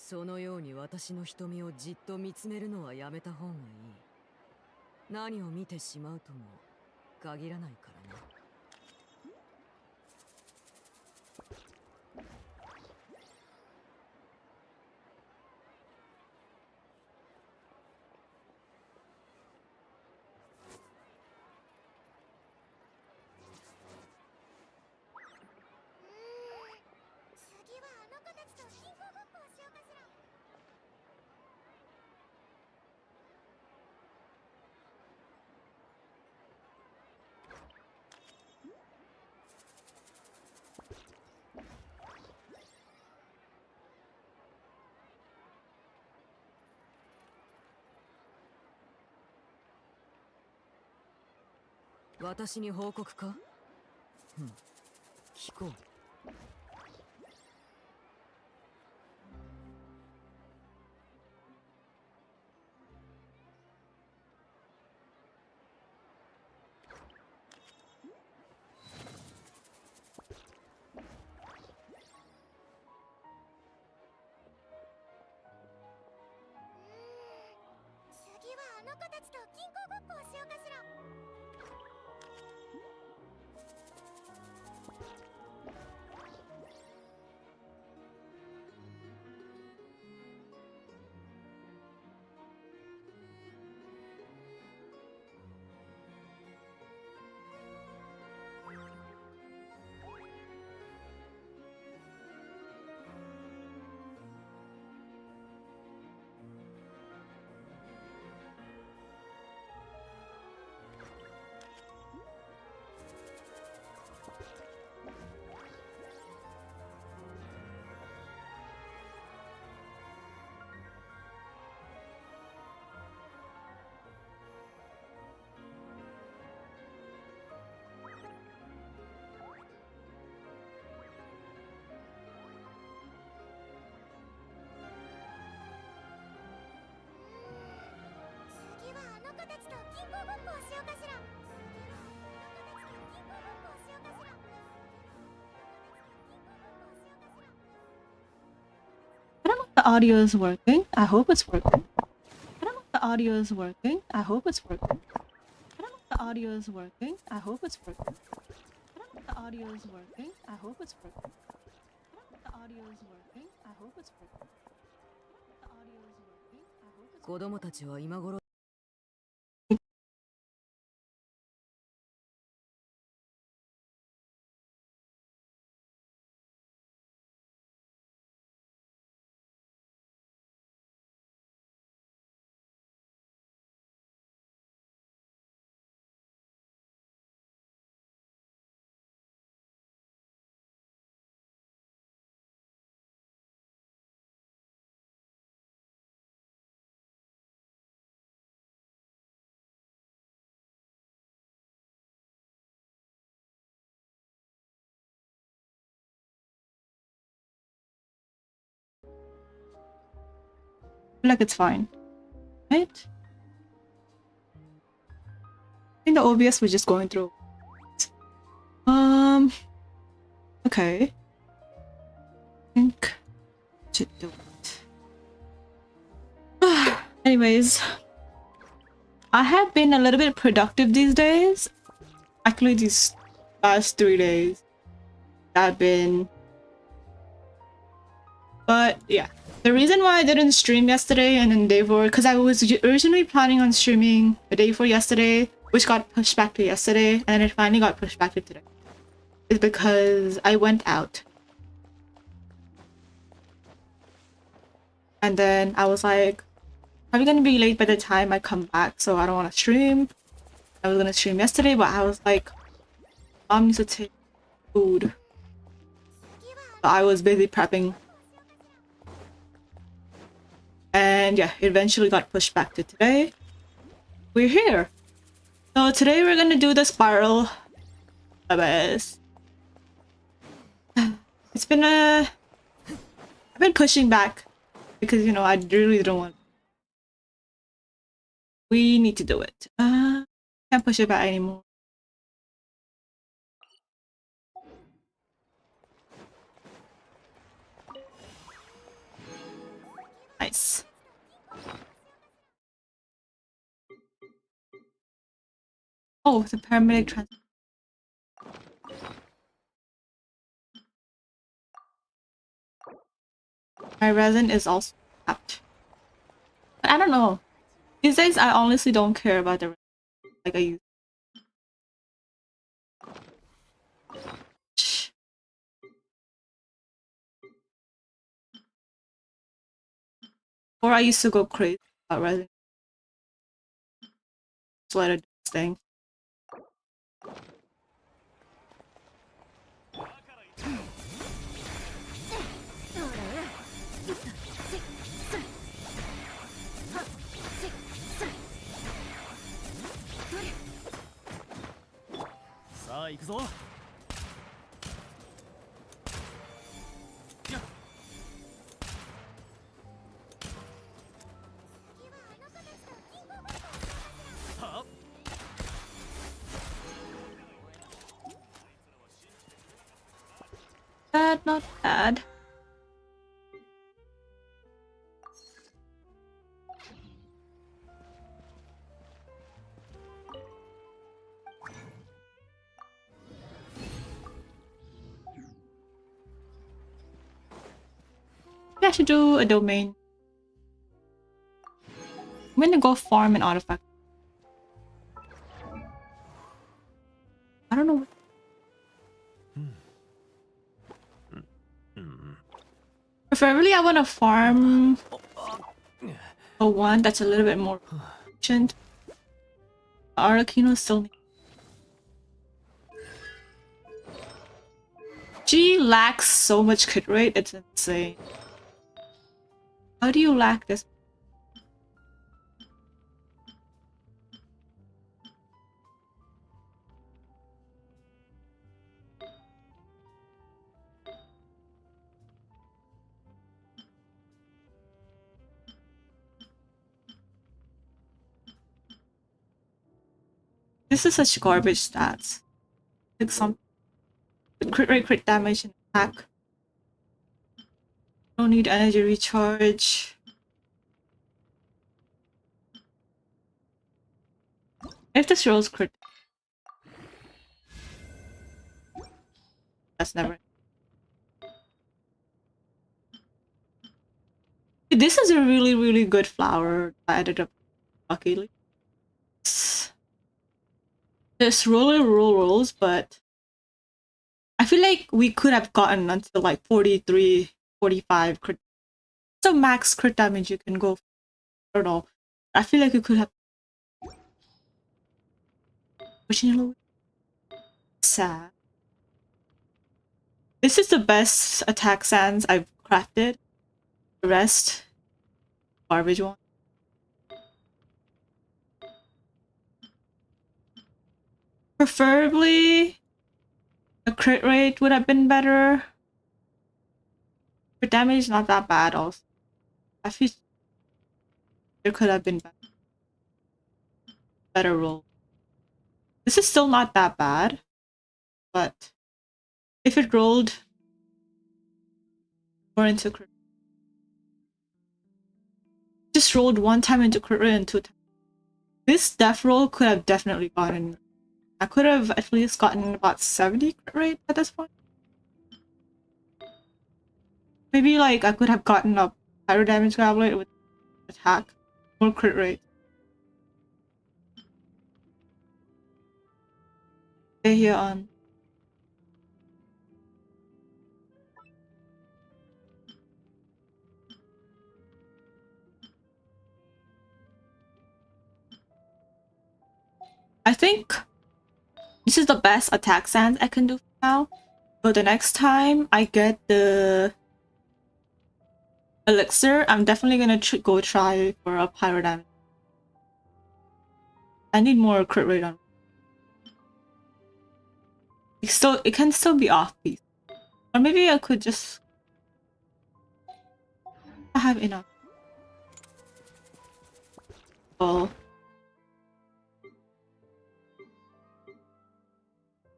そのように私の瞳をじっと見つめるのはやめた方がいい。何を見てしまうとも限らないからね。次はあの子たちと銀行ごっこをしようかしら。私に報告か？聞こう。次はあの子たちと銀行ごっこをしようかしら。次はあの子たちと銀行ごっこをしようかしら。I don't know if the audio is working. I hope it's working. I don't know if the audio is working. I hope it's working. I don't know if the audio is working. I hope it's working. I don't know if the audio is working. I hope it's working. I don't know if the audio is working. I hope it's working. I don't know if the audio is working. I hope it's working. 子供たちは今頃I feel like it's fine. Right? I think the OBS was just going through. Okay. I think I should do it. Anyways, I have been a little bit productive these days. Actually, these last 3 days I've been. But yeah, the reason why I didn't stream yesterday and then day 4, because I was originally planning on streaming the day 4 yesterday, which got pushed back to yesterday, and then it finally got pushed back to today, is because I went out. And then I was like, I'm gonna be late by the time I come back, so I don't want to stream. I was gonna stream yesterday, but I was like, Mom needs to take food. So I was busy prepping. And yeah, it eventually got pushed back to today. We're here. So today we're gonna do the spiral abyss. It's been I've been pushing back because, you know, I really don't want. We need to do it. Can't push it back anymore. Nice. Oh, the paramedic trans. My resin is also capped. But I don't know. These days, I honestly don't care about the resin like I used. Or I used to go crazy about resin. Just let it do its thing. Bad, not bad. Maybe I should do a domain. I'm gonna go farm an artifact. I don't know what. Preferably, I want to farm a one that's a little bit more efficient. Arlecchino still needs. She lacks so much crit rate, it's insane. How do you lack this? This is such garbage stats. Like some crit rate, crit damage, and attack. Don't need energy recharge. If this rolls crit, that's never. This is a really good flower. I ended up luckily. This rolls, but I feel like we could have gotten until like 43, 45 crit. So max crit damage you can go. I don't know. I feel like you could have. Originally, sad. This is the best attack sands I've crafted. The rest, garbage one. Preferably, a crit rate would have been better. Crit damage not that bad also. I feel there could have been better roll. This is still not that bad, but if it rolled more into crit, just rolled one time into crit rate and two times. This death roll could have definitely gotten. I could have at least gotten about 70 crit rate at this point. Maybe like I could have gotten a higher damage goblet with attack, more crit rate. Stay here on. I think this is the best attack sands I can do for now. But the next time I get the elixir, I'm definitely gonna go try for a pyro damage. I need more crit rate on. It can still be off piece, or maybe I could just. I have enough. Oh,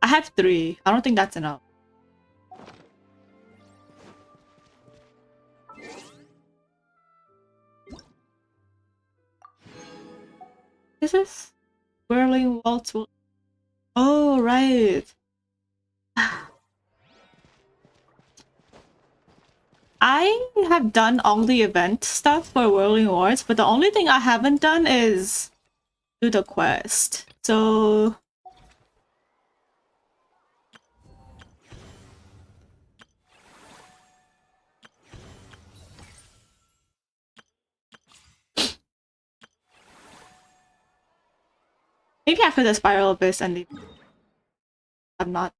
I have 3. I don't think that's enough. is this? Whirling Waltz. Oh, right. I have done all the event stuff for Whirling Waltz, but the only thing I haven't done is do the quest. So maybe after the Spiral Abyss and I'm not.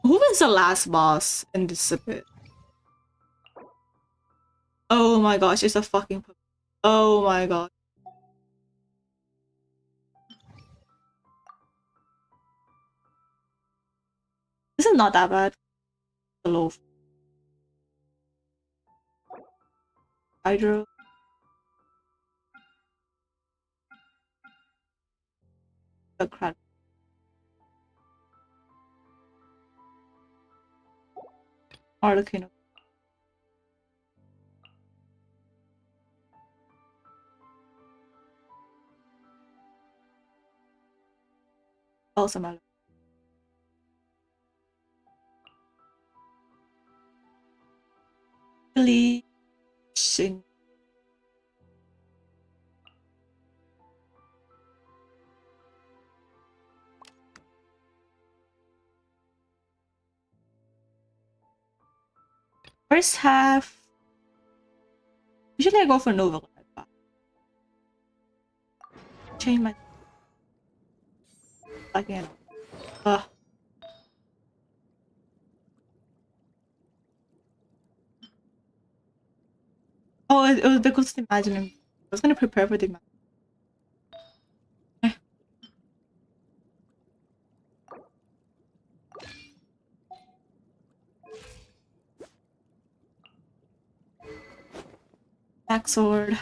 Who is the last boss in this bit? Oh my gosh, it's a fucking. Oh my god. This is not that bad. The low. Hydro. The crap. Arlecchino. Also matter. Bleaching. First half. Usually I go for Nova. Change my again. Oh, it was because of the imagining. I was gonna prepare for the imagining. Back sword.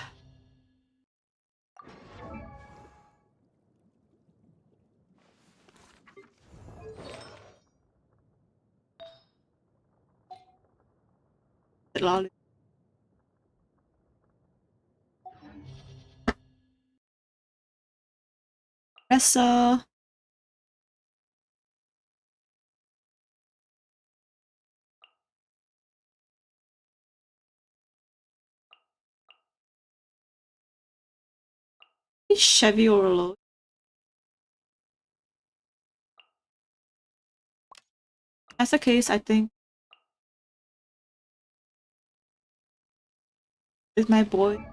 Lolly. Ressa. Chevy overload. That's the case, I think. With my boy.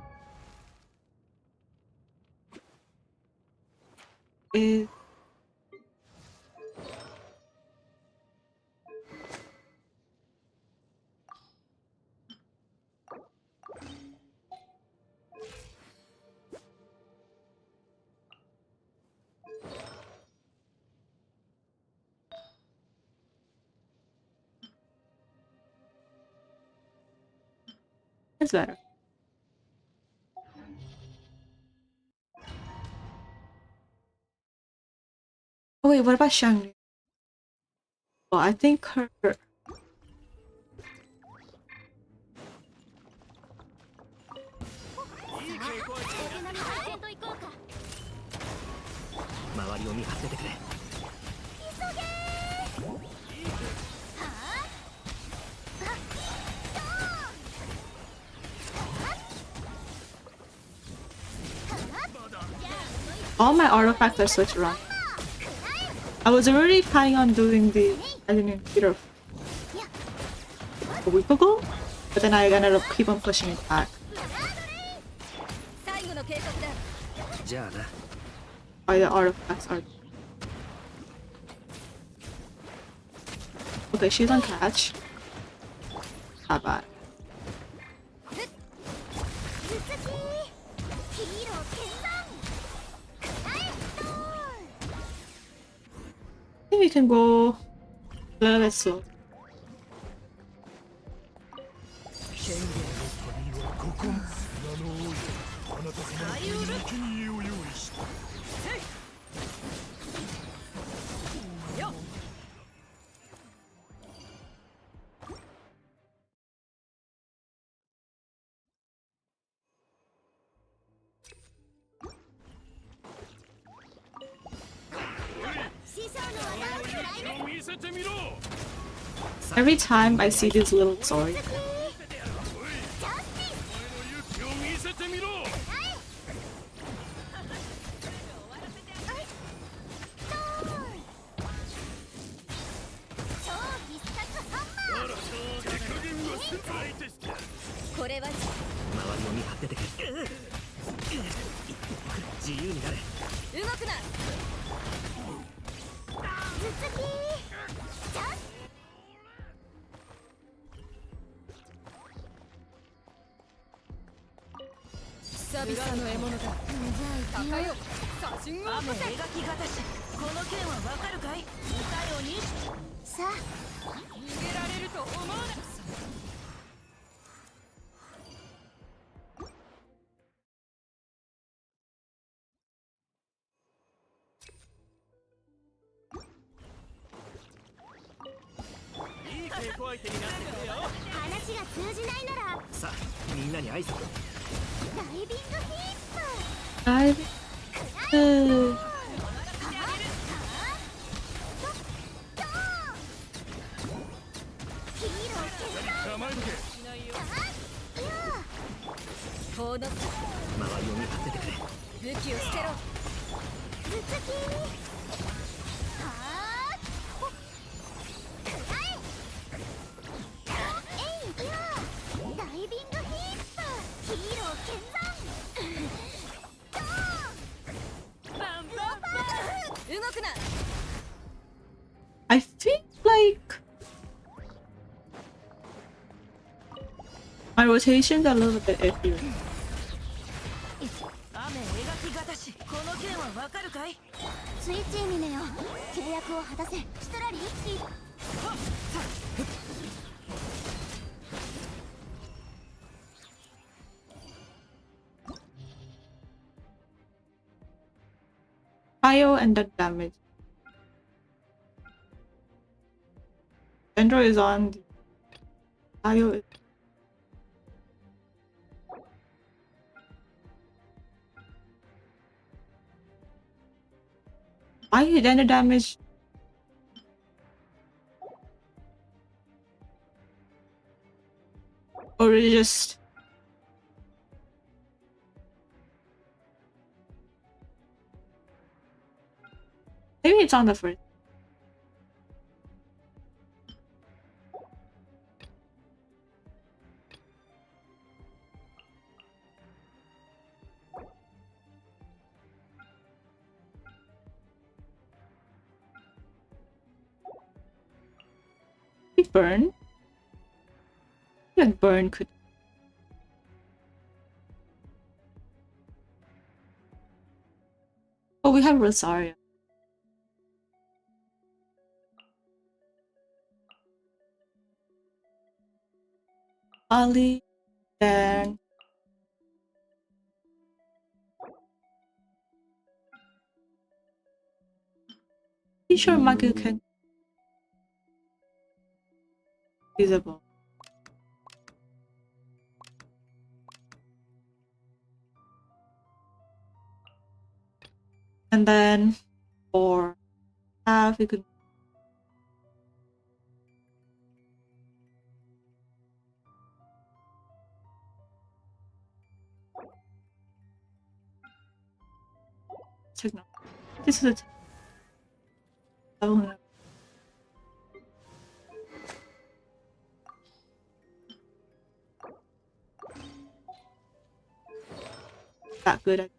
Is it's better. Oh wait, what about Shangri? Well, I think her. 周りを見張っててくれ。 All my artifacts are switched around. I was already planning on doing the Alien Theater a week ago, but then I ended up keep on pushing it back. Why the artifacts are. Okay, she's on catch. Not bad. I think we can go a little bit slow. 権限 Every time I see these little swords, I feel like my rotation's a little bit iffy. Bio and the damage. Dendro is on the Bio is Bio and the damage. Or is it just maybe it's on the first. Burn? Like burn could. Oh, we have Rosario. Ali, then pretty sure Magu can feasible. And then for half we could check now. This is a that good.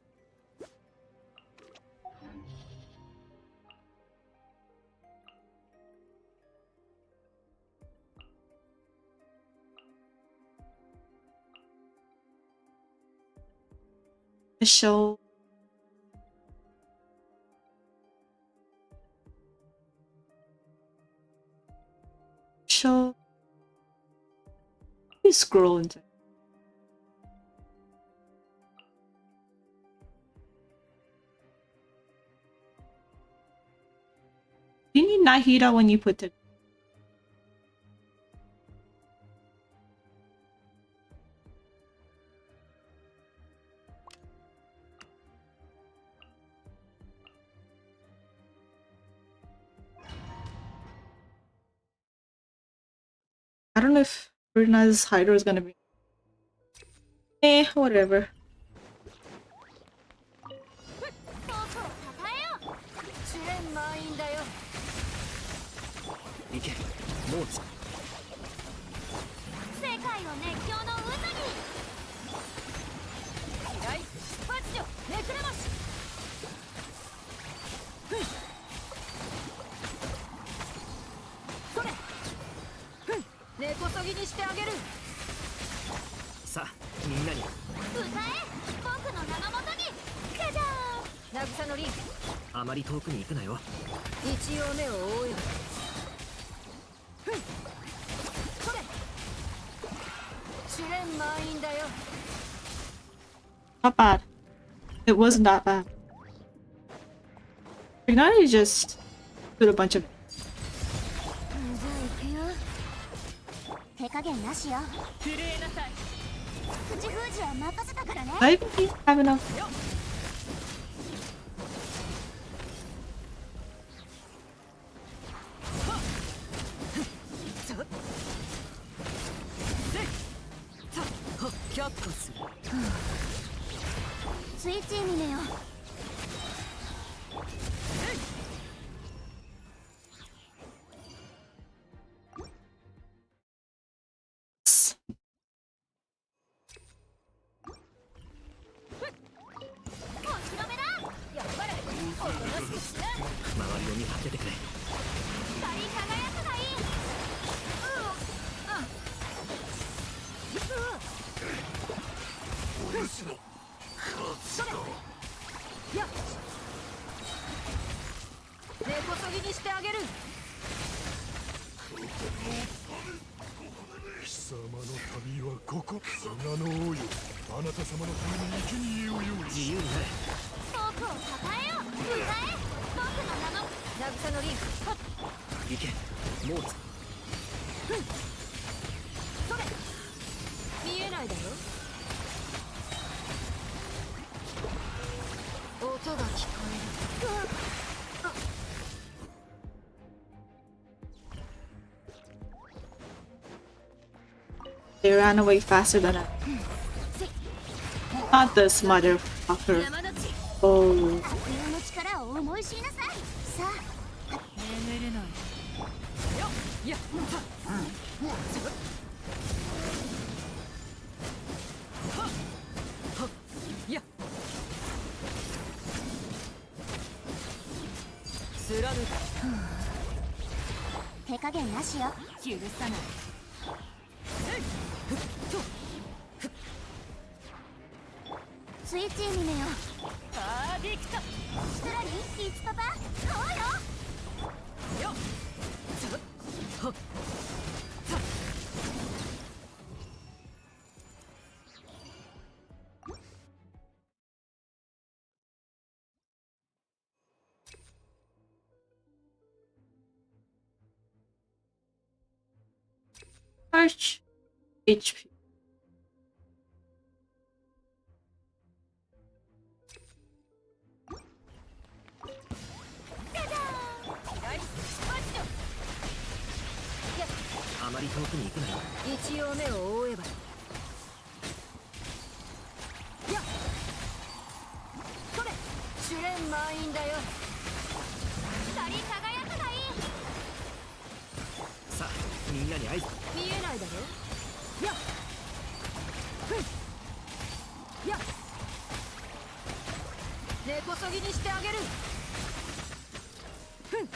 The show please scroll into Nahida when you put it. I don't know if Bruna's Hydro is gonna be. Whatever. 行けもうち世界を熱狂の渦に平井出発よめくれましそれ根こそぎにしてあげるさあみんなに歌え僕の名のもとにカジャー渚のリンあまり遠くに行くなよ一応目を覆えばそれ試練満員だよ Not bad. It wasn't that bad. Ignite just did a bunch of. じゃあ行くよ手加減なしよ震えなさい口封じは任せたからね I think we have enough. 却下するスイッチにねよ 周りを見張っててくれ光り輝くがいいそれやっ根こそぎにしてあげる貴様の旅はここ菅の王よあなた様のために生贄を用意自由になれ僕をたたえよ歌え僕の名の渚のリン行けもうちそれ見えないだろ音が聞こえる They ran away faster than I. Not this motherfucker. Oh. 悪用の力を思い知りなさいさあ眠れないよっやっやっ貫く手加減なしよ許さないスイッチにねよパーディクトストラリーいつパパそうよよっはっ Arch HP. Let's go! あまり遠くに行くなよ。一応目を覆えば。やっそれ試練満員だよ。光り輝くがいい。さあみんなに合図。見えないだろ。やっふんやっ根こそぎにしてあげる。ふん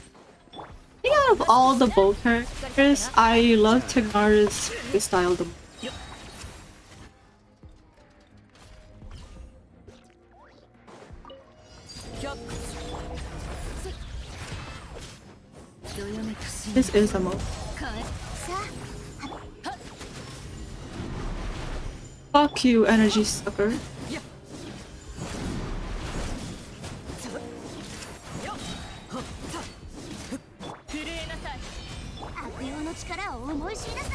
I think out of all the bow characters, I love Tignara's playstyle the most. 却下 This is the most. さあ Fuck you, energy sucker. やっよっはっさふっ力を思い知りなさい。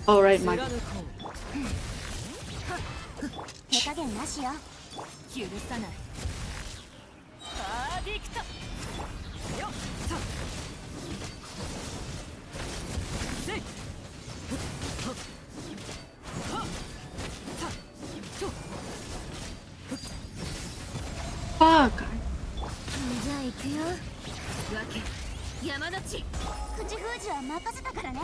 Alright, my 貫こ手加減なしよ。う許さないパーディクトよっさせいはっはっさちょ fuck. じゃあ行くよ。わけ山の地。口封じは任せたからね。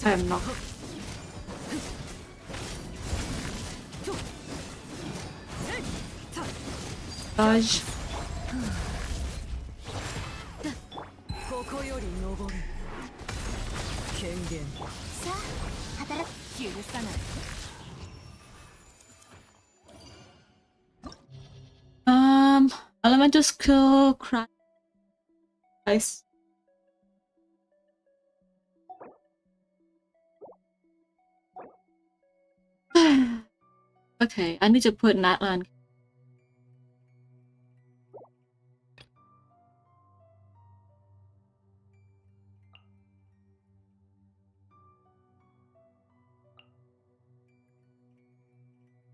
I am not. Dodge. ここより登る権限さあ働く。許さない Elemental skill cry. Nice. Okay, I need to put Nat on.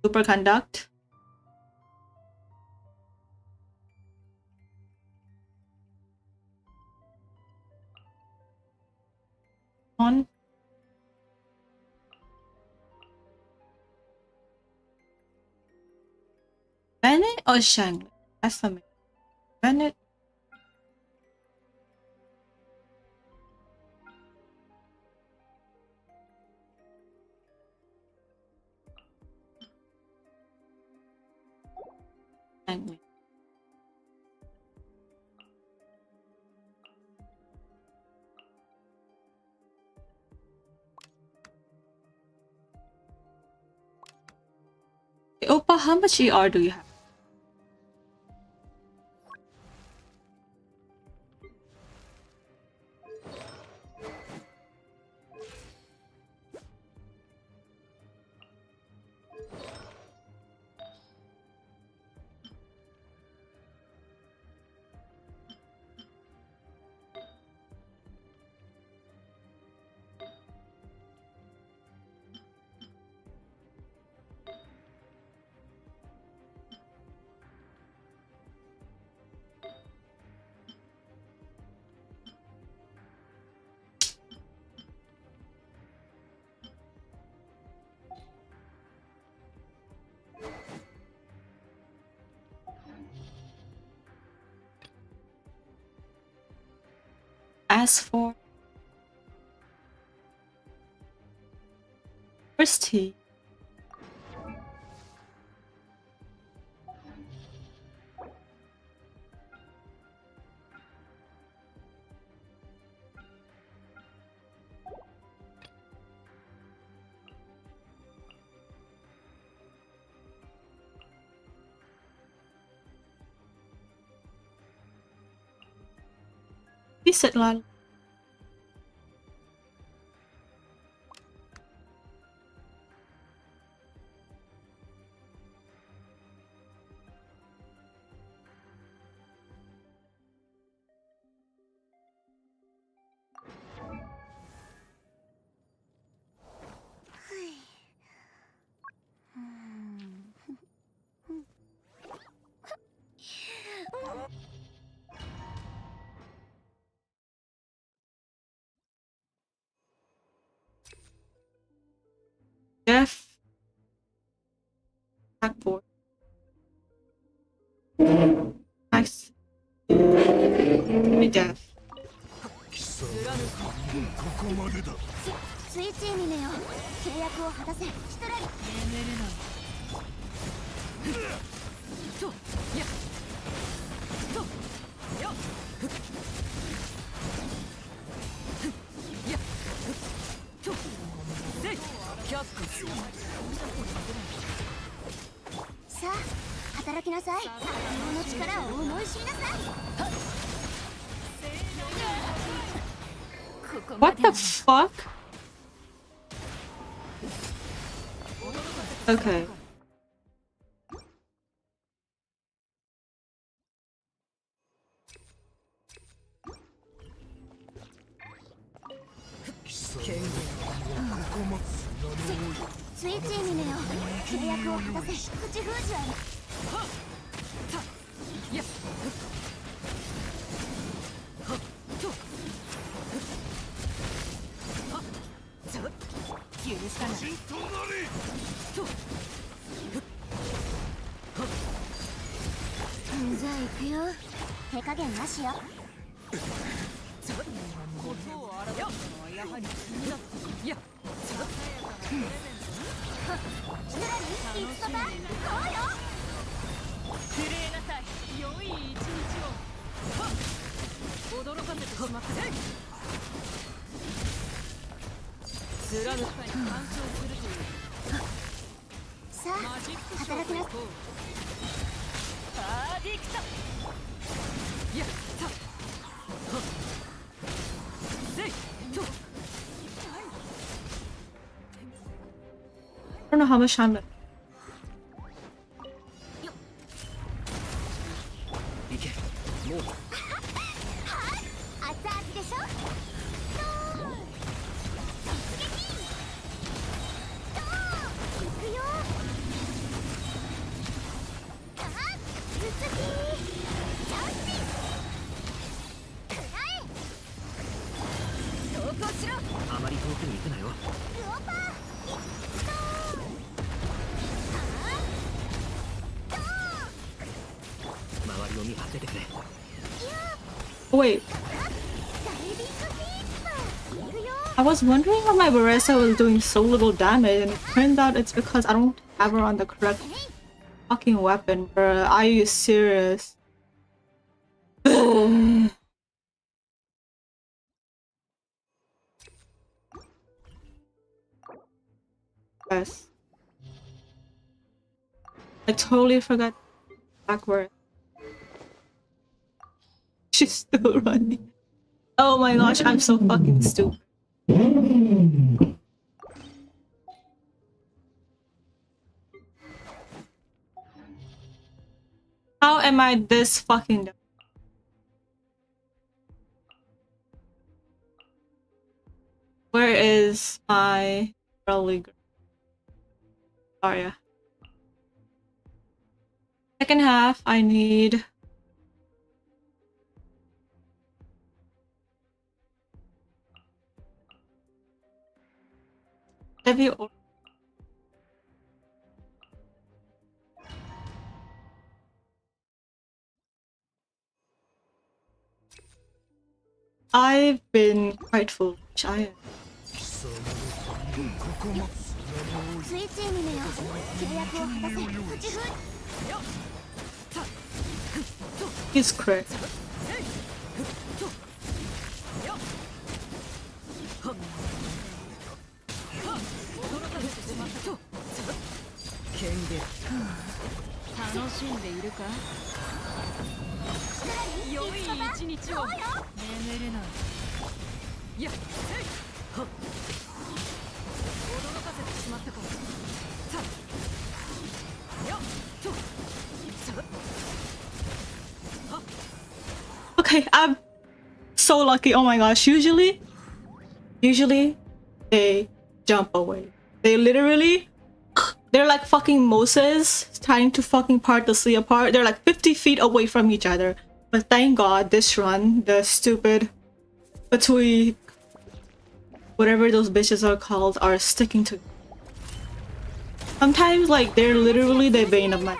Superconduct. On. Bennett or Shang? That's the main. Bennett. Shang. Opa, how much ER do you have? As for first tea. Visit lol. Jeff. Blackboard. Nice. Jeff. 貴様ここまでだ。ついついにねよ。契約を果たせ。シトラル。眠るなとやとよやとせい却下するさあ働きなさい。自分の力を思い知りなさい。ここま What で the fuck? Okay.スイッチにねよ。契約を果たせ。口封じは許さない。じゃあ行くよ。手加減なしよ。ことを表すのはやはり君だった。いや、何？いつパパ？こうよ。震えなさい。良い一日を。驚かせてしまったぜ。貫くかに干渉するというさあ、マジックショー働きなさい。パーディクト。やったはっせいと I don't know how much time left. 行けもう熱々でしょ。突撃。行くよ。頭突き。ジャンピン。食らえ。投稿しろ。あまり遠くに行くなよ。ルオパー。周りを見張っててくれ。 Wait, I was wondering why my Baressa was doing so little damage, and it turned out it's because I don't have her on the correct fucking weapon, bruh. Are you serious? Yes. I totally forgot backward. She's still running. Oh my gosh, I'm so fucking stupid. How am I this fucking dumb? Where is my early girl? Sorry. Second half, I need heavy or I've been quite foolish. I am. スイッチにねよ。契約を果たせ。口封。 He's crit. Okay, I'm so lucky. Oh my gosh. Usually they jump away. They literally, they're like fucking Moses trying to fucking part the sea apart. They're like 50 feet away from each other. But thank God this run, the stupid Batui, whatever those bitches are called, are sticking to. Sometimes like they're literally the bane of my.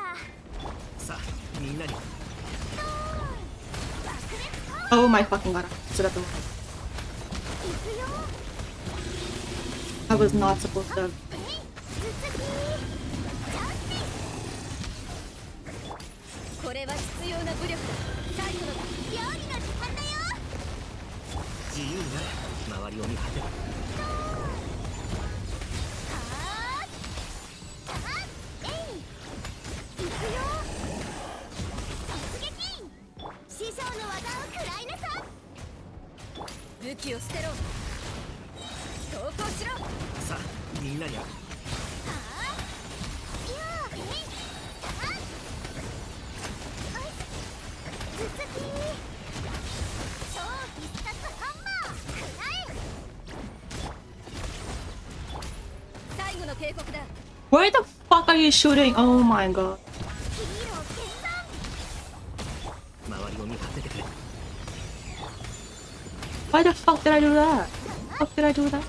Oh my fucking god. I was not supposed to. Where the fuck are you shooting? Oh my god. 周りを見張っててくれ Why the fuck did I do that? Fuck did I do that?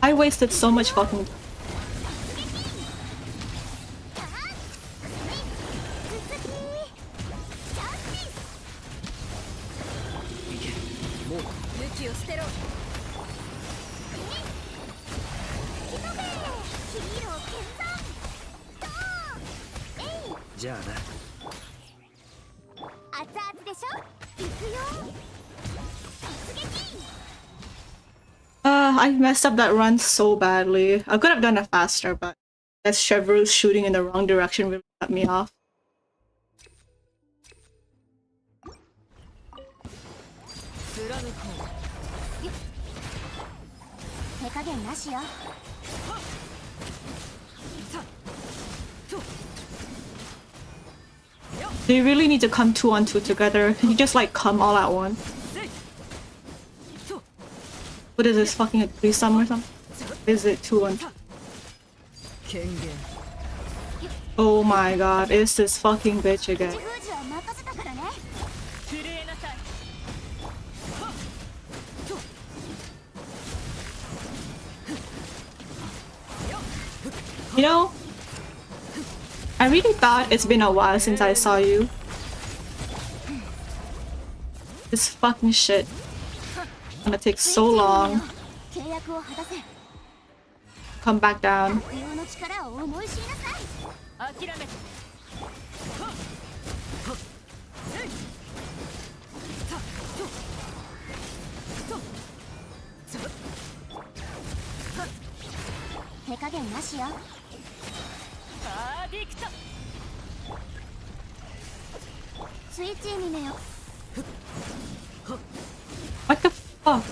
I wasted so much fucking time. 行けもうじゃあな 熱々でしょ行くよ突撃 I messed up that run so badly. I could have done it faster, but that Chevrolet's shooting in the wrong direction really cut me off. 手加減なしよ They really need to come 2-on-2 together. You just like come all at once. What is this, fucking a threesome or something? Is it 2-on-2? 権限 Oh my god, it's this fucking bitch again. 口封じは任せたからね You know, I really thought it's been a while since I saw you. This fucking shit. Gonna take so long. 契約を果たせ Come back down. 悪用の力を思い知りなさい諦めて 手加減なしよパーディクトスイッチにねよ What the fuck?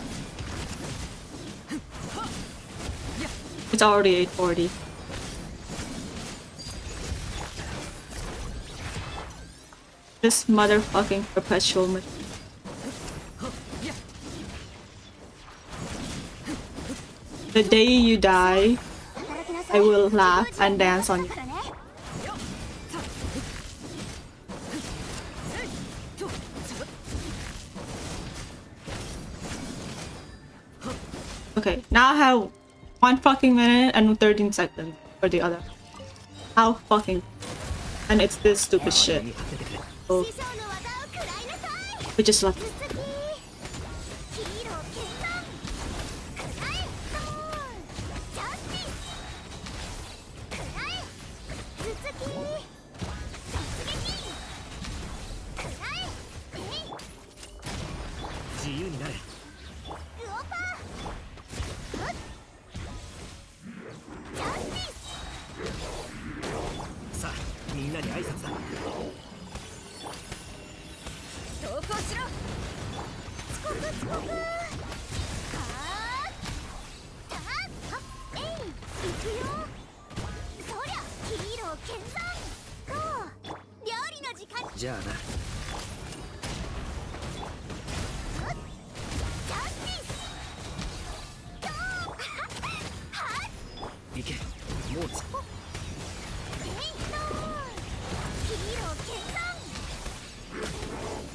It's already 8:40. This motherfucking perpetual machine. The day you die, I will laugh and dance on you. Okay, now I have 1 fucking minute and 13 seconds for the other. How fucking... And it's this stupid shit. So, we just left.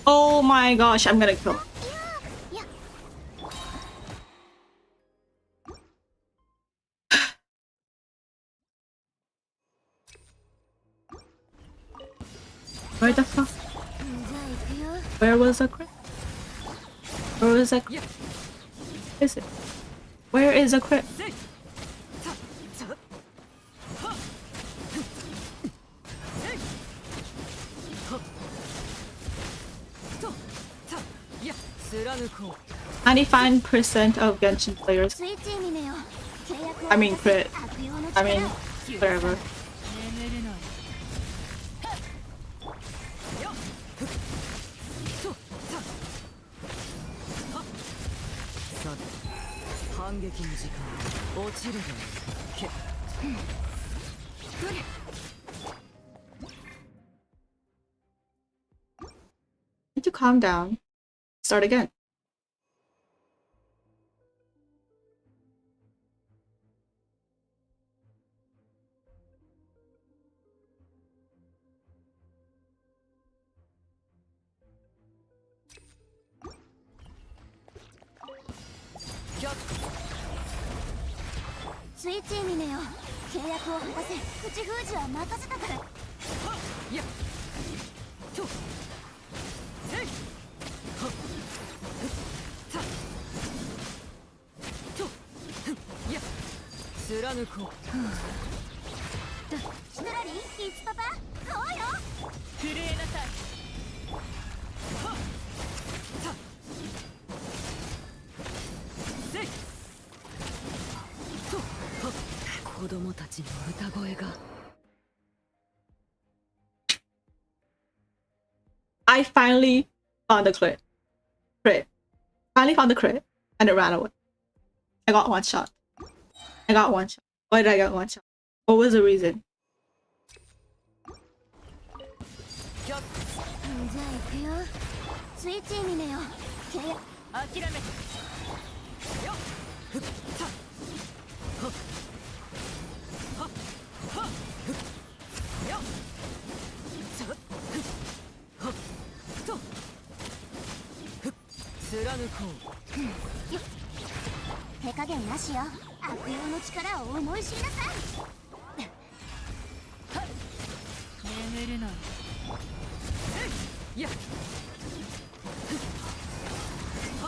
Oh my gosh, I'm gonna kill. Where the fuck? Where was the crit? Where was the crit? Is it? Where is the crit? %of Genshin players. I mean crit. I mean whatever. 反撃の時間落ちるがけNeed to calm down. Start again. Sweetie ミネよ、契約を果たせ。口封じは任せたから。いやとせいはったといや貫こう。シトラリン、いつパパ、そうよ。震えなさい。はったせいとはっ子供たちの歌声が。I finally found the crit. Finally found the crit, and it ran away. I got one shot. Why did I get one shot? What was the reason? じゃあ行くよ。スイーチーミネよ、契約。諦めてよっふっさはっはっはっふっよっさっふっはっとふっ貫こう。よっ、手加減なしよ。悪用の力を思い知りなさい。眠るのいやは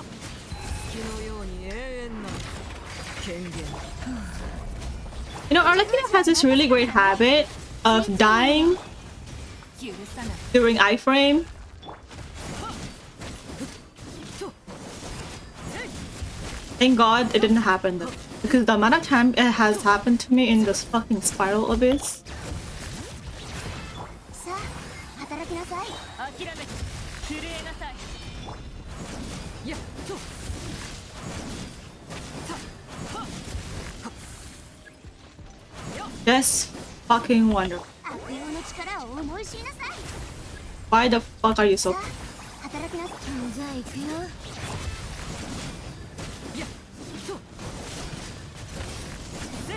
っ月のように永遠な権限。You know, Arlecchino has this really great habit of dying 許さない。 during iframe. Thank God it didn't happen though, because the amount of time it has happened to me in this fucking spiral abyss. さあ、働きなさい。諦めて震えなさい。いやとさはっはっよっ Just fucking wonderful. 悪用の力を思い知りなさい。 Why the fuck are you so? さあ、働きなさい。じゃあ行くよ。いやとせい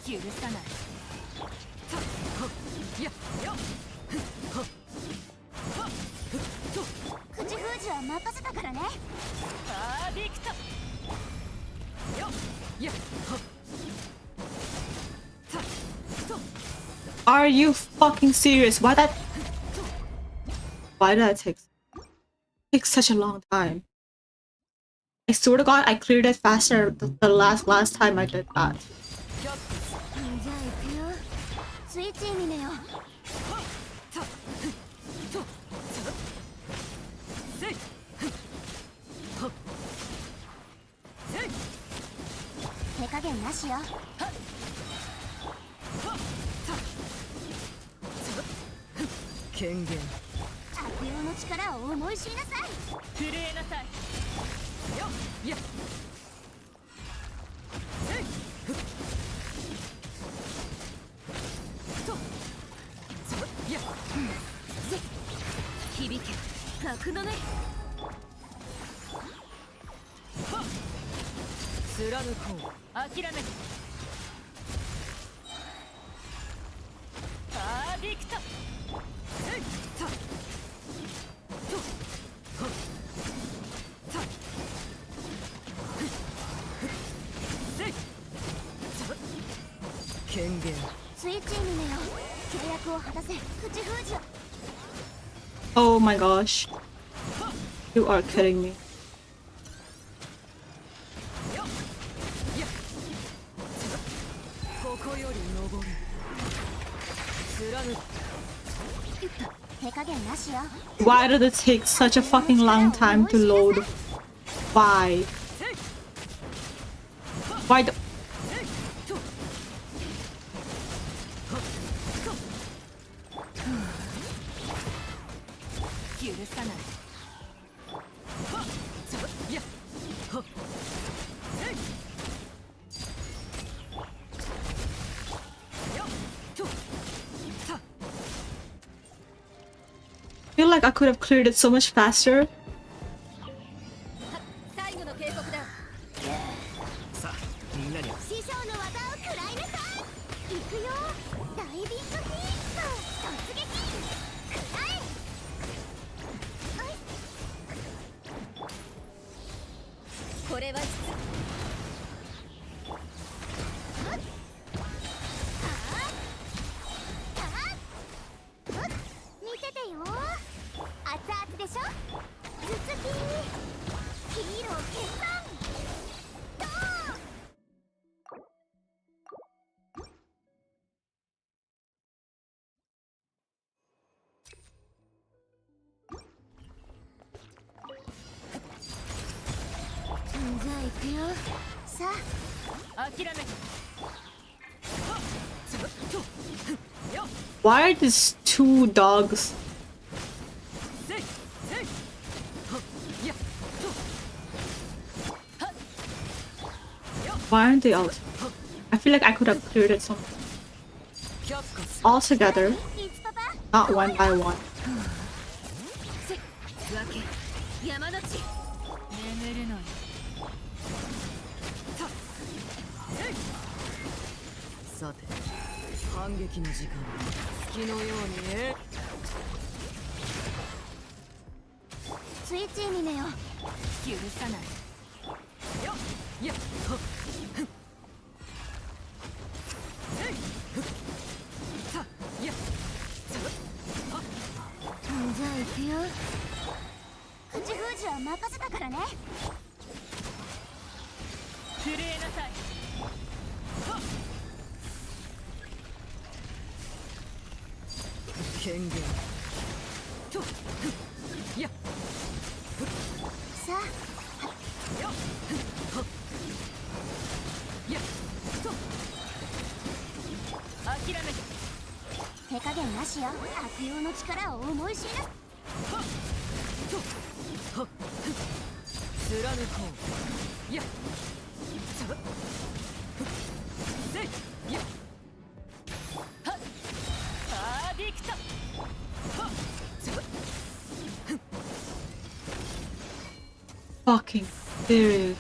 せい許さない。さはっいやよっふっはっはっふっと口封じは任せたからね。パーディクトよっいやはっさと Are you fucking serious? Why did that take such a long time? I swear to God, I cleared it faster the last time I did that. じゃあ行くよ。スイーチーミネよ。さふっとさせいふっはっせい手加減なしよ。はっさふっ権限悪用の力を思い知りなさい。震えなさい。よっいやせいふっとさいやせい響け格のねはっ貫こう。諦めてパーディクトせいさとはっさふっふっせいさ権限スイーチーミネよ、契約を果たせ。口封じを。 Oh my gosh. You are kidding me. よっいやここより登る貫く手加減なしよ。 Why did it take such a fucking long time to load? Why? せい Why the— せいとはっとさない。はっちょいやはっせいよっとさ I feel like I could have cleared it so much faster. 最後の警告だ。さあみんなに師匠の技を食らいなさい。行くよ。ダイビングフィースト突撃食らえ。これは見ててよ。熱々でしょ。頭突きヒーロー決断ドーン。じゃあ行くよ。さあ諦めはっちょっとよっ Why are these two dogs? せいせいはっやっとはっよっ Why aren't they all? I feel like I could have cleared it some 却下す all together, キッズパパ not one by one. せ分け山の地眠るのにさせいさて反撃の時間月のようにスイッチにねよ。許さないよっやっはっふっせいふっさやっさはっじゃあ行くよ。口封じは任せたからね。震えなさいはっ権限とふっやっさあよっはっやっと諦めて手加減なしよ。悪用の力を思い知りな。はっとはっ貫こうやっさふっせいやっはっアーディクトはっさ Fucking dude. よ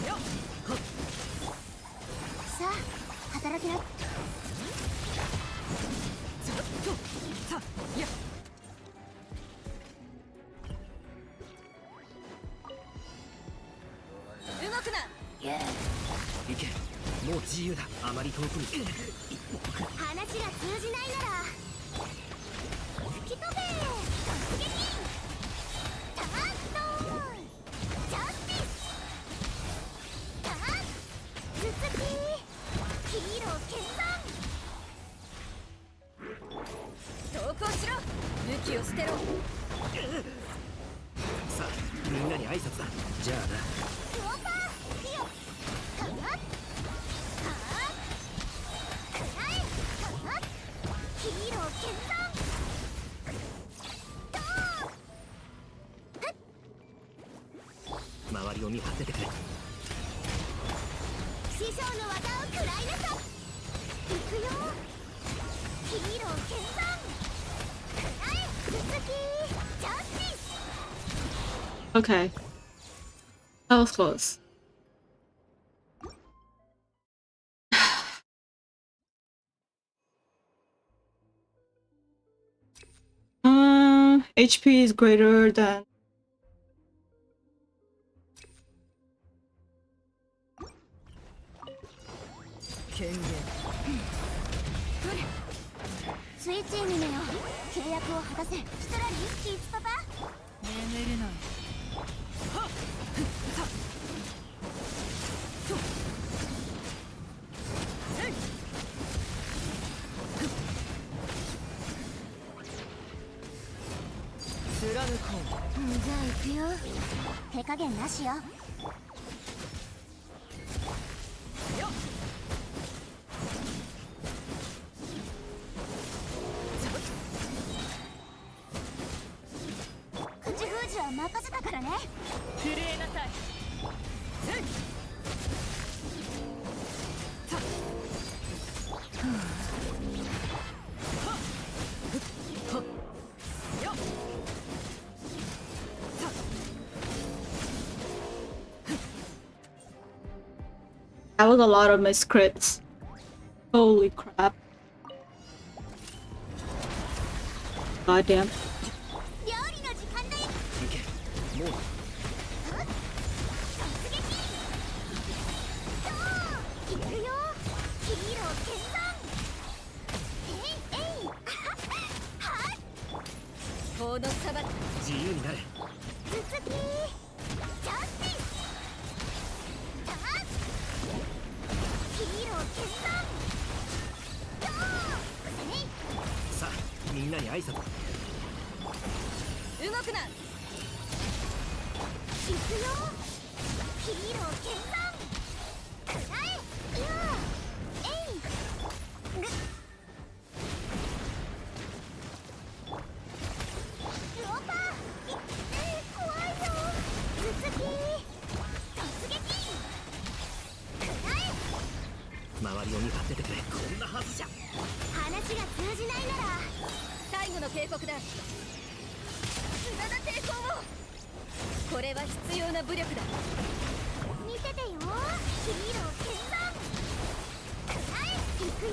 っはっさあ働きな。さとさやっ動くな行けもう自由だあまり遠くに話が通じないなら吹き飛べ突撃ターントーンジャスティスターン頭突きヒーロー決断投降しろ武器を捨てろさあみんなに挨拶だじゃあなクオパーピオカーッカーッくらえカーッヒーロー決断ドーン周りを見張っててくれ師匠の技を食らいなさい行くよヒーロー決断くらえ頭突きジャスティス Okay. That was close. HP is greater than.スイッチにねよ契約を果たせシュトラリキッズパパ眠るのにはっさとせい貫こじゃあ行くよ手加減なしようよっは任せたからね。震えなさい。That was a lot of miscrits. Holy crap. Goddamn. 料理の時間だよ。行けもう突撃。行くよ。ヒーロー決断。えい。はっ。この砂漠。自由になれ。頭突き。ジャスティス。はっ。ヒーロー決断。さあみんなに挨拶。動くな。行くよ。ヒーロー決断。くらえ。いや。えい。ぐ。ローパー。怖いよ。頭突き。突撃。くらえ。周りを見張っててくれ。こんなはずじゃ。話が通じないなら最後の警告だ。無駄な抵抗を。これは必要な武力だ。見ててよ。ヒーロー決断。くらえ。行くよ。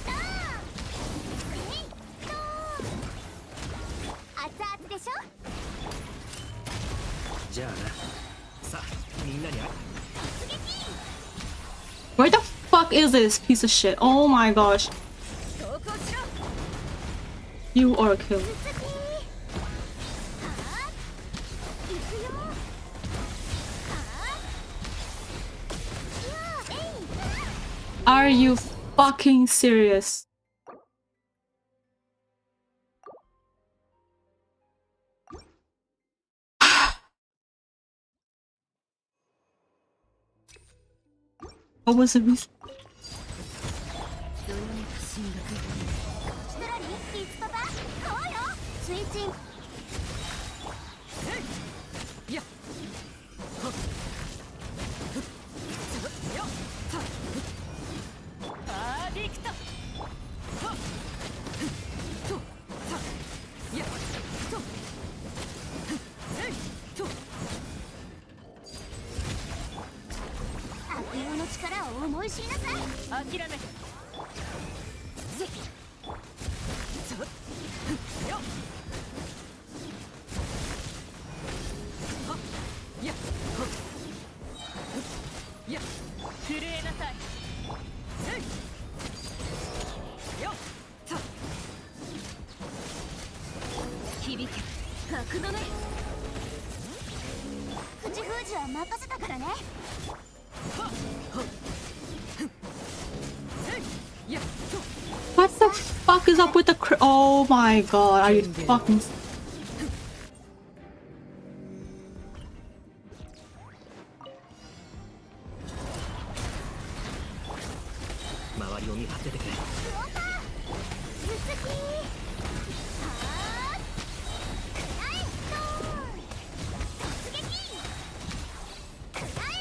ダーえいっと。熱々でしょ。じゃあな。さあみんなに突撃。 Where the fuck is this piece of shit? Oh my gosh. 投降しろ。 You are killed. 頭突き。はあ。行くよ。はあ。いや。えい。 Are you fucking serious? What was the reason? ストロリー、リツパパ、こうよ。スイッチン。いや。アディクト。いや。悪用の力を思い知りなさい。諦めて。震えなさい。響け。格のね。口封じは任せたからね。What the fuck is up with the oh my god, are you fucking 周りを見張っててくれ。ローパー。頭突き。はあ。くらえ。ドーン。突撃。くらえ。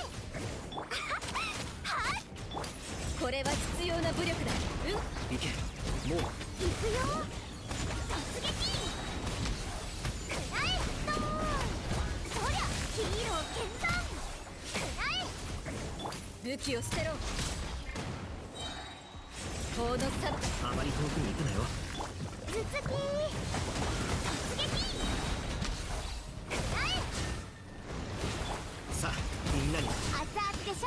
はっ。これは必要な武力だ。行けもう。行くよ。突撃。くらえ。ドーン。そりゃヒーロー決断。くらえ。武器を捨てろ。この砂漠。あまり遠くに行くなよ。頭突き。突撃。くらえ。さあみんなに。熱々でしょ。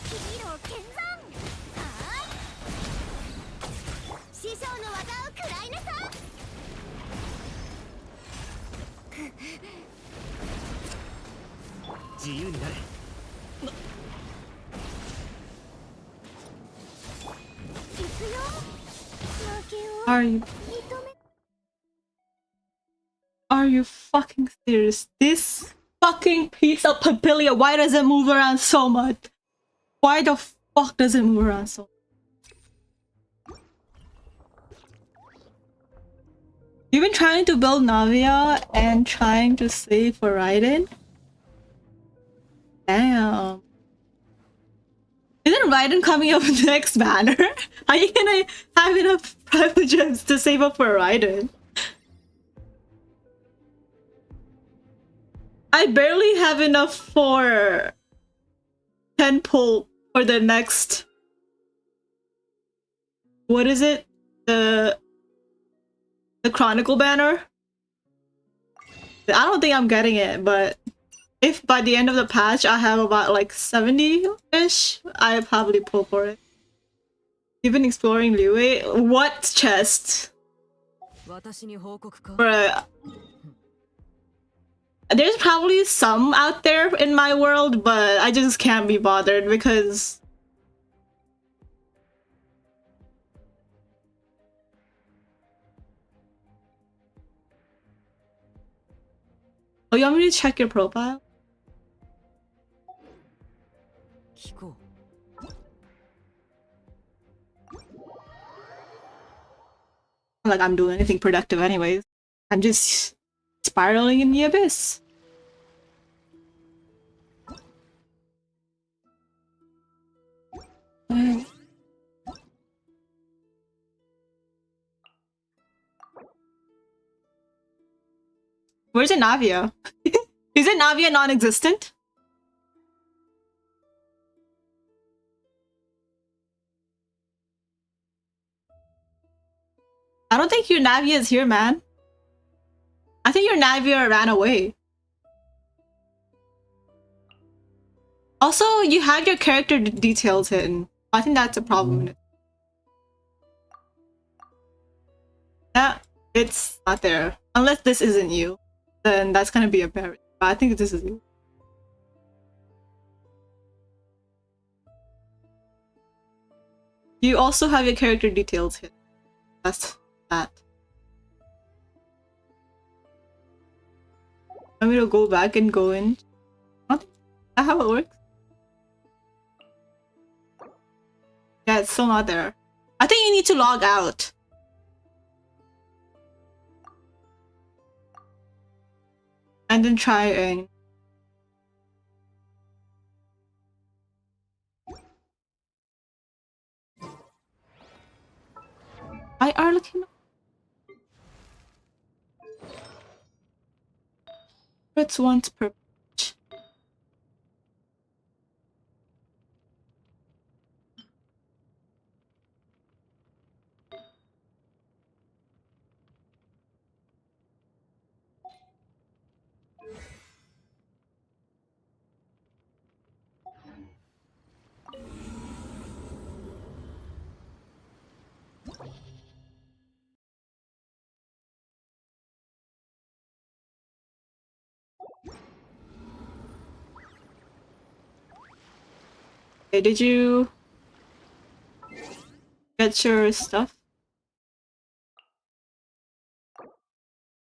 ヒーロー決断。はあ。師匠の技を食らいなさ。自由になれ。行くよ。負けを are you 認め。 are you fucking serious? This fucking piece of papilla, why does it move around so much? Why the fuck does it move around so You've been trying to build Navia and trying to save for Raiden? Damn. Isn't Raiden coming up with the next banner? Are you gonna have enough private gems to save up for Raiden? I barely have enough for 10 pull for the next... What is it? The Chronicle banner? I don't think I'm getting it, but if by the end of the patch I have about like 70-ish, I probably pull for it. You've been exploring Liu. What chest? 私に報告か Bruh. There's probably some out there in my world, but I just can't be bothered because... Oh, you want me to check your profile? 聞こ Not like I'm doing anything productive anyways. I'm just spiraling in the abyss. Where's Navia? Is Navia non-existent? I don't think your Navia is here, man. I think your Navia ran away. Also, you had your character details hidden. I think that's a problem. Yeah, it's not there. Unless this isn't you. Then that's gonna be a barrier. But I think this is you. You also have your character details hidden. That's that. Want me to go back and go in? I don't think that's how it works. Yeah, it's still not there. I think you need to log out. And then try and... I are looking... It's once per page. Okay, did you get your stuff?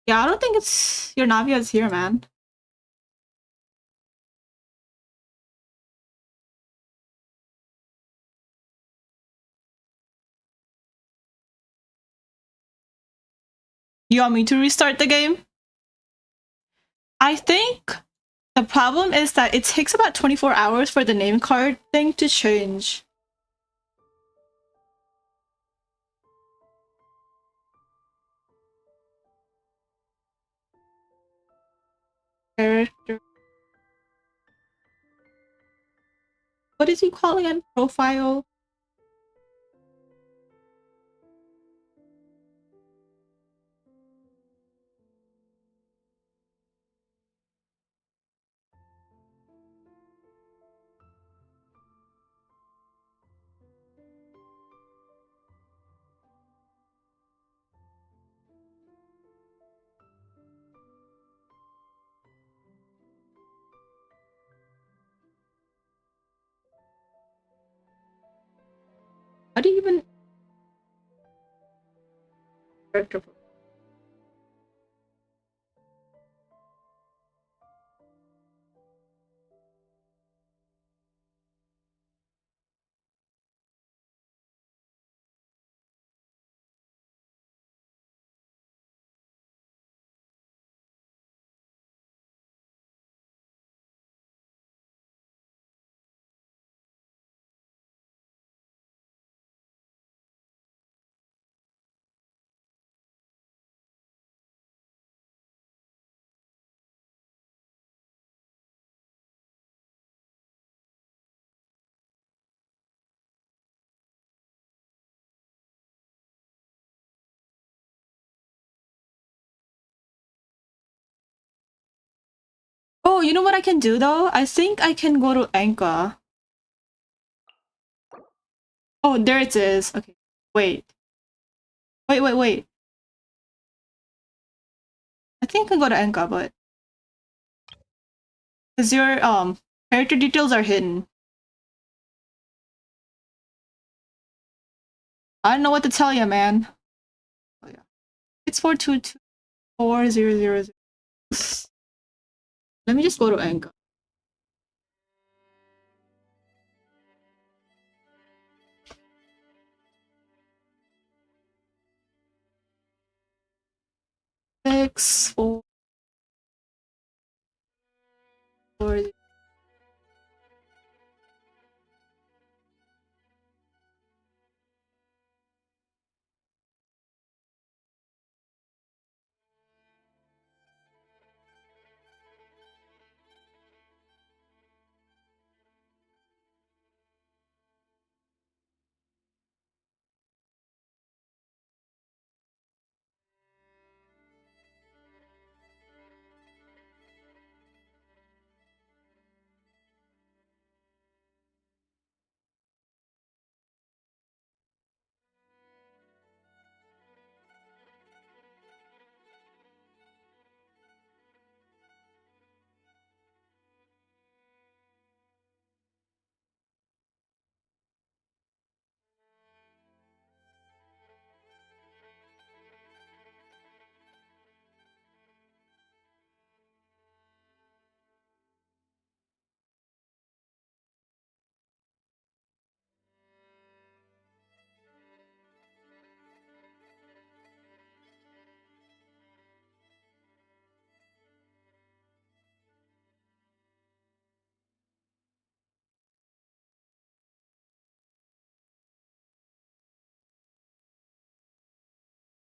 Yeah, I don't think it's your Navia's here, man. You want me to restart the game? I think the problem is that it takes about 24 hours for the name card thing to change. Character. What is he calling it? Profile? How do you even... Character. you know what I can do though? I think I can go to Anka. Oh, there it is. Okay, wait. Wait. I think I can go to Anka, but because your character details are hidden. I don't know what to tell you, man. Oh yeah, it's 4224000. Let me just go to Anka. Six, four, four.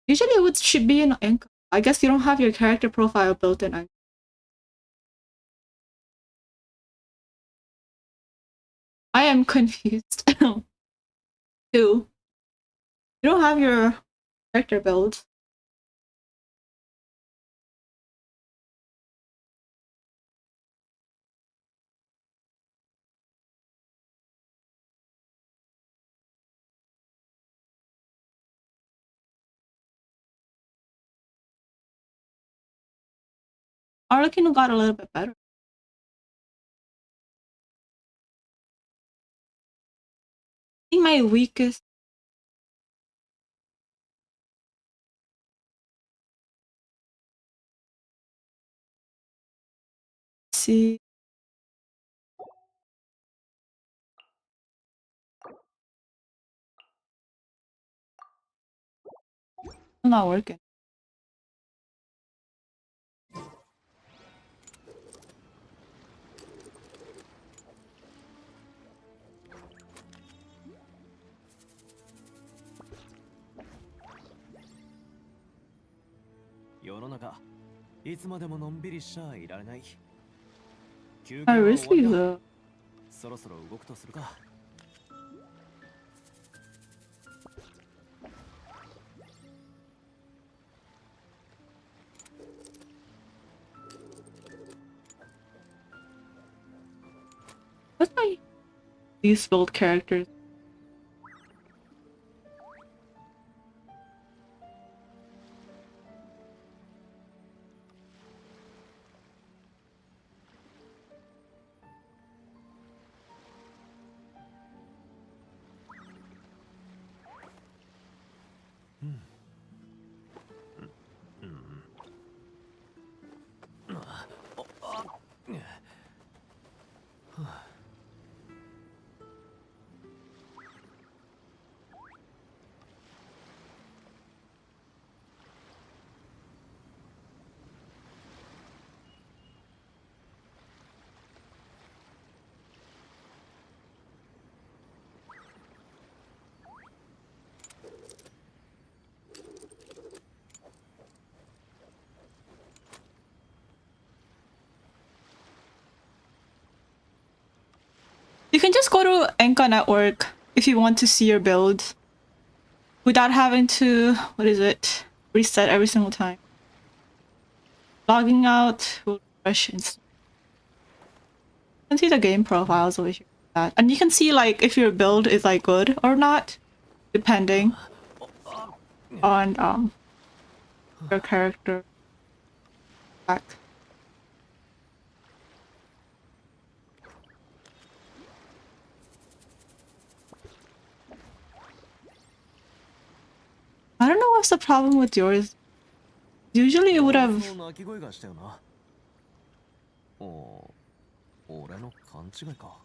Usually it would should be in Anka. I guess you don't have your character profile built in Anka. I am confused. Too. You don't have your character built. Arlecchino got a little bit better. I think my weakest. Let's see. It's not working. I risky though. そろそろ動くとするか。What's my least build characters? You can just go to Enka Network if you want to see your build without having to, what is it, reset every single time. Logging out will refresh instantly. can see the game profiles over here. And you can see like if your build is like good or not, depending on your character. Back. I don't know what's the problem with yours. Usually it would have. 鳴き声がしたよな。俺の勘違いか。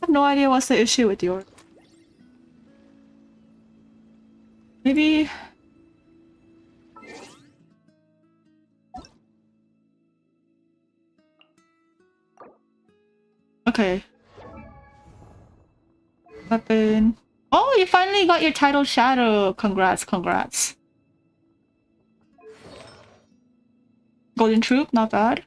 I have no idea what's the issue with yours. Maybe. Okay. Weapon. Oh, you finally got your title shadow. Congrats, congrats. Golden Troop, not bad.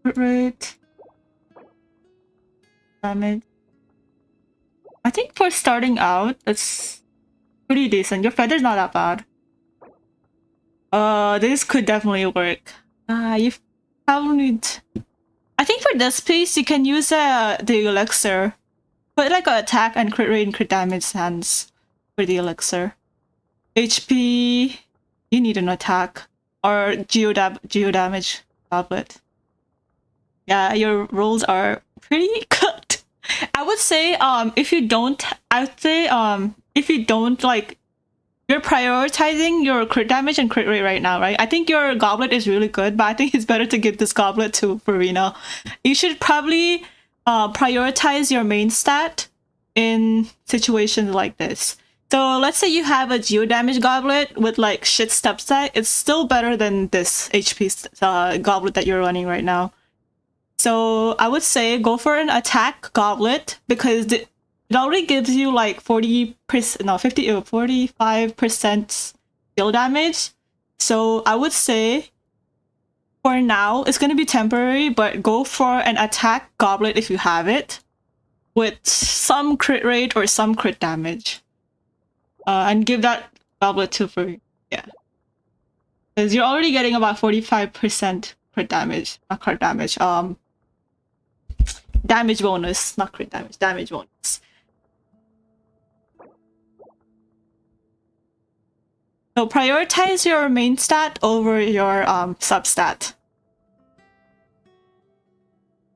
Crit rate. Damage. I think for starting out, it's pretty decent. Your feather's not that bad. This could definitely work. You probably need... I think for this piece, you can use the elixir. Put like an attack and crit rate and crit damage hands for the elixir. HP, you need an attack. Or geo damage goblet. Yeah, your rolls are pretty good. I would say if you don't like, you're prioritizing your crit damage and crit rate right now, right? I think your goblet is really good, but I think it's better to give this goblet to Farina. You should probably prioritize your main stat in situations like this. So let's say you have a geo damage goblet with like shit step stat, it's still better than this HP goblet that you're running right now. So I would say go for an attack goblet because it already gives you like 45% skill damage. So I would say for now it's going to be temporary, but go for an attack goblet if you have it with some crit rate or some crit damage. And give that goblet to free. Yeah. Because you're already getting about 45% crit damage. Not crit damage. Damage bonus. Not crit damage. Damage bonus. So prioritize your main stat over your substat.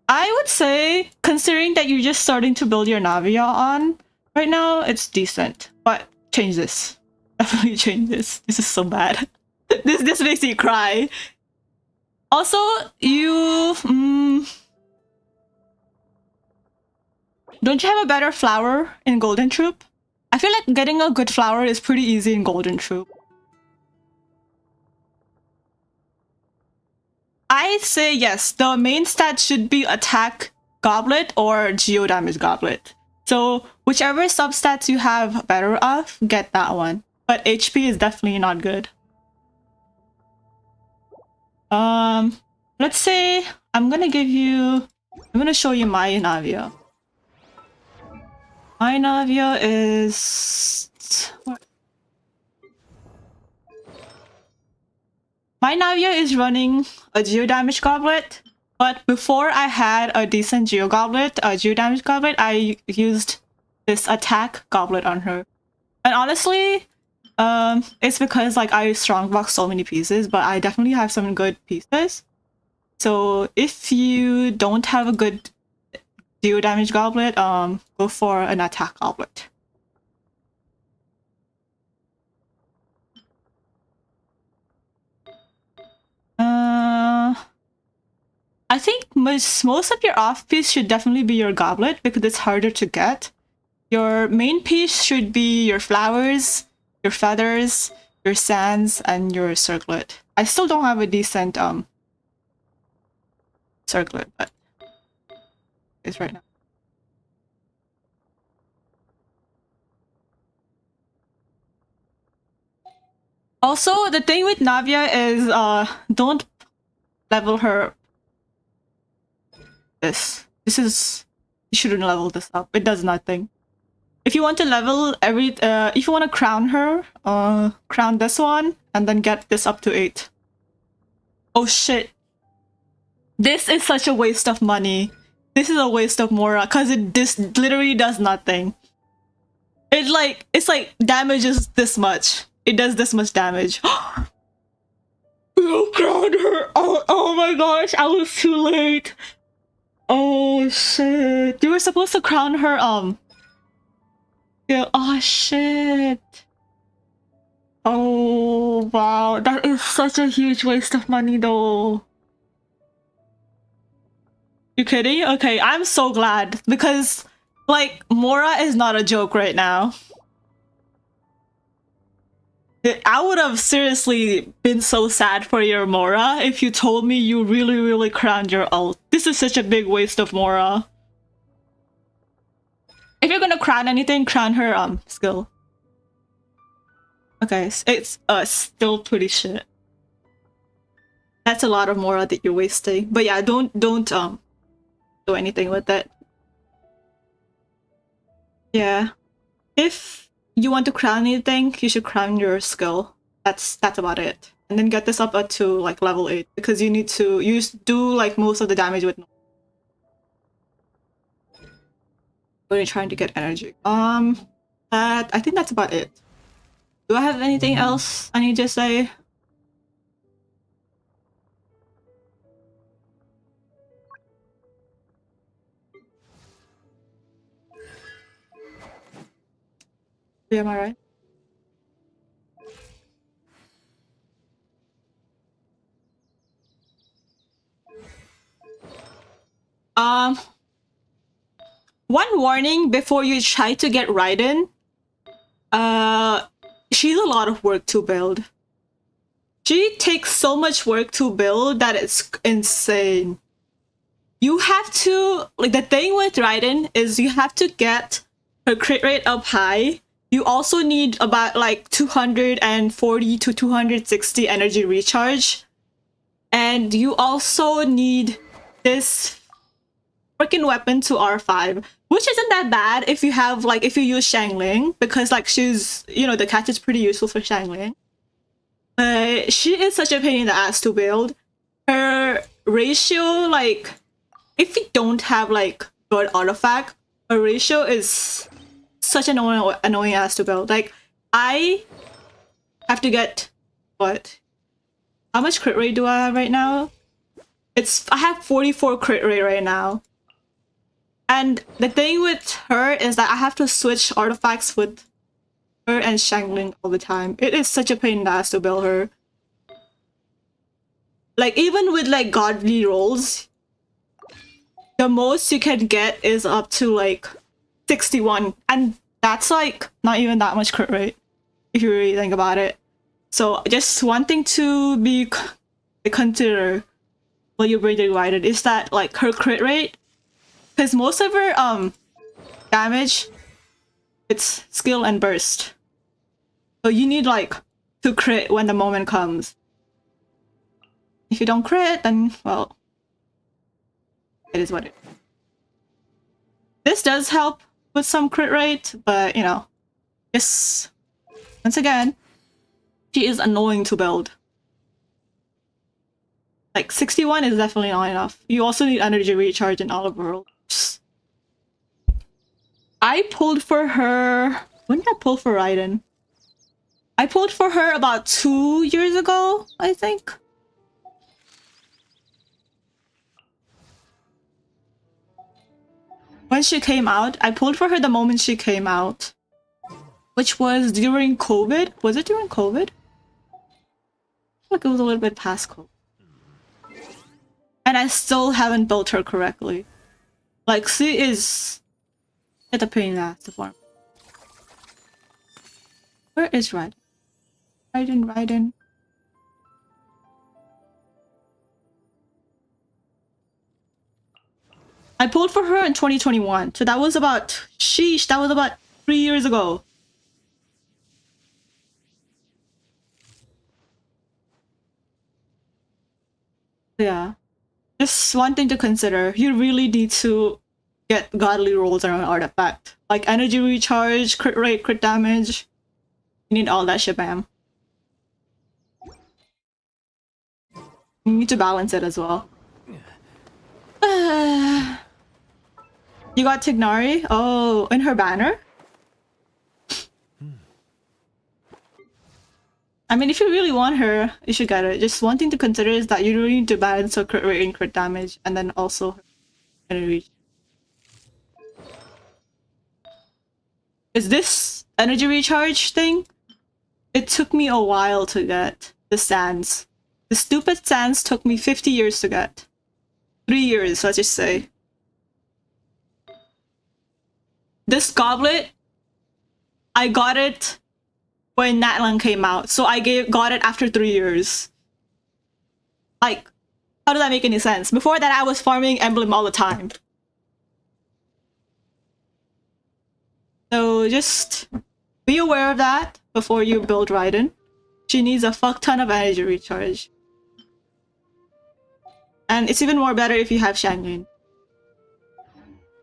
I would say, considering that you're just starting to build your Navia on, right now it's decent. But change this. Definitely change this. This is so bad. This makes me cry. Also, you don't you have a better flower in Golden Troop? I feel like getting a good flower is pretty easy in Golden Troop. I say yes, the main stat should be attack goblet or geo damage goblet. So whichever substats you have better of, get that one. But HP is definitely not good. Let's say I'm gonna show you my Navia. My Navia is... what? My Navia is running a geo damage goblet, but before I had a decent geo damage goblet, I used this attack goblet on her. And honestly, it's because like I strongbox so many pieces, but I definitely have some good pieces. So if you don't have a good geo damage goblet, go for an attack goblet. I think most of your off piece should definitely be your goblet because it's harder to get. Your main piece should be your flowers, your feathers, your sands, and your circlet. I still don't have a decent circlet, but it's right now. Also, the thing with Navia is don't level her. This is, you shouldn't level this up. It does nothing. If you want to level if you want to crown her, crown this one and then get this up to 8. Oh shit. This is such a waste of money. This is a waste of Mora because this literally does nothing. It's like damages this much. It does this much damage. You crowned her. Oh my gosh, I was too late. Oh shit. You were supposed to crown her yeah, oh shit. Oh wow, that is such a huge waste of money though. You kidding? Okay, I'm so glad because like Mora is not a joke right now. I would have seriously been so sad for your Mora if you told me you really crowned your ult. This is such a big waste of Mora. If you're gonna crown anything, crown her skill. Okay, it's still pretty shit. That's a lot of Mora that you're wasting. But yeah, don't do anything with it. Yeah. If you want to crown anything, you should crown your skill. That's about it. And then get this up to like level 8 because you need to do like most of the damage with when you're trying to get energy. I think that's about it. Do I have anything else I need to say? Yeah, am I right? One warning before you try to get Raiden. She's a lot of work to build. She takes so much work to build that it's insane. You have to, like, the thing with Raiden is you have to get her crit rate up high. You also need about like 240 to 260 energy recharge. And you also need this freaking weapon to R5, which isn't that bad if you have like if you use Xiangling, because like she's, you know, the catch is pretty useful for Xiangling. But she is such a pain in the ass to build. Her ratio, like if you don't have like good artifact, her ratio is such an annoying ass to build. Like I have to get what? How much crit rate do I have right now? I have 44 crit rate right now. And the thing with her is that I have to switch artifacts with her and Xiangling all the time. It is such a pain in the ass to build her. Like even with like godly rolls, the most you can get is up to like 61, and that's like not even that much crit rate if you really think about it. So just one thing to be consider when you bring the Raiden is that like her crit rate, because most of her damage, it's skill and burst. So you need like to crit when the moment comes. If you don't crit, then well, it is what it is. This does help with some crit rate, but you know, just once again, she is annoying to build. Like 61 is definitely not enough. You also need energy recharge in all of her rolls. I pulled for her. When did I pull for Raiden? I pulled for her about 2 years ago, I think. When she came out, I pulled for her the moment she came out, which was during COVID. Was it during COVID? I feel like it was a little bit past COVID. And I still haven't built her correctly. Like, she is at a pain in the ass to farm. Where is Raiden? Raiden. I pulled for her in 2021, so that was about, sheesh, that was about 3 years ago. Yeah. Just one thing to consider. You really need to get godly rolls around artifact. Like energy recharge, crit rate, crit damage. You need all that shit, bam. You need to balance it as well. You got Tignari? Oh, in her banner? I mean, if you really want her, you should get it. Just one thing to consider is that you really need to balance her crit rate and crit damage, and then also her energy. Is this energy recharge thing? It took me a while to get the sands. The stupid sands took me 50 years to get. 3 years, let's just say. This goblet, I got it when Natlan came out, so I got it after 3 years. Like, how does that make any sense? Before that, I was farming Emblem all the time. So just be aware of that before you build Raiden. She needs a fuck ton of energy recharge. And it's even more better if you have Shangyun.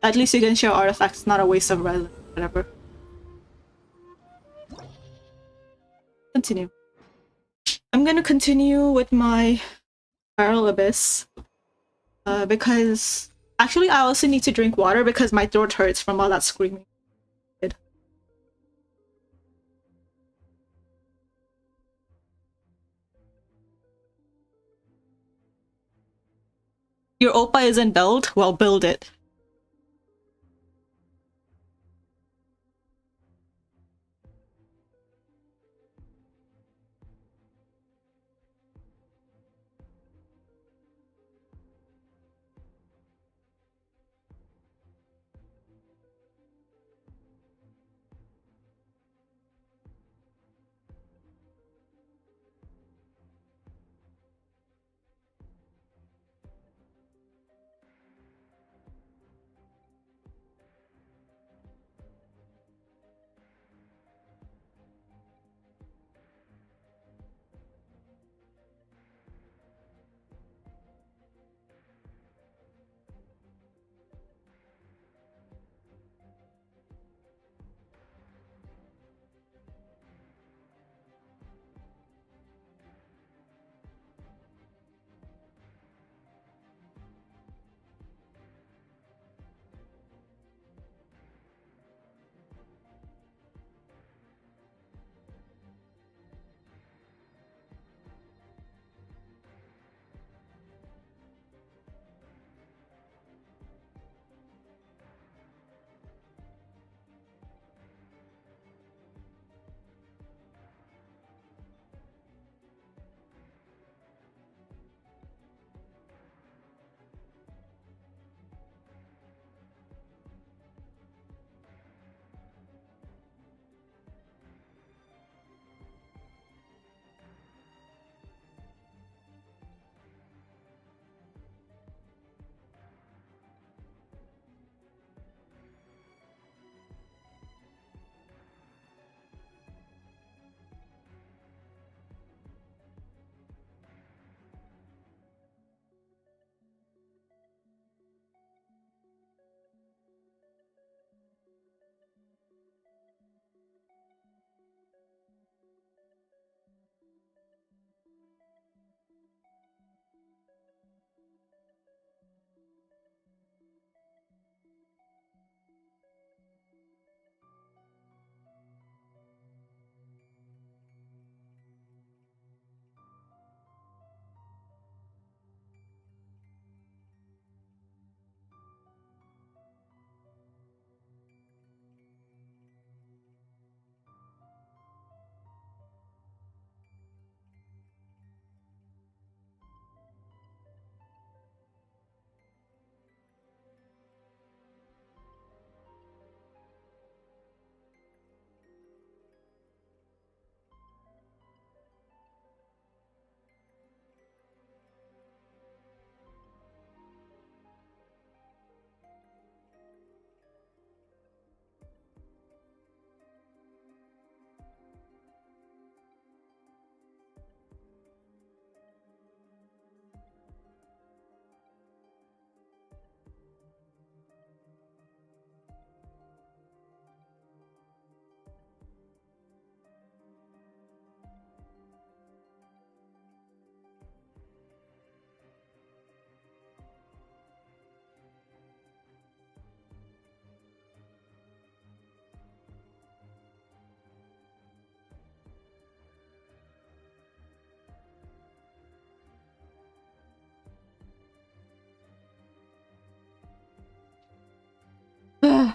At least you can share artifacts, not a waste of red, whatever. Continue. I'm gonna continue with my Barrel Abyss. Because... Actually, I also need to drink water because my throat hurts from all that screaming. Your Oppa isn't built? Well, build it.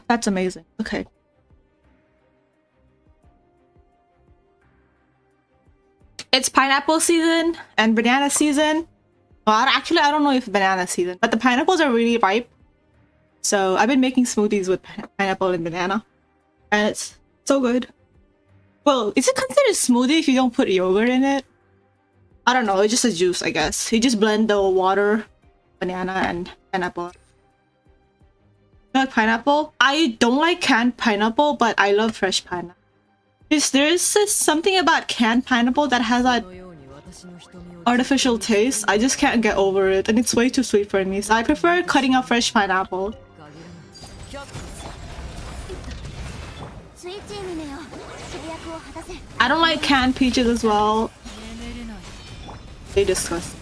That's amazing. Okay. It's pineapple season and banana season. Well, actually, I don't know if banana season, but the pineapples are really ripe. So I've been making smoothies with pineapple and banana, and it's so good. Well, is it considered smoothie if you don't put yogurt in it? I don't know. It's just a juice, I guess. You just blend the water, banana, and pineapple. You like pineapple? I don't like canned pineapple, but I love fresh pineapple. There's something about canned pineapple that has that artificial taste. I just can't get over it, and it's way too sweet for me. So I prefer cutting up fresh pineapple. I don't like canned peaches as well. They disgust.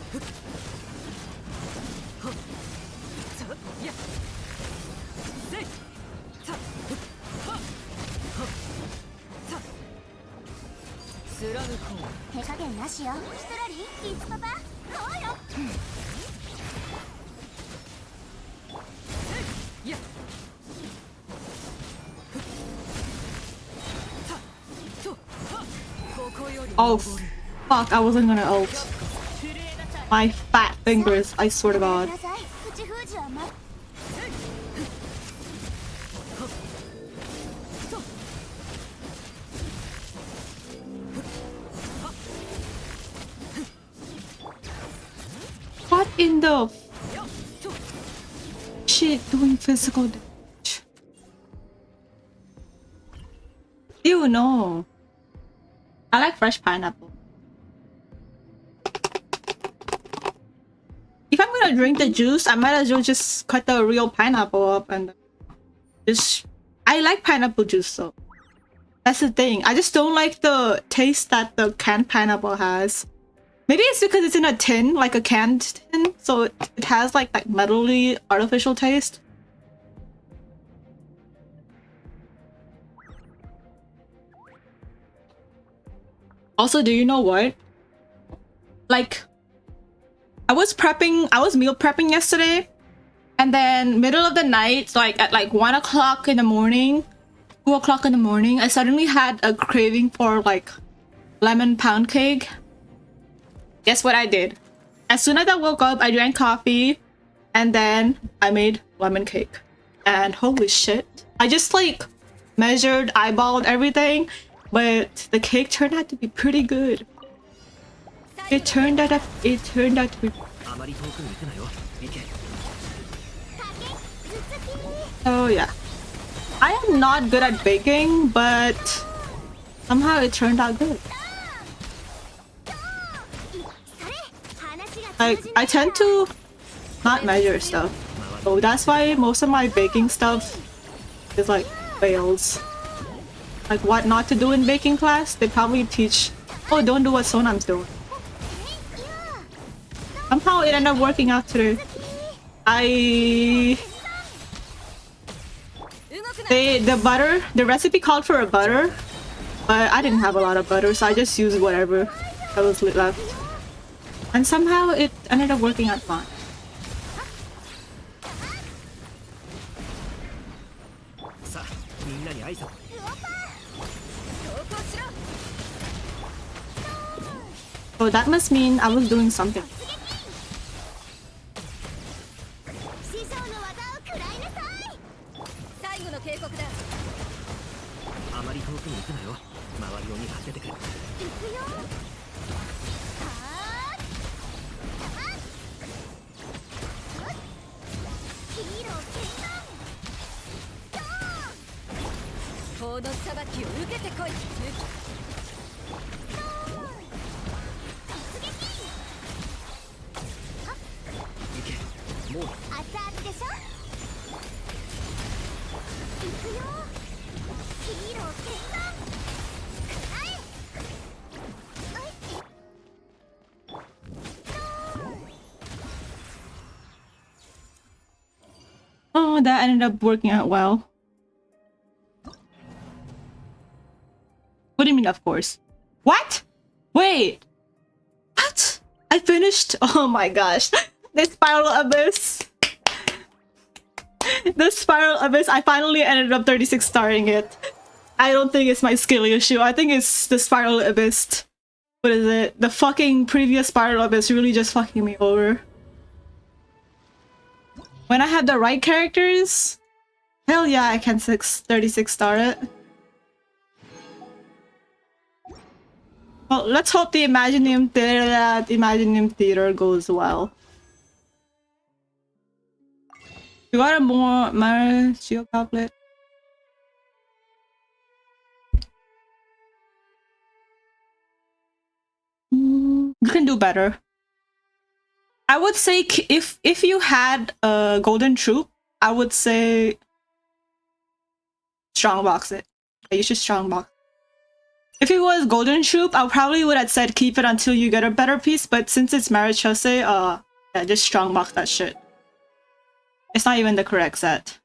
Oh, fuck, I wasn't gonna ult. My fat fingers, I swear to God. What in the shit doing physical damage? Ew, no. I like fresh pineapple. If I'm gonna drink the juice, I might as well just cut the real pineapple up and just... I like pineapple juice though. That's the thing. I just don't like the taste that the canned pineapple has. Maybe it's because it's in a tin, like a canned tin, so it has like that metally artificial taste. Also, do you know what? Like, I was meal prepping yesterday, and then middle of the night, like at like 1 o'clock in the morning, 2 o'clock in the morning, I suddenly had a craving for like lemon pound cake. Guess what I did? As soon as I woke up, I drank coffee, and then I made lemon cake. And holy shit, I just like measured, eyeballed everything, but the cake turned out to be pretty good. It turned out to be. Oh yeah, I am not good at baking, but somehow it turned out good. Like, I tend to not measure stuff, so that's why most of my baking stuff is like fails. Like what not to do in baking class, they probably teach, oh, don't do what Sonam's doing. Somehow it ended up working out today. The recipe called for a butter, but I didn't have a lot of butter, so I just used whatever that was left. And somehow it ended up working out fine. So that must mean I was doing something. Oh, that ended up working out well. What do you mean, of course? What? Wait. What? I finished? Oh my gosh. The Spiral Abyss. The Spiral Abyss, I finally ended up 36 starring it. I don't think it's my skill issue. I think it's the Spiral Abyss. What is it? The fucking previous Spiral Abyss really just fucking me over. When I have the right characters, hell yeah, I can 36 star it. Well, let's hope the Imagineum Theater goes well. You got a more Geo Goblet. You can do better. I would say if you had a Golden Troop, I would say strongbox it. You should strongbox. If it was Golden Troop, I probably would have said keep it until you get a better piece, but since it's Marichose, yeah, just strongbox that shit. It's not even the correct set.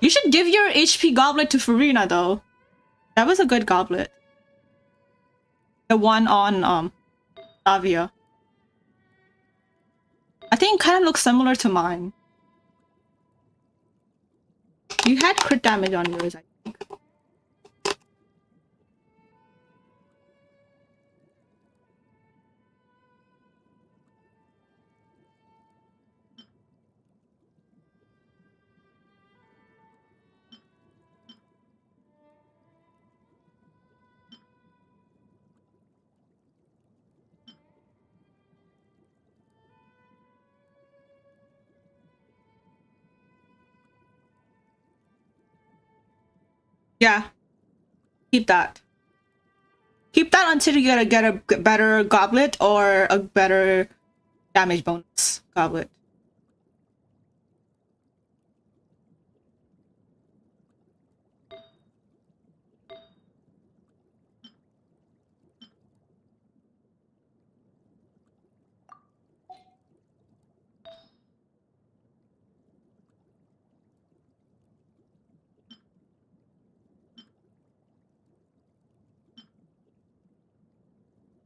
You should give your HP goblet to Farina though. That was a good goblet. The one on Avia. I think kind of looks similar to mine. You had crit damage on yours, I think. Yeah. Keep that. Keep that until you get a better goblet or a better damage bonus goblet.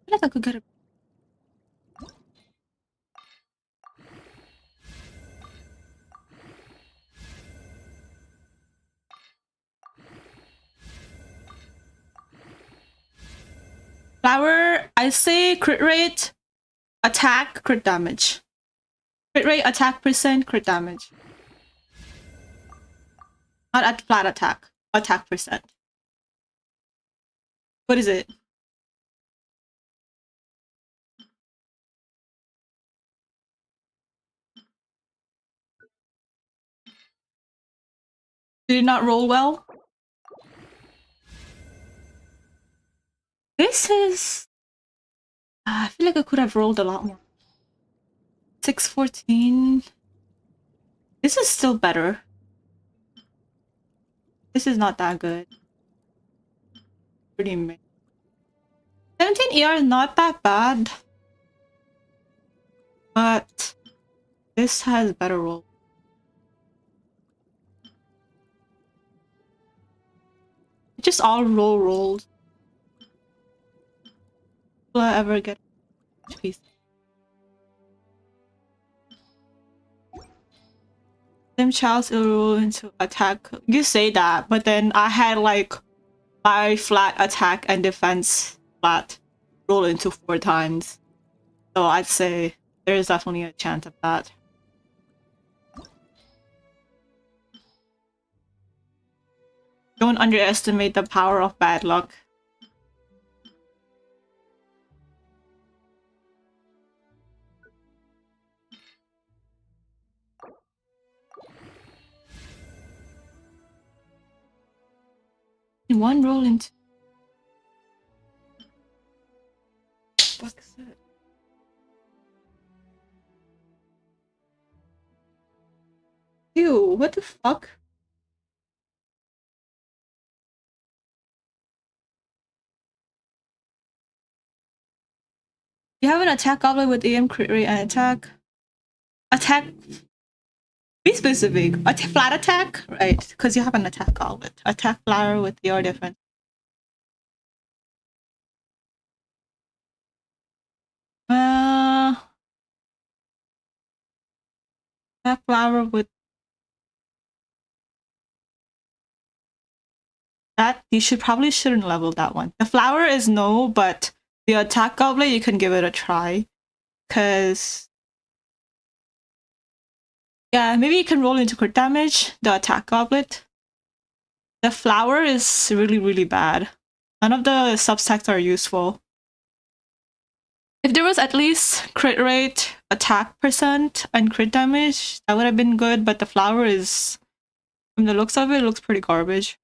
I feel like I could get a flower. I say crit rate, attack, crit damage. Crit rate, attack percent, crit damage. Not at flat attack. Attack percent. What is it? Did it not roll well? This is... I feel like I could have rolled a lot more. 614. This is still better. This is not that good. Pretty mid. 17 ER is not that bad. But this has better roll. It just all rolls. Will I ever get a piece? Them child's ill roll into attack. You say that, but then I had like my flat attack and defense flat roll into 4 times. So I'd say there's definitely a chance of that. Don't underestimate the power of bad luck. One roll into... Fuck's it. Ew, what the fuck? You have an attack goblet with AM crit rate and attack. Be specific. Flat attack, right? Because you have an attack goblet. Attack flower with your defense. Attack flower with that. You shouldn't level that one. The flower is no, but the attack goblet you can give it a try. Cause yeah, maybe you can roll into crit damage. The attack goblet. The flower is really, really bad. None of the substacks are useful. If there was at least crit rate, attack percent, and crit damage, that would have been good, but the flower is, from the looks of it, looks pretty garbage.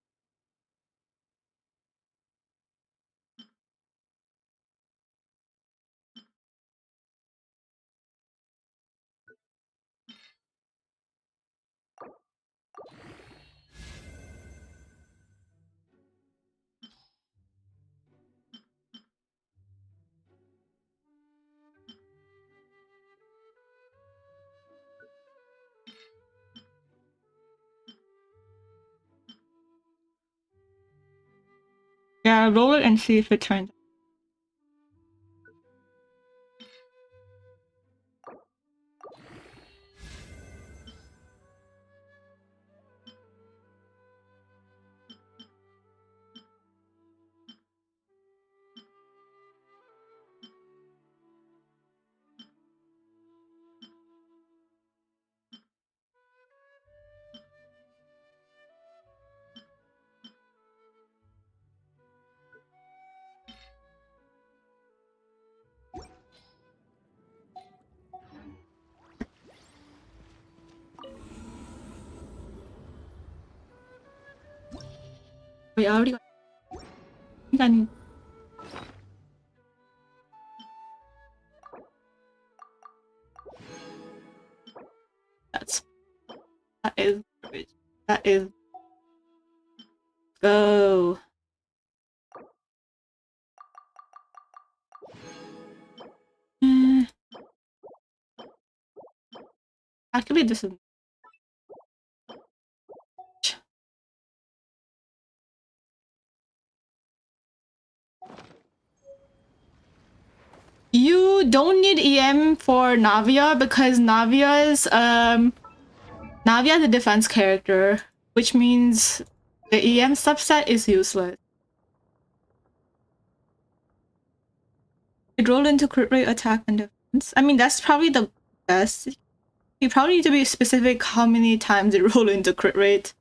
Yeah, roll it and see if it turns. We already got. I think I need. That is garbage. That is. Go. Eh. Actually, this is. You don't need EM for Navia because Navia is a defense character, which means the EM subset is useless. It roll into crit rate, attack, and defense. I mean, that's probably the best. You probably need to be specific how many times it rolled into crit rate,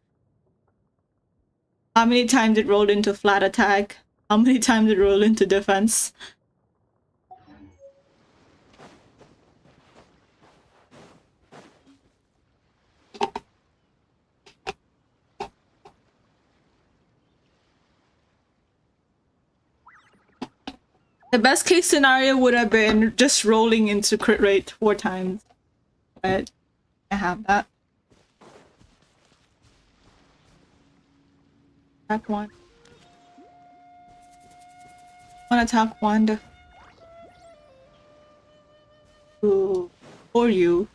how many times it rolled into flat attack, how many times it rolled into defense. The best case scenario would have been just rolling into crit rate 4 times, but I have that. Attack 1. One attack 1. Ooh. For you.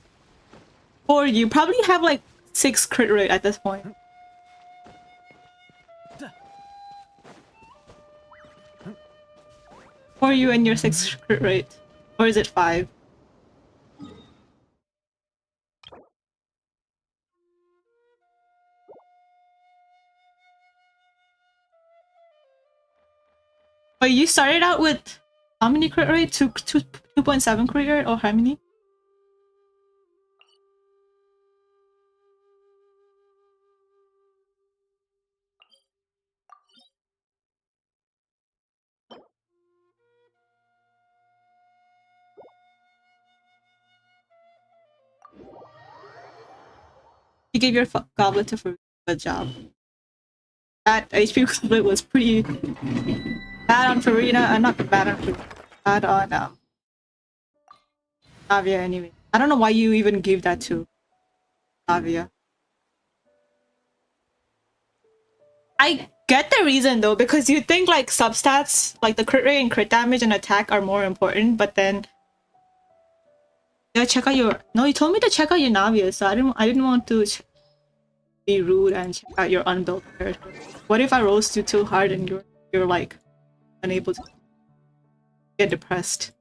Probably have like 6 crit rate at this point. For you and your 6 crit rate. Or is it 5? But you started out with how many crit rate? 2.7 crit rate or how many? You gave your goblet to Fruit. Good job. That HP goblet was pretty bad on Farina, not bad on Farina. Bad on Avia anyway. I don't know why you even gave that to Avia. I get the reason though, because you think like substats, like the crit rate and crit damage and attack are more important, but then Yeah, check out your. No, you told me to check out your Navia, so I didn't want to be rude and check out your unbuilt character. What if I roast you too hard and you're like unable to get depressed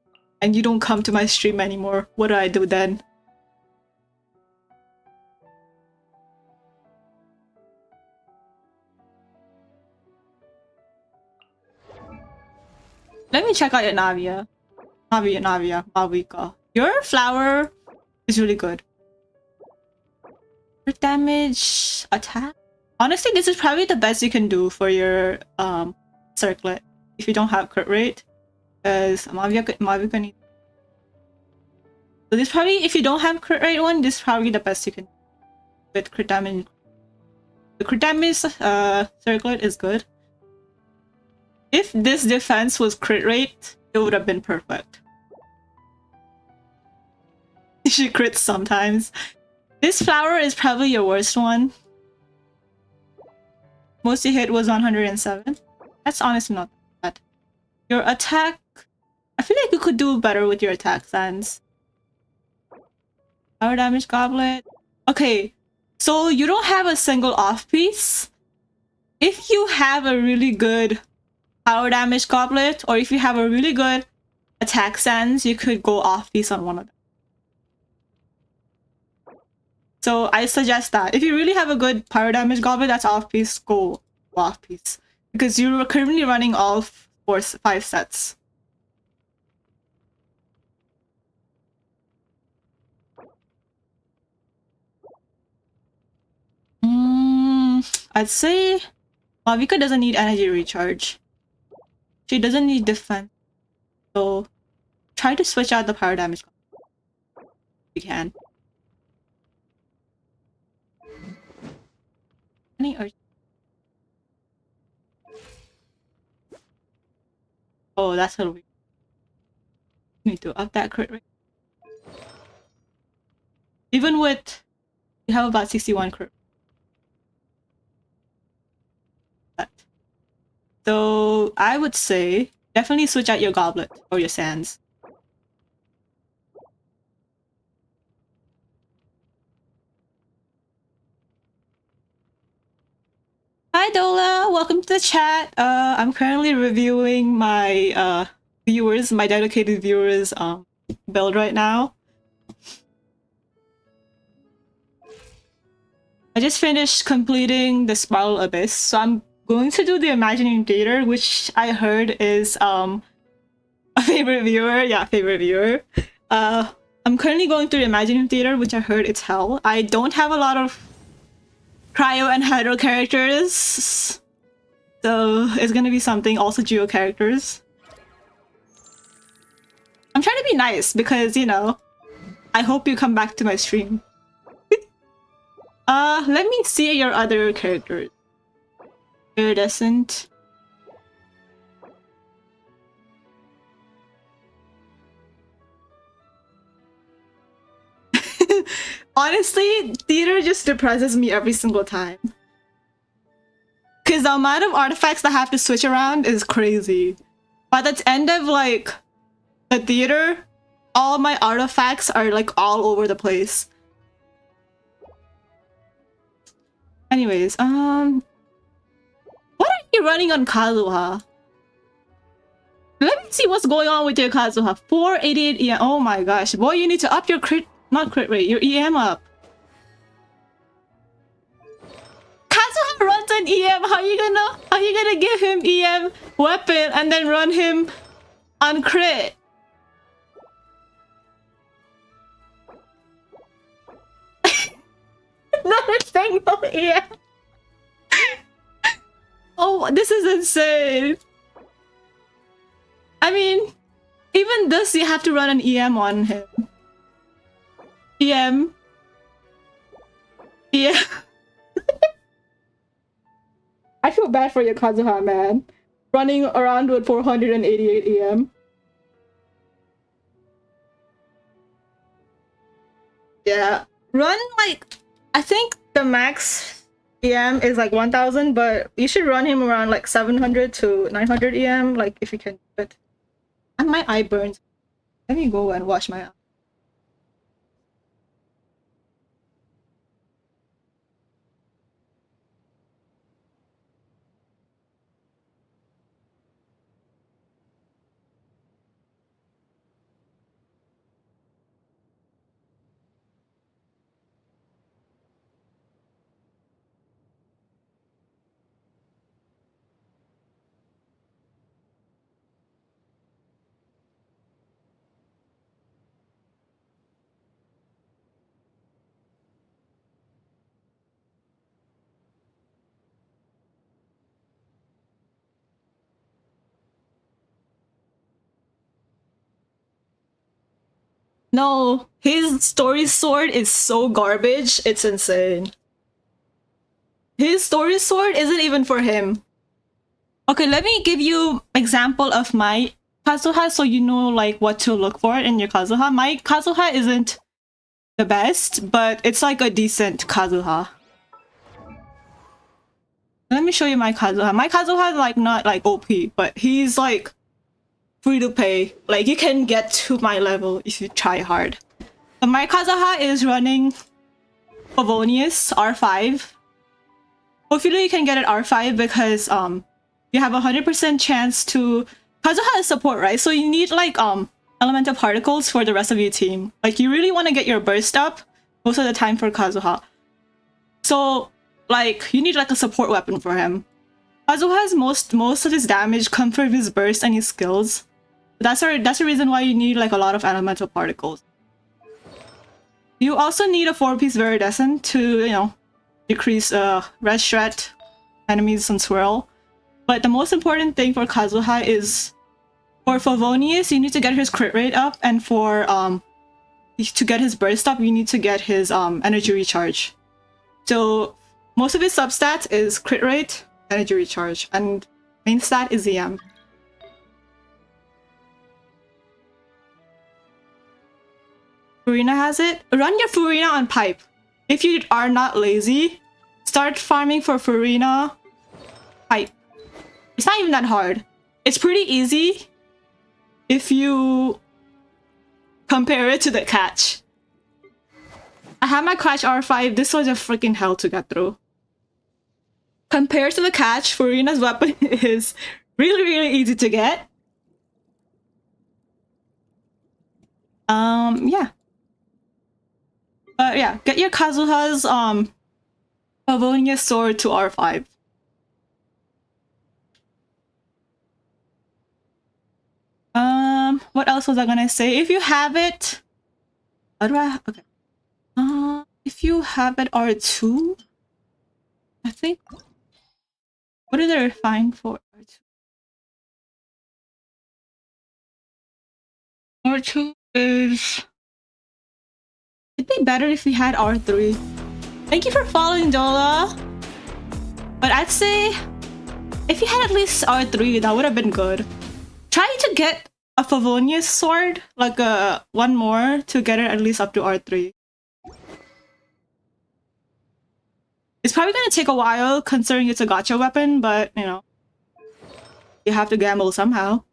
and you don't come to my stream anymore? What do I do then? Let me check out your Navia. Navia, Mavika. Your flower is really good. Crit damage, attack. Honestly, this is probably the best you can do for your circlet if you don't have crit rate. Because Mavika needs. So this probably, if you don't have crit rate one, this is probably the best you can do with crit damage. The crit damage circlet is good. If this defense was crit rate, it would have been perfect. She crits sometimes. This flower is probably your worst one. Most you hit was 107. That's honestly not bad. Your attack, I feel like you could do better with your attack Sans. Power damage goblet. Okay, so you don't have a single off piece. If you have a really good power damage goblet, or if you have a really good attack Sans, you could go off piece on one of them. So I suggest that. If you really have a good power damage goblet that's off piece, go off piece. Because you're currently running all 5 sets. I'd say Mavika doesn't need energy recharge. She doesn't need defense. So try to switch out the power damage goblet if you can. Any urge? Oh, that's a weird. Need to up that crit rate. Even with, you have about 61 crit. So I would say definitely switch out your goblet or your Sans. Hi Dola, welcome to the chat. I'm currently reviewing my viewers, my dedicated viewers build right now. I just finished completing the Spiral Abyss, so I'm going to do the Imagining Theater, which I heard is a favorite viewer. Yeah, favorite viewer. I'm currently going through the Imagining Theater, which I heard it's hell. I don't have a lot of Cryo and Hydro characters, so it's gonna be something. Also Geo characters. I'm trying to be nice because, you know, I hope you come back to my stream. Let me see your other characters. Iridescent. Honestly, theater just depresses me every single time. Because the amount of artifacts that I have to switch around is crazy. By the end of like the theater, all my artifacts are like all over the place. Anyways, what are you running on Kazuha? Let me see what's going on with your Kazuha. 488 EM. Oh my gosh, boy, you need to up your crit, not crit rate, your EM up. Kazuha runs an EM. How you gonna give him EM weapon and then run him on crit? Not a single EM. Oh, this is insane. I mean, even this, you have to run an EM on him. EM. EM. I feel bad for your Kazuha, man. Running around with 488 EM. Yeah. Run like, I think the max EM is like 1000, but you should run him around like 700 to 900 EM, like if you can do it. And my eye burns. Let me go and wash my eye. No, his story sword is so garbage, it's insane. His story sword isn't even for him. Okay, let me give you example of my Kazuha so you know like what to look for in your Kazuha. My Kazuha isn't the best, but it's like a decent Kazuha. Let me show you my Kazuha. My Kazuha is like not like OP, but he's like free to play. Like you can get to my level if you try hard. So my Kazuha is running Favonius R5. Hopefully you can get it R5 because you have 100% chance to Kazuha is support, right? So you need like elemental particles for the rest of your team. Like you really want to get your burst up most of the time for Kazuha. So like you need like a support weapon for him. Kazuha's most of his damage comes from his burst and his skills. That's the reason why you need like a lot of elemental particles. You also need a 4-piece Viridescent to, you know, decrease red shred, enemies and swirl. But the most important thing for Kazuha is for Favonius, you need to get his crit rate up, and for to get his burst up, you need to get his energy recharge. So most of his substats is crit rate, energy recharge, and main stat is EM. Furina has it. Run your Furina on pipe. If you are not lazy, start farming for Furina pipe. It's not even that hard. It's pretty easy if you compare it to the catch. I have my catch R5. This was a freaking hell to get through. Compared to the catch, Furina's weapon is really, really easy to get. Yeah. Yeah, get your Kazuha's Pavonia sword to R5. What else was I gonna say? If you have it, how do I? Okay. If you have it R2, I think. What is there fine for R2? R2 is. It'd be better if we had R3. Thank you for following, Dola. But I'd say if you had at least R3, that would have been good. Try to get a Favonius sword, like one more, to get it at least up to R3. It's probably gonna take a while considering it's a gacha weapon, but you know, you have to gamble somehow.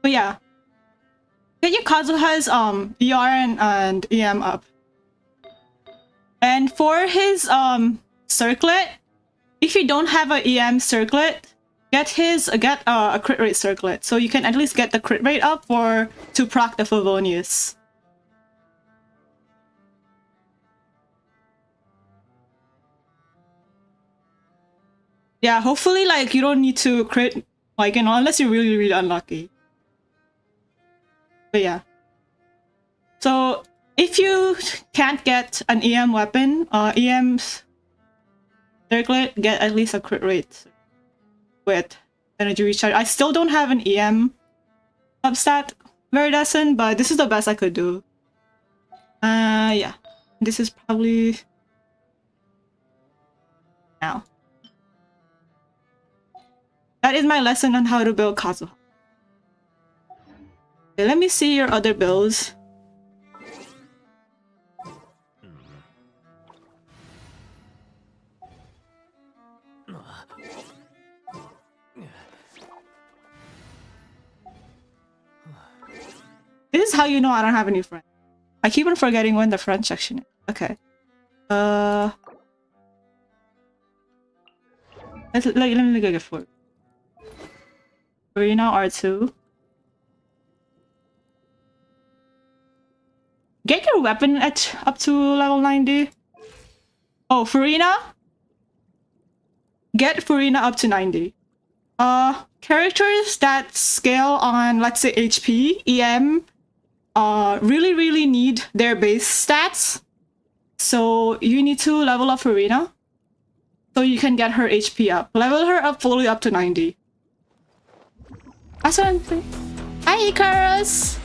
But yeah, get your Kazuha's ER and EM up. And for his circlet, if you don't have a EM circlet, get a crit rate circlet, so you can at least get the crit rate up to proc the Favonius. Yeah, hopefully like you don't need to crit, like, you know, unless you're really, really unlucky. But yeah. So if you can't get an EM weapon, EM's circlet, get at least a crit rate with energy recharge. I still don't have an EM substat Viridescent, but this is the best I could do. Yeah. This is probably now. That is my lesson on how to build Kazuha. Okay, let me see your other builds. This is how you know I don't have any friends. I keep on forgetting when the friend section is. Okay. Let me go get for Arena R2. Get your weapon at up to level 90. Oh, Furina? Get Furina up to 90. Characters that scale on, let's say, HP, EM, really, really need their base stats. So you need to level up Furina so you can get her HP up. Level her up fully up to 90. That's what I'm saying. Hi, Icarus!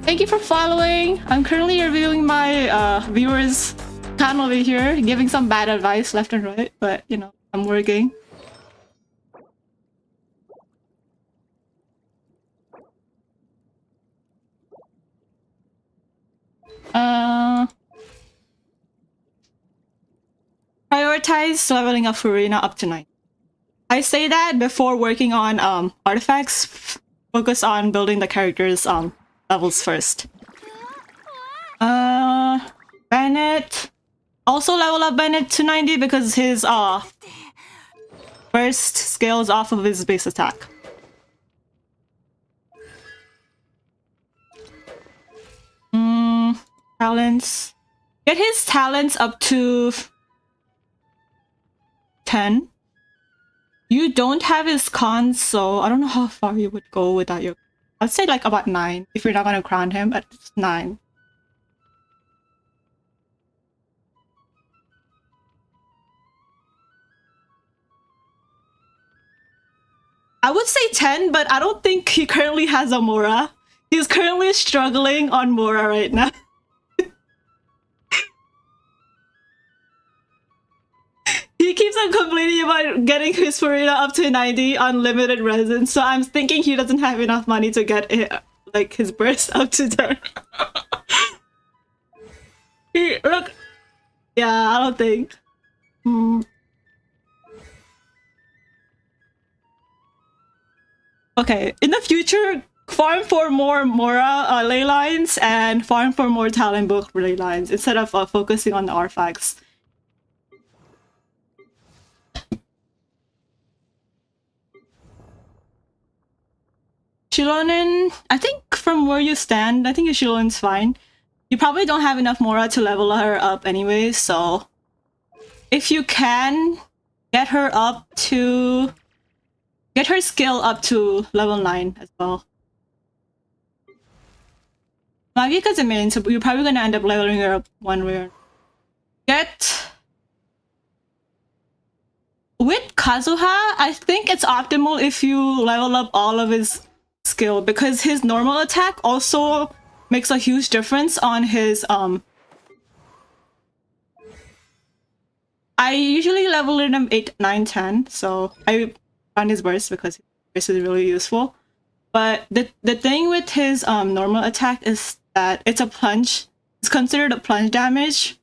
Thank you for following. I'm currently reviewing my viewers' channel over here, giving some bad advice left and right, but you know, I'm working. Prioritize leveling up Furina up to 9. I say that before working on artifacts. Focus on building the characters' levels first. Bennett. Also level up Bennett to 90 because his burst scales off of his base attack. Talents. Get his talents up to 10. You don't have his cons, so I don't know how far you would go without your... I'd say like about 9 if you're not gonna crown him at 9. I would say 10, but I don't think he currently has a Mora. He's currently struggling on Mora right now. He keeps on complaining about getting his Furina up to 90 on limited resin, so I'm thinking he doesn't have enough money to get it, like his burst up to 10. Look, yeah, I don't think. Okay, in the future, farm for more Mora ley lines and farm for more talent book ley lines instead of focusing on the artifacts. Shilonen, I think from where you stand, I think your Shilonen's fine. You probably don't have enough Mora to level her up anyway, so if you can, get her up to... Get her skill up to level 9 as well. Magika's a main, so you're probably gonna end up leveling her up one way or... Get... With Kazuha, I think it's optimal if you level up all of his skill, because his normal attack also makes a huge difference on his I usually level him 8, 9, 10, so I run his burst because his burst is really useful. But the thing with his normal attack is that it's a plunge. It's considered a plunge damage,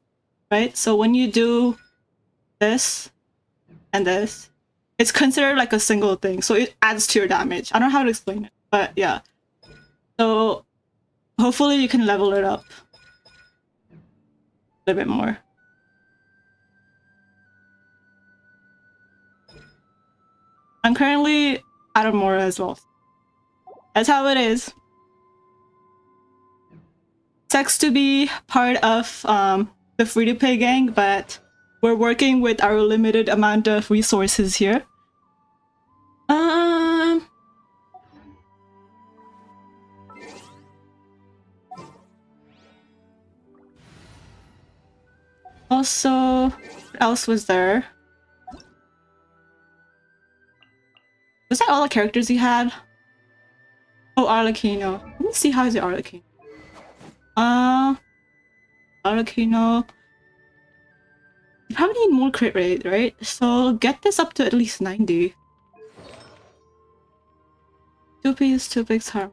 right? So when you do this and this, it's considered like a single thing, so it adds to your damage. I don't know how to explain it, but yeah. So hopefully you can level it up a little bit more. I'm currently out of Mora as well. That's how it is. Sucks to be part of the free-to-play gang, but we're working with our limited amount of resources here. Also, what else was there? Was that all the characters he had? Oh, Arlecchino. Let me see how is the Arlecchino. Arlecchino. You probably need more crit rate, right? So get this up to at least 90. 2 piece, 2 picks harm.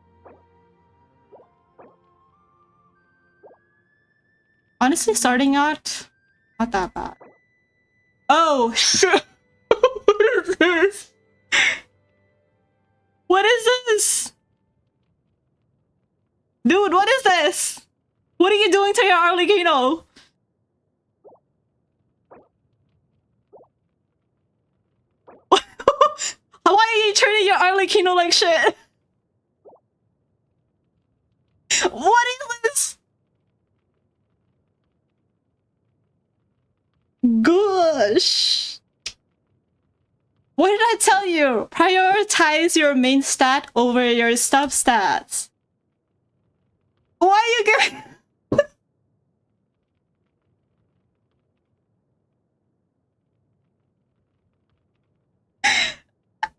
Honestly, starting out, not that bad. Oh, shit! What is this? What is this? Dude, what is this? What are you doing to your Arlecchino? Why are you treating your Arlecchino like shit? What is this? Gosh. What did I tell you? Prioritize your main stat over your sub stats. Why are you giving...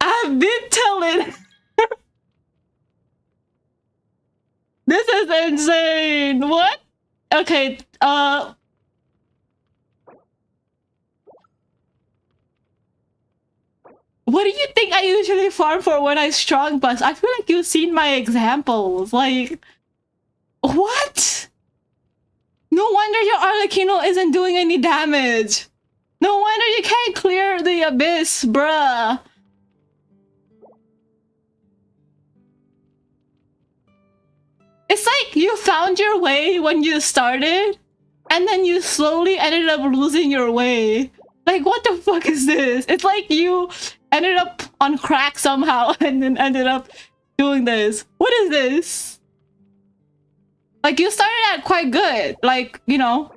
I've been telling... is insane. What? Okay, what do you think I usually farm for when I strong bust? I feel like you've seen my examples. Like, what? No wonder your Arlecchino isn't doing any damage. No wonder you can't clear the abyss, bruh. It's like you found your way when you started, and then you slowly ended up losing your way. Like, what the fuck is this? It's like you ended up on crack somehow and then ended up doing this. What is this? Like, you started out quite good. Like, you know,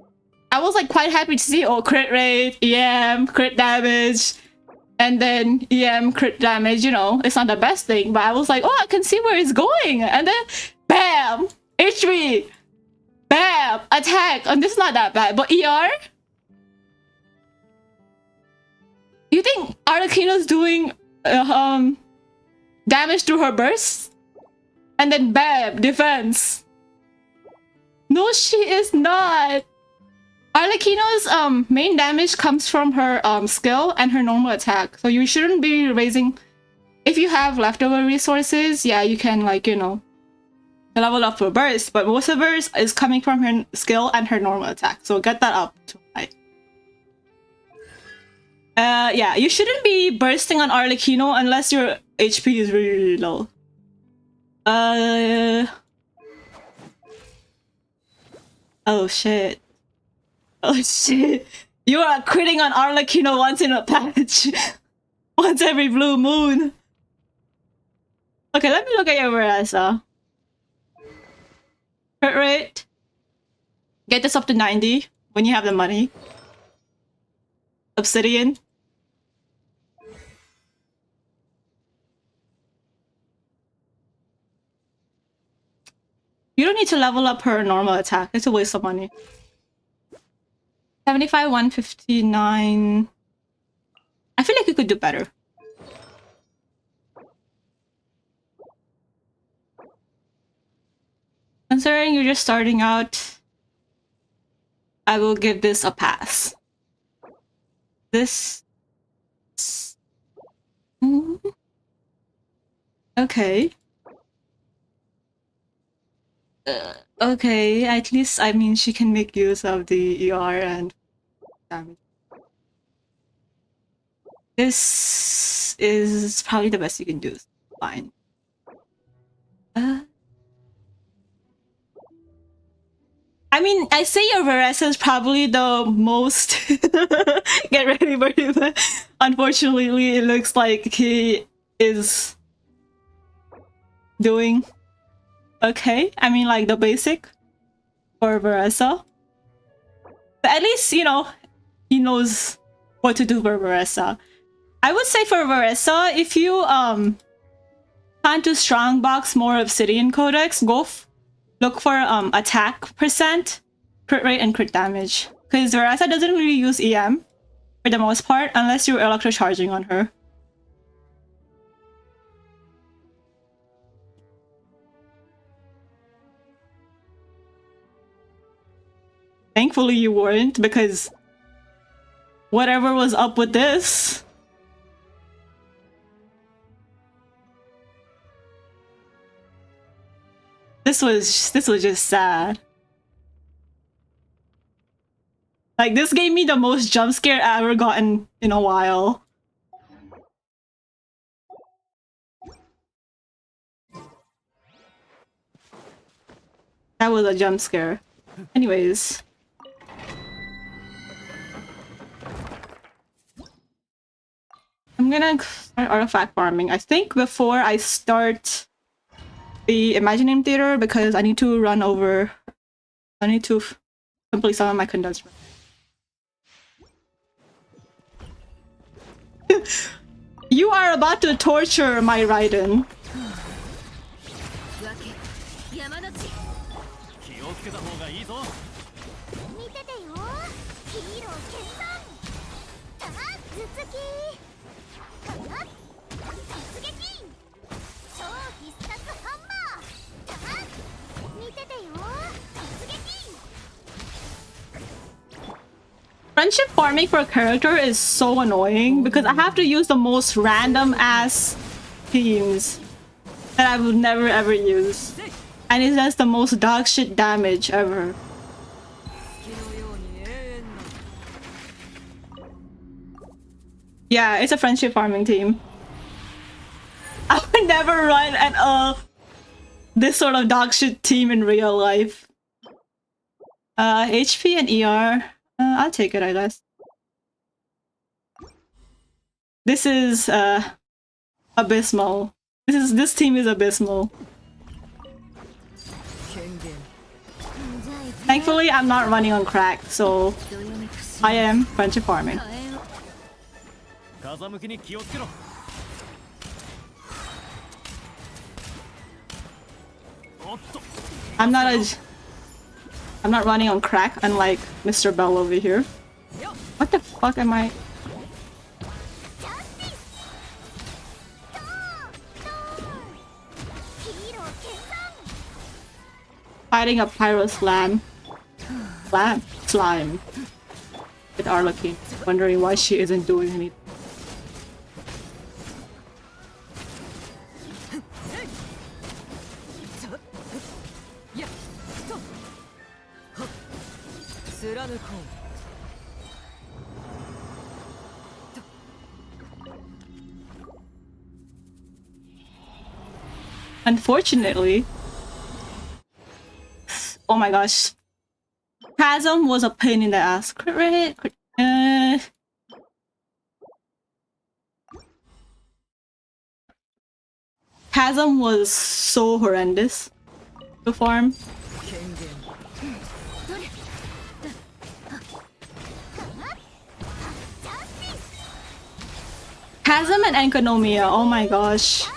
I was like quite happy to see, oh, crit rate, EM, crit damage, and then EM, crit damage, you know, it's not the best thing, but I was like, oh, I can see where it's going. And then, bam, HP, bam, attack. And this is not that bad, but ER? You think Arlecchino's doing damage through her bursts? And then bam, defense. No, she is not. Arlecchino's main damage comes from her skill and her normal attack. So you shouldn't be raising. If you have leftover resources, yeah, you can, like, you know, level up her burst. But most of hers is coming from her skill and her normal attack. So get that up to high. Yeah, you shouldn't be bursting on Arlecchino unless your HP is really, really low. Oh shit. Oh shit. You are critting on Arlecchino once in a patch. Once every blue moon. Okay, let me look at your Verasa. Crit rate. Get this up to 90 when you have the money. Obsidian. You don't need to level up her normal attack. It's a waste of money. 75, 159. I feel like you could do better. Considering you're just starting out, I will give this a pass. This... Okay. Okay, at least, I mean, she can make use of the ER and damage. This is probably the best you can do. Fine. I mean, I say your Veresa is probably the most get ready for it, but unfortunately it looks like he is doing okay. I mean, like the basic for Veresa. But at least, you know, he knows what to do for Veresa. I would say for Veresa, if you plan to strongbox more Obsidian Codex, go look for attack percent, crit rate, and crit damage. Because Veresa doesn't really use EM for the most part, unless you're electrocharging on her. Thankfully you weren't, because whatever was up with this... This was just sad. Like, this gave me the most jump scare I've ever gotten in a while. That was a jump scare. Anyways. I'm gonna start artifact farming. I think before I start the Imagining Theater, because I need to run over. I need to complete some of my condensed. You are about to torture my Raiden. 見ててよヒーロー決断さあ頭突きかな突撃超必殺ハンマーさあ見ててよ Friendship farming for a character is so annoying because I have to use the most random ass teams that I would never ever use. And it does the most dog shit damage ever. Yeah, it's a friendship farming team. I would never run an this sort of dog shit team in real life. HP and ER. I'll take it, I guess. This is abysmal. This team is abysmal. Thankfully, I'm not running on crack, so I am friendship farming. 風向きに気をつけろ I'm not running on crack, unlike Mr. Bell over here. What the fuck am I? Fighting a pyro slime. Slime. With Arlequin, wondering why she isn't doing anything. Unfortunately, oh my gosh, Chasm was a pain in the ass. Crit rate, Chasm was so horrendous to farm. Chasm and Enkonomia, oh my gosh.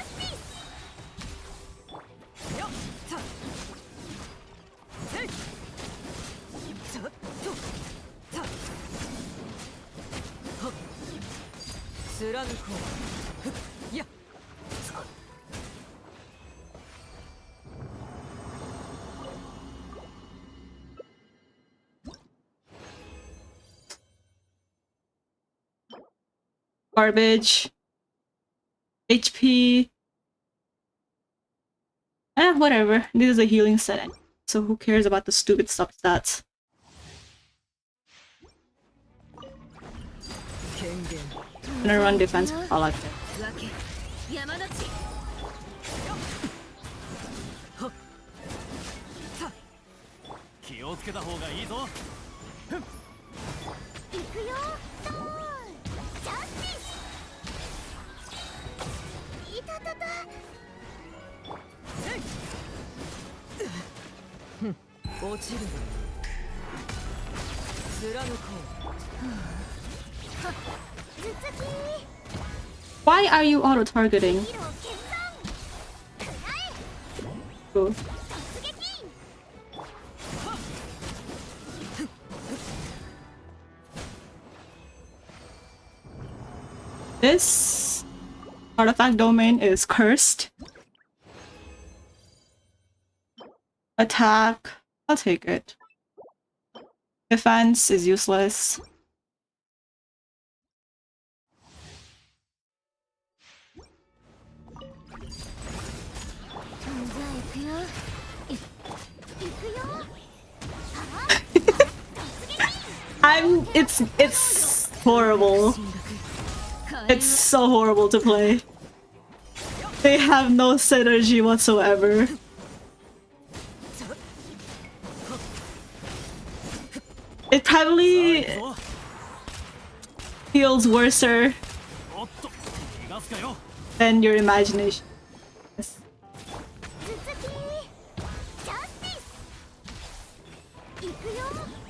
Garbage. HP. Whatever. This is a healing set, so who cares about the stupid stats? I'm gonna run defense. I like it. 気をつけた方がいいぞ Why are you auto-targeting? Cool. This artifact domain is cursed. Attack, I'll take it. Defense is useless. It's horrible. It's so horrible to play. They have no synergy whatsoever. It probably feels worser than your imagination. Yes.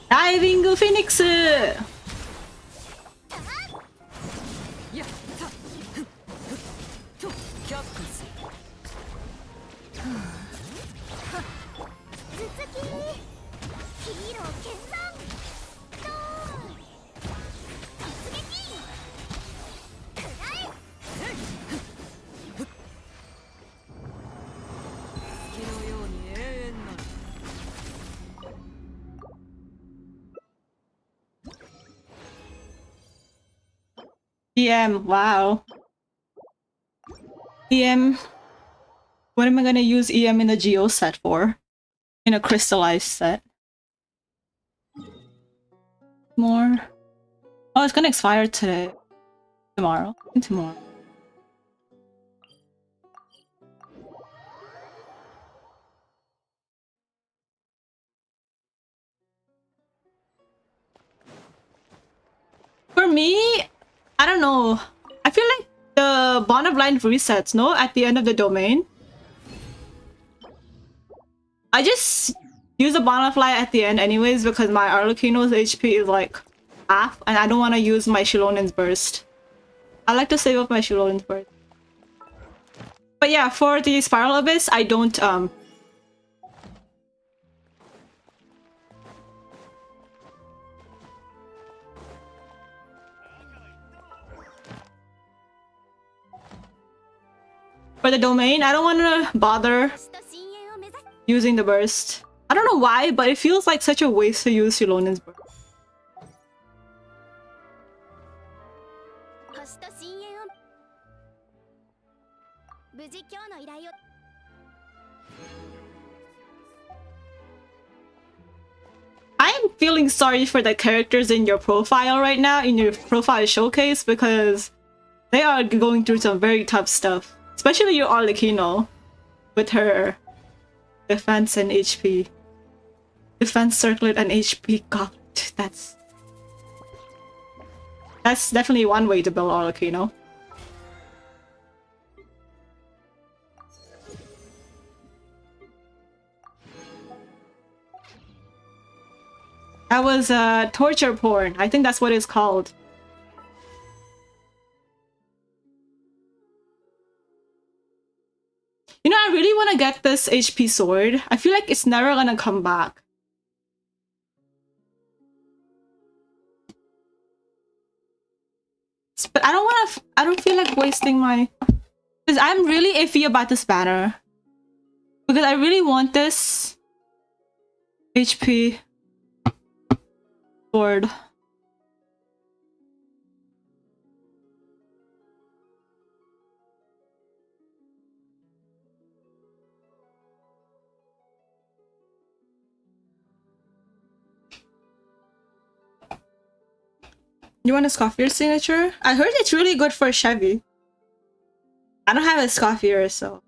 Diving Phoenix! EM, wow. EM. What am I gonna use EM in a Geo set for? In a crystallized set. More. Oh, it's gonna expire today. Tomorrow. And tomorrow. For me, I don't know. I feel like the Bond of Blind resets, no? At the end of the domain. I just use the Bond of Light at the end anyways because my Arlecchino's HP is like half and I don't want to use my Shilonin's burst. I like to save up my Shilonin's burst. But yeah, for the Spiral Abyss, I don't for the domain, I don't want to bother 明日深淵を目指す using the burst. I don't know why, but it feels like such a waste to use Shilonin's burst. 星と深淵を無事今日の依頼を I'm feeling sorry for the characters in your profile right now, in your profile showcase, because they are going through some very tough stuff. Especially your Arlecchino, with her defense and HP. Defense circlet and HP goblet. That's definitely one way to build Arlecchino. That was torture porn. I think that's what it's called. You know, I really want to get this HP sword. I feel like it's never gonna come back. But I don't want to. I don't feel like wasting my. Because I'm really iffy about this banner. Because I really want this HP sword. You want a Scoffier signature? I heard it's really good for Chevy. I don't have a Scoffier, so...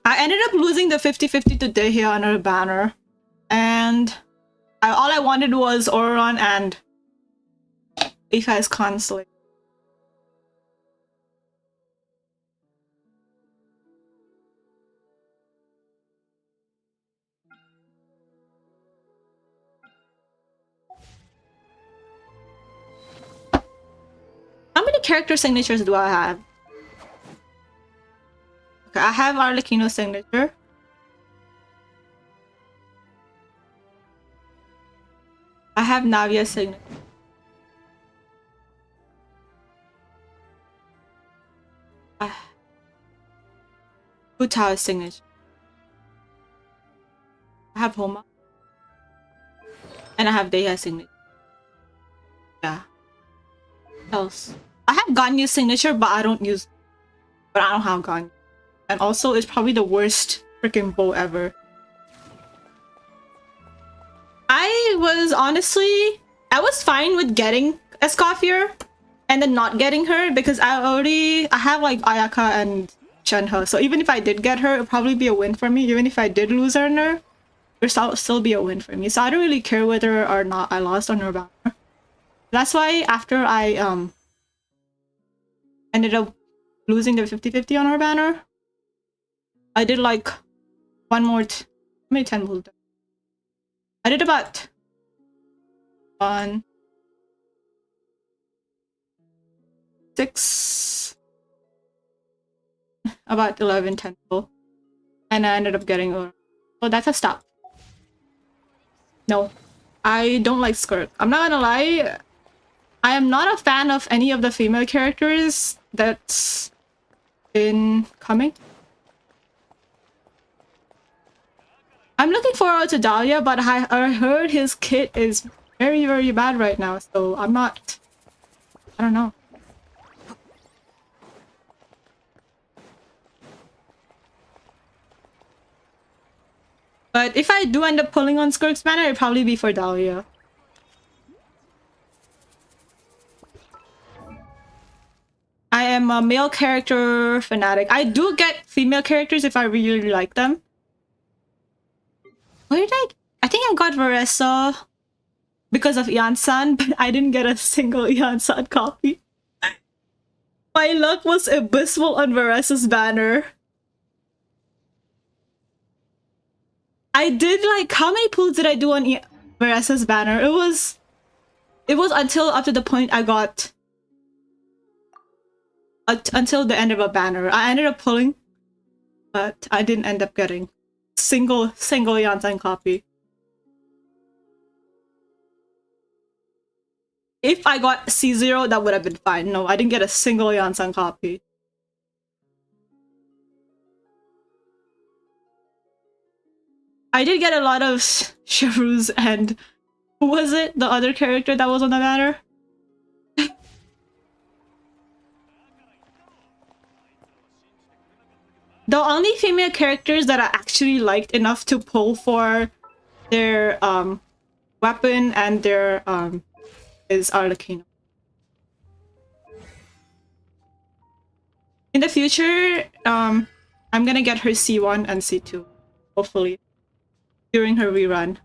I ended up losing the 50-50 to Dehya on her banner. And... all I wanted was Auron and... Ifai's Consulate. How many character signatures do I have? Okay, I have Arlecchino's signature. I have Navia's signature. Utao's signature. I have Homa. And I have Dehya's signature. Yeah. What else? I have Ganyu's signature, but I don't use. But I don't have Ganyu. And also, it's probably the worst freaking bow ever. I was fine with getting a Scoffier and then not getting her because I have like Ayaka and Shenhe. So even if I did get her, it would probably be a win for me. Even if I did lose on her, it would still be a win for me. So I don't really care whether or not I lost on her banner. That's why after I ended up losing the 50-50 on her banner, I did like one more. How many 10 will do? I did about 1, 6, about 11, 10 people. And I ended up getting her. Oh, that's a stop. No, I don't like Skirk. I'm not gonna lie. I am not a fan of any of the female characters that's been coming. I'm looking forward to Dahlia, but I heard his kit is very, very bad right now, so I'm not... I don't know. But if I do end up pulling on Skirk's banner, it'd probably be for Dahlia. I am a male character fanatic. I do get female characters if I really like them. Where did I think I got Varessa because of Ian-san, but I didn't get a single Ian-san copy. My luck was abysmal on Varessa's banner. I did like, how many pulls did I do on Varessa's banner? It was until up to the point I got until the end of a banner. I ended up pulling, but I didn't end up getting single Yansan copy. If I got C0, that would have been fine. No, I didn't get a single Yansan copy. I did get a lot of Sharus and who was it? The other character that was on the banner? The only female characters that I actually liked enough to pull for their weapon and their is Arlecchino. In the future, I'm gonna get her C1 and C2, hopefully, during her rerun.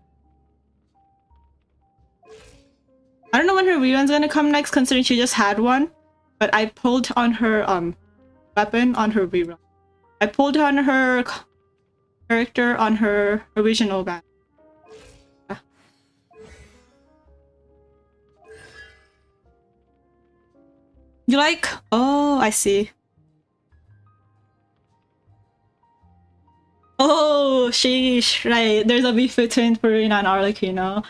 I don't know when her rerun's gonna come next, considering she just had one, but I pulled on her weapon on her rerun. I pulled on her character on her original banner. You like? Oh, I see. Oh, sheesh, right. There's a beef between Farina and Arlecchino.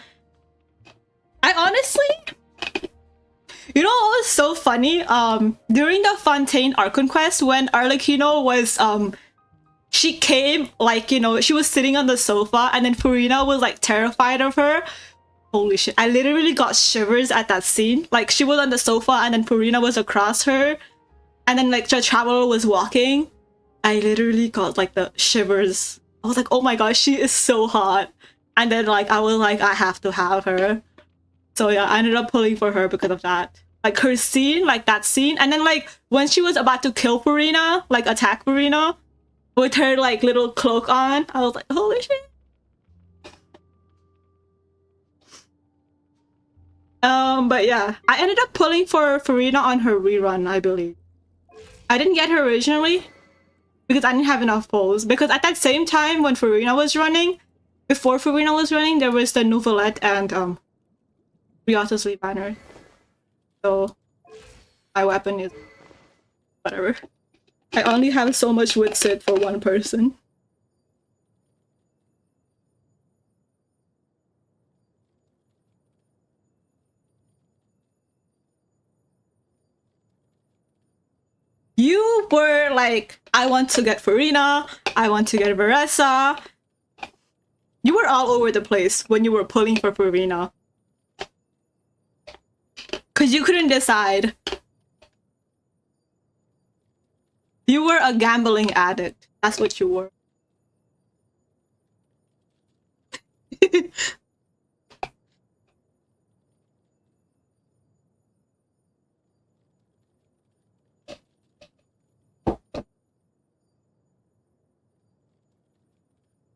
I honestly... You know what was so funny? During the Fontaine Archon quest, when Arlecchino was, she came, like, you know, she was sitting on the sofa, and then Farina was, like, terrified of her. Holy shit, I literally got shivers at that scene. Like, she was on the sofa, and then Farina was across her, and then, like, the Traveler was walking. I literally got, like, the shivers. I was like, oh my gosh, she is so hot. And then, like, I was like, I have to have her. So yeah, I ended up pulling for her because of that. Like her scene, like that scene. And then like when she was about to kill Farina, like attack Farina with her like little cloak on, I was like, holy shit. But yeah, I ended up pulling for Farina on her rerun, I believe. I didn't get her originally because I didn't have enough pulls. Because at that same time when Farina was running, before Farina was running, there was the Nouvellette and Riata's Sleep banner. So my weapon is whatever. I only have so much Witsit for one person. You were like, I want to get Farina, I want to get Varessa. You were all over the place when you were pulling for Farina. Because you couldn't decide. You were a gambling addict. That's what you were.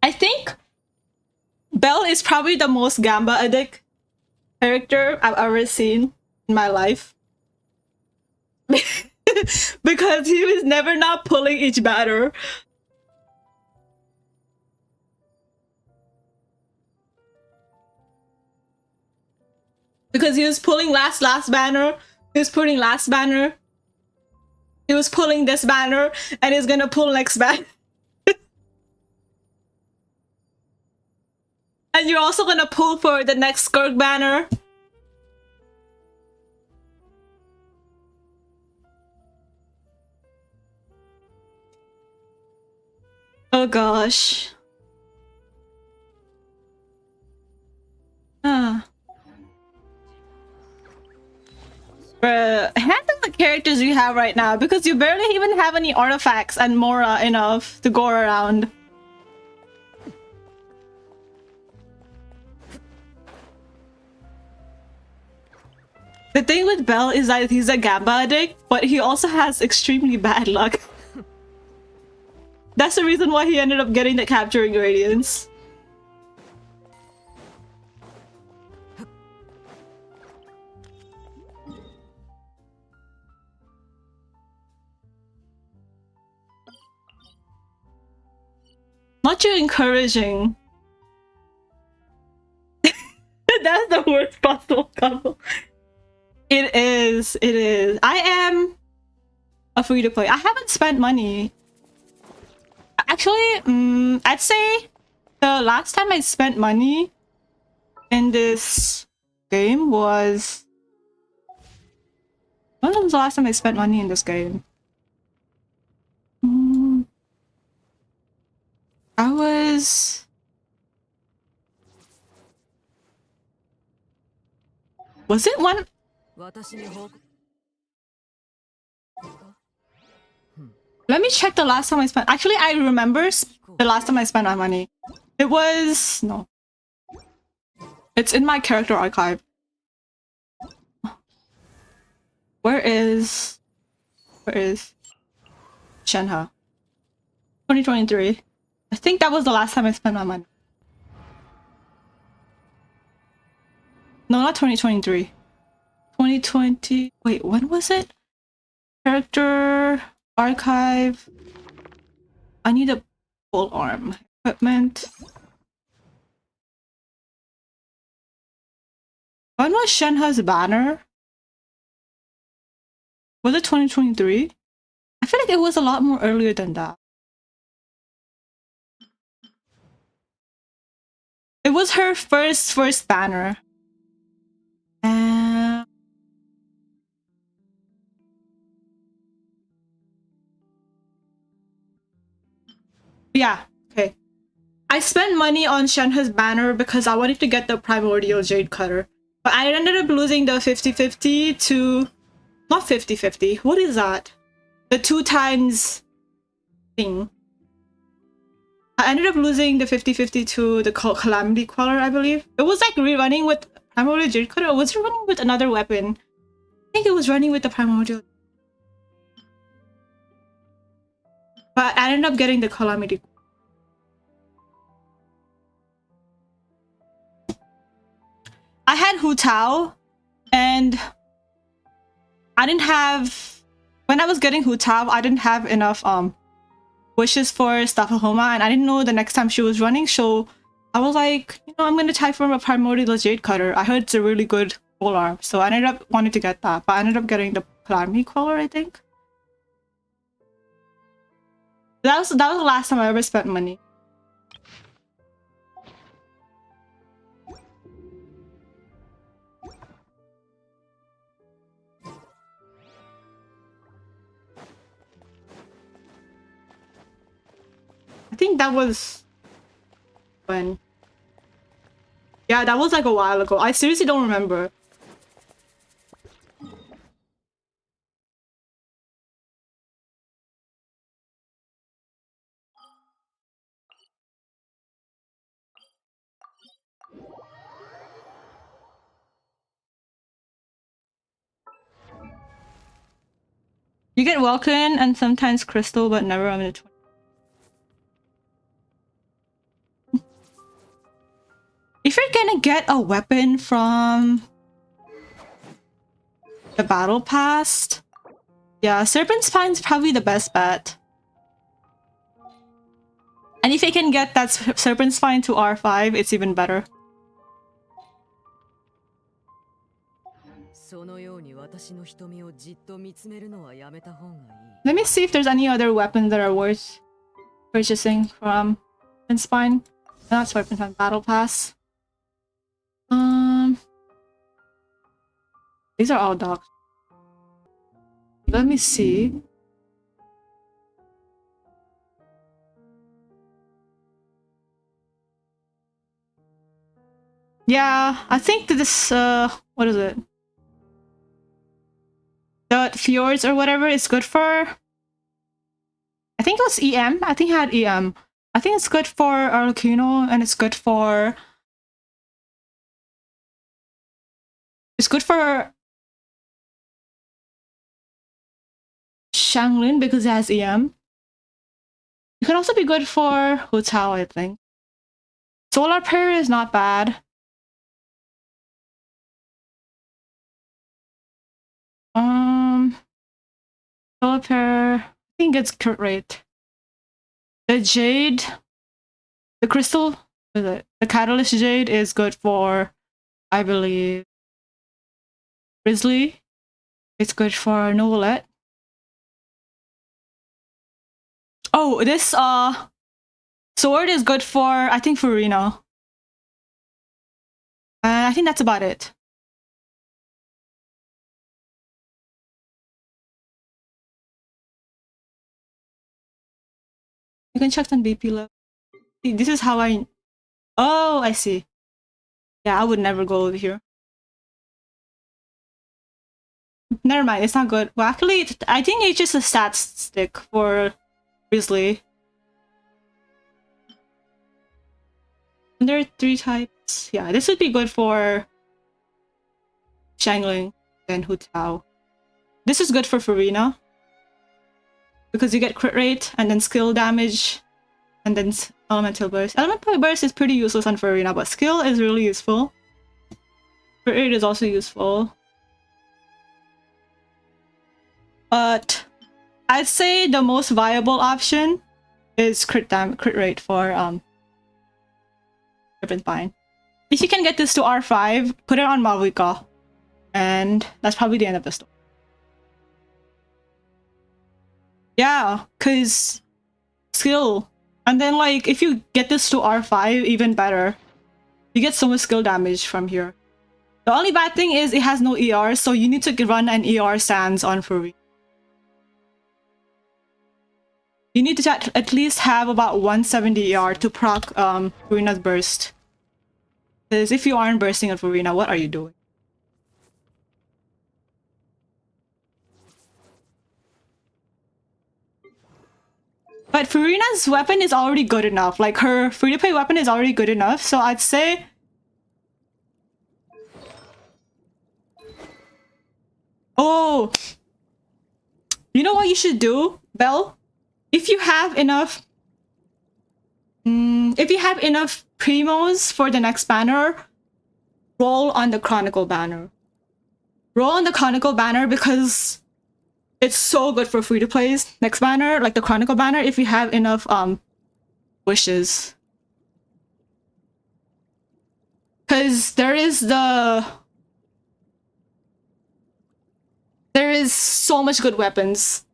I think Belle is probably the most Gamba addict character I've ever seen in my life. Because he was never not pulling each banner. Because he was pulling last banner, he was pulling last banner, he was pulling this banner, and he's gonna pull next banner. And you're also gonna pull for the next Skirk banner. Oh gosh. Ah. Bruh, handle the characters you have right now because you barely even have any artifacts and Mora enough to go around. The thing with Bell is that he's a Gamba addict, but he also has extremely bad luck. That's the reason why he ended up getting the Capturing Radiance. Not too encouraging. That's the worst possible combo. It is. It is. I am a free to play. I haven't spent money. Actually, I'd say the last time I spent money in this game was... When was the last time I spent money in this game? I was... Was it one? 私に報告 Let me check the last time I spent. Actually, I remember the last time I spent my money. It was... No. It's in my character archive. Where is Shenhe? 2023. I think that was the last time I spent my money. No, not 2023. 2020. Wait, when was it? Character archive. I need a full arm. Equipment. When was Shenhe's banner? Was it 2023? I feel like it was a lot more earlier than that. It was her first banner. Yeah, okay. I spent money on Shenhe's banner because I wanted to get the Primordial Jade Cutter. But I ended up losing the 50-50 to... Not 50-50. What is that? The 2 times thing. I ended up losing the 50-50 to the Calamity Queller, I believe. It was like rerunning with Primordial Jade Cutter, or was it running with another weapon? I think it was running with the Primordial. But I ended up getting the Calamity. I had Hu Tao, and I didn't have... When I was getting Hu Tao, I didn't have enough wishes for Staphahoma, and I didn't know the next time she was running, so I was like, you know, I'm gonna try for a Primordial Jade Cutter. I heard it's a really good pole arm, so I ended up wanting to get that, but I ended up getting the Calamity Queller, I think. That was the last time I ever spent money. I think that was when... Yeah, that was like a while ago. I seriously don't remember. You get Welkin and sometimes Crystal, but never on the 20. If you're gonna get a weapon from the Battle Pass, yeah, Serpent Spine's probably the best bet. And if you can get that Serpent Spine to R5, it's even better. そのように私の瞳をじっと見つめるのはやめた方がいい。 Let me see if there's any other weapons that are worth purchasing from Serpent Spine. Not Serpent Spine, Battle Pass. These are all dogs. Let me see. Yeah, I think this, what is it? The Fjords or whatever is good for... I think it was EM. I think it had EM. I think it's good for Arlecchino, and it's good for... It's good for Shanglin because it has EM. It can also be good for Hu Tao, I think. Solar Prayer is not bad. Solar Prayer, I think it's crit rate. The Jade, the Crystal, the Catalyst Jade is good for, I believe, Grizzly. It's good for Novelette. Oh, this sword is good for, I think, Furina. And I think that's about it. You can check on BP level. This is how I... Oh, I see. Yeah, I would never go over here. Never mind, it's not good. Well, actually, I think it's just a stat stick for Grizzly. And there are 3 types. Yeah, this would be good for Shangling and Hu Tao. This is good for Furina because you get crit rate and then skill damage and then elemental burst. Elemental burst is pretty useless on Furina, but skill is really useful. Crit rate is also useful. But I'd say the most viable option is crit rate for Serpentine. If you can get this to R5, put it on Mavuika. And that's probably the end of the story. Yeah, cause skill. And then like if you get this to R5, even better. You get so much skill damage from here. The only bad thing is it has no ER, so you need to run an ER sans on Furina. You need to at least have about 170 ER to proc Furina's burst. Because if you aren't bursting on Furina, what are you doing? But Furina's weapon is already good enough. Like, her free-to-play weapon is already good enough, so I'd say... Oh! You know what you should do, Belle? If you have enough... if you have enough primos for the next banner, roll on the Chronicle banner. Roll on the Chronicle banner because... it's so good for free-to-plays. Next banner, like the Chronicle banner, if you have enough wishes. Because there is so much good weapons.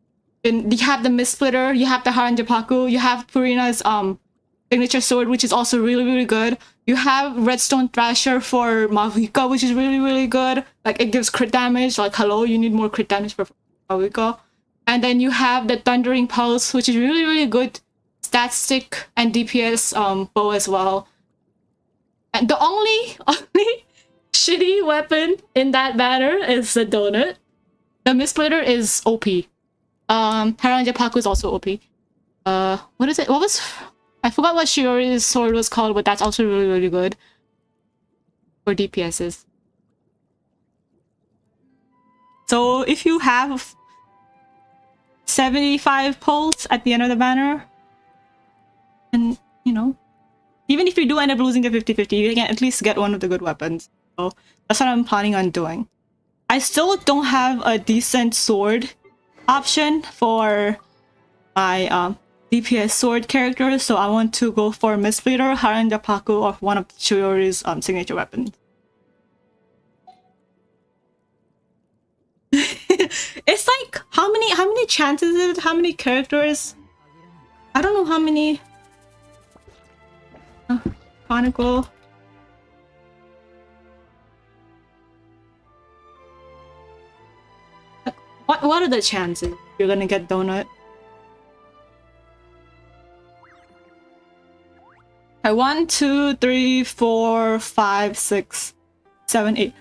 And you have the Mist Splitter, you have the Haranjapaku, you have Purina's signature sword, which is also really, really good. You have Redstone Thrasher for Mavuika, which is really, really good. Like, it gives crit damage. Like, hello, you need more crit damage for Mavuika. And then you have the Thundering Pulse, which is really, really good stat stick and DPS bow as well. And the only shitty weapon in that banner is the donut. The Mist Splitter is OP. Haranjapaku is also OP. What is it? What was... I forgot what Shiori's sword was called, but that's also really, really good for DPSs. So if you have 75 pulse at the end of the banner, and, you know, even if you do end up losing a 50-50, you can at least get one of the good weapons. So that's what I'm planning on doing. I still don't have a decent sword option for my DPS sword characters, so I want to go for Mist Splitter, Haranjapaku, or one of Shiori's signature weapons. It's like, how many chances is it? How many characters? I don't know how many. Chronicle. What are the chances you're gonna get donut? 1, 2, 3, 4, 5, 6, 7, 8.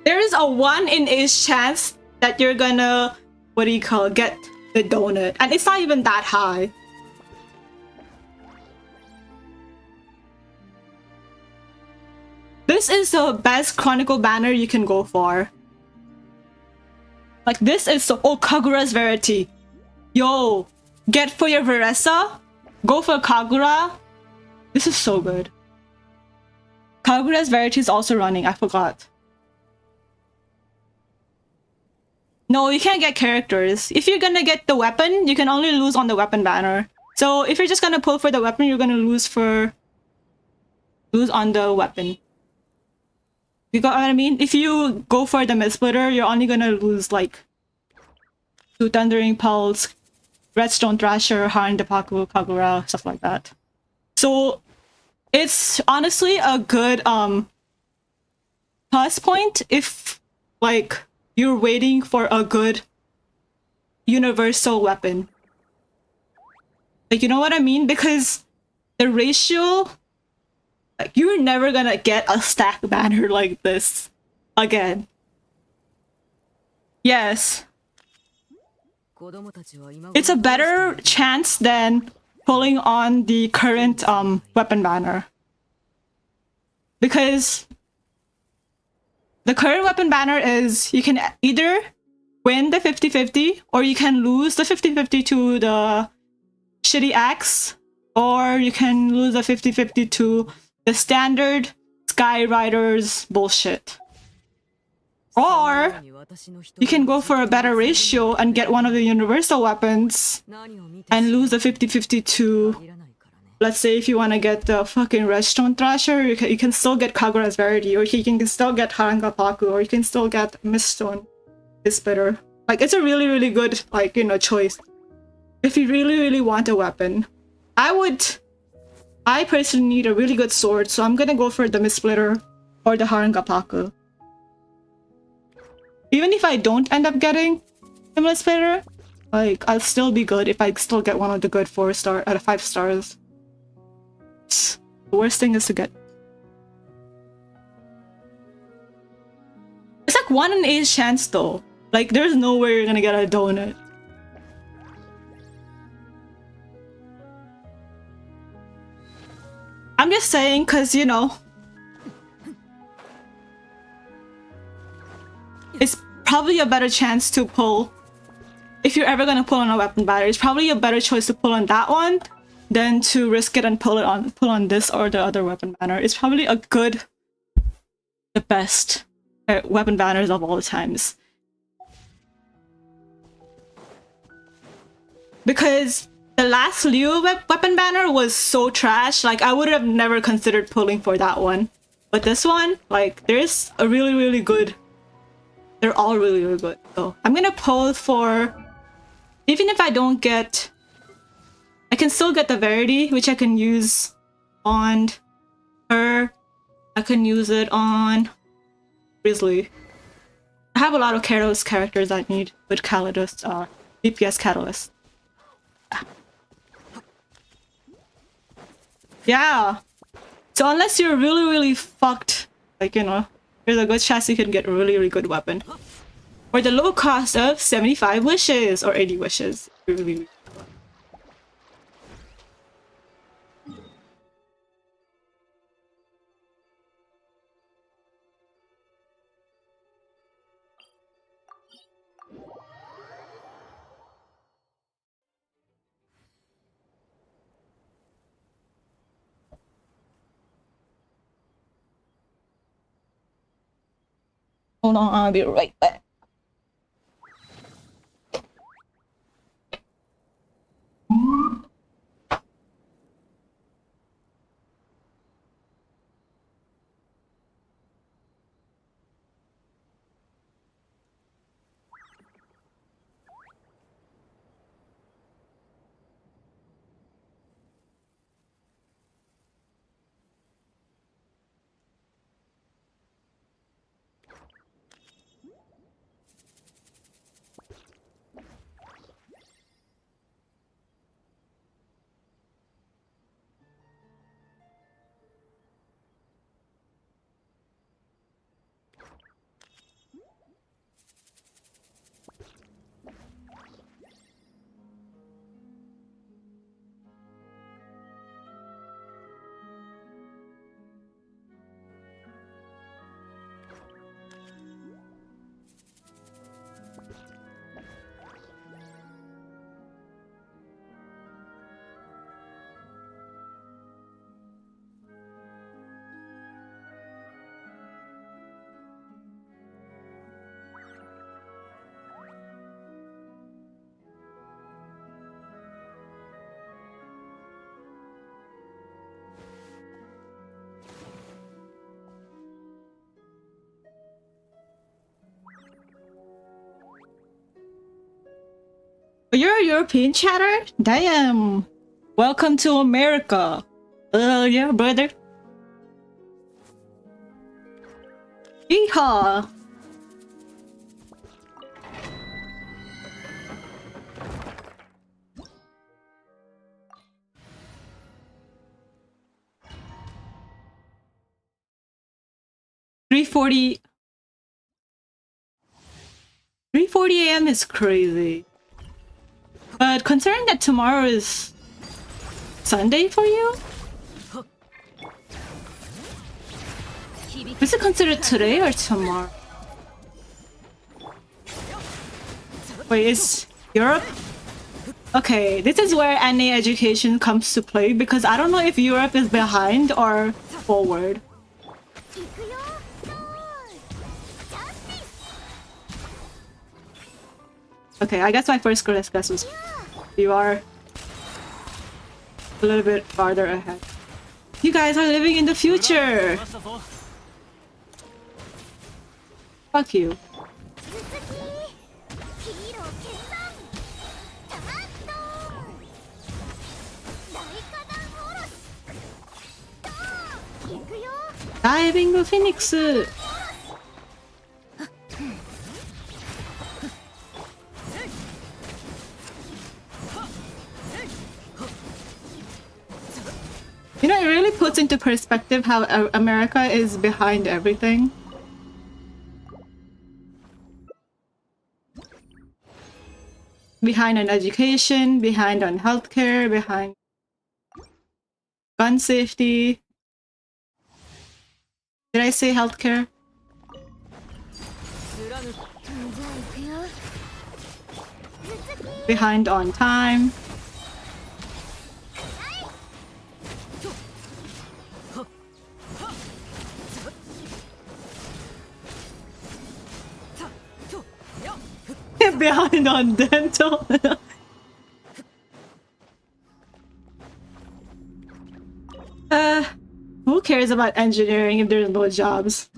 There is a 1 in 8 chance that you're gonna, what do you call it, get the donut. And it's not even that high. This is the best Chronicle banner you can go for. Like this is so. Oh, Kagura's Verity. Yo, get for your Veresa. Go for Kagura. This is so good. Kagura's Verity is also running. I forgot. No, you can't get characters. If you're gonna get the weapon, you can only lose on the weapon banner. So if you're just gonna pull for the weapon, you're gonna lose on the weapon. You got what I mean? If you go for the mid-splitter, you're only gonna lose like to Thundering Pulse, Redstone Thrasher, Haran Depaku, Kagura, stuff like that. So it's honestly a good plus point if like you're waiting for a good universal weapon. Like, you know what I mean? Because the ratio, like, you're never gonna get a stack banner like this again. Yes. It's a better chance than pulling on the current weapon banner. Because the current weapon banner is you can either win the 50-50 or you can lose the 50-50 to the shitty axe, or you can lose the 50-50 to the standard Sky Riders bullshit. Or you can go for a better ratio and get one of the universal weapons and lose the 50-50 to, let's say if you want to get the fucking Redstone Thrasher, you can still get Kagura's Verity, or you can still get Harangapaku, or you can still get Miststone. It's better. Like, it's a really, really good, like, you know, choice. If you really, really want a weapon. I personally need a really good sword, so I'm gonna go for the Mist-Splitter or the Harangapaku. Even if I don't end up getting the Mist-Splitter, like, I'll still be good if I still get one of the good 4-star out of 5 stars. The worst thing is to get. It's like 1 in 8 chance though. Like, there's no way you're gonna get a donut. I'm just saying, cause you know, it's probably a better chance to pull. If you're ever gonna pull on a weapon banner, it's probably a better choice to pull on that one than to risk it and pull on this or the other weapon banner. It's probably the best weapon banners of all times. Because the last Liu weapon banner was so trash, like I would have never considered pulling for that one. But this one, like, there's a really, really good. They're all really, really good. So I'm gonna pull for, even if I don't get, I can still get the Verity, which I can use on her. I can use it on Grizzly. I have a lot of Catalyst characters I need with Catalyst, DPS Catalyst. Yeah. So unless you're really, really fucked, like, you know, there's a good chance you can get a really, really good weapon. For the low cost of 75 wishes or 80 wishes. Really, really. Hold on, I'll be right back. Oh, you're a European chatter? Damn. Welcome to America. Yeah, brother. Yeehaw. $3:40 a.m. is crazy. But considering that tomorrow is Sunday for you? Is it considered today or tomorrow? Wait, is Europe? Okay, this is where NA education comes to play because I don't know if Europe is behind or forward. Okay, I guess my first guess was you are a little bit farther ahead. You guys are living in the future! Fuck you. Diving Phoenix! You know, it really puts into perspective how America is behind everything. Behind on education, behind on healthcare, behind gun safety. Did I say healthcare? Behind on time. Behind on dental. Who cares about engineering if there's no jobs?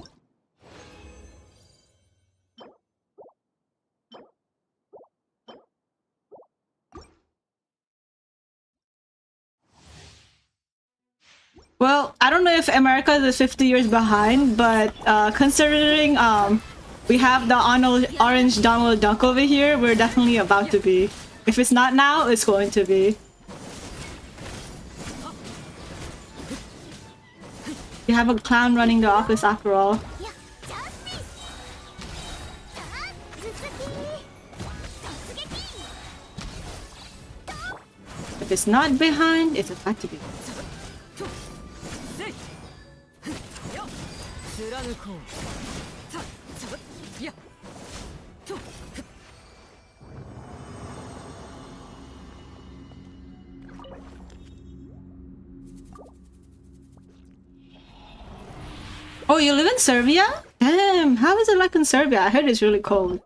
Well, I don't know if America is 50 years behind, but considering we have the orange Donald Duck over here, we're definitely about to be. If it's not now, it's going to be. You have a clown running the office after all. If it's not behind, it's about to be. Oh, you live in Serbia? Damn, how is it like in Serbia? I heard it's really cold.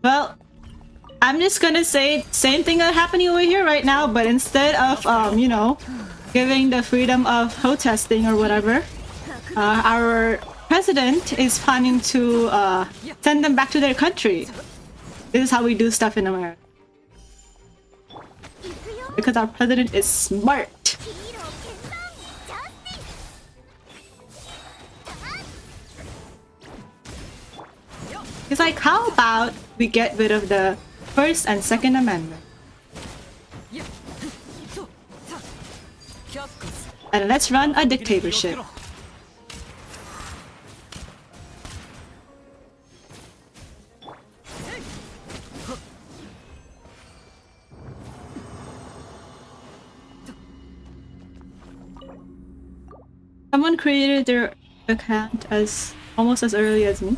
Well, I'm just gonna say same thing that's happening over here right now, but instead of you know, giving the freedom of protesting or whatever, our president is planning to send them back to their country. This is how we do stuff in America. Because our president is smart. It's like, how about we get rid of the First and Second Amendment? And let's run a dictatorship. Someone created their account as almost as early as me.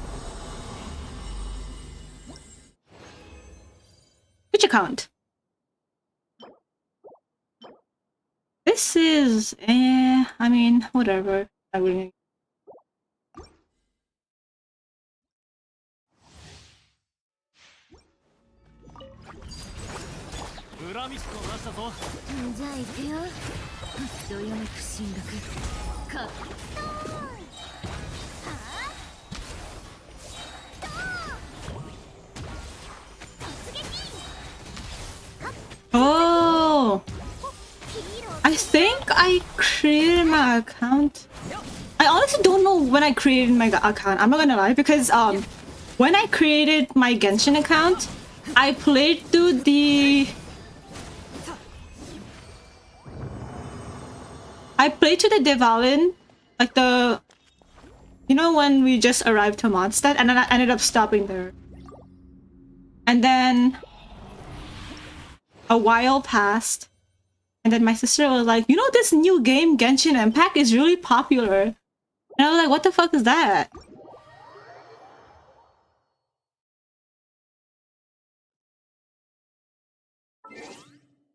Which account? This is I mean, whatever. I wouldn't. think I created my account. I honestly don't know when I created my account. I'm not gonna lie, because when I created my Genshin account, I played through the Devalin, like the, you know, when we just arrived to Mondstadt, and then I ended up stopping there. And then a while passed, and then my sister was like, you know, this new game, Genshin Impact, is really popular. And I was like, what the fuck is that?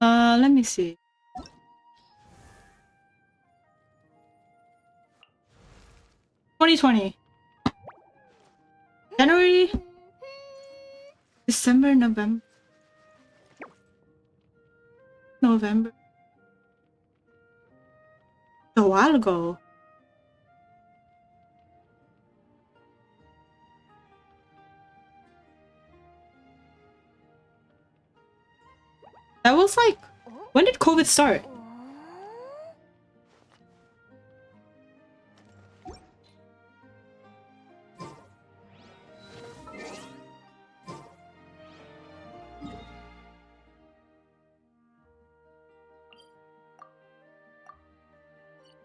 Let me see. $2020. January, December, November. A while ago. That was like, when did COVID start?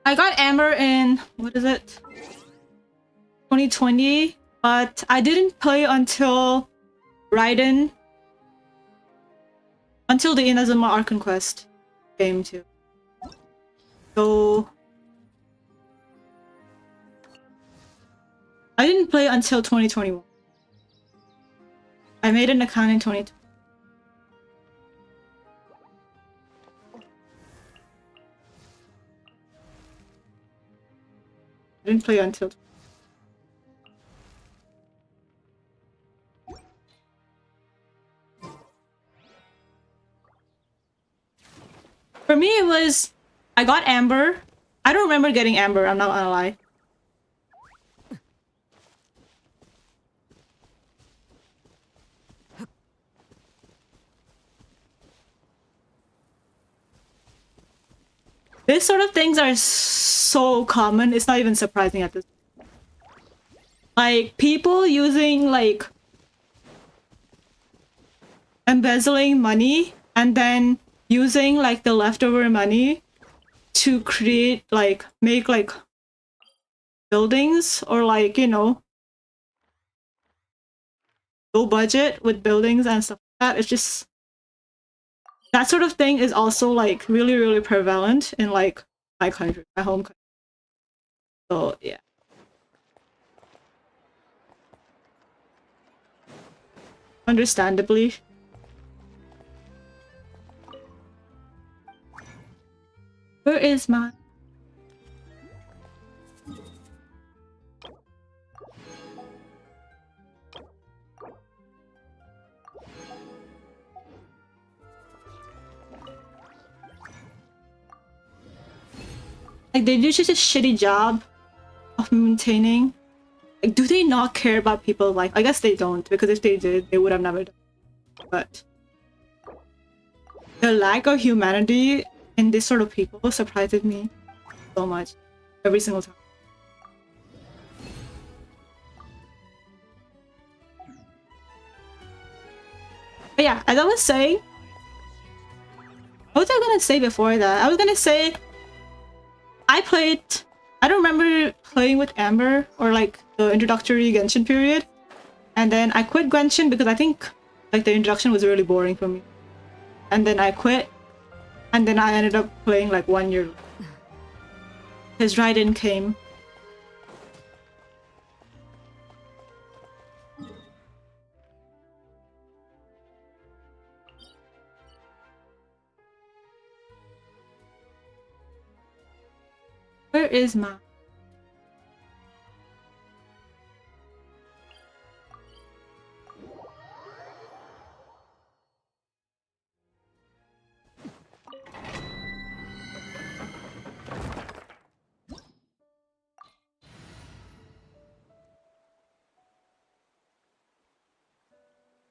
I got Amber in, what is it? 2020, but I didn't play until Raiden, until the Inazuma Archon Quest game too. So I didn't play until 2021. I made an account in 2020. I didn't play until. For me, it was, I got Amber. I don't remember getting Amber, I'm not gonna lie. These sort of things are so common, it's not even surprising at this point. Like, people using, like, embezzling money and then using, like, the leftover money to create, like, make, like, buildings, or, like, you know, low budget with buildings and stuff like that. It's just, that sort of thing is also, like, really, really prevalent in, like, my country, my home country. So, yeah. Understandably. Where is my... Like, they do just a shitty job of maintaining. Like, do they not care about people's life? I guess they don't, because if they did, they would have never done it. But the lack of humanity in this sort of people surprises me so much every single time. But yeah, as I was saying, what was I gonna say before that? I was gonna say I don't remember playing with Amber or like the introductory Genshin period, and then I quit Genshin because I think like the introduction was really boring for me, and then I quit, and then I ended up playing like 1 year. His Raiden came. Where is my...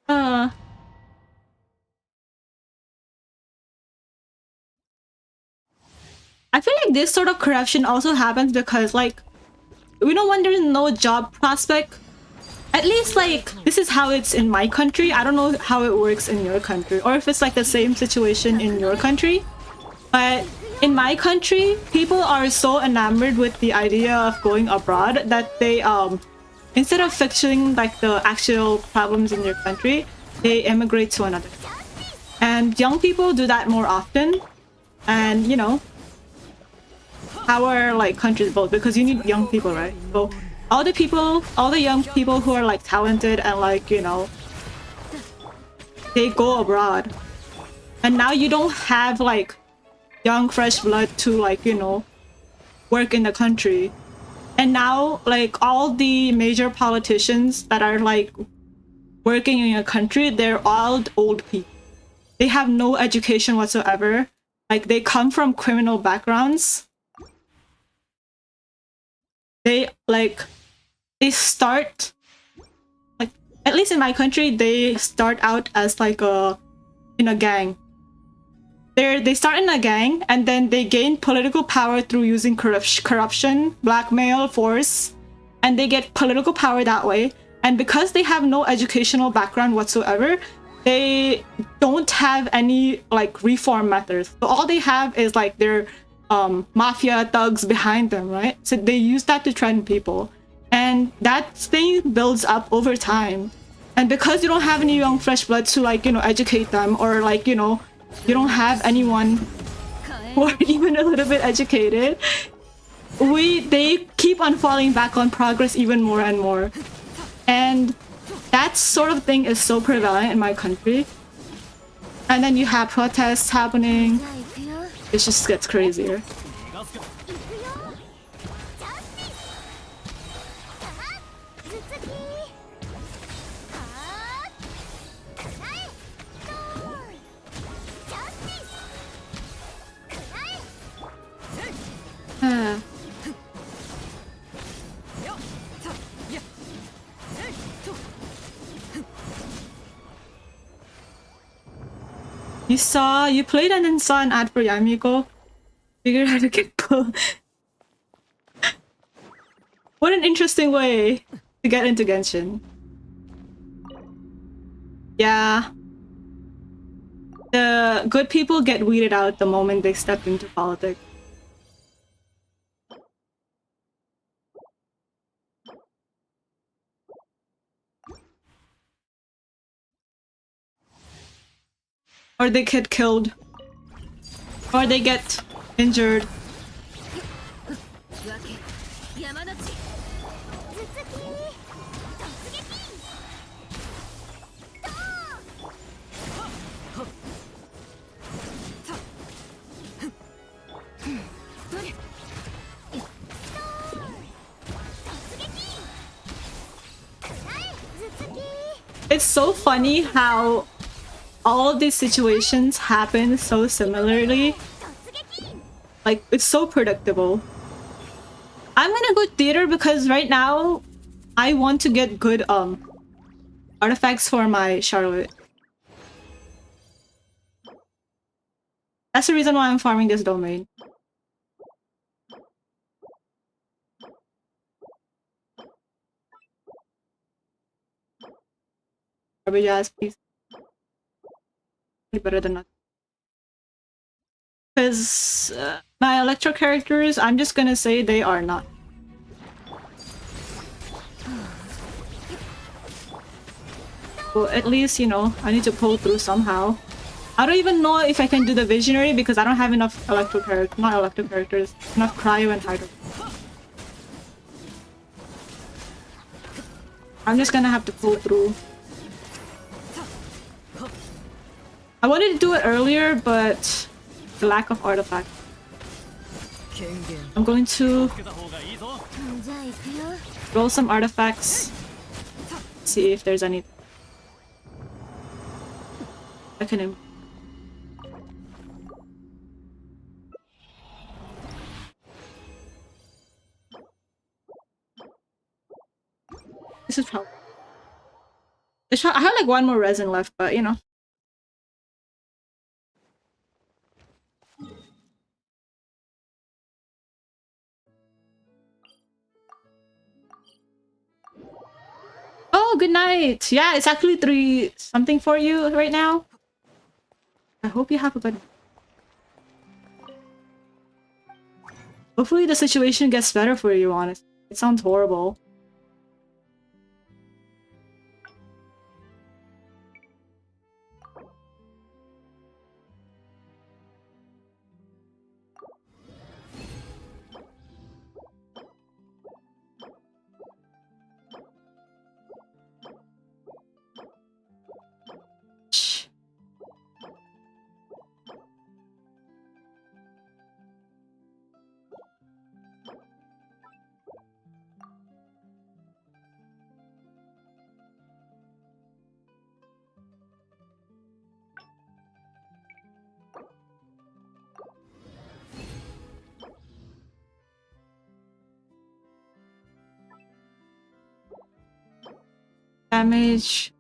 Uh... I feel like this sort of corruption also happens because like when there's no job prospect, at least like this is how it's in my country. I don't know how it works in your country or if it's like the same situation in your country. But in my country, people are so enamored with the idea of going abroad that they instead of fixing like the actual problems in your country, they immigrate to another. And young people do that more often. And you know, our like countries both because you need young people, right? So all the young people who are like talented and like, you know, they go abroad. And now you don't have like young fresh blood to like, you know, work in the country. And now like all the major politicians that are like working in a country, they're all old people. They have no education whatsoever. Like they come from criminal backgrounds. They start like, at least in my country, they start out as like in a gang. They start in a gang and then they gain political power through using corruption, blackmail, force, and they get political power that way. And because they have no educational background whatsoever, they don't have any like reform methods. So all they have is like their mafia thugs behind them, right? So they use that to threaten people. And that thing builds up over time. And because you don't have any young fresh blood to like, you know, educate them or like, you know, you don't have anyone who are even a little bit educated, they keep on falling back on progress even more and more. And that sort of thing is so prevalent in my country. And then you have protests happening. It just gets crazier. You played and then saw an ad for Yamiko. Figured out to get pulled. What an interesting way to get into Genshin. Yeah. The good people get weeded out the moment they step into politics. Or they get killed. Or they get injured. It's so funny how all of these situations happen so similarly. Like, it's so predictable. I'm gonna go theater because right now I want to get good artifacts for my Charlotte. That's the reason why I'm farming this domain. Garbage ass, please. Better than nothing. Because my electro characters, I'm just gonna say they are not. So at least, you know, I need to pull through somehow. I don't even know if I can do the visionary because I don't have enough not electro characters, enough cryo and hydro. I'm just gonna have to pull through. I wanted to do it earlier, but the lack of artifacts. I'm going to roll some artifacts, see if there's any I can. This is probably. I have like one more resin left, but you know. Oh, good night. Yeah, it's actually 3 something for you right now. I hope you have a good. Hopefully the situation gets better for you, honestly. It sounds horrible. Shh. Damage.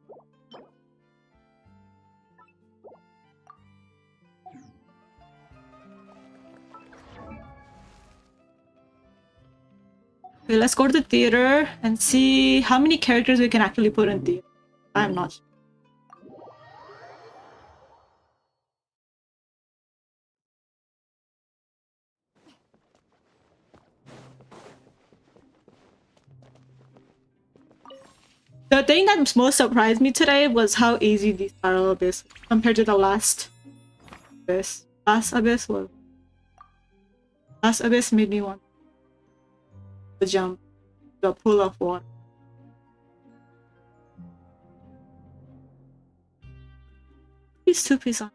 Okay, let's go to the theater and see how many characters we can actually put in theater. I'm not sure. The thing that most surprised me today was how easy the Spiral Abyss compared to the last Abyss. Last Abyss made me want to jump the pool of water. These two pieces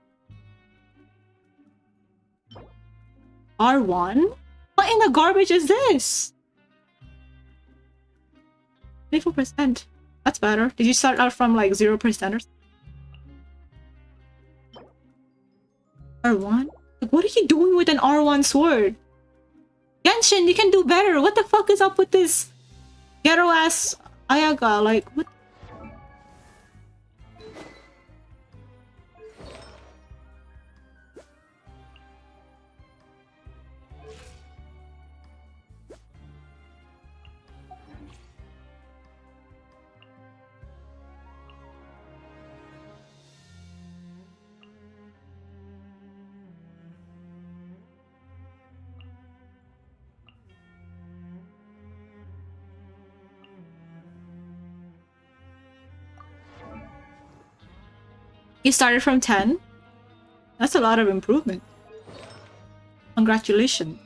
R1? What in the garbage is this? 24%. That's better. Did you start out from like 0% or something? R1? Like, what are you doing with an R1 sword? Genshin, you can do better. What the fuck is up with this ghetto ass Ayaga? Like, what? You started from 10? That's a lot of improvement. Congratulations.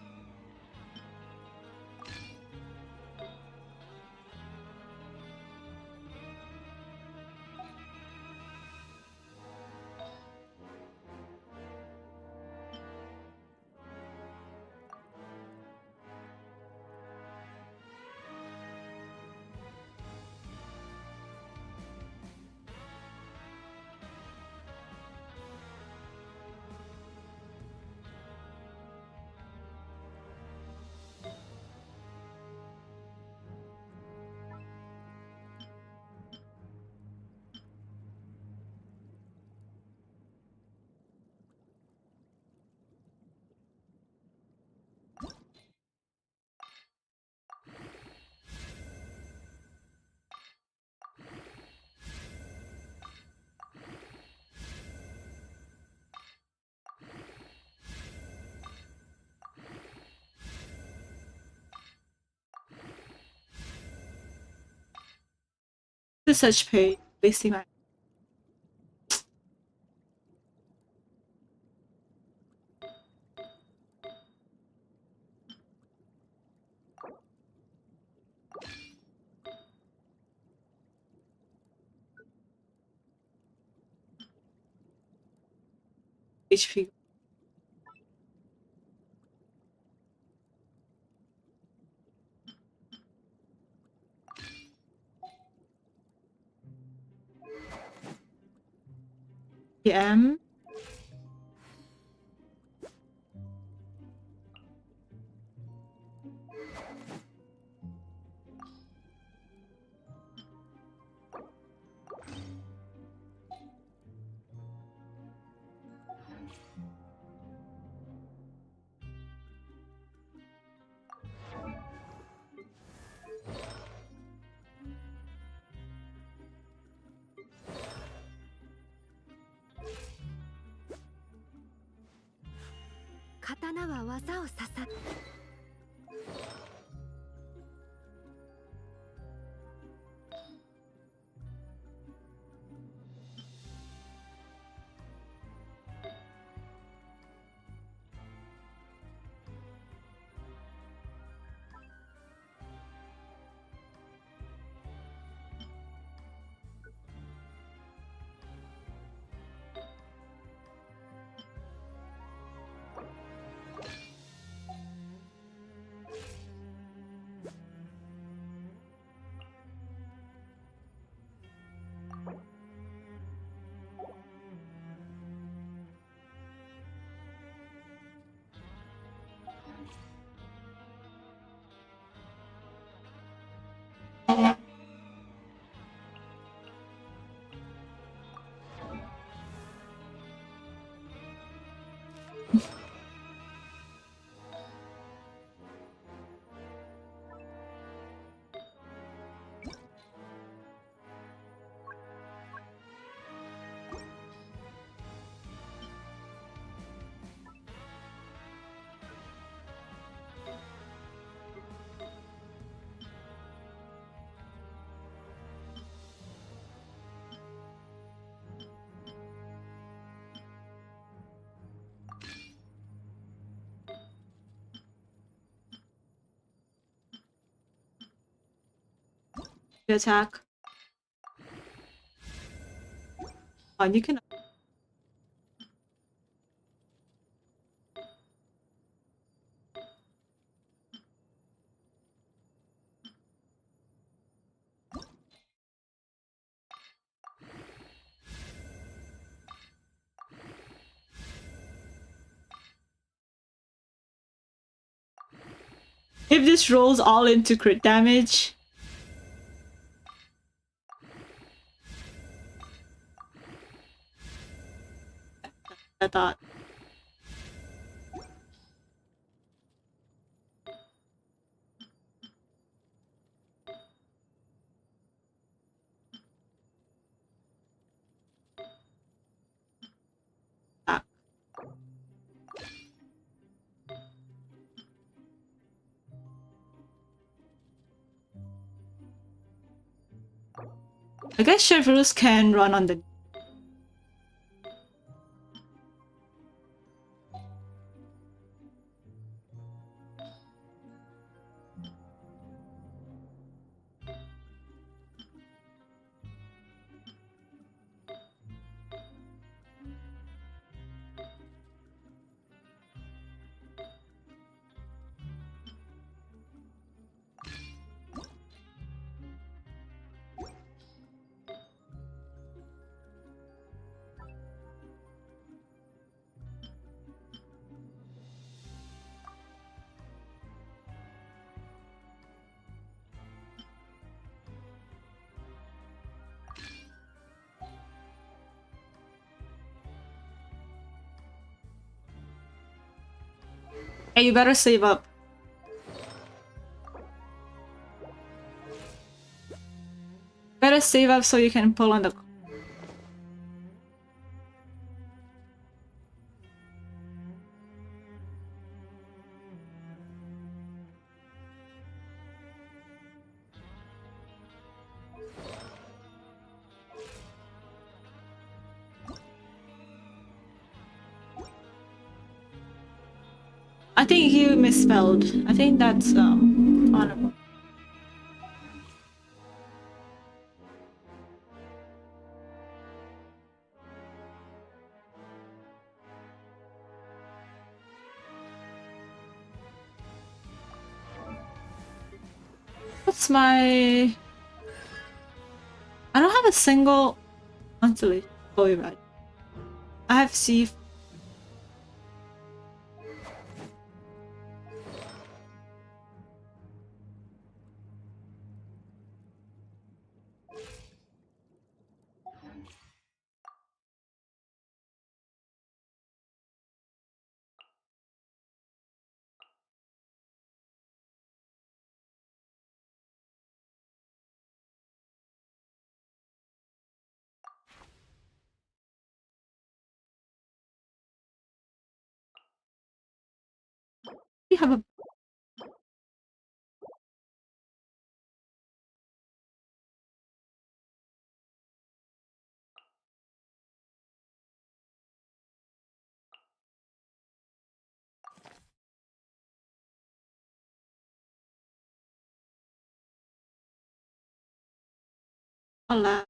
This is such pain. Wasting my HP. PM. 刀は技を刺さ You attack. Oh, and you can. If this rolls all into crit damage. I thought. Ah. I guess Chevreuse can run on the. Hey, you better save up. Better save up so you can pull on the. I think you misspelled. I think that's honorable. What's my? I don't have a single constellation. Oh, you're right. I have C. you have a Hola.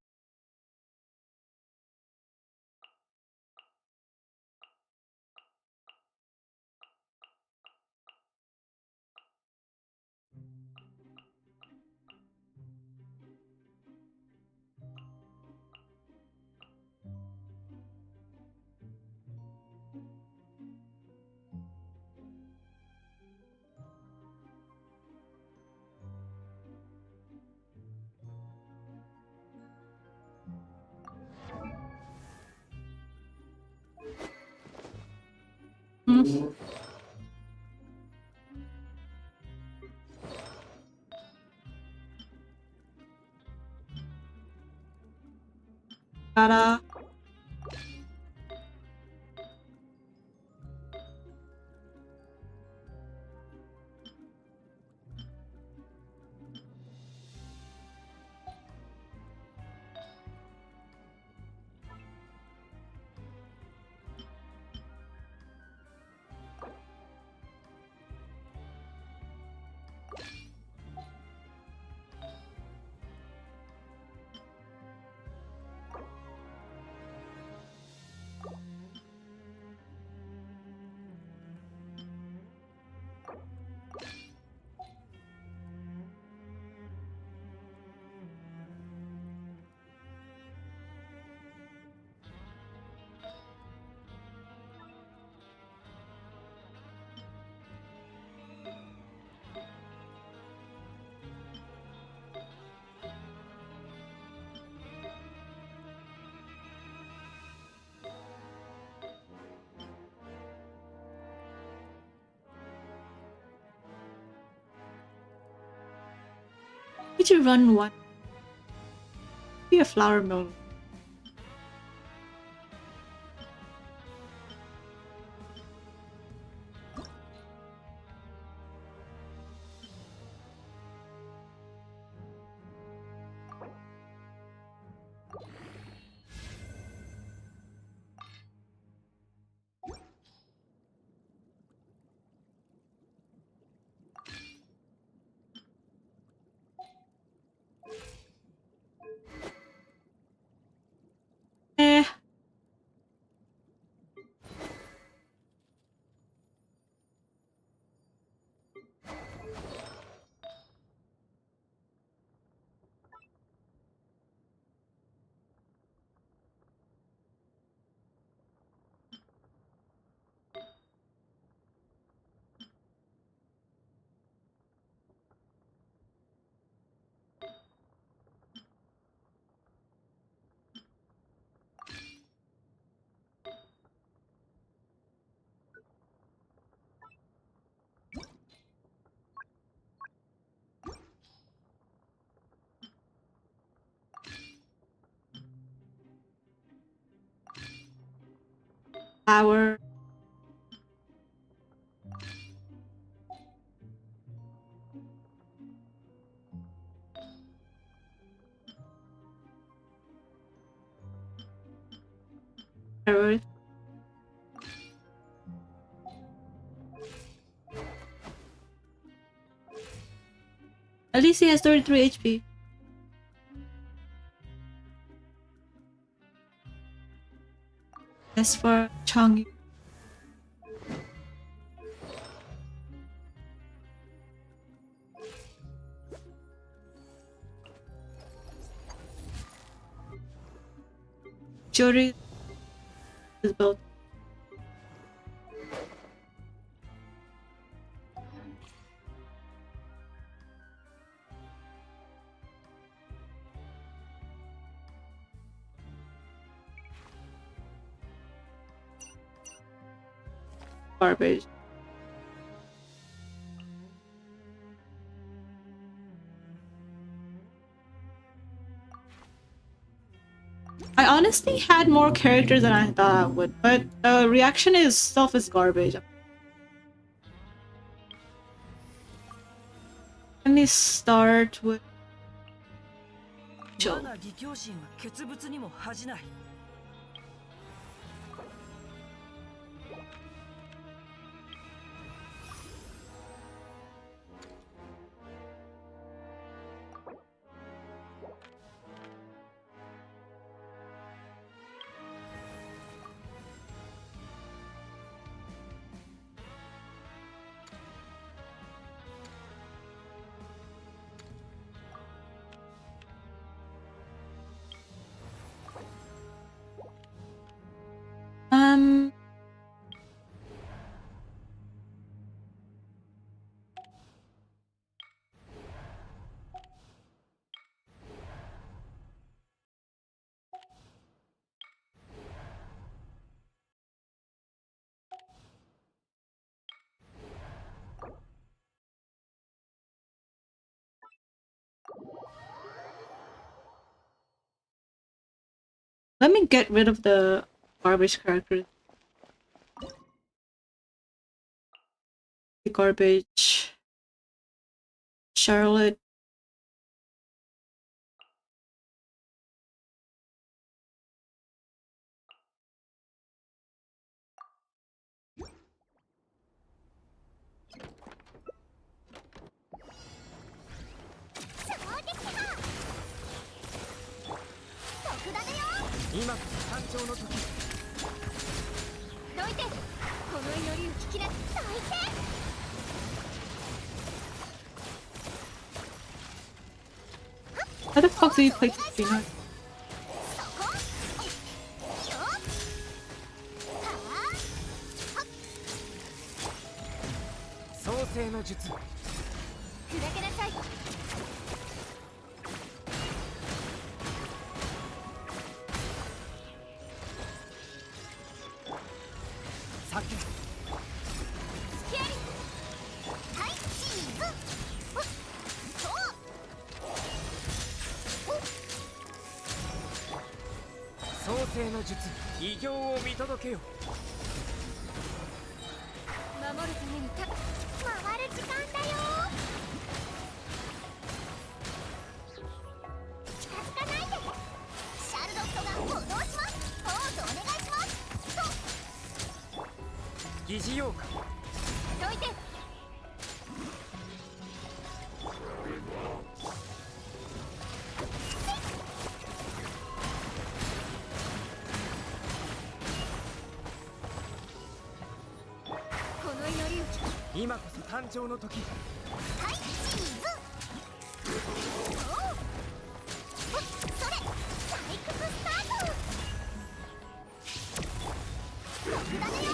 Hmm. Gotta. Did you run one? Be a flower mill. Eh. Flower. Earth. At least he has 33 HP. As for Changi. Jury is built. Garbage. I honestly had more characters than I thought I would, but the reaction itself is garbage. start with 我が義兄心は傑物にも恥じない。um let me get rid of the garbage characters. The garbage. Charlotte. How the fuck do you play Christina? 創世の術。砕けなさい。避け。スキャリ。はい、チーズ。そう。創世の術。偉業を見届けよ。守るために回る時間だよ。近づかないで。シャルロットが補導します。ポーズお願いします。と疑似用か。どいて。この祈りを聞き。今こそ誕生の時。はい、チーズ。おう。それ、採掘スタート。僕だねよ。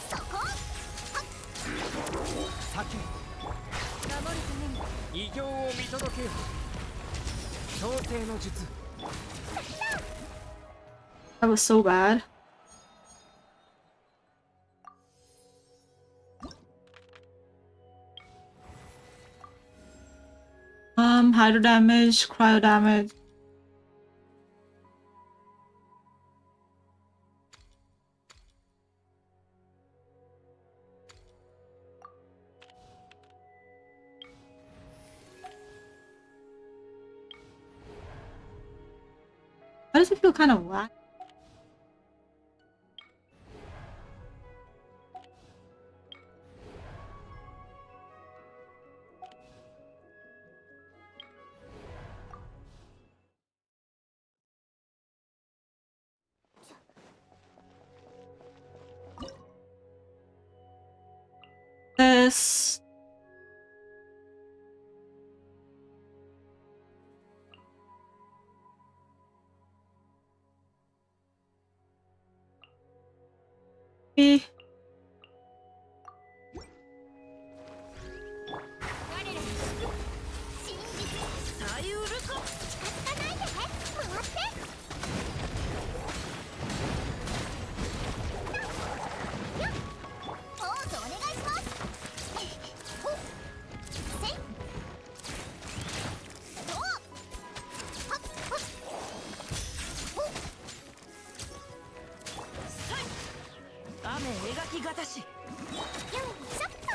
そこ。避け。守るために。偉業を見届けよ。創世の術。 That was so bad. Hydro damage, cryo damage. Why does it feel kind of whack? This. Eh. 我らに真実さゆるか。近づかないで。回って。よっ。ポーズお願いします。ほっ。せい。どう。はっはっ。ほっ。雨だし。よいしょっと。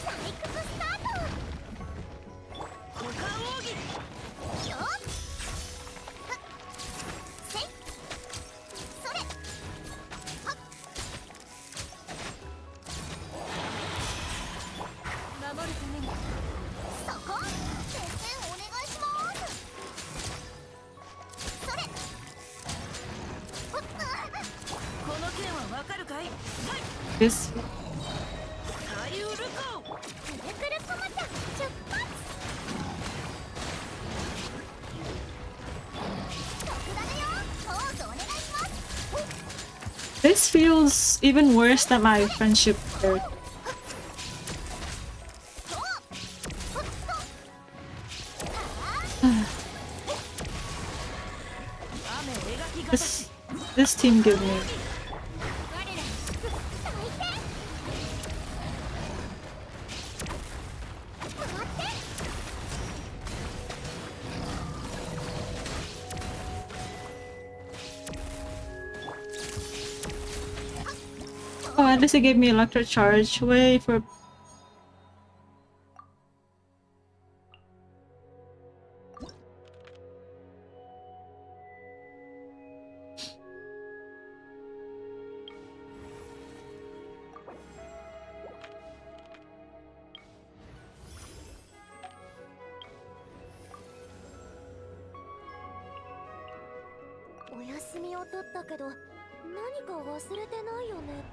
採掘スタート。股間奥義。よっせいそれはっ守るために。そこ先生お願いしますそれこの件はわかるかい。はい。 This カイウルコ。くるくるコマちゃん出発特ダネよポーズお願いします this feels even worse than my friendship character. とふっと雨描きがた This し。 this team gives me 我らに祝福大変回って oh, at least it gave me electro charge. Wait forお休みを取ったけど何か忘れてないよね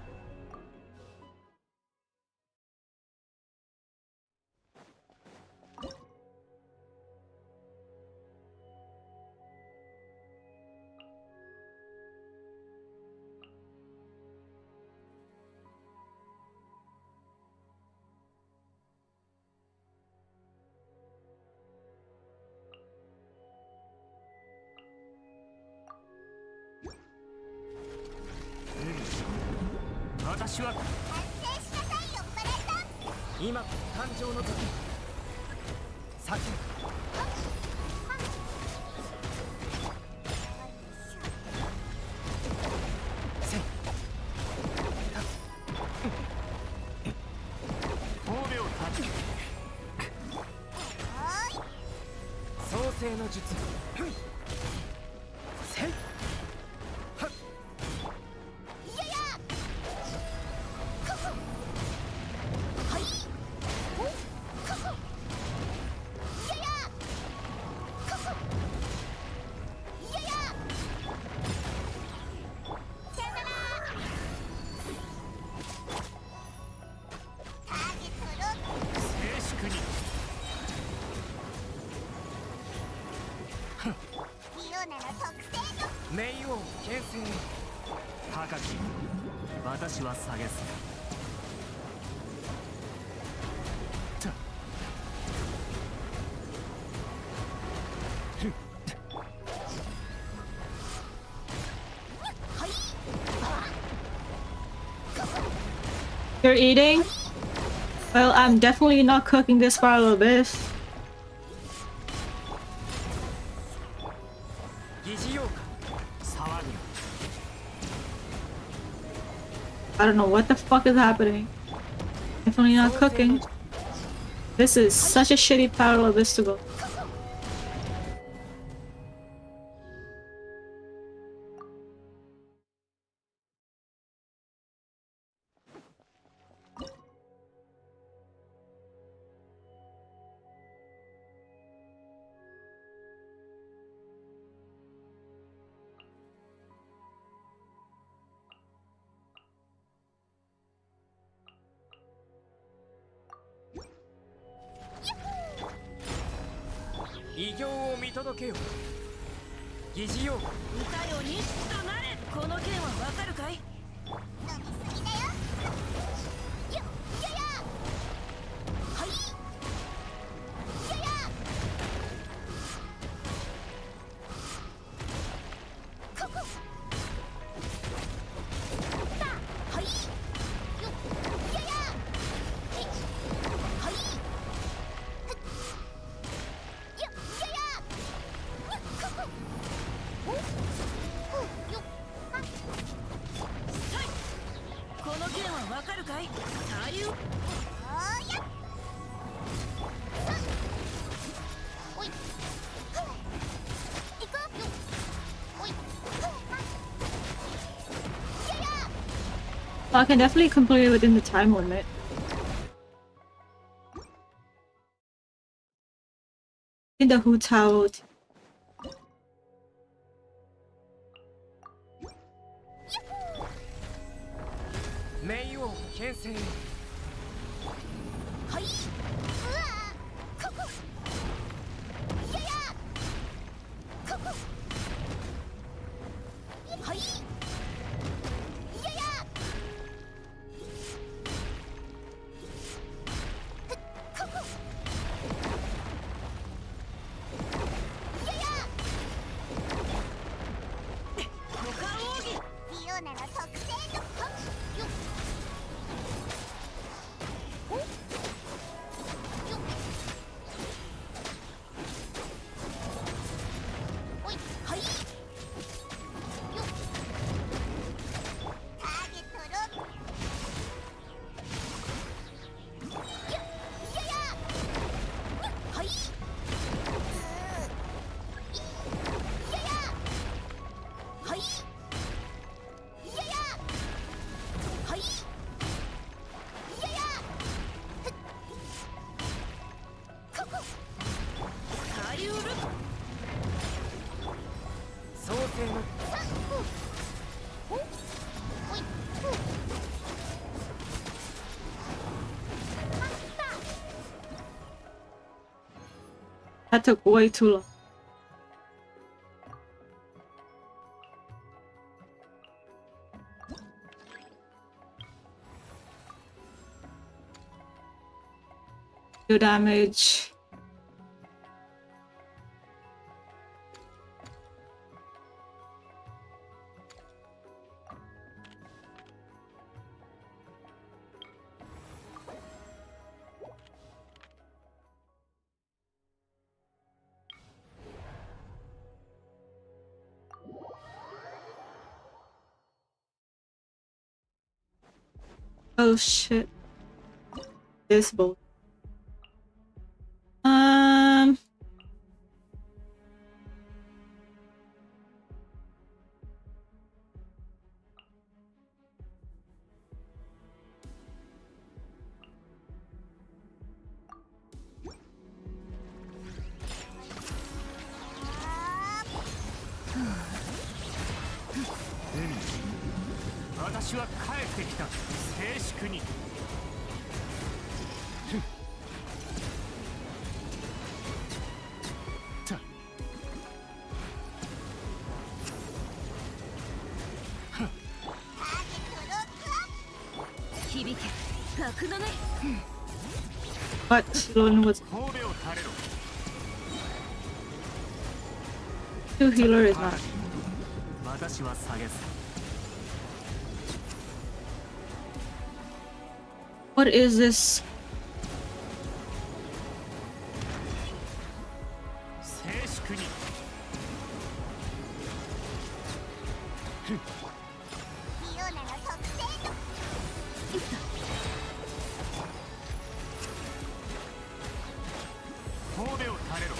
私は反省しなさいよバレット今こそ誕生の時。先せい神戸を断つ創世の術。せいはっいややカフはいおカフいややカフいややさよならターゲットロック静粛に。リオナの特性の冥王牽制。高き私は下げす。た はい you're eating? Well, I'm definitely not cooking this far a little bit. 疑似妖怪騒ぐ。 I don't know what the fuck is happening. Definitely not cooking. This is such a shitty battle of this to go.異形を見届けよ。疑似妖怪。歌よに黙れ。この件はわかるかい。飲みすぎだよよいややはいいややここさあはいよいややえはいふっよいややここおわかるかい左右おーやっおい行くよおいやや Well, I can definitely complete it within the time limit. In the hotel. 冥王牽制はいうわここややここはいややここやや股間奥義フィオナの特製のパンよっおよっおいはいよっターゲットロックやややはいややはいややはいややここ左右ルッ創世のさおおいあった That took way too long. Do damage. Oh shit. This boat.海私は帰ってきた静粛にたターゲットロックアップ響け楽のね But Lon was 神戸を垂れろ two healer is not. 私は下げず What is this? 静粛にフィオナの特製の神戸を垂れろ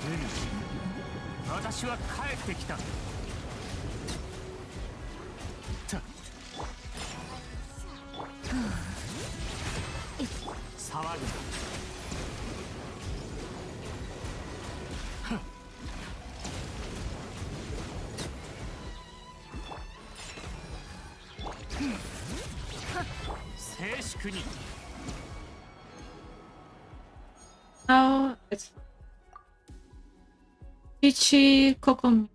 海私は帰ってきたた騒ぐな静粛に Oh, it's Ichi Kokomi.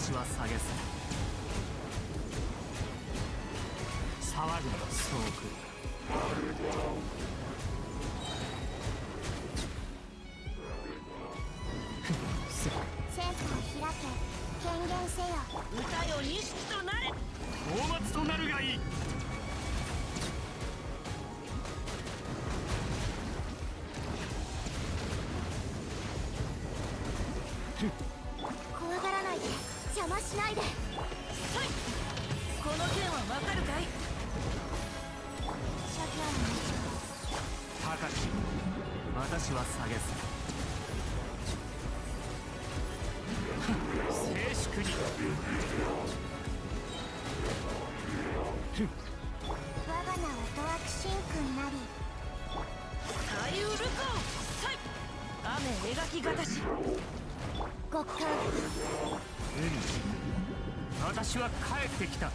私は下げす騒ぐの総戦法を開け権限せよ歌よ錦となれ。大末となるがいい。怖がらないで邪魔しないで。この件はわかるかい。諸行高き私は下げす静粛に。我が名はドアクシン君なり。海ウルコさい。雨描きがたし。極寒私は帰ってきた。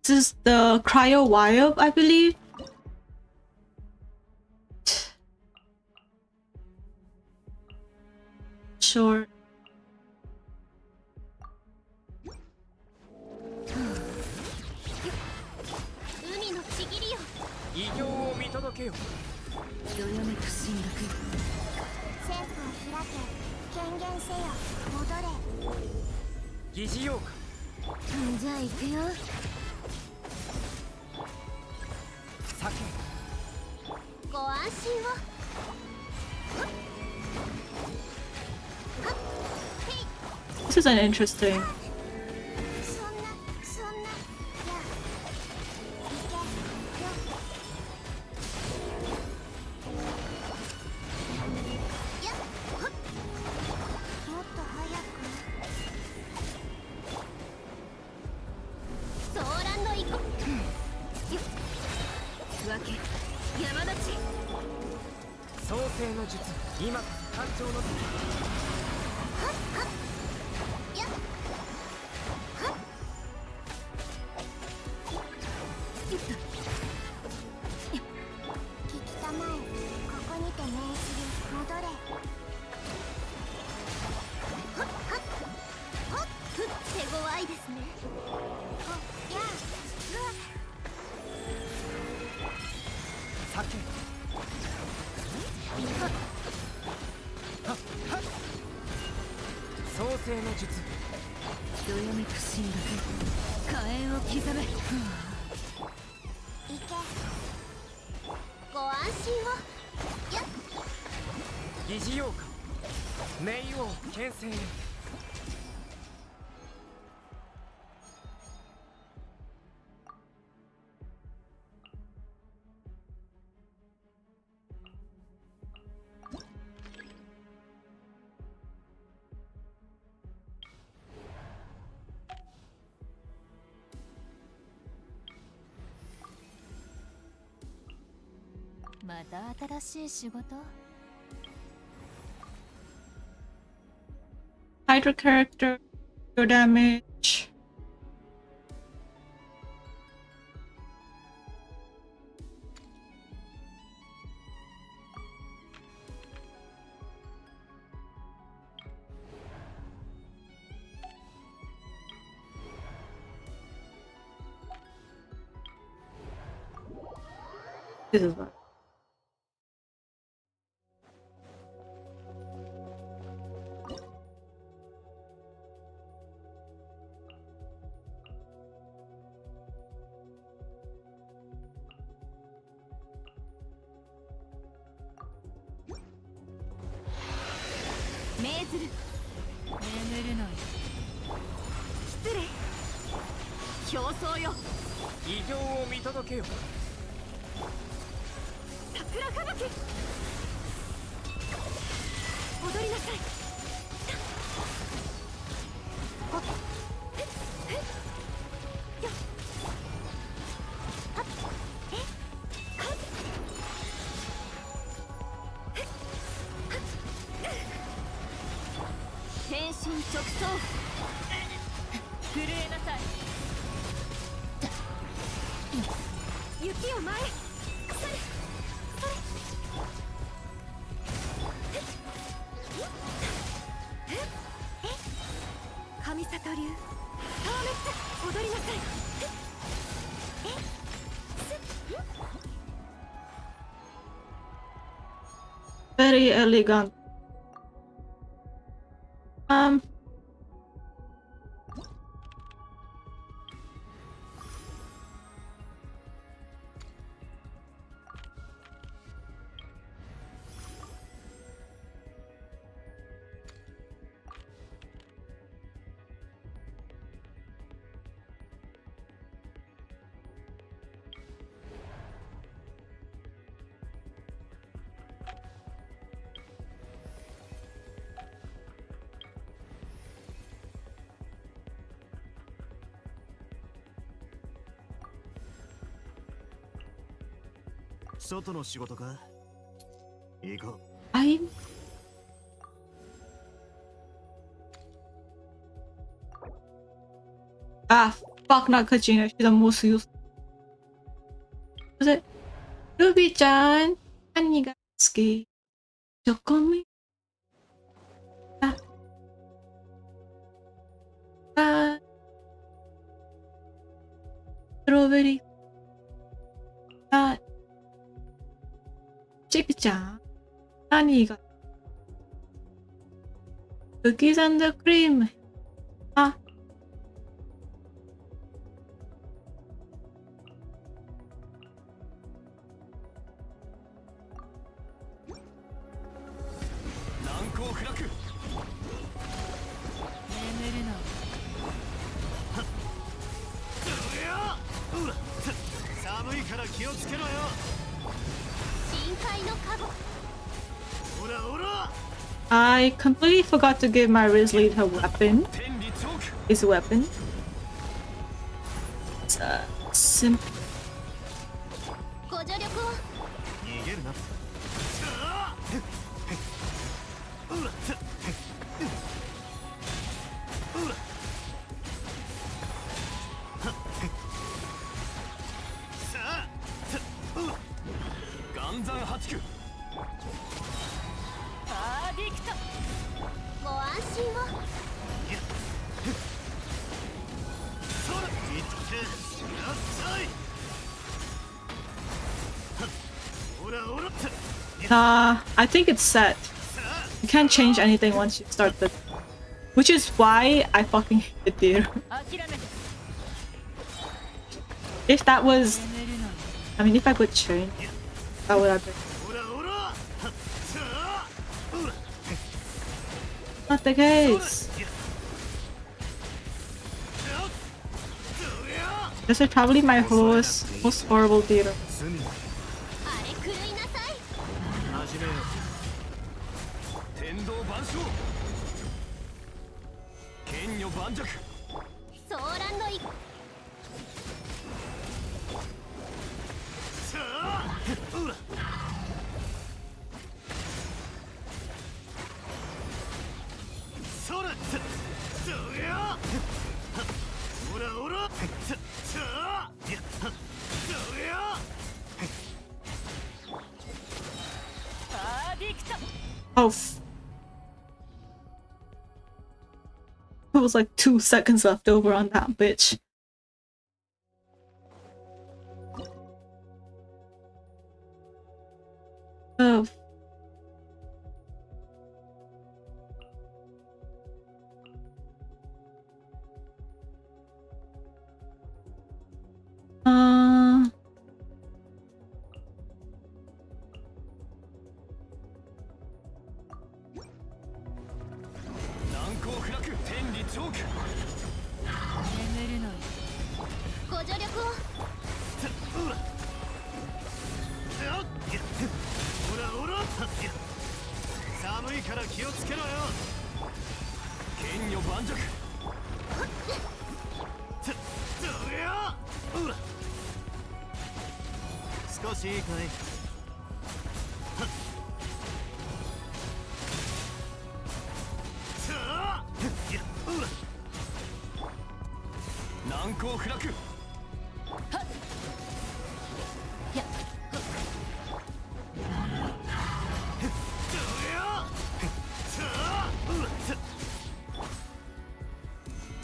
This is the cryo wire, I believe. Sure. 海のちぎりよ。異形を見届けよ。どよめく進学。戦法を開け権限せよ戻れ。疑似ようか。じゃあ行くよ。避ご安心を。This is an interesting. そんなや行けよ。やっほっもっと早く。ソーランの行こよ区分け山立ち。け。創世の術今こそ誕生の時。やっ聞きたまえここにて命じる戻れ。ほっはっほっ手強いですね。ほやうわ避け。創世の術。どよめく進学。火炎を刻め。行けご安心を。やっ疑似ようか。冥王牽制へ。また新しい仕事。 Hydra character, your damage. This is what. ずる。眠るのよ。失礼。競争よ。異形を見届けよ。桜吹雪。踊りなさい。ほっへっへっよっはっえはっへっはっ変身直送。震えなさい。雪を前へ。それそれへっへっえ神里流パワーメッツ踊りなさい。えっすっ Very elegant. I fuck, not Katrina. She's the most useful. Was it Ruby-chan? Anigatsuki. Yokomi. Strawberry. Chibi-chan. Aniga. Cookies and the cream. Ah. I completely forgot to give my Risley her weapon. His weapon. It's simple. ご助力を。パーディクト。ご安心を。I think it's set. You can't change anything once you start the... Which is why I fucking hate the theater. 諦めて。 If that was... 眠るのよ。 I mean, if I could change, that would have been... Not the case. This is probably my most horrible theater. あれ狂いなさい。ソーランドイ。パーディクト。 Oh. It was like 2 seconds left over on that bitch. Oh. チョーク眠るのよ。ご助力を。ほらほら寒いから気をつけろよ。剣女盤石どりゃほら少しいいかい。難攻不落。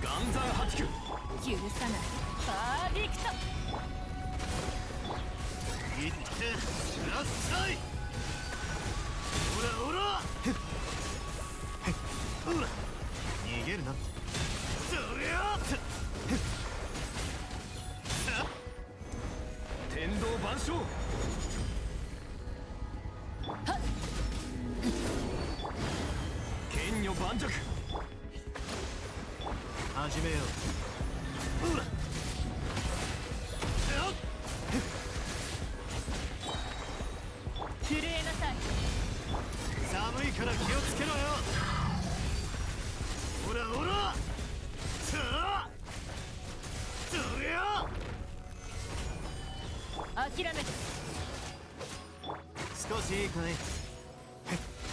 岩山八九許さない。パーフェクト。いってらっしゃい。ほらほらほら逃げるなって。そりゃ天道万象。剣女盤石。始めよう。ほら震えなさい。寒いから気をつけろよ。ほらほらさあそりゃ諦めて。少しいいかい。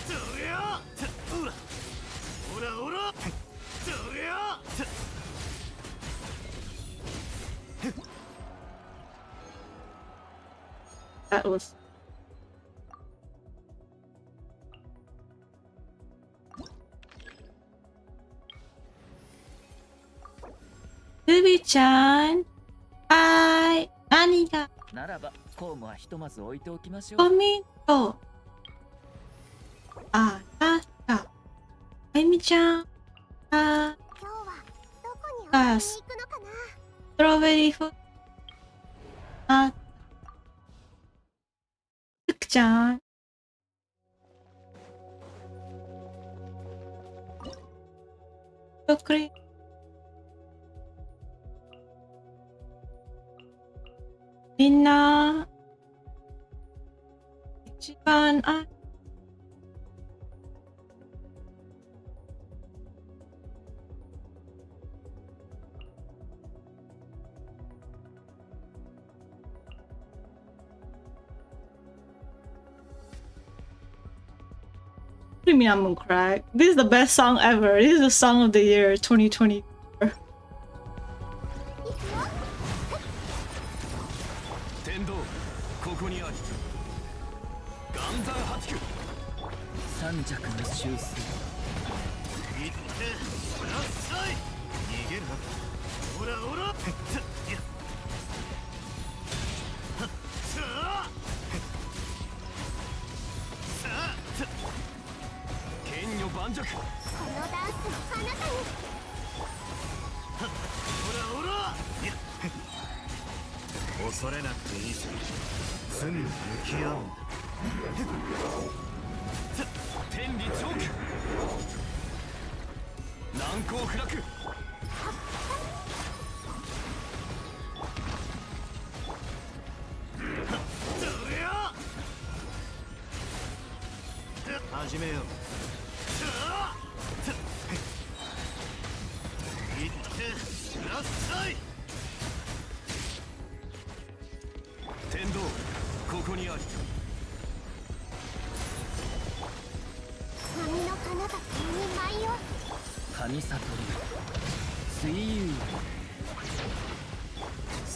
そりゃほらほらほらそりゃThat was. Ruby-chan, hi. 何がならば公務はひとまず置いておきましょコう。ミント。あ、確か。あゆみちゃん。あ、今日はどこに遊びに行くのかな。ストロベリーフォ。あ、ふくちゃん。チョコレート。みんな、一番、あ、What do you mean I'm gonna cry? This is the best song ever. This is the song of the year 2020. 天道ここにあり。岩山八九三尺の修正。いってらっしゃい。逃げるな。ほらほらさあさあ剣女盤石。このダンスの彼方に。ほらほら恐れなくていいさ。罪に向き合うんだ。天理チョーク難攻不落。そりゃ始めよう。さあいってらっしゃい。天道ここにあり。波の彼方に舞よ。神悟り水遊。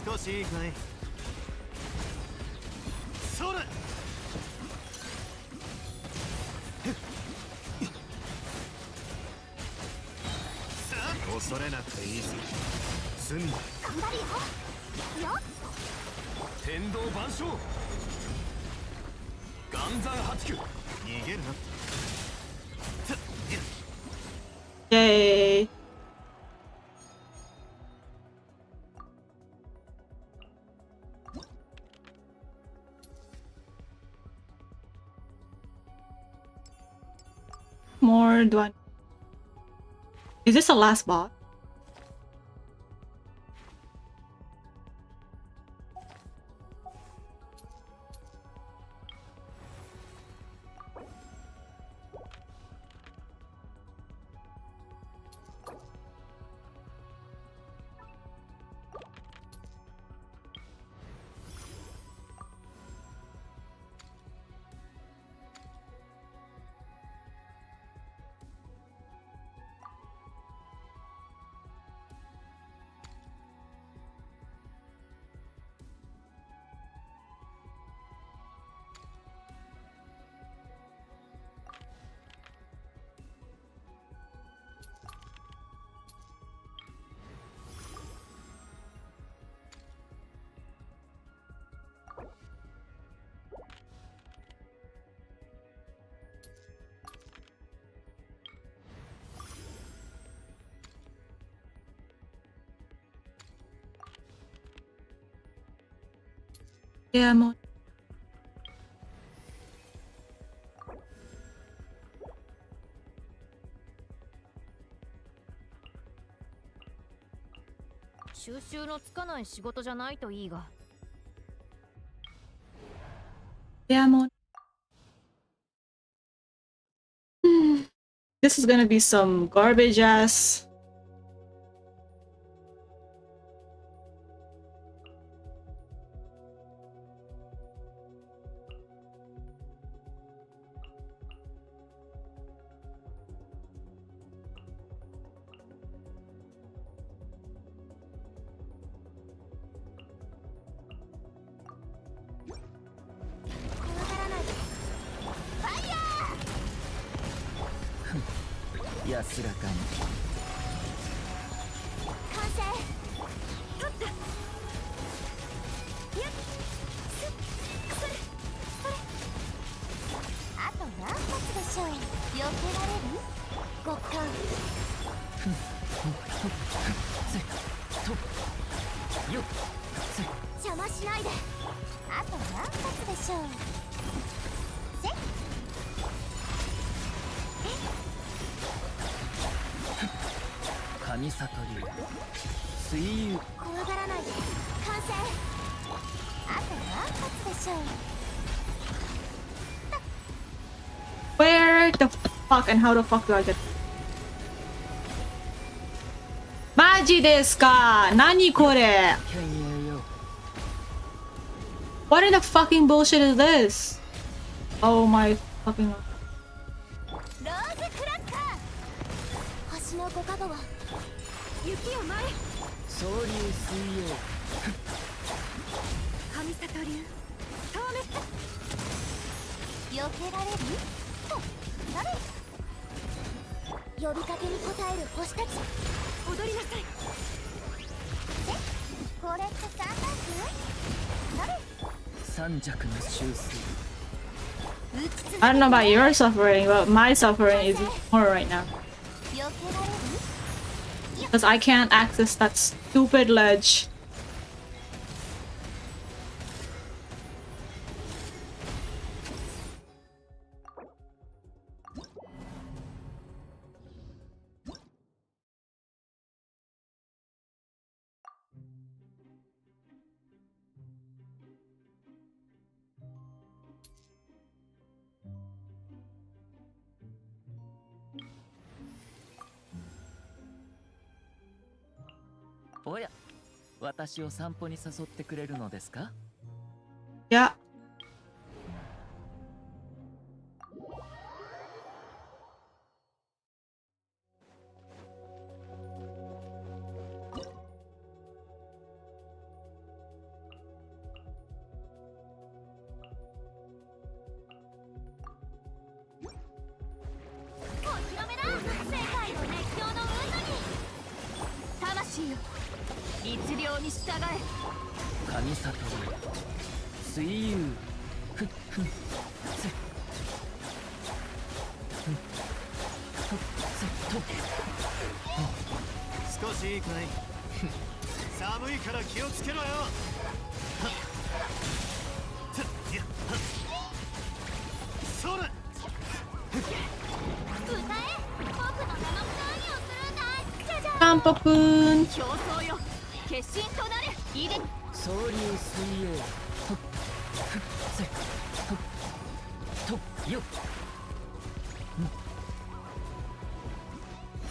少しいいかい。それさあ恐れなくていいぞ。済んだ。頑張るよ。よっ。天道万象岩山八九逃げるな。Yay. More do I Is this the last boss? Yeah, more. Yeah, more. This is gonna be some garbage ass. Where the fuck and how the fuck do I get? Maji desu ka? Nani kore? What in the fucking bullshit is this? Oh my fucking god. ローズクラッカー星のご加護は雪を舞え総流水曜神里流透明避けられるとなれ呼びかけに応える星たち踊りなさいえこれってサンダークなれ三弱の修正 I don't know about your suffering, but my suffering is more right now. 避けられる Because I can't access that stupid ledge. Oh, おや、私を散歩に誘ってくれるのですか? Yeah. 散歩くん。競争よ決心となる入れ総流水泳とっふっせとっよっ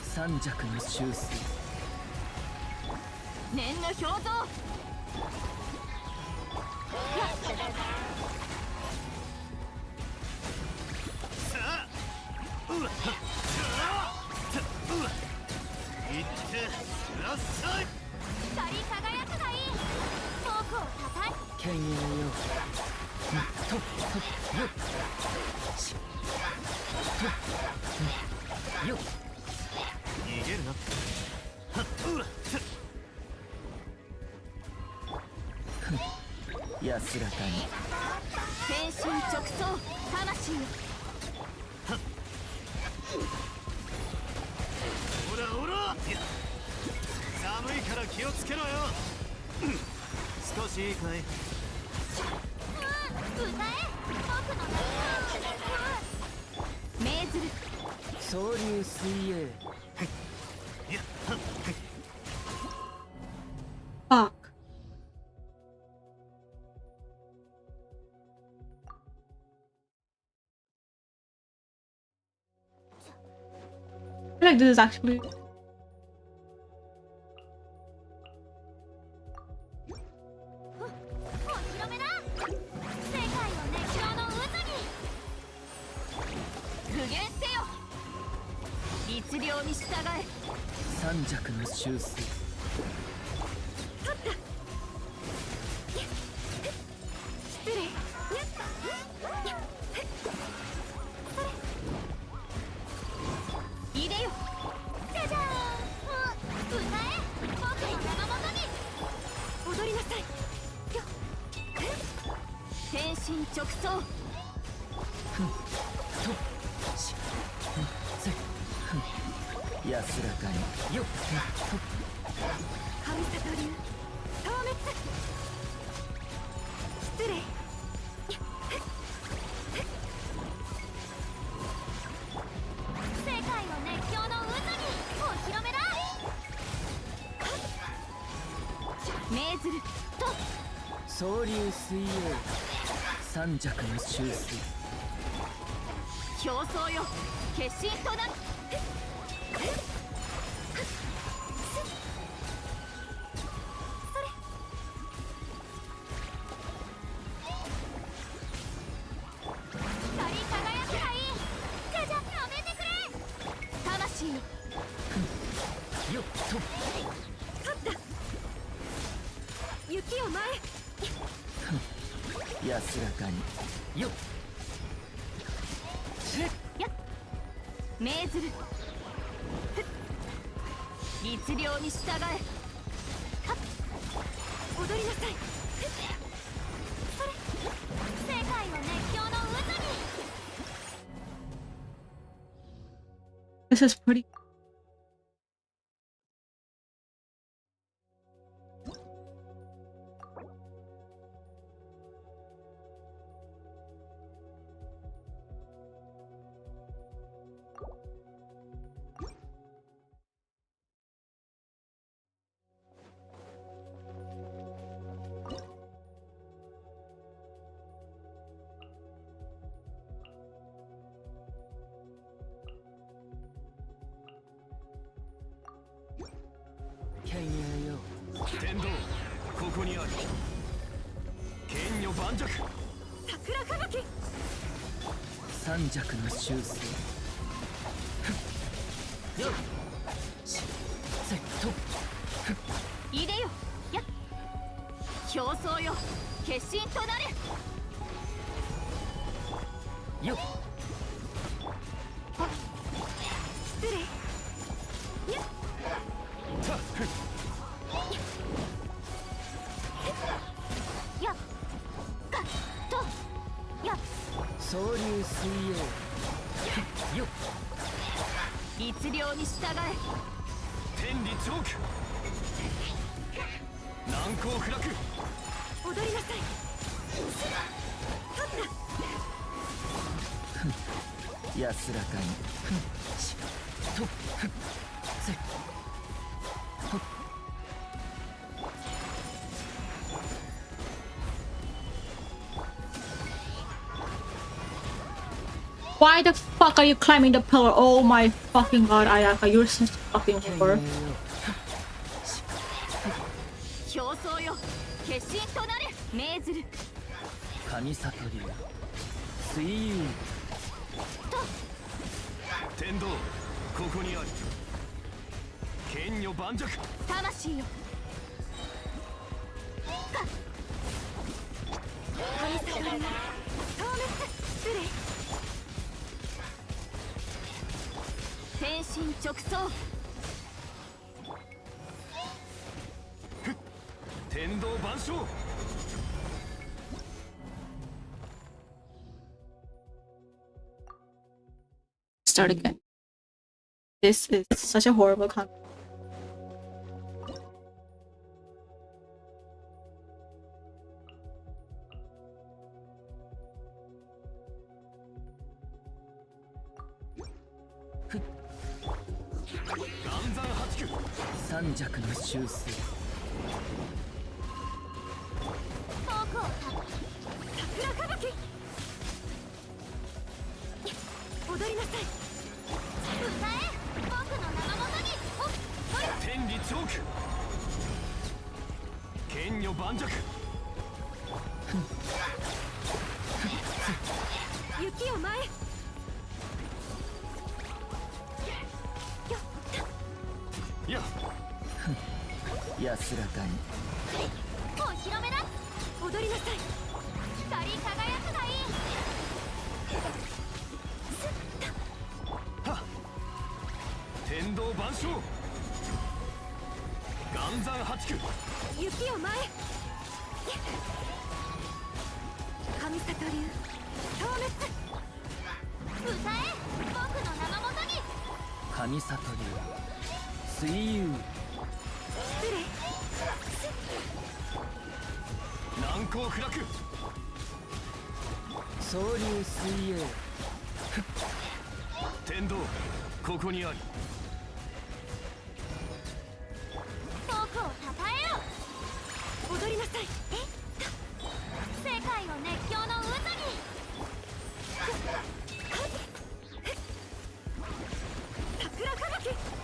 三尺の修正念の表像さあうわっいってらっしゃい光り輝くがいいフォークを叩い剣栄よとっとっよっしとっよっ逃げるなはっうわっ安らかに天心直送魂よほらほらいや寒いから気をつけろよ少しいいかい歌え僕の命ずる総流水泳いやはっ Fuck. I feel like this is actually三尺の修正入れよじゃじゃーん歌え僕の名のもとに踊りなさいよ天心直送としせ安らかによっと神里流消滅失礼世界を熱狂の渦にお披露目だ命ずると総流水泳三尺の修正競争よ決心となる光り輝くがいいじゃじゃやめてくれ魂よよっと勝った雪を前安らかによっやっ命ずる律令に従えはっ踊りなさいそれ世界を熱狂の渦に This is pretty.剣栄よ天道ここにある剣女盤石桜吹雪三尺の修正よっしせっと入れよやっ競争よ決心となるよっ失礼やったっやっかっとやっ総流水泳よっ律令に従え天理チョーク難攻不落踊りなさい勝った安らかにしとせ Why the fuck are you climbing the pillar? Oh my fucking god, Ayaka, you're such a fucking whore. 競争よ決心となる命ずる神里流水遊天道ここにあり剣女盤石魂よ神里流消滅失礼天心直送天道万象 Start again. This is such a horrible con. 三尺の修正遠くを桜吹雪踊りなさい歌え僕の名のもとにほっ天理チョーク剣女盤石雪を前や安らかにお披露目だ踊りなさい光り輝くがいい天道万象岩山八九雪を前神里流消滅歌え僕の名のもとに神里流水遊失礼難攻不落総流水泳天道ここにあり僕をたたえよ踊りなさい世界を熱狂の渦に桜吹雪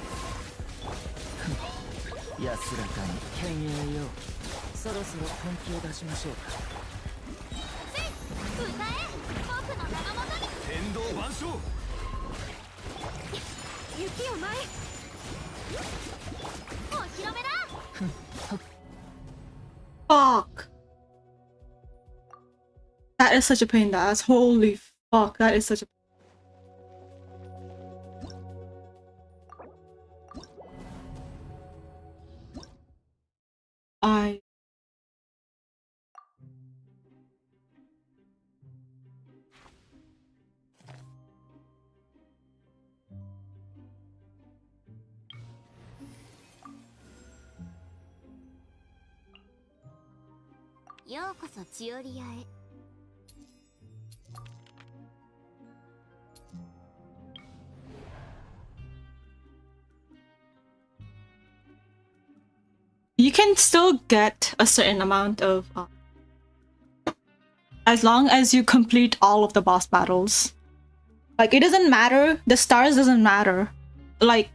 安らかに剣影よそろそろ本気を出しましょうか歌え僕の名のもとに天道万象雪を前お披露目だ Fuck. That is such a pain in the ass. Holy fuck, that is such a Iようこそ千織屋へ you can still get a certain amount of as long as you complete all of the boss battles. Like it doesn't matter, the stars doesn't matter. Like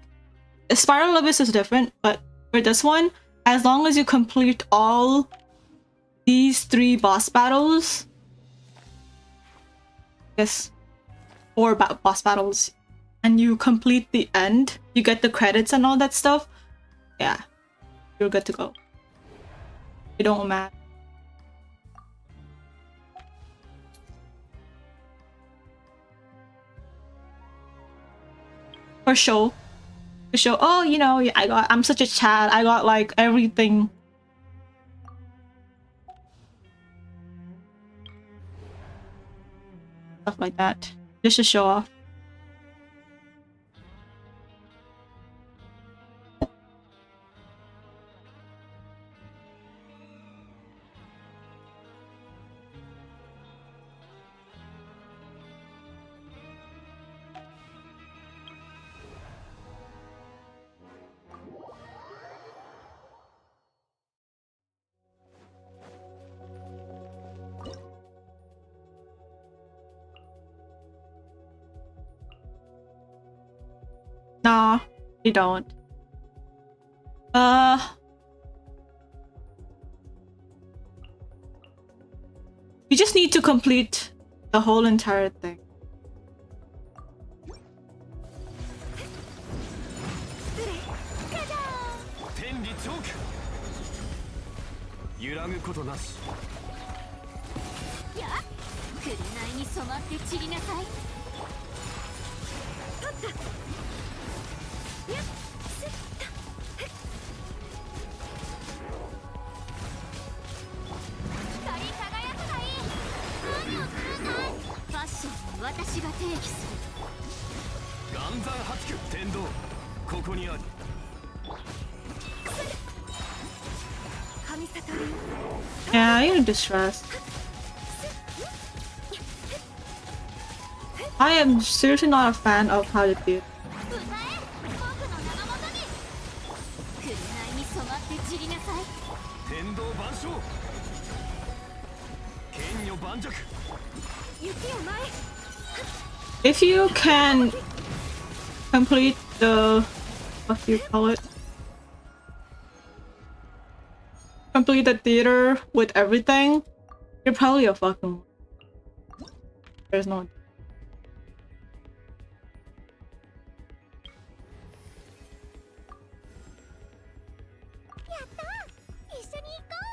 Spiral Abyss is different, but for this one, as long as you complete all these 3 boss battles, yes, 4 boss battles, and you complete the end, you get the credits and all that stuff, yeah, you're good to go. It don't matter. For sure. For sure. Oh, you know, I'm such a Chad. I got like everything. Stuff like that. Just to show off. Nah, you don't. You just need to complete the whole entire thing. 天理チョーク揺らぐことなしや紅に染まって散りなさい光り輝くがいい何をするんだいファッションは私が定義する岩山八九天道ここにある Yeah, you're distressed. I am seriously not a fan of how they do it. 歌え僕の名のもとに紅に染まって散りなさい天道万象剣女盤石 If you can complete the what do you call it? Complete the theater with everything, you're probably a fucking. There's no. 一緒に行こう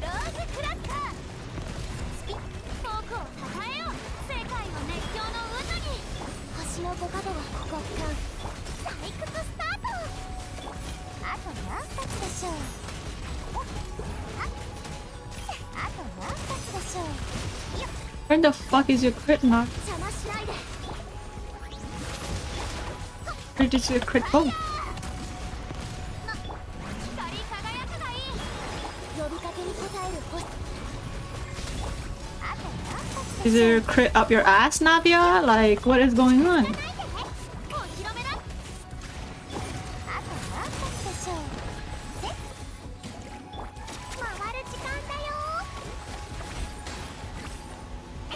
ローズクラッカースピッフォークをたたえよ世界を熱狂の渦に星の五角は極寒採掘スタートあと何発でしょうあと何発でしょうよっ Where the fuck is your crit knock? 邪魔しないで Where did your crit go? 光り輝くがいい呼びかけに応える星あと何発で Is しょう your crit up your ass, Navia? Like, what is going on? お披露目だあと何発でしょうせっ回る時間だよえい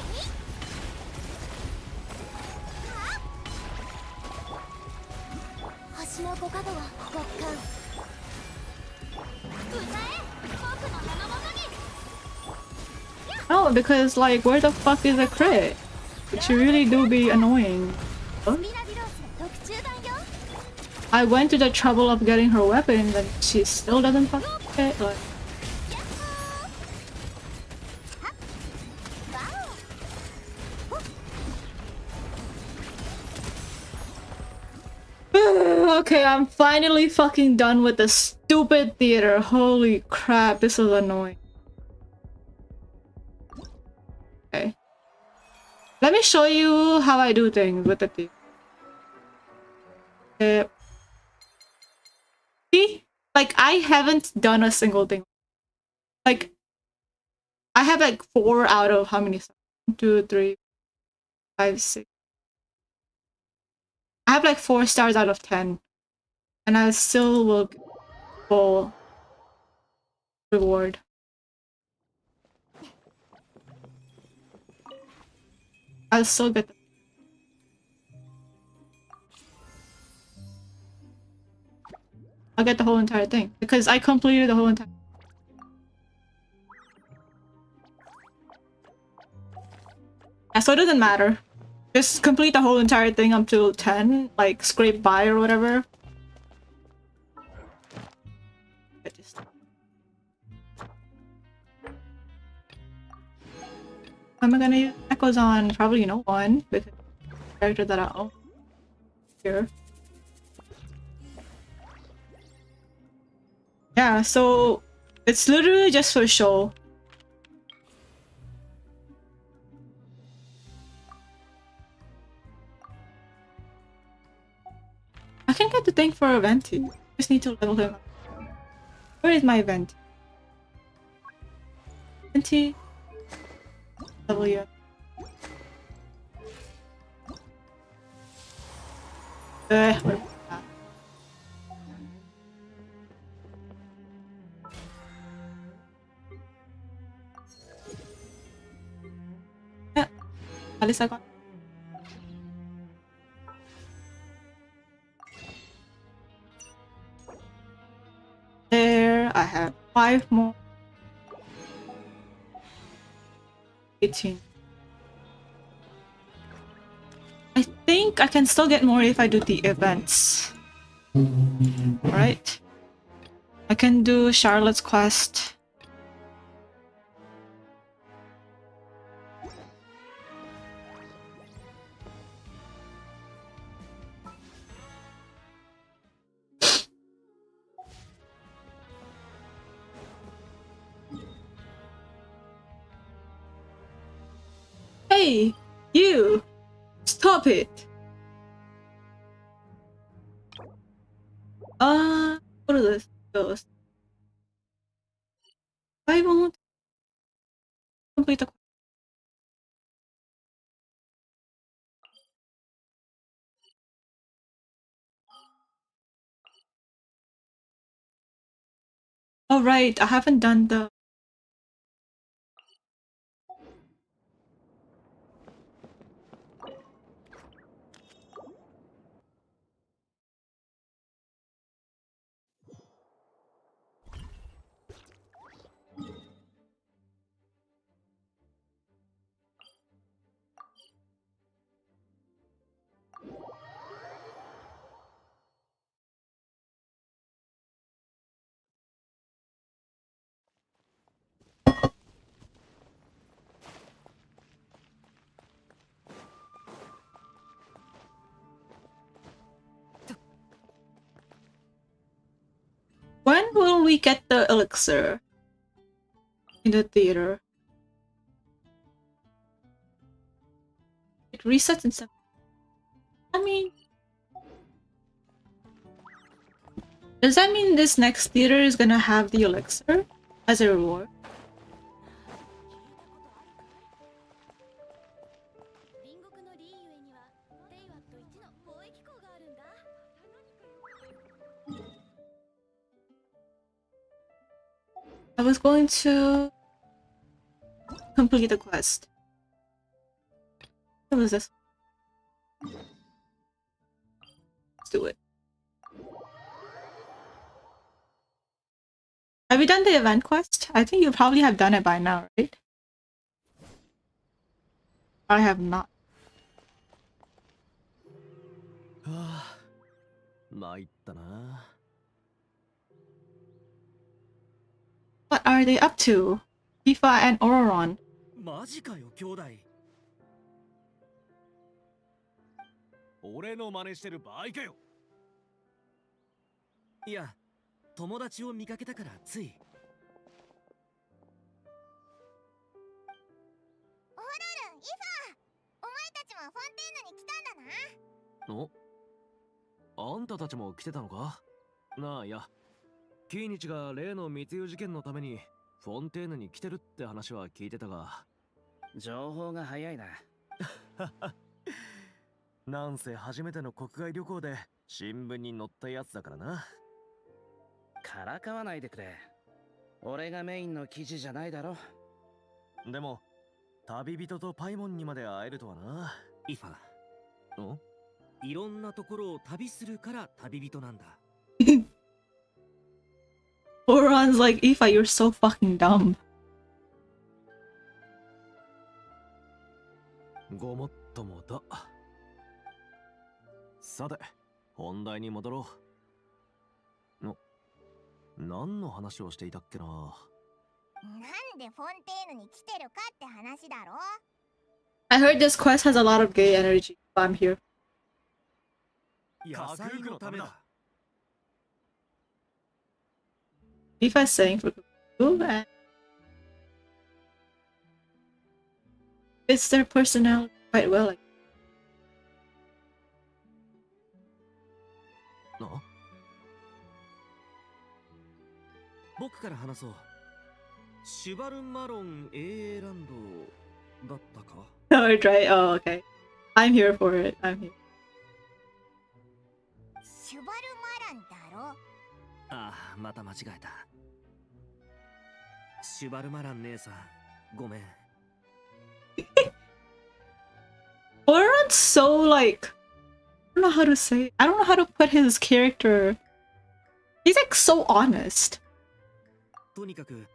はっ星の五角は極寒歌え僕の名のもとに No, because like, where the fuck is the crit? Which really do be annoying. スピナビロースの特注版よ I went to the trouble of getting her weapon, and she still doesn't fucking hit. Like, やっほーはっバオほっ okay, I'm finally fucking done with the stupid theater. Holy crap, this is annoying. Okay. Let me show you how I do things with the theater. See? Like, I haven't done a single thing. Like, I have like 4 out of how many? 1, 2, 3, 5, 6. I have like 4 stars out of 10. And I still will get full reward. I'll still get I'll get the whole entire thing because I completed the whole entire. Yeah, so it doesn't matter. Just complete the whole entire thing up to 10, like scrape by or whatever. I just... Am I gonna use echoes on? Probably no one because the character that I own here. Yeah, so it's literally just for show. can get the thing for a Venti. Just need to level him up. Where is my Venti? Venti. Level you up. Where was that? Yeah, at least I got. There, I have 5 more. 18. I think I can still get more if I do the events. Right? I can do Charlotte's quest. Hey, you! Stop it! What are this? Those. I won't complete the. Oh right, I haven't done the. When will we get the elixir in the theater? It resets in 7. I mean, does that mean this next theater is gonna have the elixir as a reward? 隣国のリーユエにはテイワット1の貿易港があるんだ。 I was going to complete the quest. What was this? Let's do it. Have you done the event quest? I think you probably have done it by now, right? I have not. はあ、参ったな。 What are they up to? Tifa and Auron. マジかよ兄弟。俺の真似してる場合かよ。いや、友達を見かけたからつい。オーロルン、イファお前たちもフォンテーヌに来たんだな。お、あんたたちも来てたのか。なあ、いや、キーニチが例の密輸事件のためにフォンテーヌに来てるって話は聞いてたが、情報が早いな。なんせ初めての国外旅行で新聞に載ったやつだからな。からかわないでくれ。俺がメインの記事じゃないだろ。でも旅人とパイモンにまで会えるとはな。イファ、ん？いろんなところを旅するから旅人なんだ。Auron's like, Aoife, you're so fucking dumb. ごもっともだ。さて、本題に戻ろう。何の話をしていたっけな。なんでフォンテーヌに来てるかって話だろ。 I heard this quest has a lot of gay energy, so I'm here. 野菜のためだ。Aoife's saying for Kuku and fits their personality quite well. Like, から話そう。シュバルマロン AA ランドだったか？ No, it's right. Oh, okay. I'm here for it. I'm here. シュバルマランだろ。ああ、また間違えた。シュバルマラン姉さん、ごめん。Oran's so like I don't know how to say. I don't know how to put his character. He's like so honest. とにかく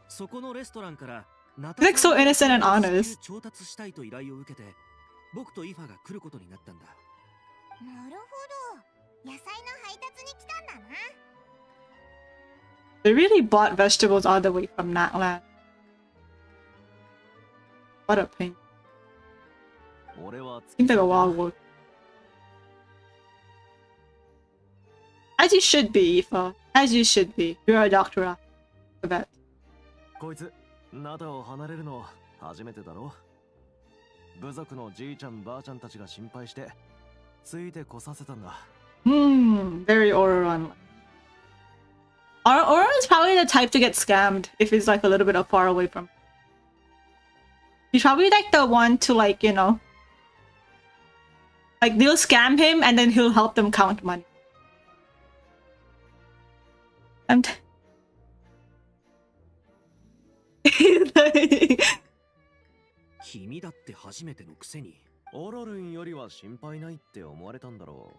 そこのレストランからナ He's like so innocent and honest. 調達したいと依頼を受けて、僕とイファが来ることになったんだ。なるほど。野菜の配達に来たんだな。They really bought vegetables all the way from Natland. What a pain. 俺は Seems like a wild work. As you should be, Aoife. As you should be. You're a doctor, a vet. こいつナタを離れるの初めてだろ。部族のじいちゃんばあちゃんたちが心配してついてこさせたんだ。Very Auroron. Auroron is probably the type to get scammed if he's like a little bit far away from. He's probably like the one to like, you know, like they'll scam him and then he'll help them count money. Like... 君だって初めてのくせに。オロルンよりは心配ないって思われたんだろ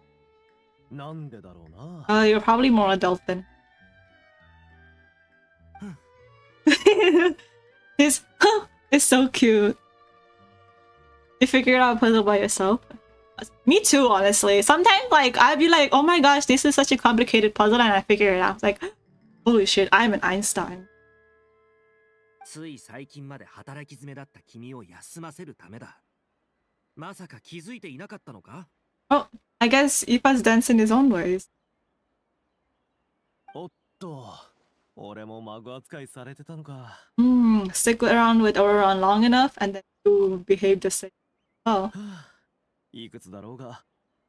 う。なんでだろうな。You're probably more adult than. His it's so cute. You figured out a puzzle by yourself? Me too, honestly. Sometimes like I'd be like, oh my gosh, this is such a complicated puzzle, and I figure it out. Like, holy shit, I'm an Einstein. つい最近まで働き詰めだった君を休ませるためだ。まさか気づいていなかったのか？ Oh, I guess Aoife's dance in his own ways. おっと、俺も孫扱いされてたのか。Stick around with Auroron long enough, and then you behave the same. Oh. いくつだろうが、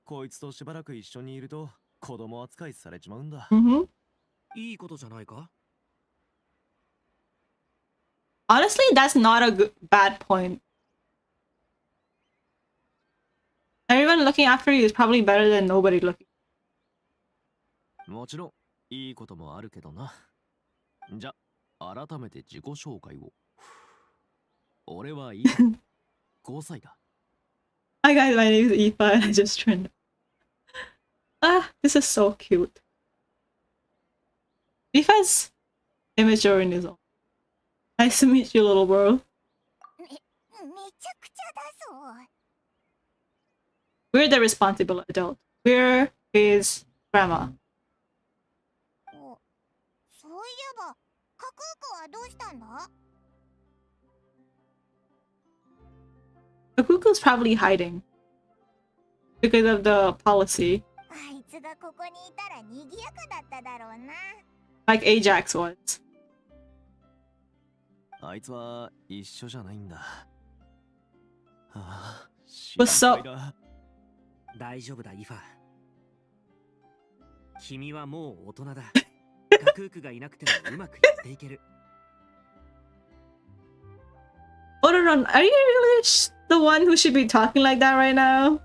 こいつとしばらく一緒にいると子供扱いされちまうんだ。いいことじゃないか？ Honestly, that's not a bad point. Everyone looking after you is probably better than nobody looking. もちろん、いいこともあるけどな。じゃ、改めて自己紹介を。俺はいい。5歳だ。Hi guys, my name is Aoife and I just turned. Ah, this is so cute. Aoife's immature in his own. Nice to meet you, little bro. めちゃくちゃだぞ。 We're the responsible adult. We're his grandma. お、そういえば、カクークはどうしたんだ？ The cuckoo's probably hiding because of the policy, あいつがここにいたら賑やかだっただろうな。 like Ajax was. あいつは一緒じゃないんだ。はあ、What's up? 大丈夫だ、イファ。君はもう大人だ。カクークがいなくてもうまくやっていける。Auroron, are you really the one who should be talking like that right now?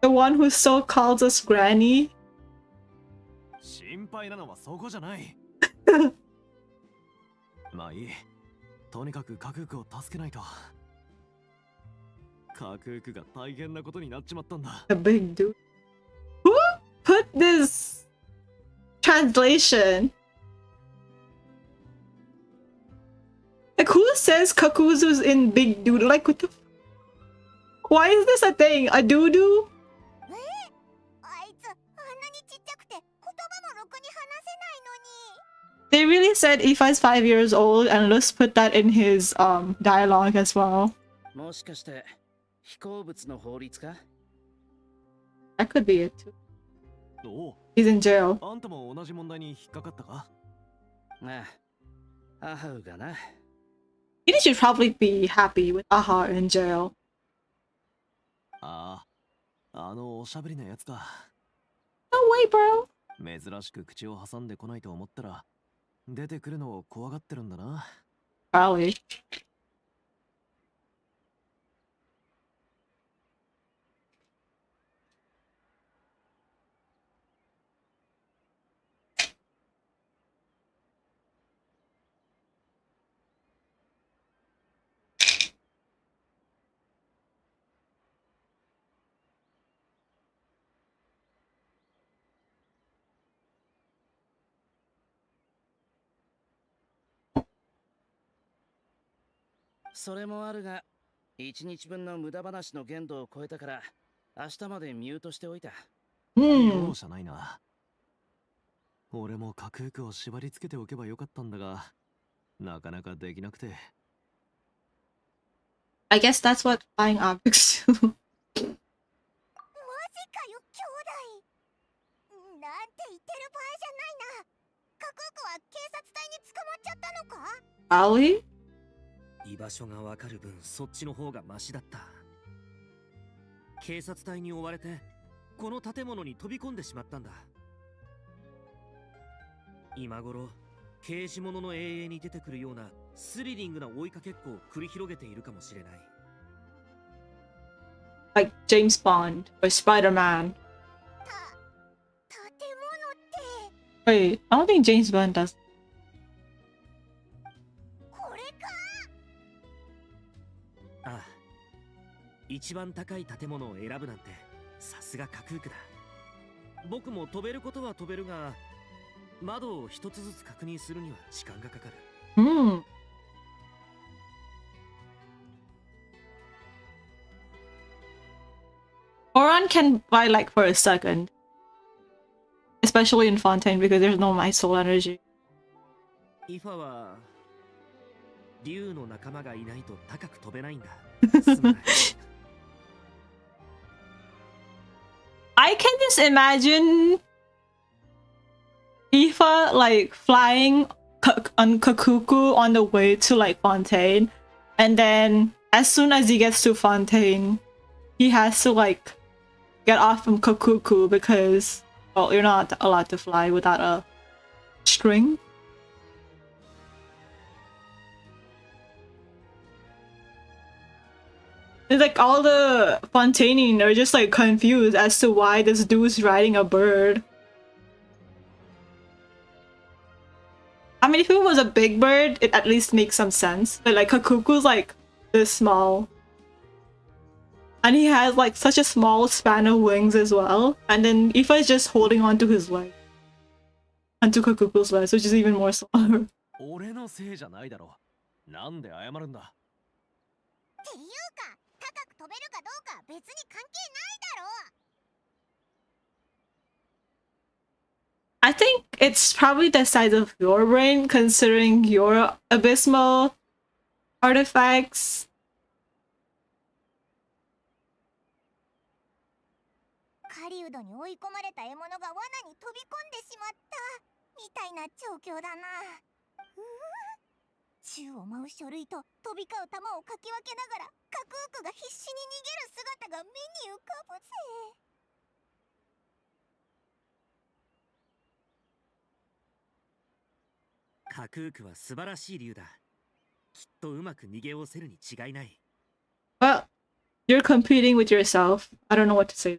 The one who so calls us granny? 心配なのはそこじゃない。まあいい。とにかくカクークを助けないと。カクークが大変なことになっちまったんだ。A big dude. Who put this translation? Like, who says Kakuzu's in big dude? Like, what the why is this a thing? A doo-doo? あいつ、あんなにちっちゃくて言葉もろくに話せないのに。 They really said Aoife's 5 years old, and Luz put that in his dialogue as well. もしかして飛行物の法律か？ That could be it too. おう、 He's in jail. あんたも同じ問題に引っかかったか？ああ、アハウがな。He should probably be happy with Aha in jail. ああ、あのおしゃべりなやつか。 No way, bro. 珍しく口を挟んでこないと思ったら、出てくるのを怖がってるんだな。Probably. .それもあるが、1日分の無駄話の限度を超えたから、明日までミュートしておいた。容赦ないな。俺も架空区を縛り付けておけばよかったんだが、なかなかできなくて。I guess that's what flying objects do. マジかよ、兄弟。なんて言ってる場合じゃないな。カクークは警察隊に捕まっちゃったのか？ Probably? 居場所がわかる分そっちの方がマシだった。警察隊に追われてこの建物に飛び込んでしまったんだ。今頃刑事物の永遠に出てくるようなスリリングな追いかけっこを繰り広げているかもしれない。 Like James Bond or Spider-Man. 建物って Wait, I don't think James Bond does. これか？ああ、一番高い建物を選ぶなんてさすがカクークだ。僕も飛べることは飛べるが、窓を一つずつ確認するには時間がかかる。Hmm. Oran can buy like for a second. Especially in Fontaine because there's no my soul energy. イファは竜の仲間がいないと高く飛べないんだ。すまない。I can just imagine Ifa like flying on Kakuku on the way to like Fontaine, and then as soon as he gets to Fontaine, he has to like get off from Kakuku because, well, you're not allowed to fly without a string. It's like all the Fontaine are just like confused as to why this dude's riding a bird. I mean, if it was a big bird, it at least makes some sense. But like Kakuku's like this small. And he has like such a small span of wings as well. And then Ifa is just holding onto his leg. Onto Kakuku's legs, which is even more smaller. 俺のせいじゃないだろ。なんで謝るんだ。っていうか、高く飛べるかどうか別に関係ないだろ。I think it's probably the size of your brain considering your abysmal artifacts. 狩人に追い込まれた獲物が罠に飛び込んでしまったみたいな状況だな。宙を舞う書類と飛び交う弾をかき分けながらカクークが必死に逃げる姿が目に浮かぶぜ。カクークは素晴らしい竜だ。きっとうまく逃げおせるに違いない。Well, you're competing with yourself. I don't know what to say.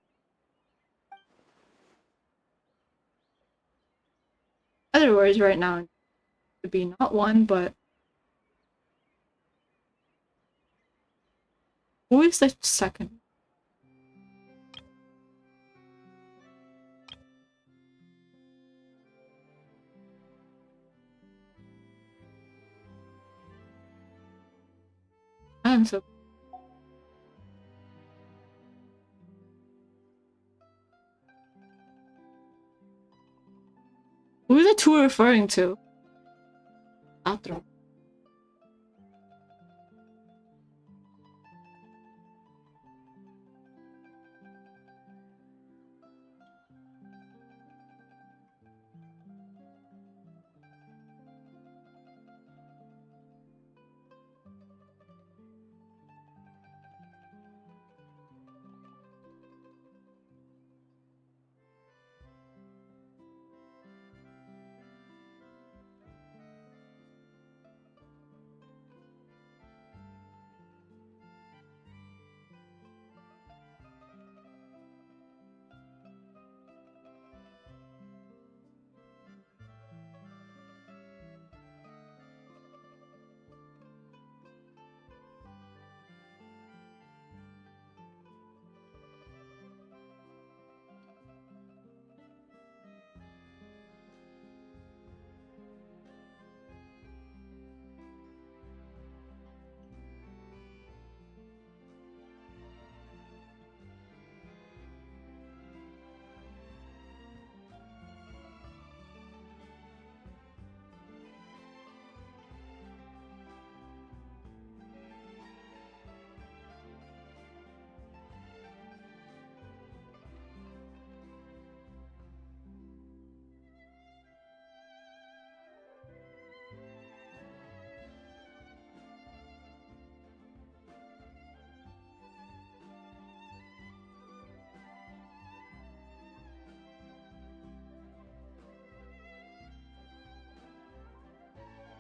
Other words right now would be not one, but who is the second? I'm so. Who are the two referring to? Outro.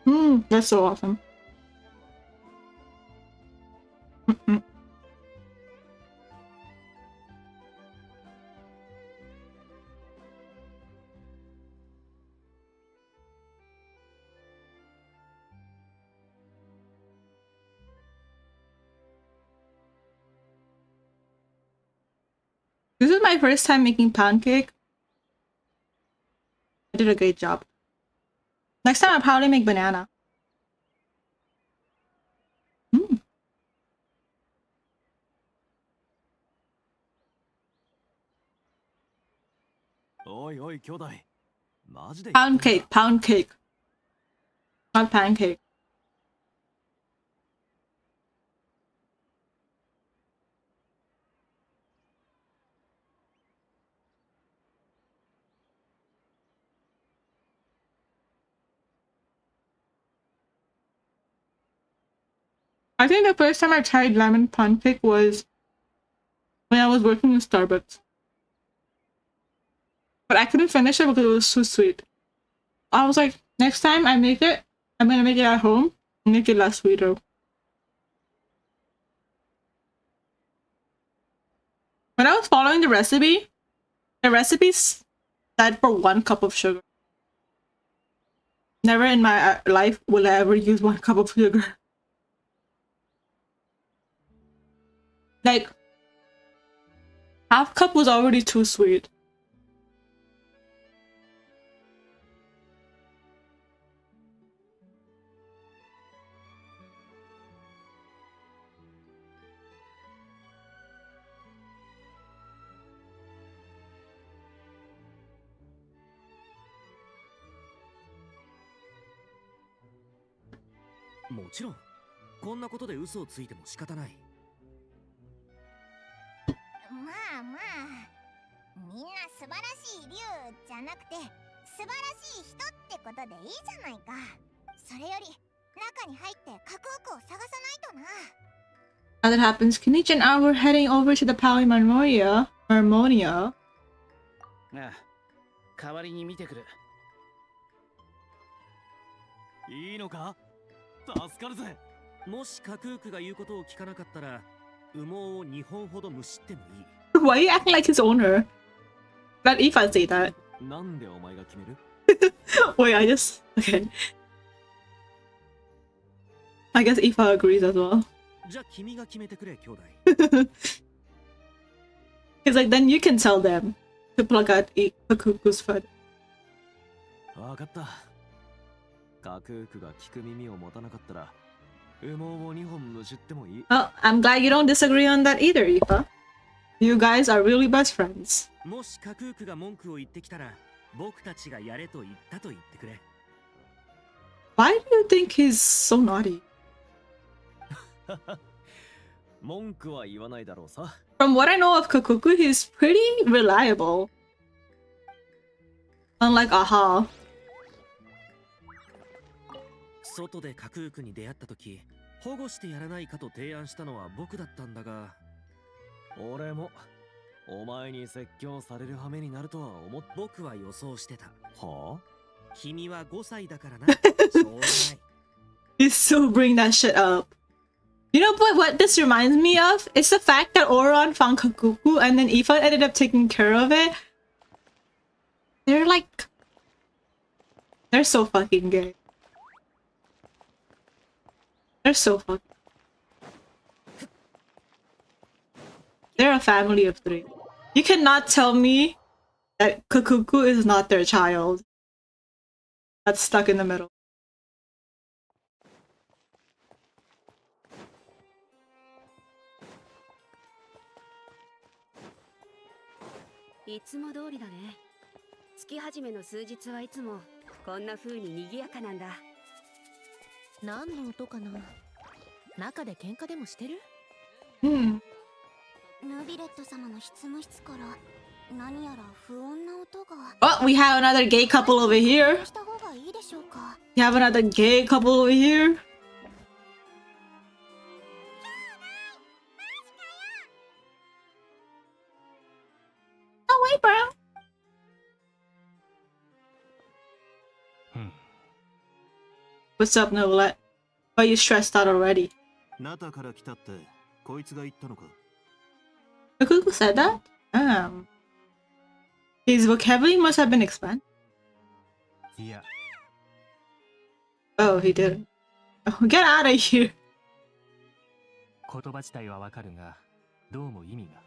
That's so awesome. This is my first time making pound cake. I did a great job. Next time I'll probably make banana.おいおい兄弟マジで Pound cake, pound cake. Not pancake. I think the first time I tried lemon pound cake was when I was working in Starbucks. But I couldn't finish it because it was too sweet. I was like, next time I make it, I'm gonna make it at home and make it less sweeter. When I was following the recipe said for 1 cup of sugar. Never in my life will I ever use 1 cup of sugar. Like, half cup was already too sweet. "もちろんこんなことで嘘をついても仕方ない." まあまあ、みんな素晴らしい竜じゃなくて素晴らしい人ってことでいいじゃないか。それより中に入ってカクオクを探さないとな。 As it happens, Kenichi and I were heading over to the Polymarmonia. ああ、代わりに見てくる。いいのか助かるぜ。もしカクークが言うことを聞かなかったら羽毛を2本ほどむしってもいい。 Why are you acting like his owner? Let Aoife say that. なんでお前が決める Wait, I just... Okay. I guess Aoife agrees as well. じゃあ君が決めてくれ兄弟。 He's like, then you can tell them to plug out Kakuku's foot. わかった。カクークが聞く耳を持たなかったら羽毛を2本むしってもいい。 Oh, I'm glad you don't disagree on that either, Aoife. You guys are really best friends. もしカクークが文句を言ってきたら僕たちがやれと言ったと言ってくれ。 Why do you think he's so naughty? 文句は言わないだろうさ。 From what I know of Kakuku, he's pretty reliable. Unlike Aha. 外でカクークに出会った時保護してやらないかと提案したのは僕だったんだが。俺もお前に説教される羽目になるとは思っ。僕は予想してた。はあ君は5歳だからな。しょうがない。 You still bring that shit up. You know what this reminds me of? It's the fact that Oron found Kakuku and then Aoife ended up taking care of it. They're like... They're so fucking gay. They're so fucking... They're a family of 3. You cannot tell me that Kakuku is not their child. That's stuck in the middle. いつも通りだね。月始めの数日はいつもこんな風に賑やかなんだ。何の音かな。中で喧嘩でもしてる？ヌビレット様の執務室から何やら不穏な音が。 Oh, we have another gay couple over here. した方がいいでしょうか。 We have another gay couple over here. Oh wait, bro. What's up, Novelet? Why are you stressed out already? ナタから来たってこいつが言ったのか。 Kuku said that? Damn. His vocabulary must have been expanded. いや Oh, he didn't. Oh, get out of here. 言葉自体はわかるがどうも意味が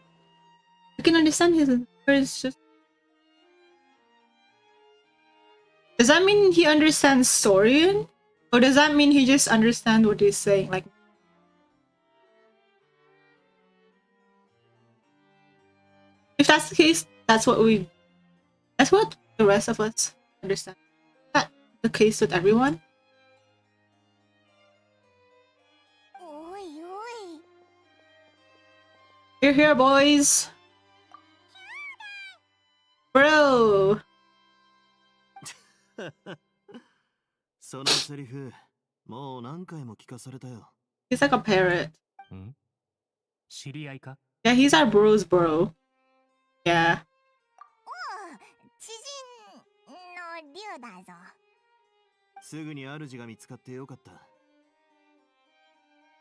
I can understand his words just... Does that mean he understands Saurian? Or does that mean he just understands what he's saying? Like, if that's the case, that's what the rest of us understand. Is that the case with everyone? おいおい Here, here, boys. Bro. そのセリフもう何回も聞かされたよ。 He's like a parrot. ん知り合いか Yeah, he's our bro's bro. Yeah. 知人の竜だぞ。すぐに主が見つかってよかった。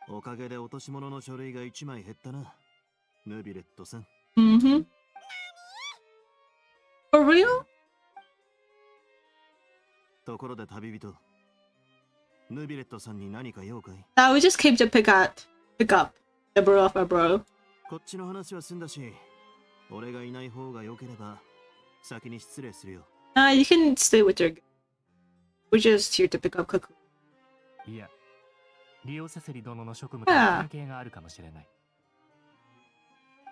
おかげで落とし物の書類が1枚減ったな。ヌビレットさん。Mm-hmm. For real? ところで旅人。ヌビレットさんに何か用かい？ We just came to pick up the bro of our bro. こっちの話は済んだし、俺がいない方が良ければ先に失礼するよ。You can stay with your... We're just here to pick up Cuckoo. いやリオセセリ殿の職務と関係があるかもしれない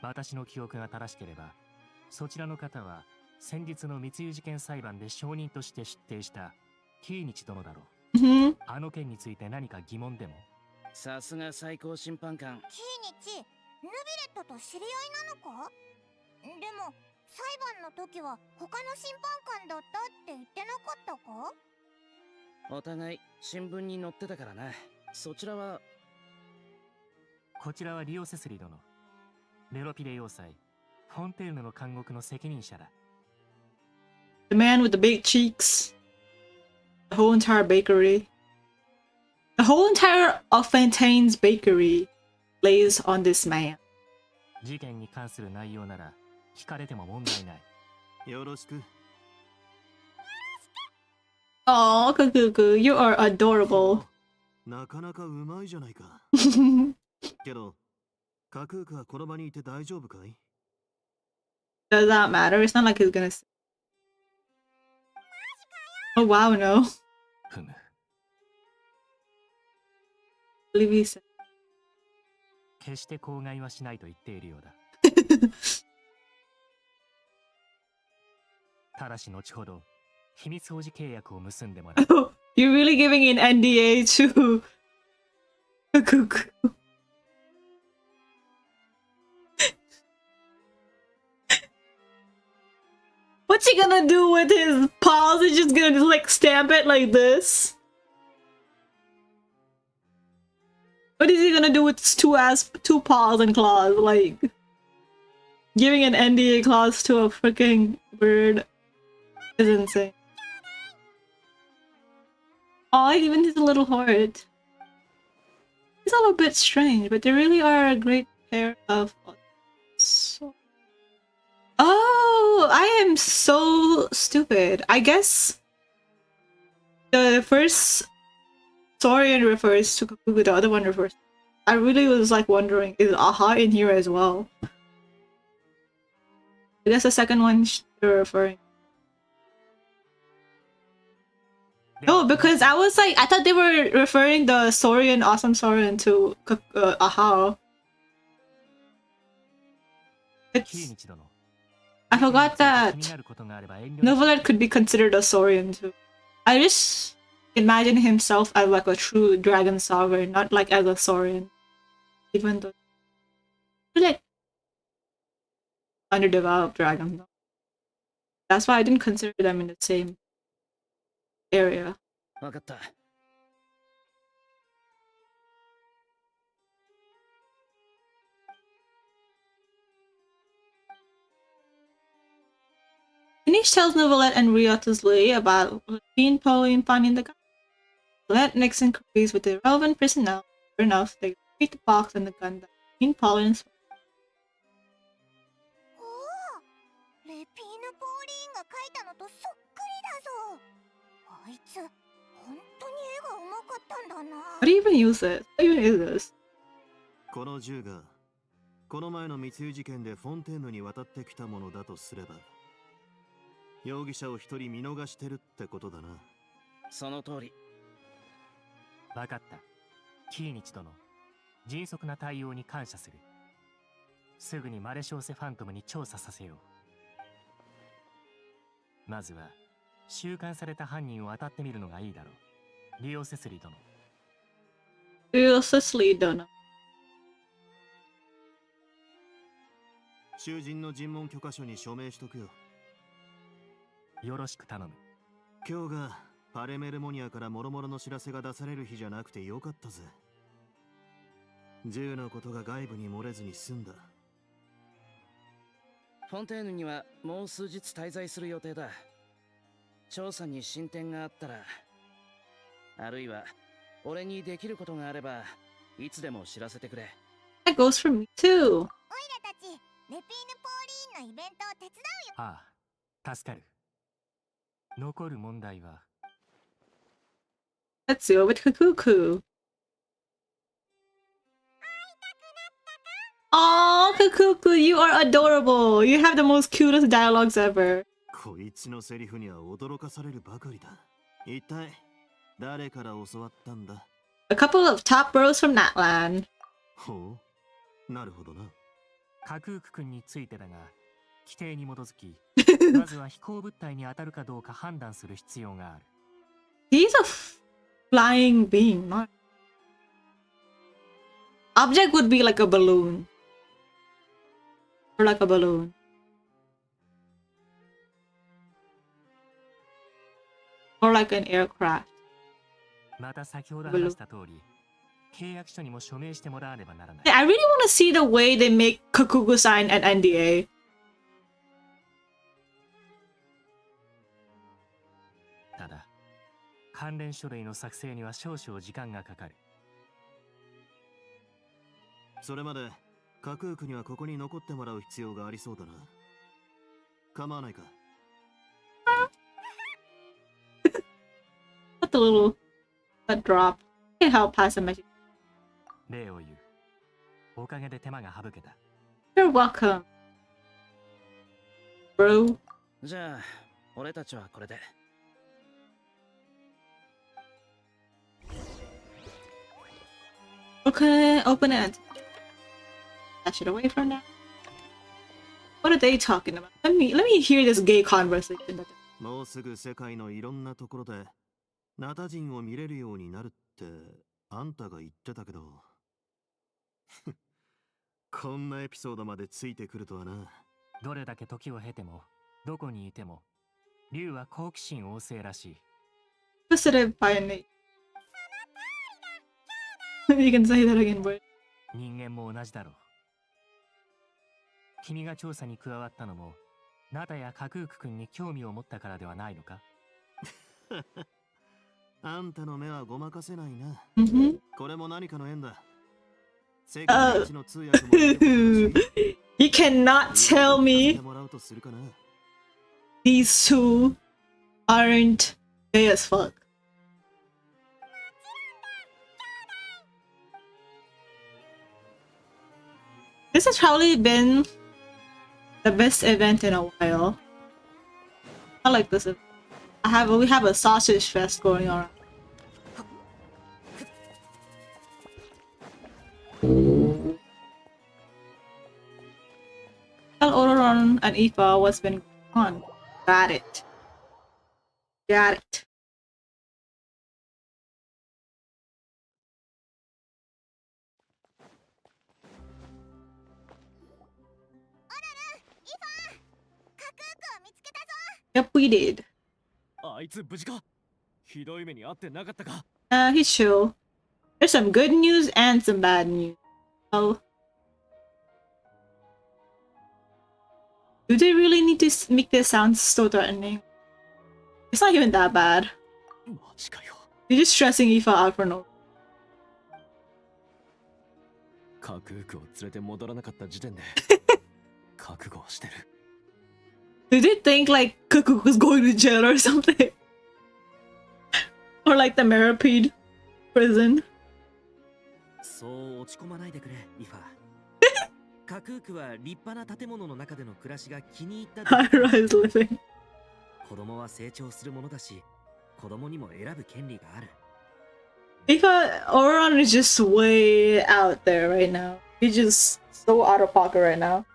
私の記憶が正しければそちらの方は先日の密輸事件裁判で証人として出廷したキーニチ殿だろう Mm-hmm. あの件について何か疑問でもさすが最高審判官。キーニチ、ヌビレットと知り合いなのか？でも裁判の時は他の審判官だったって言ってなかったか？お互い新聞に載ってたからな。そちらはこちらはリオセセリ殿レロピレ要塞フォンテーヌの監獄の責任者だ The man with the big cheeks. The whole entire bakery. The whole entire of Fontaine's bakery lays on this man. 事件に関する内容なら聞かれても問題ないよろしく。 Oh, Cuckoo, you are adorable. なかなかうまいじゃないか。けど、カクークはこの場にいて大丈夫かい？ Does that matter? It's not like he's gonna say... Oh wow, no. ふむ I believe he said... 決して口外はしないと言っているようだただし後ほど秘密保持契約を結んでもらう You're really giving an NDA to Cuckoo. What's he gonna do with his paws? He's just gonna like stamp it like this? What is he gonna do with his two paws and claws? Like giving an NDA clause to a freaking bird is insane. Oh, even his little heart. It's all a bit strange, but they really are a great pair of... Oh, I am so stupid. I guess the first Saurian refers to Kakugu, the other one refers... I really was like wondering, is Aha in here as well? I guess the second one they're referring... No, because I was like, I thought they were referring the Saurian, awesome Saurian to Aha. キーニチ殿 I forgot that 気になることがあれば遠慮 Novelet could be considered a Saurian too. I just imagine himself as like a true dragon sovereign, not like as a Saurian. Even though they're like underdeveloped dragon though. That's why I didn't consider them in the same area. わかった。 Anish tells Novelet and Ryota's Lee about Lupin, Pauline finding the guy. Let mix and copies with the relevant personnel. Sure enough, they retrieved the box and the gun that Queen Pauline おお、レピーヌ・ポーリーンが描いたのとそっくりだぞ。あいつ、本当に絵がうまかったんだな。How do you even use it? What even is this? この銃がこの前の密輸事件でフォンテーヌに渡ってきたものだとすれば、容疑者を一人見逃してるってことだな。その通り。分かった。キーニチ殿、迅速な対応に感謝する。すぐにマレショーセファントムに調査させよう。まずは収監された犯人を当たってみるのがいいだろう。リオ・セスリー殿。Seriously, Donna. 囚人の尋問許可書に署名しとくよ。よろしく頼む。今日がパレメルモニアから諸々の知らせが出される日じゃなくてよかったぜ。銃のことが外部に漏れずに済んだ。フォンテーヌにはもう数日滞在する予定だ。調査に進展があったら、あるいは俺にできることがあればいつでも知らせてくれ。 That goes for me too. オイラたち、レピーヌ・ポーリーンのイベントを手伝うよ。ああ、助かる。残る問題は。Let's go with Kukuku. Aw, Kukuku, you are adorable. You have the most cutest dialogues ever. こいつのセリフには驚かされるばかりだ。一体誰から教わったんだ？ A couple of top bros from Natland. ほう、なるほどな。カクーク君についてだが、規定に基づき、まずは飛行物体に当たるかどうか判断する必要がある。He's a flying being, not. Object would be like a balloon. Or like a balloon. Or like an aircraft. また先ほど話した通り、契約書にも署名してもらわねばならない。Yeah, I really want to see the way they make Kukuku sign an NDA. ただ、関連書類の作成には少々時間がかかる。それまでカクークにはここに残ってもらう必要がありそうだな。構わないか。What a little a drop. I can help pass a message. 礼を言う。おかげで手間が省けた。You're welcome, bro. じゃあ、俺たちはこれで。Okay, open it. Dash it away from now. What are they talking about? Let me hear this gay conversation. もうすぐ世界のいろんなところでナタ人を見れるようになるってあんたが言ってたけどこんなエピソードまでついてくるとはな。どれだけ時を経ても、どこにいても、竜は好奇心旺盛らしい。Visited by a You can say that again, boy. 人間も同じだろう。君が調査に加わったのも、ナタやカクーク君に興味を持ったからではないのか？あんたの目はごまかせないな。Mm-hmm. これも何かの縁だ。世界一の通訳もいることだし You cannot tell me もらうとするかな。 these two aren't gay as fuck. This has probably been the best event in a while. I like this event. We have a sausage fest going on. Tell Ororon and Aoife what's been going on. Got it. Got it. Yep, we did. あいつ無事か？ひどい目に遭ってなかったか？ He's chill. There's some good news and some bad news. Oh. Do they really need to make this sound so threatening? It's not even that bad. マジかよ。You're just stressing Aoife out for no. カクークを連れて戻らなかった時点で覚悟をしてる。 Did they think like Cuckoo was going to jail or something? Or like the Maripede prison? そう落ち込まないでくれ、イファ。カクークは立派な建物の中での暮らしが気に入っただけ。 High-rise living. 子供は成長するものだし、子供にも選ぶ権利がある。Aoife, Oron is just way out there right now. He's just so out of pocket right now.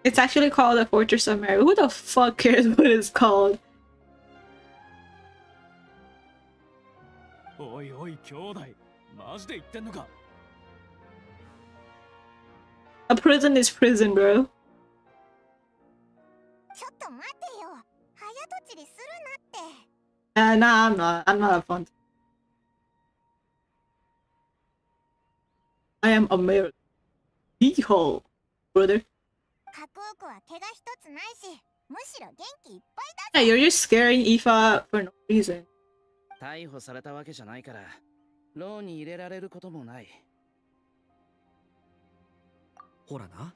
It's actually called the Fortress of Mary. Who the fuck cares what it's called? おいおい兄弟、マジで言ってんのか。 A prison is prison, bro. ちょっと待てよ。早とちりするなって。Nah, I'm not. I'm not a fun. I am American. Beehole, brother. カクークは怪我一つないし、むしろ元気いっぱ Yeah, いだ。 you're just scaring Aoife for no reason. 逮捕されたわけじゃないから、牢に入れられることもない。ほらな。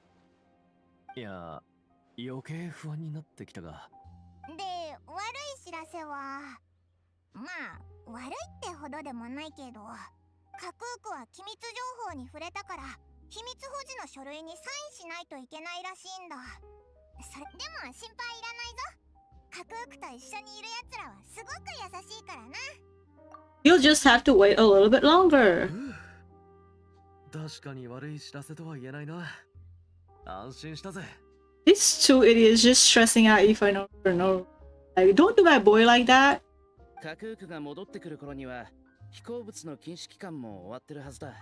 いや、余計不安になってきたが。で、悪い知らせは、まあ、悪いってほどでもないけど、カクークは機密情報に触れたから、秘密保持の書類にサインしないといけないらしいんだ。それでも心配いらないぞ。カクークと一緒にいる奴らはすごく優しいからな。 You'll just have to wait a little bit longer. 確かに悪い知らせとは言えないな。安心したぜ。 These two idiots just stressing out Aoife no for no. Like, don't do my boy like that. カクークが戻ってくる頃には、飛行物の禁止期間も終わってるはずだ。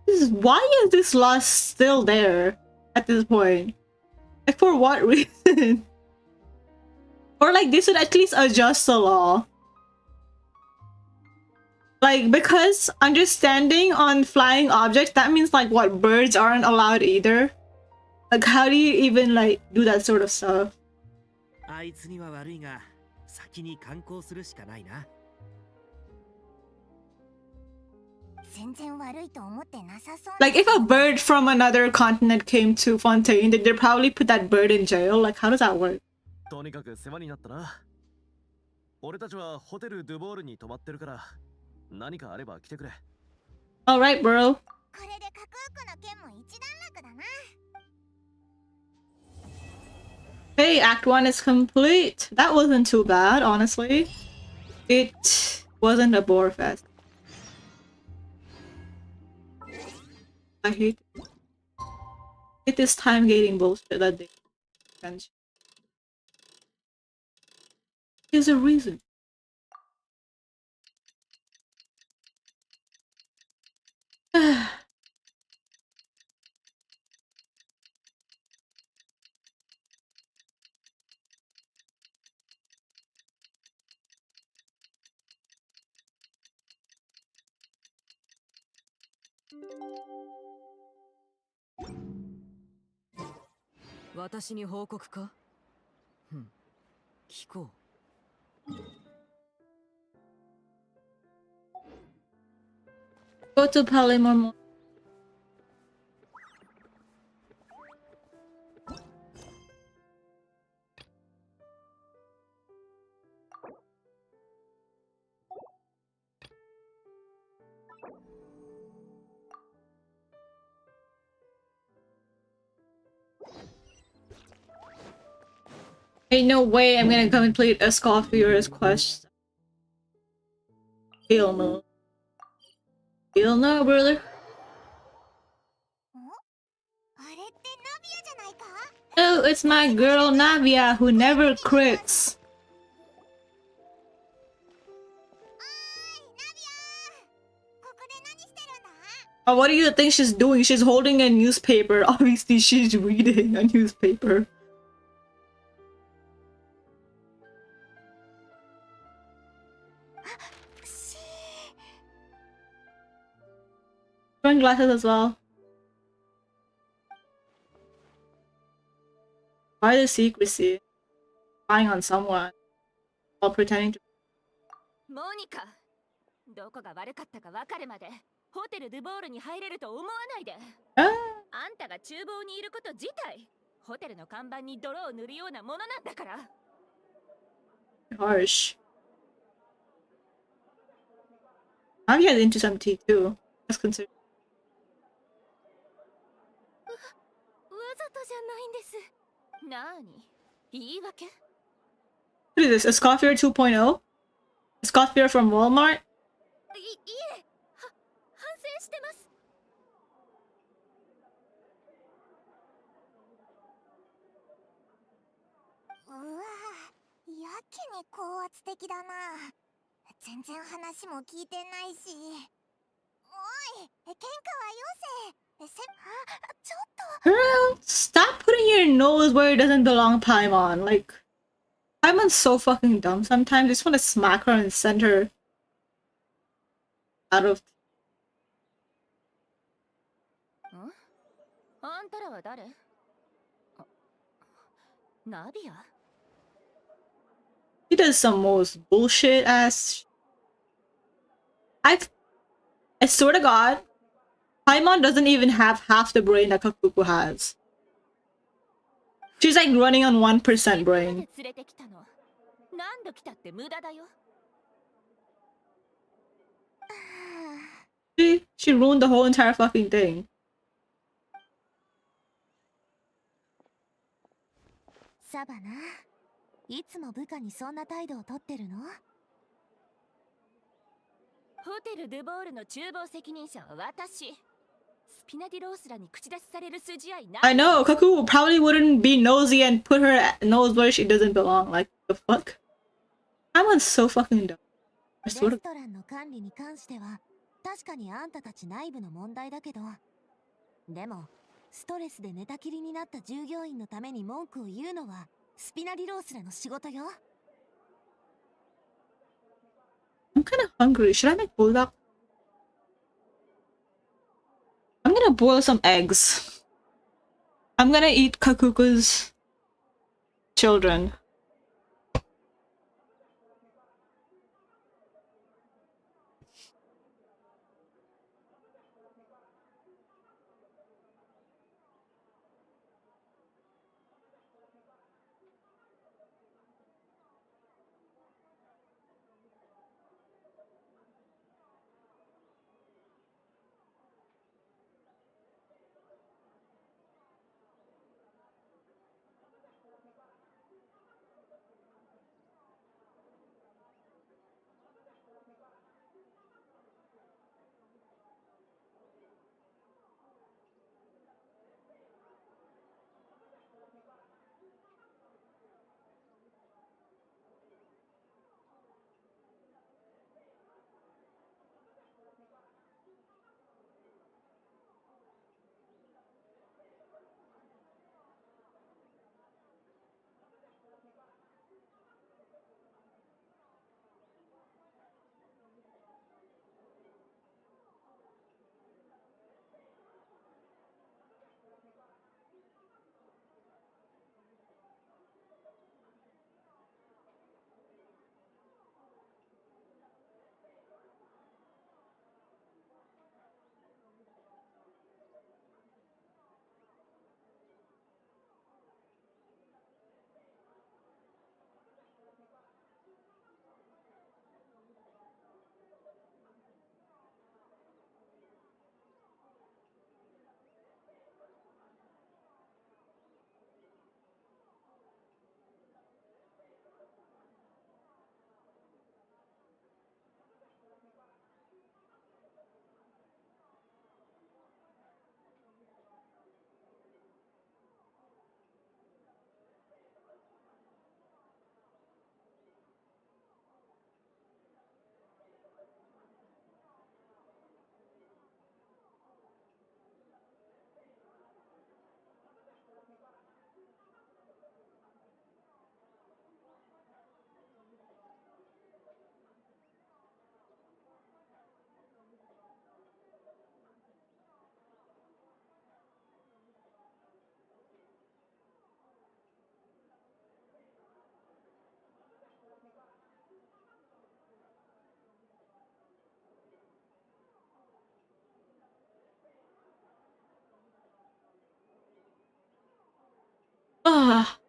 Why is this law still there at this point? Like, for what reason? Or like, they should at least adjust the law. Like, because understanding on flying objects, that means like what, birds aren't allowed either? Like, how do you even like do that sort of stuff? あいつには悪いが、先に観光するしかないな。全然悪いと思ってなさそう。 Like, if a bird from another continent came to Fontaine, then they'd probably put that bird in jail. Like, how does that work? とにかく世話になったな。俺たちはホテルドゥボールに泊まってるから、何かあれば来てくれ。Alright, bro. これでカクークの件も一段落だな。 Hey, Act 1 is complete. That wasn't too bad, honestly. It wasn't a bore fest. I hate this time gating bullshit that they mention. There's a reason. Watashi ni houkoku ka? Kikou. Go to Palomar. Ain't no way I'm gonna complete a Scoffier's quest. Hell no. Hell no, brother. あれってナビアじゃないか？ Oh, it's my girl Navia who never quits. おーい、ナビア！ここで何してるんだ？ Oh, what do you think she's doing? She's holding a newspaper. Obviously, she's reading a newspaper. wearing glasses as well. Why the secrecy? Spying on someone while pretending to. モニカ、どこが悪かったか分かるまでホテルドゥボールに入れると思わないで。Ah, あんたが厨房にいること自体、ホテルの看板に泥を塗るようなものなんだから。harsh. Maybe has into some tea too. That's considered. わざとじゃないんです。なに、言い訳？ What is this? A Scoffier 2.0? A Scoffier from Walmart? いえ、反省してます。うわ、やけに高圧的だな。全然話も聞いてないし。おい、喧嘩はよせ。ちょっと。 Girl, stop putting your nose where it doesn't belong, Paimon. Like, Paimon's so fucking dumb sometimes. I just want to smack her and send her out of. あんたらは誰？ナビア？ He does some most bullshit ass. I swear to God, Paimon doesn't even have half the brain that Kakuku has. She's like running on 1% brain. 連れてきたの。何度来たって無駄だよ。She ruined the whole entire fucking thing. サバな、いつも部下にそんな態度をとってるの？ホテルドゥボールの厨房責任者は私。スピナディロースらに口出しされる筋合いない。I know, Kaku probably wouldn't be nosy and put her nose where she doesn't belong. Like, the fuck? Paimon's so fucking dumb. I レ swear to ストランの管理に関しては確かにあんたたち内部の問題だけど、でもストレスで寝たきりになった従業員のために文句を言うのはスピナディロースらの仕事よ。 I'm kind of hungry. Should I make bulldog? I'm gonna boil some eggs. I'm gonna eat Kakuku's children.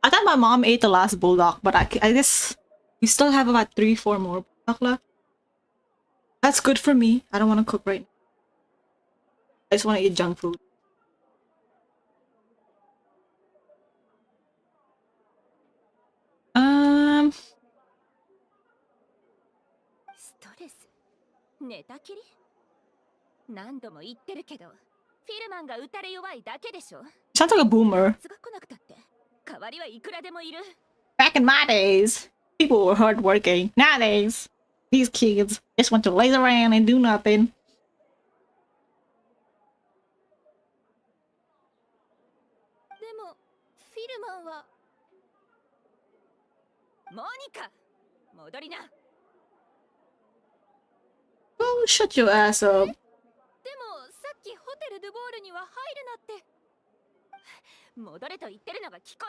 I thought my mom ate the last bulldog, but I guess we still have about 3-4 more bulldog left. That's good for me. I don't want to cook right now. I just want to eat junk food. Um, ストレス寝たきり何度も言ってるけどフィルマンが打たれ弱いだけでしょ sounds like a boomer. 夏が来なくたって代わりはいくらでもいる Back in my days, people were hardworking. Nowadays, these kids just want to laze around and do nothing. でもフィルマンはモニカ戻りな Oh, shut your ass up. でもさっきホテル・ドゥボールには入るなって戻れと言ってるのが聞こ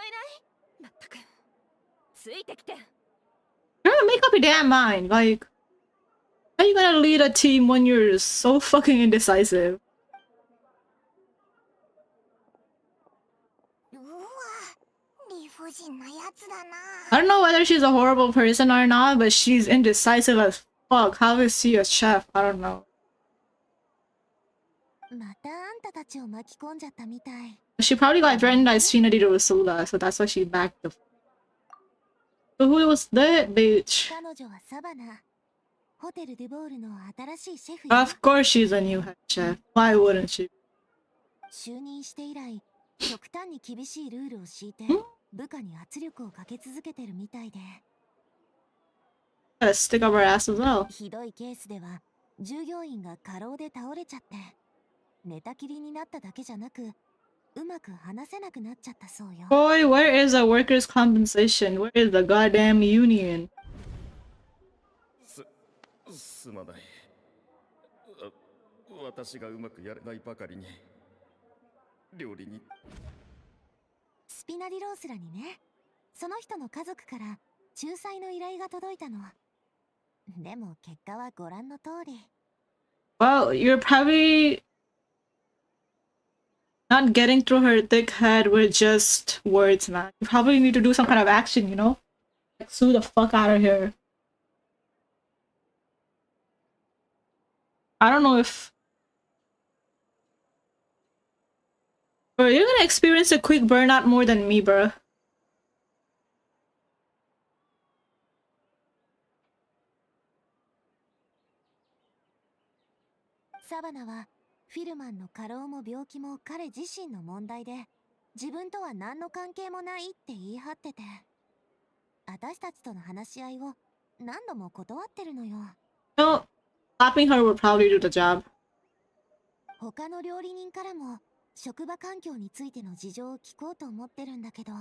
えないまったくついてきて Girl, make up your damn mind. Like, how you gonna lead a team when you're so fucking indecisive? うわ理不尽なやつだな I don't know whether she's a horrible person or not, but she's indecisive as fuck. How is she a chef? I don't know. またあんたたちを巻き込んじゃったみたい She probably got threatened by Shinari to Rasula, so that's why she backed the. So who was that bitch? 彼女はサバナホテル・ドゥボールの新しいシェフよ Of course she's a new head chef. Why wouldn't she? 就任して以来極端に厳しいルールを敷いて部下に圧力をかけ続けてるみたいで Gotta stick up her ass as well. ひどいケースでは従業員が過労で倒れちゃって寝たきりになっただけじゃなくうまく話せなくなっちゃったそうよ Boy, where is the workers' compensation? Where is the goddamn union? すまない私がうまくやれないばかりに料理にスピナディロースらにねその人の家族から仲裁の依頼が届いたのでも結果はご覧の通り Well, you're probably not getting through her thick head with just words, man. You probably need to do some kind of action, you know? Like, sue the fuck out of here. I don't know if... Bro, you're gonna experience a quick burnout more than me, bro. サバナはフィルマンの過労も病気も彼自身の問題で自分とは何の関係もないって言い張ってて私たちとの話し合いを何度も断ってるのよ No, slapping her would probably do the job. 他の料理人からも職場環境についての事情を聞こうと思ってるんだけど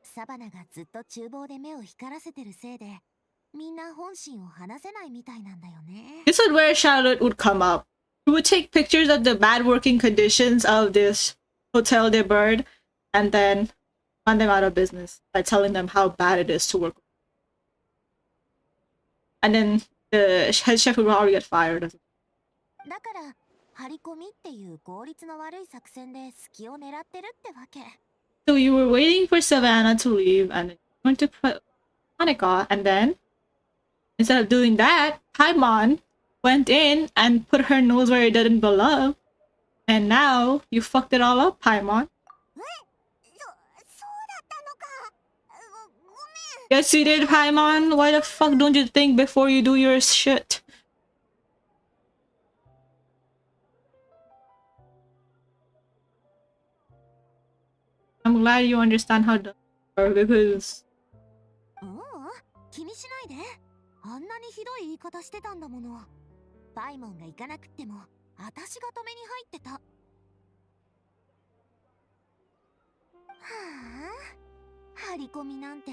サバナがずっと厨房で目を光らせてるせいでみんな本心を話せないみたいなんだよね This is where Charlotte would come up. She would take pictures of the bad working conditions of this Hotel de Bird and then run them out of business by telling them how bad it is to work. And then the head chef would probably get fired. だから張り込みっていう効率の悪い作戦で隙を狙ってるってわけ So you were waiting for Savannah to leave and went to put Monica, and then instead of doing that, Paimon went in and put her nose where it didn't belong. And now you fucked it all up, Paimon. そうだったのかごめん Yes, you did, Paimon. Why the fuck don't you think before you do your shit? I'm glad you understand how to because ううん気にしないであんなにひどい言い方してたんだものパイモンが行かなくっても私が止めに入ってたはあ張り込みなんて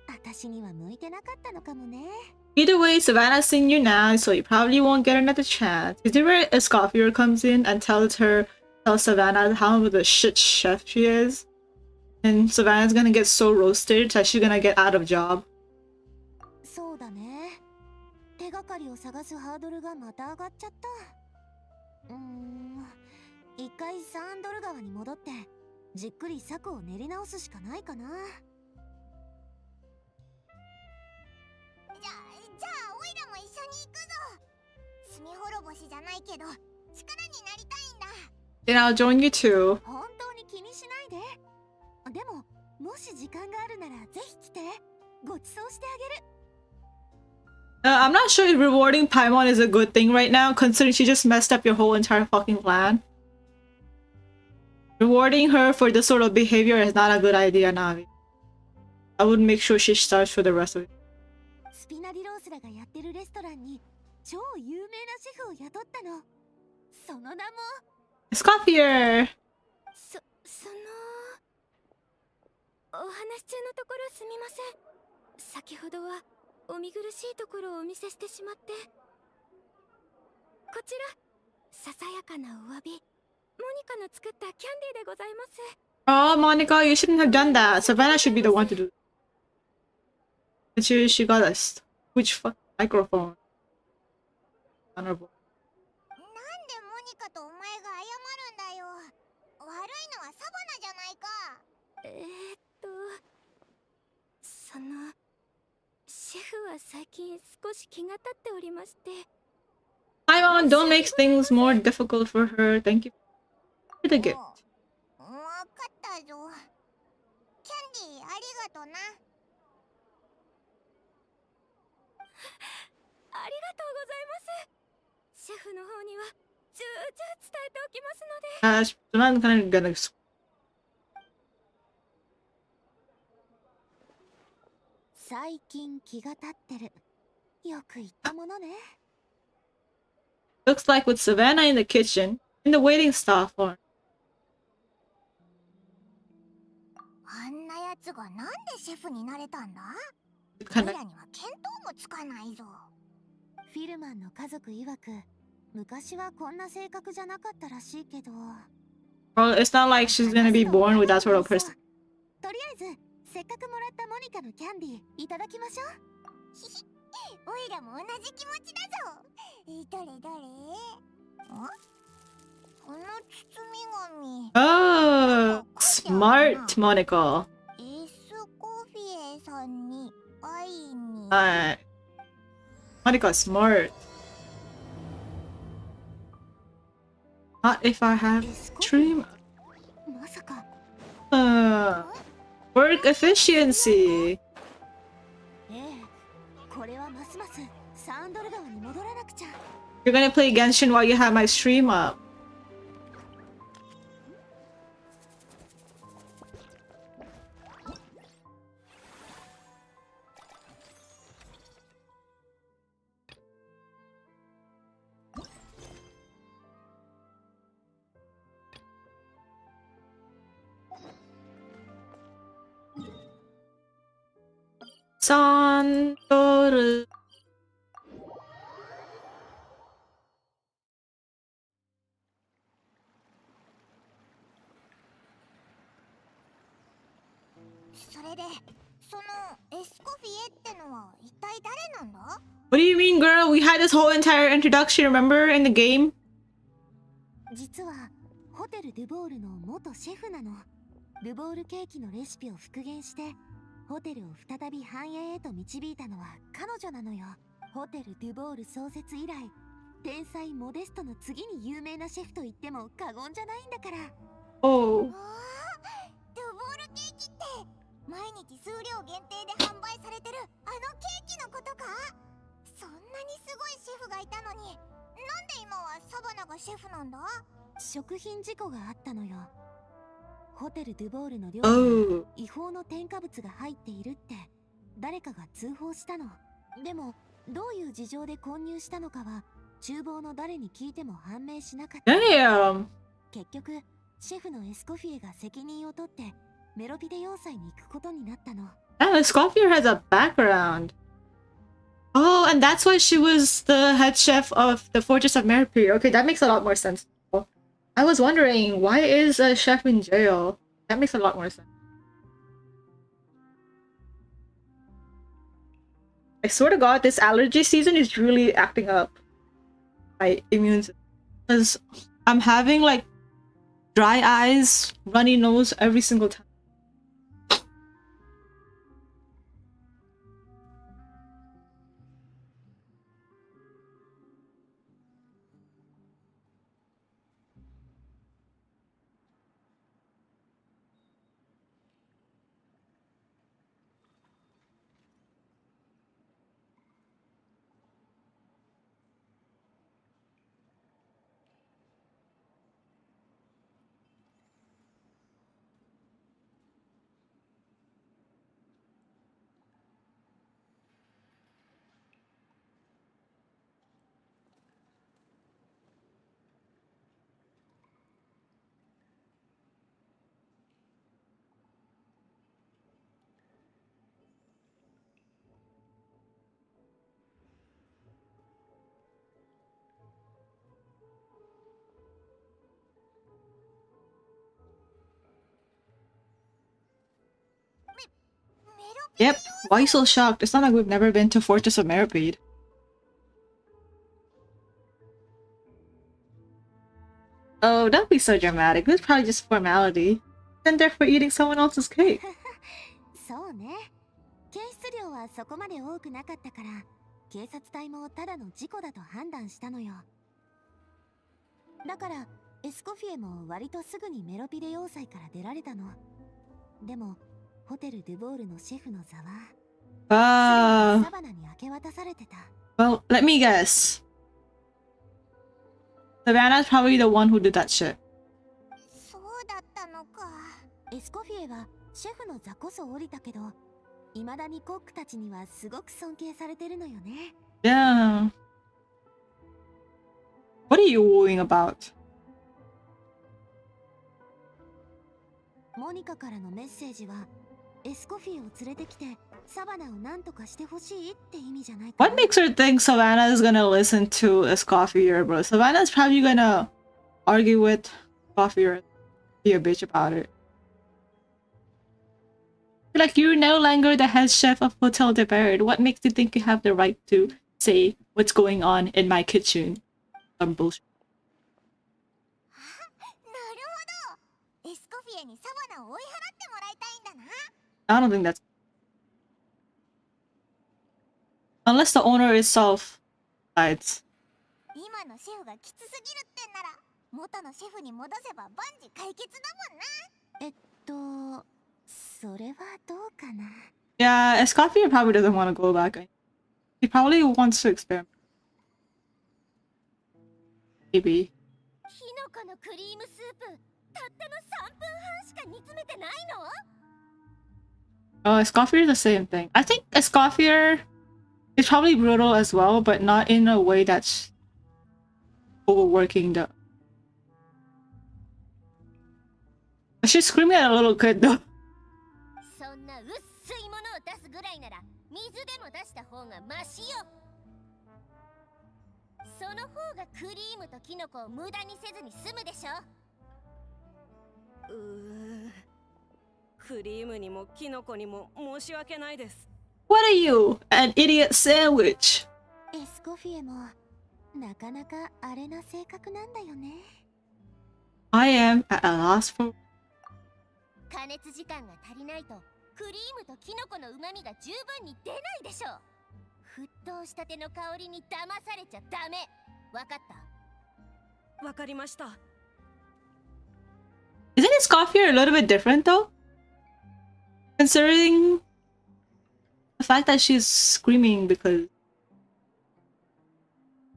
私には向いてなかったのかもね either way, Savannah's seen you now, so you probably won't get another chance. Is it where Escoffier comes in and tells Savannah how of a shit chef she is? And Savannah's gonna get so roasted that she's gonna get out of job. そうだね手がかりを探すハードルがまた上がっちゃった一回サンドル川に戻ってじっくり策を練り直すしかないかな。じゃあオイラも一緒に行くぞ。罪滅ぼしじゃないけど力になりたいんだ。 Then I'll join you too. 本当に気にしないで。でももし時間があるならぜひ来て。ご馳走してあげる。I'm not sure if rewarding Paimon is a good thing right now, considering she just messed up your whole entire fucking plan. Rewarding her for this sort of behavior is not a good idea, Navi. I would make sure she starts for the rest of it. スピナディロースらがやってるレストランに超有名なシェフを雇ったの。その名も Scofier! お話中のところすみません。先ほどはお見苦しいところをお見せしてしまって。こちらささやかなお詫び、モニカの作ったキャンディーでございます。 Oh, Monica, you shouldn't have done that. Savannah should be the one to do it. And she got a huge fucking microphone. Honorable. なんでモニカとお前が謝るんだよ。悪いのはサバナじゃないか。シェフは最近少し気が立っておりまして。 Paimon, don't make things more difficult for her. Thank you for the gift. わかったぞ。キャンディーありがとな。ありがとうございます。シェフの方には重々伝えておきますので。I'm not kind of gonna. 最近気が立ってる。よく言ったものね。 Looks like with Savannah in the kitchen, in the waiting staff for. あんなやつがなんでシェフになれたんだ。 Kind 俺 of. らには見当もつかないぞ。フィルマンの家族曰く、昔はこんな性格じゃなかったらしいけど。 Well, it's not like she's gonna be born with that sort of person. とりあえず、せっかくもらったモニカのキャンディーいただきましょう。おいらも同じ気持ちだぞ。どれどれ。この包み紙。 Oh, smart, Monica. エスコフィエさんに会いに。Monica, smart. Not if I have stream. まさか。Work efficiency. これはますますサンドル川に戻らなくちゃ。 You're gonna play Genshin while you have my stream up. Santoru. それで、そのエスコフィエってのは一体誰なんだ？ What do you mean, girl? We had this whole entire introduction, remember, in the game? 実はホテル・ドゥボールの元シェフなの。ルボールケーキのレシピを復元してホテルを再び繁栄へと導いたのは彼女なのよ。ホテル・ドゥボール創設以来、天才モデストの次に有名なシェフと言っても過言じゃないんだから。 Oh. ドゥボールケーキって毎日数量限定で販売されてるあのケーキのことか？そんなにすごいシェフがいたのに、なんで今はサバナがシェフなんだ？食品事故があったのよ。ホテル・ドゥボールの料理に違法の添加物が入っているって誰かが通報したの。でもどういう事情で混入したのかは厨房の誰に聞いても判明しなかった。 Damn. 結局シェフのエスコフィエが責任を取ってメロピデ要塞に行くことになったの。 Damn, Scofier has a background. Oh, and that's why she was the head chef of the Fortress of Mercury. Okay, that makes a lot more sense. I was wondering, why is a chef in jail? That makes a lot more sense. I swear to God, this allergy season is really acting up my immune system. Because I'm having like dry eyes, runny nose every single time. Yep. Why are you so shocked? It's not like we've never been to Fortress of Meripede. Oh, don't be so dramatic. This is probably just formality. And there for eating someone else's cake. そうね。検出量はそこまで多くなかったから、警察隊もただの事故だと判断したのよ。だから、エスコフィエも割とすぐにメロピデ要塞から出られたの。でも、ホテル・ドゥボールのシェフの座は、サバナに明け渡されてた。Well, let me guess. Savannah's probably the one who did that shit. そうだったのか。エスコフィエはシェフの座こそ降りたけど、未だにコックたちにはすごく尊敬されてるのよね。Yeah. What are you worrying about? モニカからのメッセージは、エスコフィエを連れてきて、サバナを何とかしてほしいって意味じゃないかな。What makes her think Savannah is gonna listen to Escoffier, bro? Savannah's probably gonna argue with Escoffier, be a bitch about it. Like, you're no longer the head chef of Hotel de Bird. What makes you think you have the right to say what's going on in my kitchen? Some bullshit. なるほど。エスコフィエにサバナを追い払ってもらいたいんだな。I don't think that's... Unless the owner itself decides. 今のシェフがきつすぎるってんなら、元のシェフに戻せば万事解決だもんな。それはどうかな。Yeah, Escoffier probably doesn't want to go back. He probably wants to experiment. Maybe. キノコのクリームスープ、たったの3分半しか煮詰めてないの？ Oh, Escoffier is the same thing. I think Escoffier is probably brutal as well, but not in a way that's overworking the... She's screaming at a little kid though. そんな薄いものを出すぐらいなら水でも出した方がマシよ。その方がクリームとキノコを無駄にせずに済むでしょ。クリームにもキノコにも申し訳ないです。What are you? An idiot sandwich? エスコフィエもなかなかあれな性格なんだよね。I am at a loss for... 加熱時間が足りないとクリームとキノコの旨味が十分に出ないでしょ。沸騰したての香りに騙されちゃダメ。わかった？わかりました。Isn't Escoffier a little bit different though? Considering the fact that she's screaming because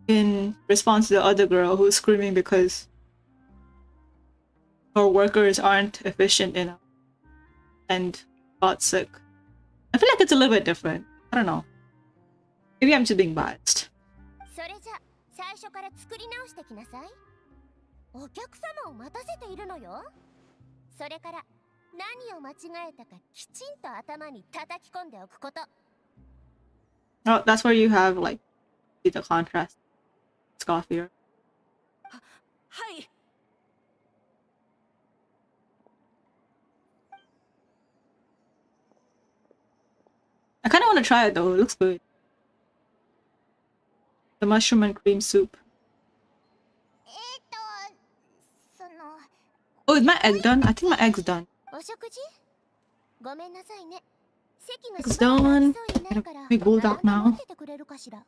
in response to the other girl who's screaming because her workers aren't efficient enough and got sick. I feel like it's a little bit different. I don't know. Maybe I'm just being biased. それじゃ最初から作り直してきなさい。お客様を待たせているのよ。それから何を間違えたかきちんと頭に叩き込んでおくこと。Oh, that's where you have like the contrast. Escoffier. はい。I kind of want to try it though. It looks good. The mushroom and cream soup. その。Oh, is my egg done? I think my egg's done. お食事ごめんなさいね。席が Egg's しばらく空 done. きそうになるから We go 並 out んで待 now. っててくれるかしら。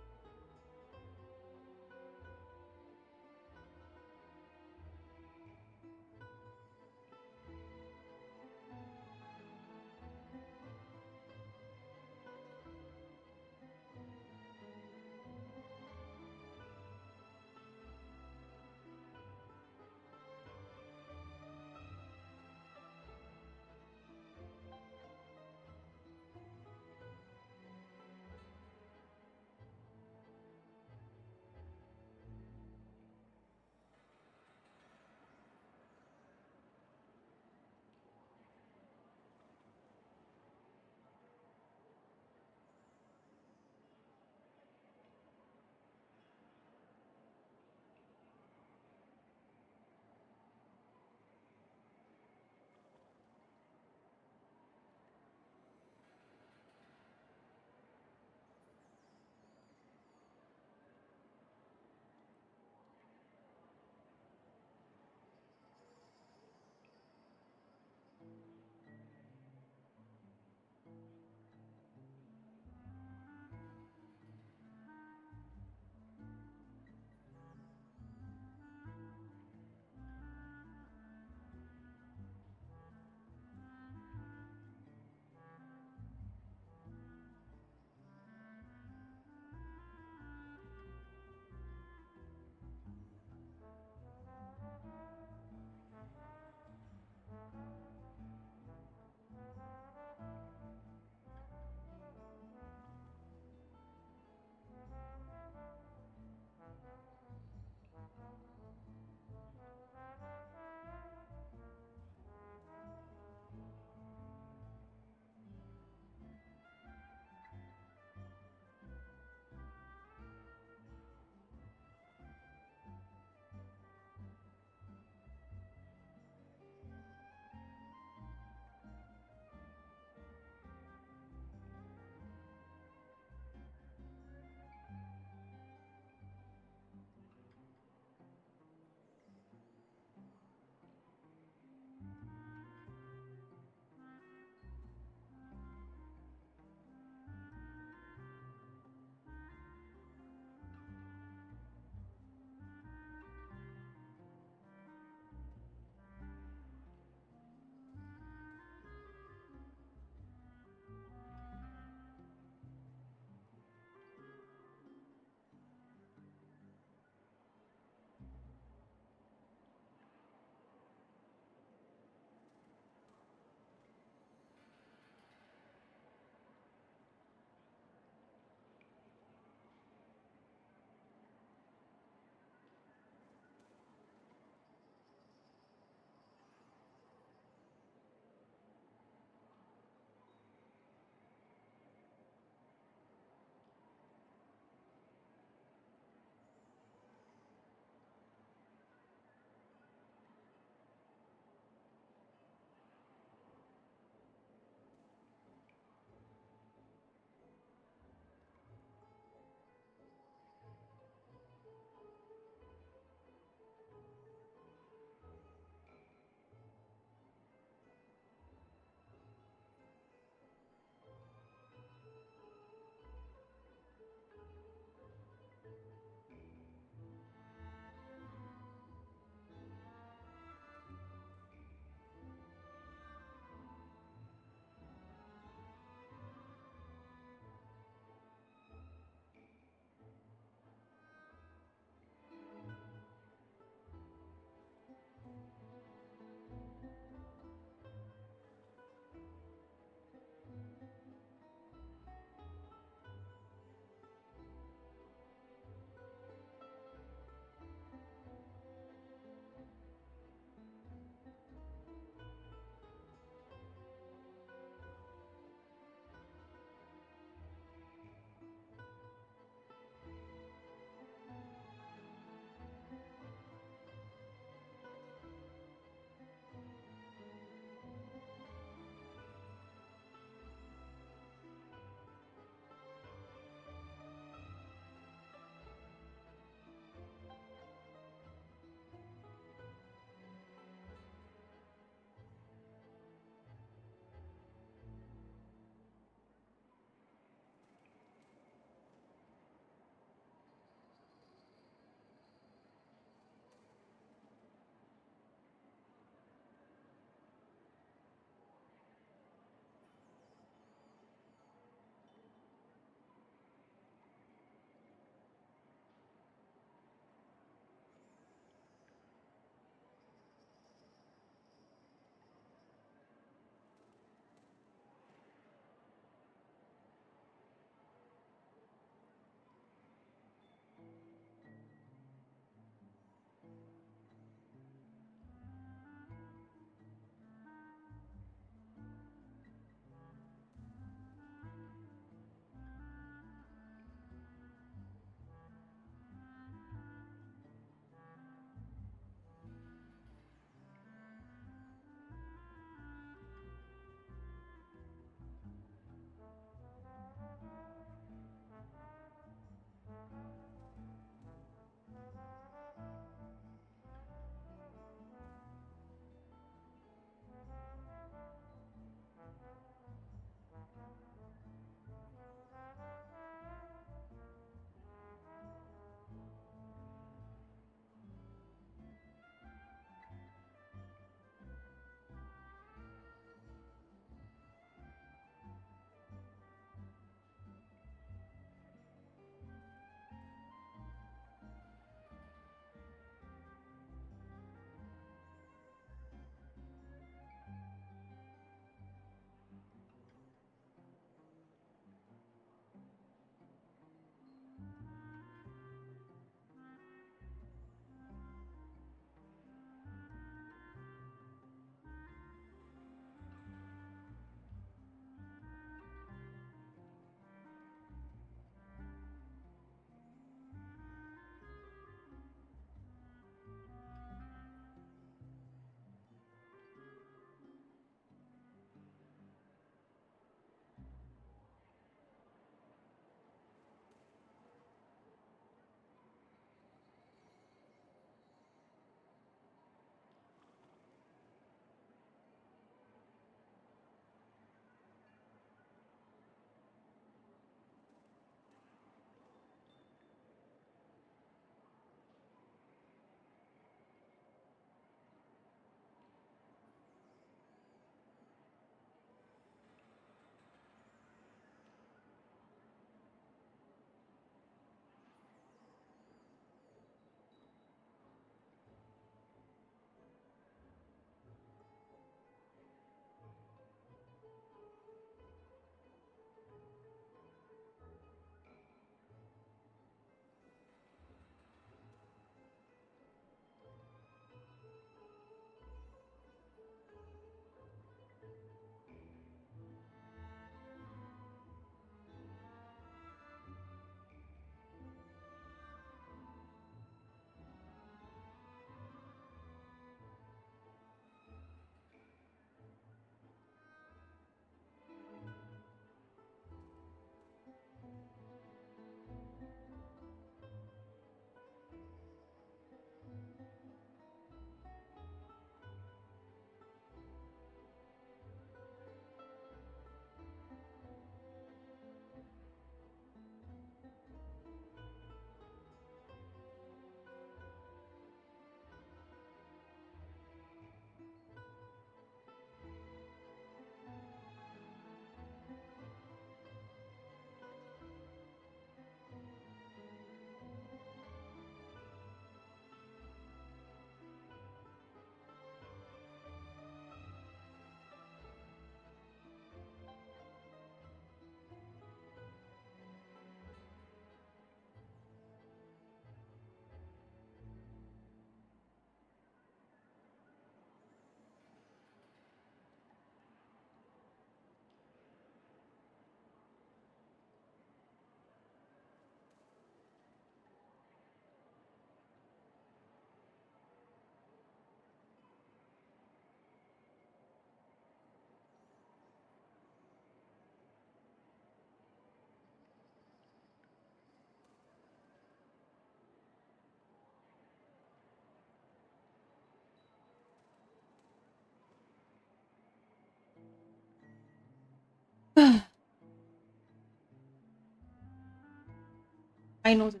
I know this.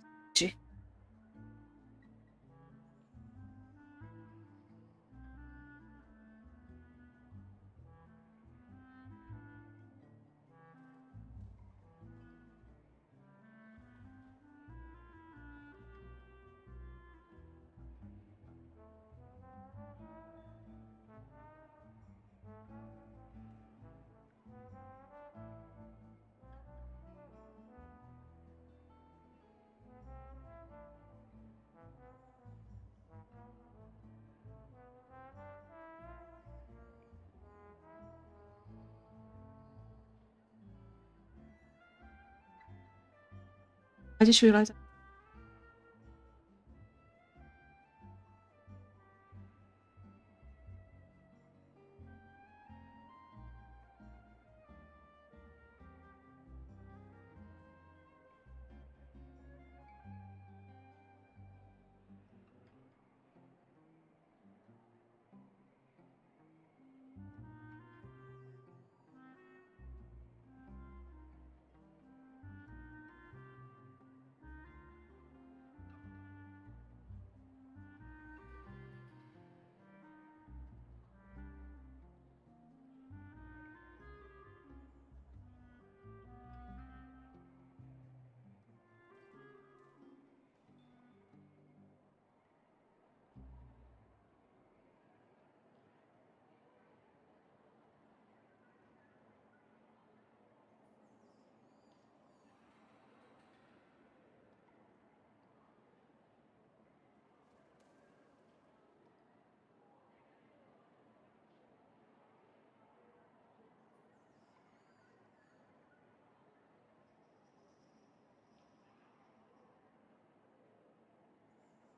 I just realized.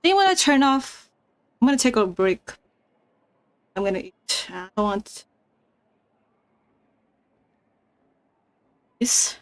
Do you want to turn off? I'm gonna take a break. I'm gonna eat. I don't want this.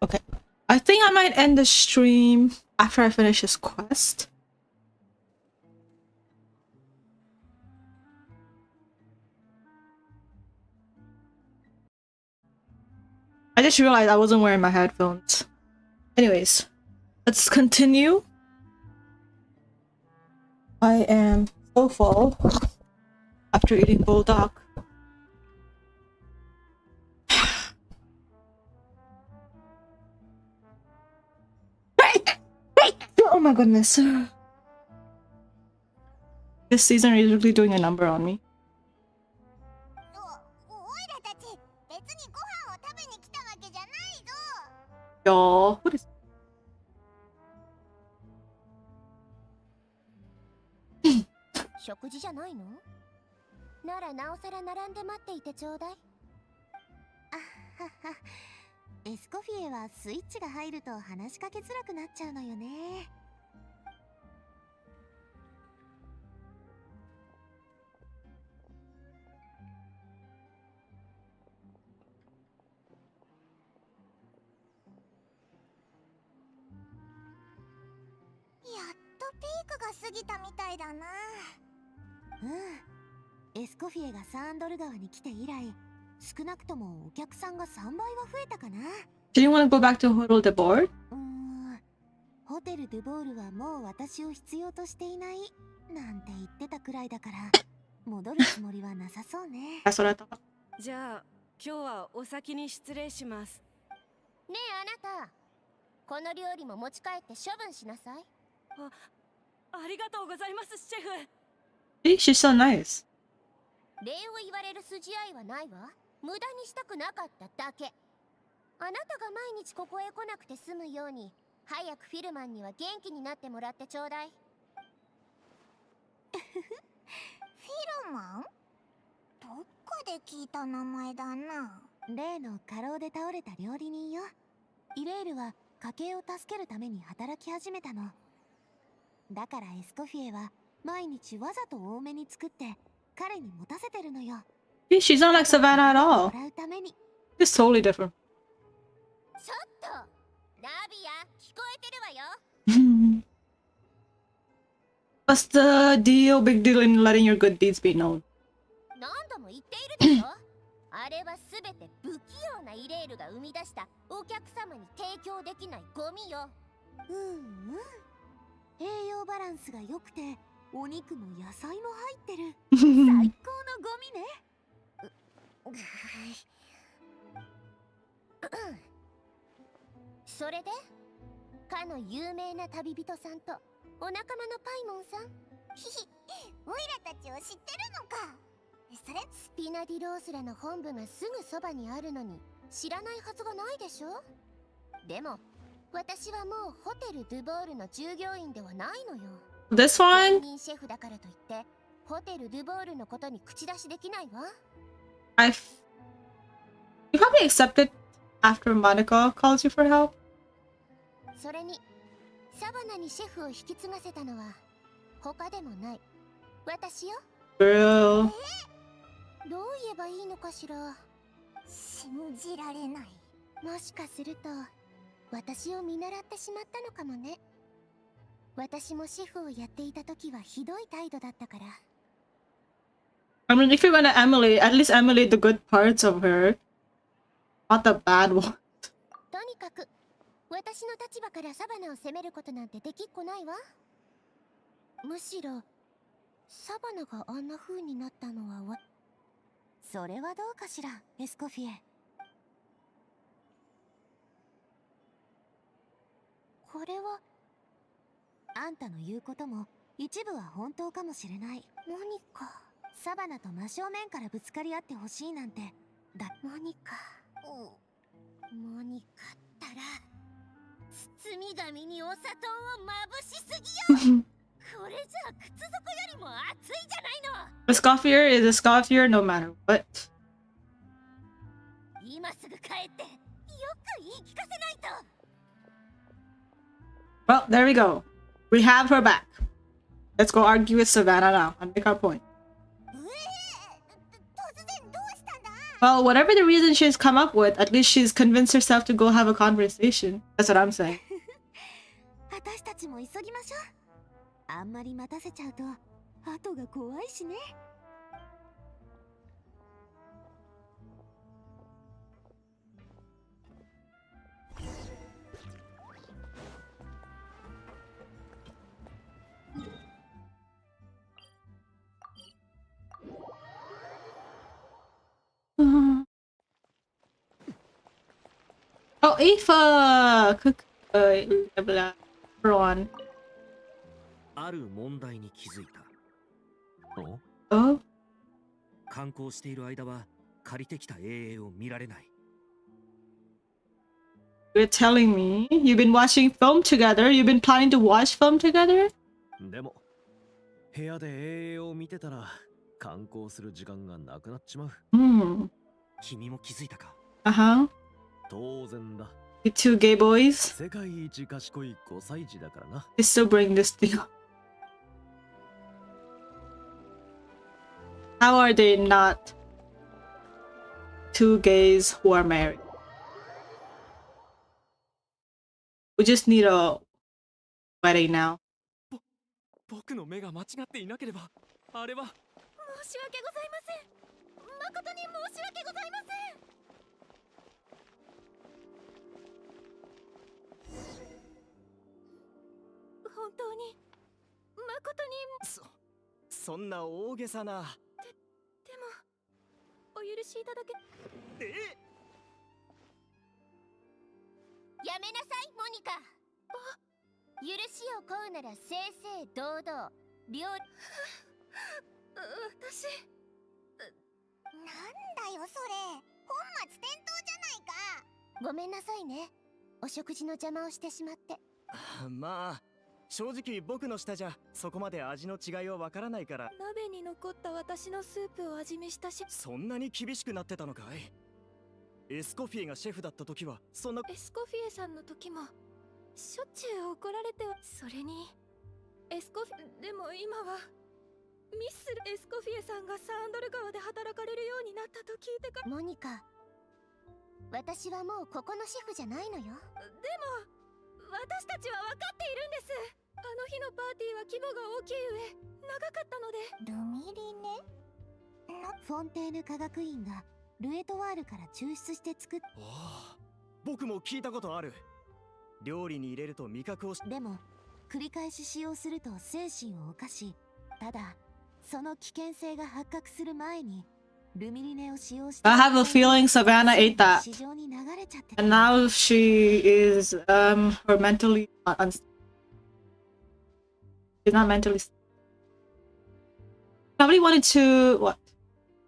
Okay. I think I might end the stream after I finish this quest. I just realized I wasn't wearing my headphones. Anyways, let's continue. I am so full after eating bulldog. Oh my goodness. This season is really doing a number on me. おいらたち別にご飯を食べに来たわけじゃないぞ。 Y'all, what is 食事じゃないの？ならなおさら並んで待っていてちょうだい。あはは。エスコフィエはスイッチが入ると話しかけづらくなっちゃうのよね。やっとピークが過ぎたみたいだな。エスコフィエがサーンドル川に来て以来、少なくともお客さんが3倍は増えたかな。Do you want to go back to Hotel de Board? ホテルドゥボールはもう私を必要としていないなんて言ってたくらいだから戻るつもりはなさそうね。That's what I thought. じゃあ今日はお先に失礼します。ねえあなた、この料理も持ち帰って処分しなさい。ありがとうございますシェフ。See, she's so nice. 礼を言われる筋合いはないわ。無駄にしたくなかっただけ。あなたが毎日ここへ来なくて済むように早くフィルマンには元気になってもらってちょうだい。フィルマン？どっかで聞いた名前だな。例の過労で倒れた料理人よ。イレールは家計を助けるために働き始めたの。だからエスコフィエは毎日わざと多めに作って彼に持たせてるのよ。See, she's not like Savannah at all. もらうために。It's totally different. ちょっとナビア、聞こえてるわよ。What's the deal? Big deal in letting your good deeds be known. 何度も言っているでしょ。あれはすべて不器用なイレールが生み出したお客様に提供できないゴミよ。栄養バランスが良くてお肉も野菜も入ってる最高のゴミね。それでかの有名な旅人さんとお仲間のパイモンさん。オイラたちを知ってるのか。それスピナディロースレの本部がすぐそばにあるのに知らないはずがないでしょ。でも私はもうホテルドゥボールの従業員ではないのよ。 This one? シェフだからといってホテルドゥボールのことに口出しできないわ。You probably accept it after Monica calls you for help. それにサバナにシェフを引き継がせたのは他でもない私よ。 Girl. どう言えばいいのかしら。信じられない。もしかすると私を見習ってしまったのかもね。私もシェフをやっていた時はひどい態度だったから。I mean, if you're gonna emulate, at least emulate the good parts of her, not the bad one. とにかく私の立場からサバナを責めることなんてできっこないわ。むしろサバナがあんな風になったのはそれはどうかしら、エスコフィエ。これはあんたの言うことも一部は本当かもしれない。モニカ、サバナと真正面からぶつかり合ってほしいなんてモニカ、モニカったら包み紙にお砂糖をまぶしすぎよ。これじゃ靴底よりも熱いじゃないの。 A scoffier is a scoffier no matter what. 今すぐ帰ってよく言い聞かせないと。 Well, there we go. We have her back. Let's go argue with Savannah now and make our point. 突然どうしたんだ。Well, whatever the reason she's come up with, at least she's convinced herself to go have a conversation. That's what I'm saying. 私たちも急ぎましょう。あんまり待たせちゃうと後が怖いしね。Oh, Aoife! Cook. Blah, blah. Prawn. ある問題に気づいた。お Oh? 観光している間は借りてきた英英を見られない。 You're telling me you've been watching film together? You've been planning to watch film together? でも部屋で英英を見てたら観光する時間がなくなっちまう。Hmm. 君も気づいたか？ Uh-huh. 当然だ。 You two gay boys. 世界一賢い5歳児だからな。 They still bring this thing up. How are they not two gays who are married? We just need a wedding now. 僕の目が間違っていなければ、あれは。申し訳ございません。誠に申し訳ございません。本当に誠にそんな大げさな。でもお許しいただけ。やめなさいモニカ。許しを請うなら正々堂々両私なんだよそれ本末転倒じゃないか。ごめんなさいね、お食事の邪魔をしてしまって。まあ正直僕の舌じゃそこまで味の違いはわからないから。鍋に残った私のスープを味見したし。そんなに厳しくなってたのかい？エスコフィエがシェフだった時はそんな。エスコフィエさんの時もしょっちゅう怒られては。それにエスコフィでも今はミスルエスコフィエさんがサンドル川で働かれるようになったと聞いてか。モニカ、私はもうここのシェフじゃないのよ。でも私たちは分かっているんです。あの日のパーティーは規模が大きい上長かったので。ルミリネフォンテーヌ科学院がルエトワールから抽出して作っ。ああ、僕も聞いたことある。料理に入れると味覚を。でも繰り返し使用すると精神を侵し、ただその危険性が発覚する前にルミリネを使用して。 I have a feeling Savannah ate that. 市場に流れちゃって。 And now she is her mentally not unstable. She's not mentally probably wanted to what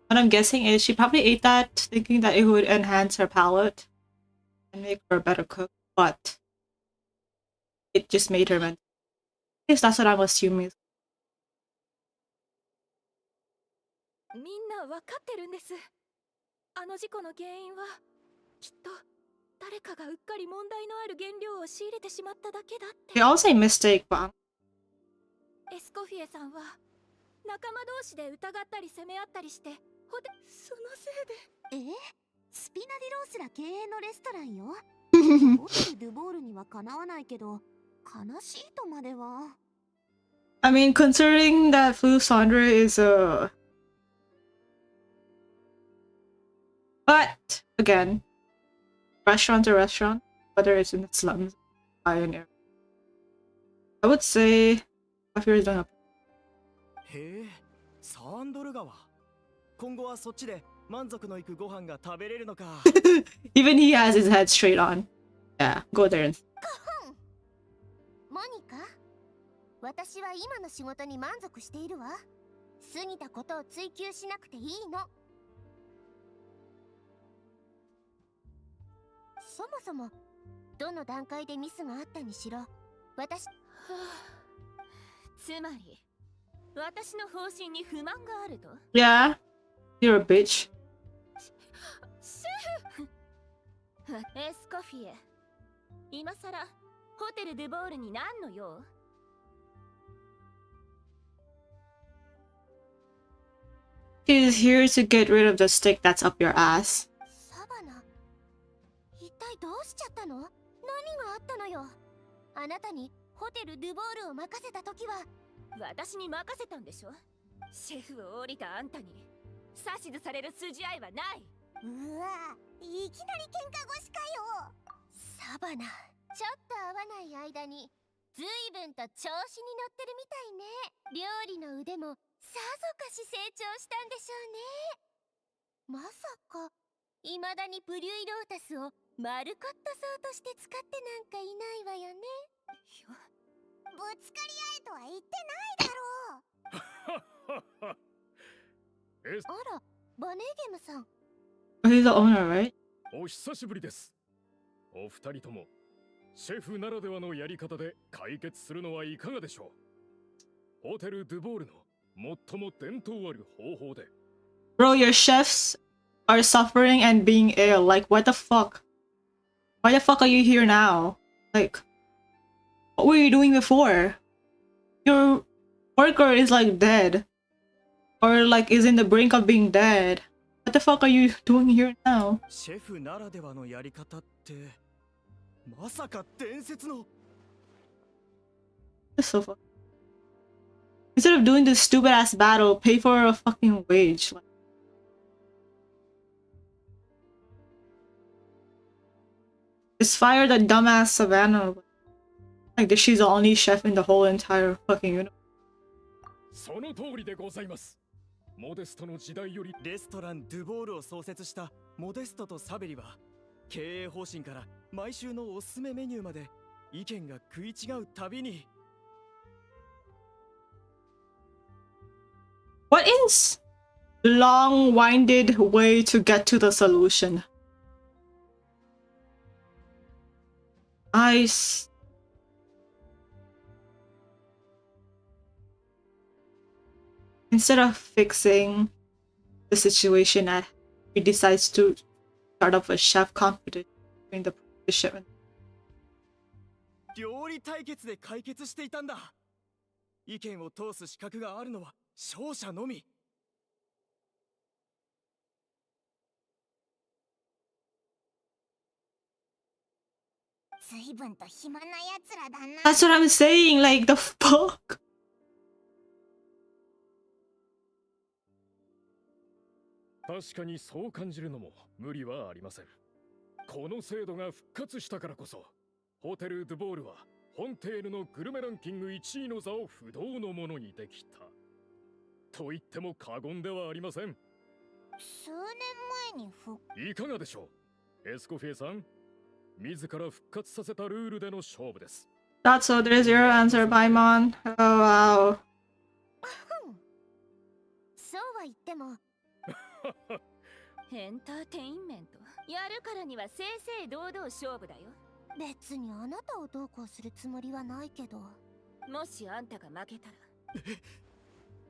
I'm guessing is she probably ate that thinking that it would enhance her palate and make her a better cook, but it just made her mental. I guess that's what I'm assuming. みんな分かってるんです。あの事故の原因はきっと誰かがうっかり問題のある原料を仕入れてしまっただけだって。 They all say mistake, but エスコフィエさんは仲間同士で疑ったり責め合ったりしてそのせいで。スピナディロースら経営のレストランよ。ホテル・ドゥボールにはかなわないけど悲しいとまでは。 I mean, considering that Flu Sandra is a but again, restaurant's a restaurant, whether it's in the slums or in area. I would say if you're done up. へえ、サンドル川。今後はそっちで満足のいくご飯が食べれるのか。Even he has his head straight on. Yeah, go there and モニカ、私は今の仕事に満足しているわ。過ぎたことを追求しなくていいの。そもそもどの段階でミスがあったにしろ、私つまり私の方針に不満があると。 yeah, you're a bitch. シェフエスコフィエ、今さらホテル・ドゥボールに何の用？ He is here to get rid of the stick that's up your ass. サバナ、一体どうしちゃったの？何があったのよ。あなたにホテル・ドゥボールを任せた時は私に任せたんでしょ。シェフを降りたあんたに指図される筋合いはない。うわ、いきなり喧嘩腰かよ。サバナ、ちょっと合わない間にずいぶんと調子に乗ってるみたいね。料理の腕もさぞかし成長したんでしょうね。まさか未だにブリュイロータスをマルコットソーとして使ってなんかいないわよね。ぶつかり合えとは言ってないだろう。あら、バネーゲムさん。He's the owner, right? お久しぶりです。お二人ともシェフならではのやり方で解決するのはいかがでしょう。ホテル・ドゥボールの最も伝統ある方法で。 Bro, your chefs are suffering and being ill. Like, what the fuck? Why the fuck are you here now? Like, what were you doing before? Your worker is like dead. Or like is in the brink of being dead. What the fuck are you doing here now? シェフならではのやり方ってまさか伝説の。 That's so fuck. Instead of doing this stupid ass battle, pay for a fucking wage. Like, just fire the dumbass Savannah. Like, she's the only chef in the whole entire fucking universe. その通りでございます。モデストの時代よりレストラン・ドゥボールを創設したモデストとサベリは経営方針から毎週のおすすめメニューまで意見が食い違うたびに。 What is long-winded way to get to the solution? Instead of fixing the situation, he decides to start up a chef competition between the shipment. 料理対決で解決していたんだ。意見を通す資格があるのは勝者のみ。随分と暇な奴らだな。 That's what I'm saying, like the fuck? 確かにそう感じるのも無理はありません。この制度が復活したからこそ、ホテル・ドゥボールは本テールのグルメランキング1位の座を不動のものにできたと言っても過言ではありません。数年前にいかがでしょう、エスコフィエさん。自ら復活させたルールでの勝負です。 That's so there's your answer, Paimon. Oh wow. そうは言ってもエンターテインメントやるからには正々堂々勝負だよ。別にあなたをどうこうするつもりはないけど。もしあんたが負けたら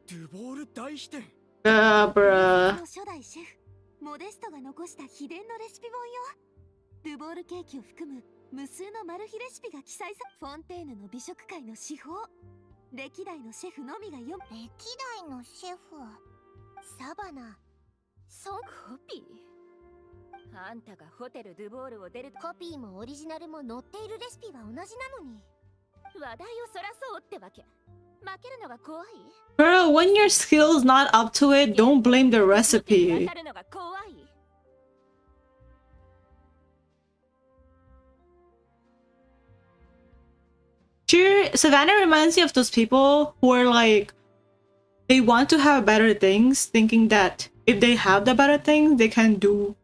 ドゥボール大飛天。Bruh. 初代シェフモデストが残した秘伝のレシピ本よ。ドゥボールケーキを含む無数のマル秘レシピが記載さ。フォンテーヌの美食界の至宝、歴代のシェフのみが読む。歴代のシェフサバナ。そうコピー。あんたがホテル・ドゥボールを出るとコピーもオリジナルも載っているレシピは同じなのに話題をそらそうってわけ。負けるのが怖い。 Girl, when your skill's not up to it, don't blame the recipe. 当たるのが怖い。Savannah reminds me of those people who are like, they want to have better things, thinking that if they have the better things, they can do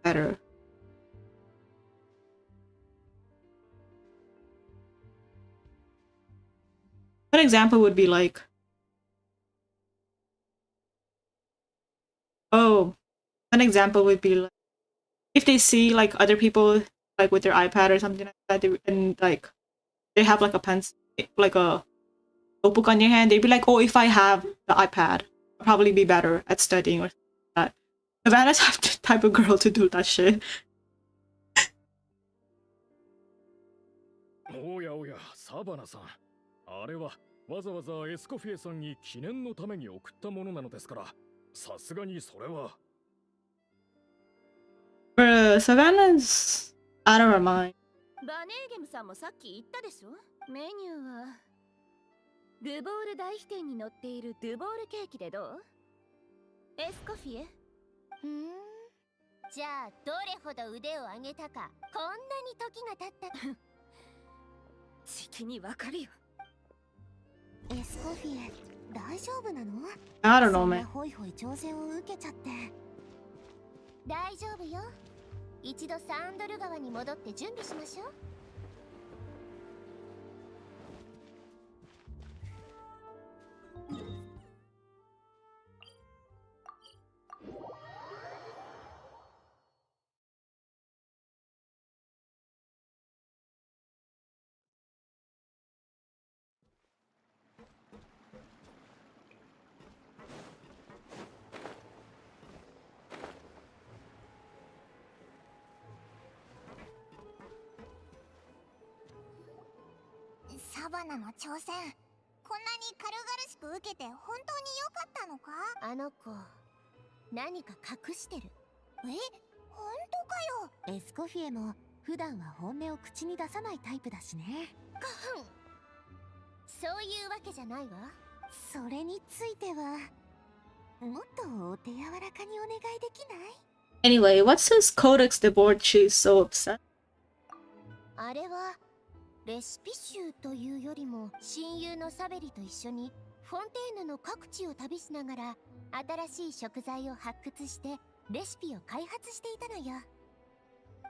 better. An example would be like, oh, an example would be like, if they see like other people like with their iPad or something like that, and like they have like a pencil, like a notebook on your hand, they'd be like, oh, if I have the iPad, I'll probably be better at studying or something like that. Savannah's the type of girl to do that shit. おやおや、サバナさん。あれはわざわざエスコフィエさんに記念のために送ったものなのですから、さすがにそれは。Bruh, Savannah's out of her mind. バネーゲムさんもさっき言ったでしょ。メニューはドゥボール大飛天に乗っているドゥボールケーキでどう？エスコフィエ。じゃあどれほど腕を上げたか、こんなに時が経ったじきにわかるよ。エスコフィエ、大丈夫なの？ I don't know, そんな man. ホイホイ挑戦を受けちゃって。大丈夫よ。一度サンドル川に戻って準備しましょう。サバナの挑戦、こんなに軽々しく受けて本当に良かったのか？あの子、何か隠してる。え、本当かよ。エスコフィエも普段は本音を口に出さないタイプだしね。そういうわけじゃないわ。それについてはもっとお手柔らかにお願いできない？ Anyway, what's his codex de board she's so upset? あれはレシピ集というよりも親友のサベリと一緒にフォンテーヌの各地を旅しながら新しい食材を発掘してレシピを開発していたのよ。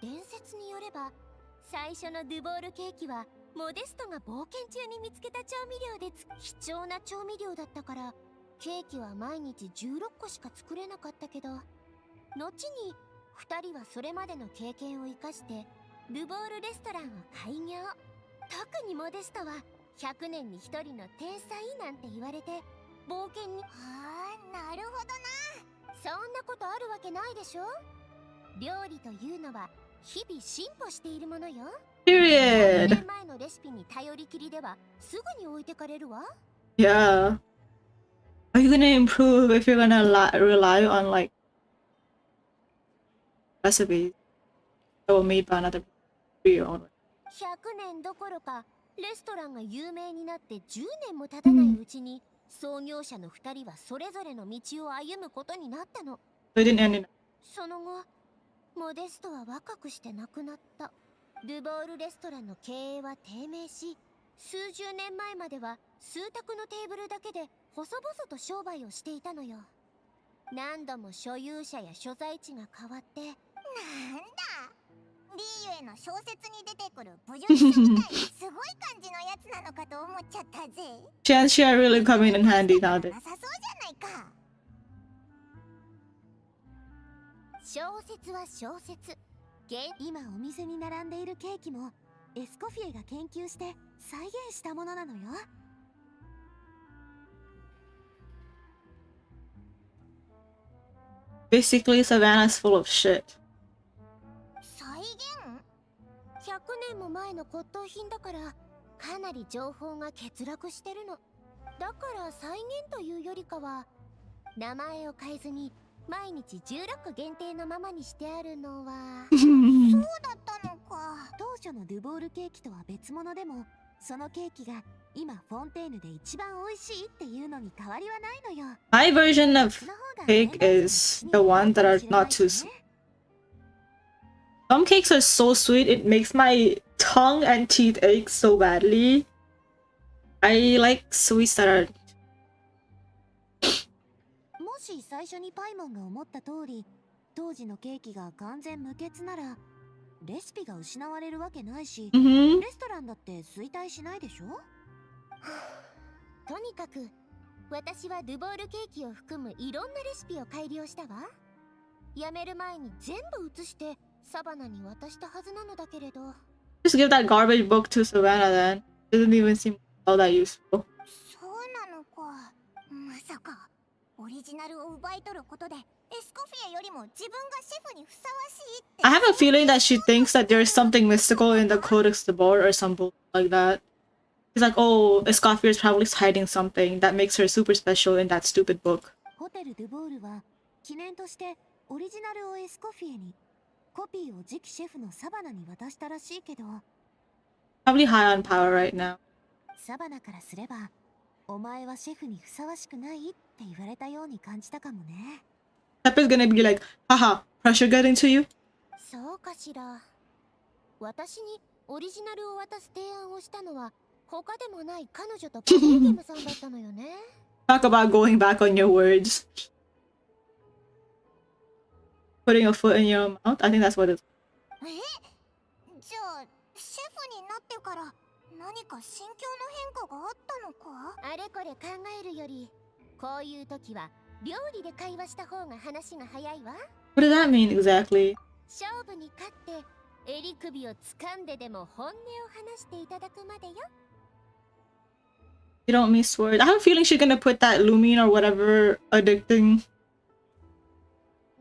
伝説によれば最初のドゥボールケーキはモデストが冒険中に見つけた調味料で貴重な調味料だったからケーキは毎日16個しか作れなかったけど、後に2人はそれまでの経験を生かしてドゥボールレストランを開業。特にモデストは100年に1人の天才なんて言われて冒険に。なるほどな。そんなことあるわけないでしょ。料理というのは日々進歩しているものよ。Period. 年前のレシピに頼りきりではすぐに置いてかれるわ。Yeah. Are you gonna improve if you're gonna rely on like recipes that were made by another people? 100年どころかレストランが有名になって10年も経たないうちに、創業者の2人はそれぞれの道を歩むことになったの。They didn't end in. その後モデストは若くして亡くなった。ドゥボールレストランの経営は低迷し、数十年前までは数択のテーブルだけで細々と商売をしていたのよ。何度も所有者や所在地が変わって。なんだ、リーユへの小説に出てくる武術者みたいにすごい感じのやつなのかと思っちゃったぜ。Chance are really coming in handy nowadays. なさそうじゃないか。小説は小説。今お店に並んでいるケーキもエスコフィエが研究して再現したものなのよ。Basically, Savannah's full of shit. 再現？100年も前の骨董品だからかなり情報が欠落してるの。だから再現というよりかは名前を変えずに毎日16個限定のままにしてあるのはそうだったのか。当初のドゥボールケーキとは別物でもそのケーキが今フォンテーヌで一番美味しいっていうのに変わりはないのよ。 My version of cake is the one that are not too sweet. Some cakes are so sweet it makes my tongue and teeth ache so badly. I like sweets that are. もし最初にパイモンが思った通り当時のケーキが完全無欠ならレシピが失われるわけないし、Mhm. レストランだって衰退しないでしょ。とにかく私はドゥボールケーキを含むいろんなレシピを改良したわ。辞める前に全部移してサバナに渡したはずなのだけれど。 Just give that garbage book to Savannah then. Doesn't even seem all that useful. そうなのか。まさかオリジナルを奪い取ることでエスコフィエよりも自分がシェフにふさわしいって。 I have a feeling that she thinks that there's something mystical in the Codex de Board or something like that. It's like, oh, Escoffier is probably hiding something that makes her super special in that stupid book. ホテル・ドゥボールは記念としてオリジナルをエスコフィエに、コピーを次期シェフのサバナに渡したらしいけど、 Probably high on power right now. サバナからすればお前はシェフにふさわしくないって言われたように感じたかもね。 Pepper's gonna be like, haha, pressure getting to you? そうかしら。私にオリジナルを渡す提案をしたのは他でもない彼女とパリーゲムさんだったのよね。Talk about going back on your words. Putting a foot in your mouth? I think that's what it's. え、じゃあシェフになってから何か心境の変化があったのか。あれこれ考えるより、こういう時は料理で会話した方が話が早いわ。 What does that mean exactly? 勝負に勝って襟首を掴んででも本音を話していただくまでよ。 You don't miss words. I have a feeling she's gonna put that lumine or whatever addicting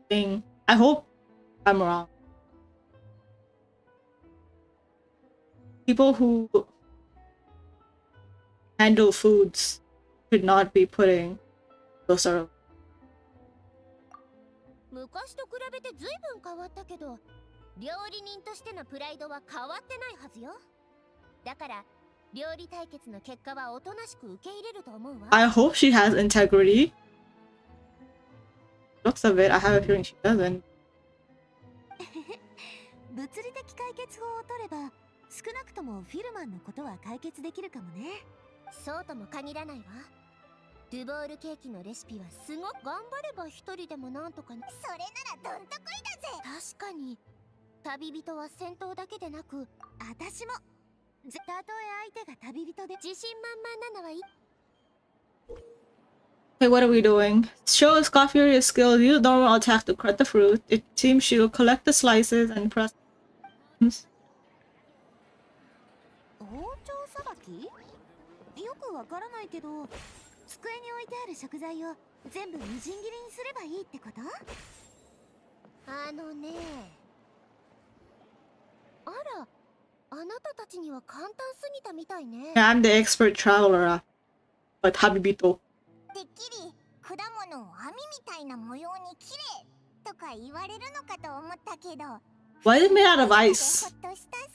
thing. I hope I'm wrong. People who handle foods should not be putting those sort of. 昔と比べて随分変わったけど、料理人としてのプライドは変わってないはずよ。だから料理対決の結果はおとなしく受け入れると思うわ。 I hope she has integrity. Looks of it, I have a feeling she doesn't. 物理的解決法を取れば少なくともフィルマンのことは解決できるかもね。そうとも限らないわ。ドゥボールケーキのレシピはすごく頑張れば一人でもなんとかね。それならどんとこいだぜ。確かに旅人は戦闘だけでなく、私もたとえ相手が旅人で自信満々なのはいい。 Okay, what are we doing? Show Scoffier's skills. Use normal attack to cut the fruit. It seems she'll collect the slices and press. 包丁さばき？よくわからないけど、机に置いてある食材を全部みじん切りにすればいいってこと？あのね、あら、あなたたちには簡単すぎたみたいね。 Yeah, I'm the expert traveler. But Habibito. てっきり果物を網みたいな模様に綺麗とか言われるのかと思ったけど。 Why is it made out of ice? ほっとしたぜ。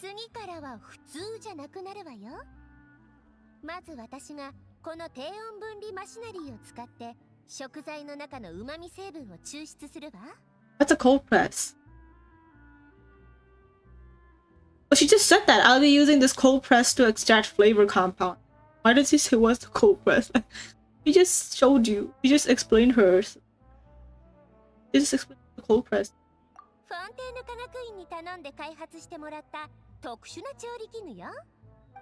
次からは普通じゃなくなるわよ。まず私がこの低温分離マシナリーを使って食材の中の旨味成分を抽出するわ。 What's a cold press? Oh, she just said that. I'll be using this cold press to extract flavor compound. Why does he say what's the cold press? He just showed you. He just explained hers. He just explained the cold press. フォンテーヌ科学院に頼んで開発してもらった特殊な調理器具よ。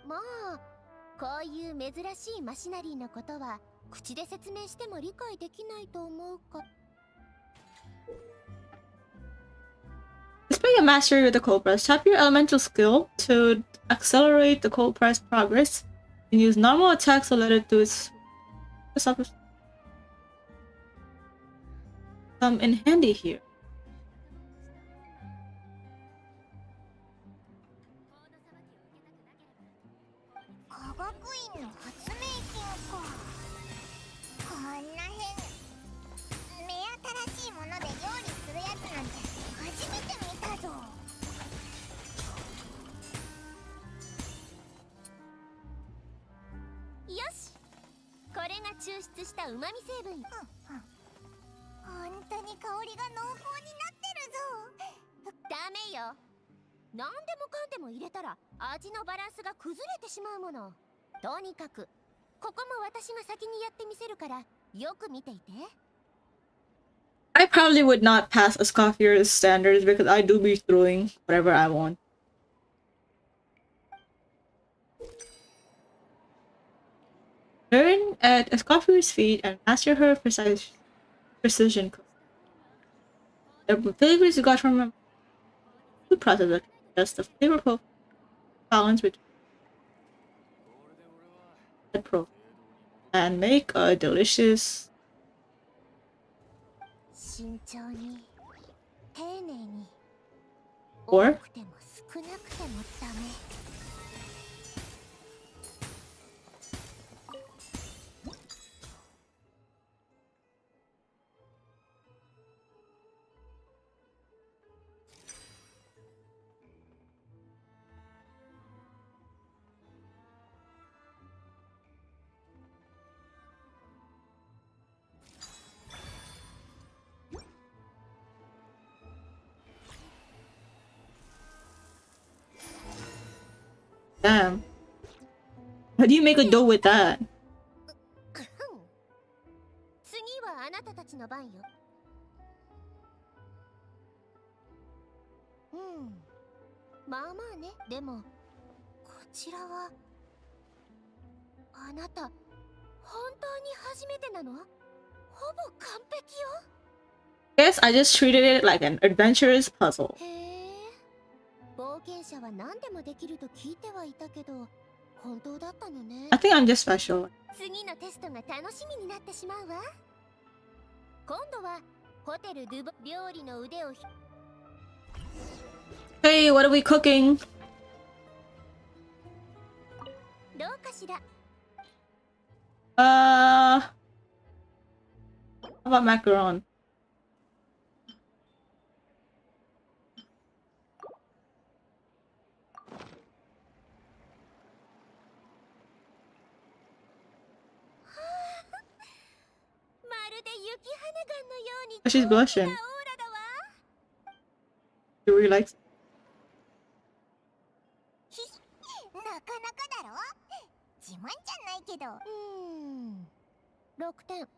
まあ、こういう珍しいマシナリーのことは口で説明しても理解できないと思うか。 Display your mastery with the cold press. Tap your elemental skill to accelerate the cold press progress. And use normal attacks to let it do its. Come in handy here. 科学院の発明品か。こんな変、目新しいもので料理するやつなんて初めて見たぞ。よし、これが抽出した旨味成分。本当に香りが濃厚になってるぞ。ダメよ。何でもかんでも入れたら味のバランスが崩れてしまうもの。とにかくここも私が先にやってみせるからよく見ていて。 I probably would not pass a Scoffier's standards because I do be throwing whatever I want. Learn at Scoffier's feet and master her precision. The flavors you got from food processor. Just the flavorful balance between the pro and make a delicious. 慎重に丁寧に Or 多くても少なくてもダメ。Damn. How do you make a dough with that? 次はあなたたちの番よ。まあまあね。でもこちらはあなた本当に初めてなの？ほぼ完璧よ。Guess I just treated it like an adventurous puzzle. へえ。冒険者は何でもできると聞いてはいたけど、本当だったのね。 I think I'm just special. 次のテストが楽しみになってしまうわ。今度はホテルドゥボ料理の腕を Hey, what are we cooking? どうかしら。 How about macaron? まるで雪花ガンのように She's blushing. オーラだわ。 You really like? なかなかだろ。自慢じゃないけど。6点。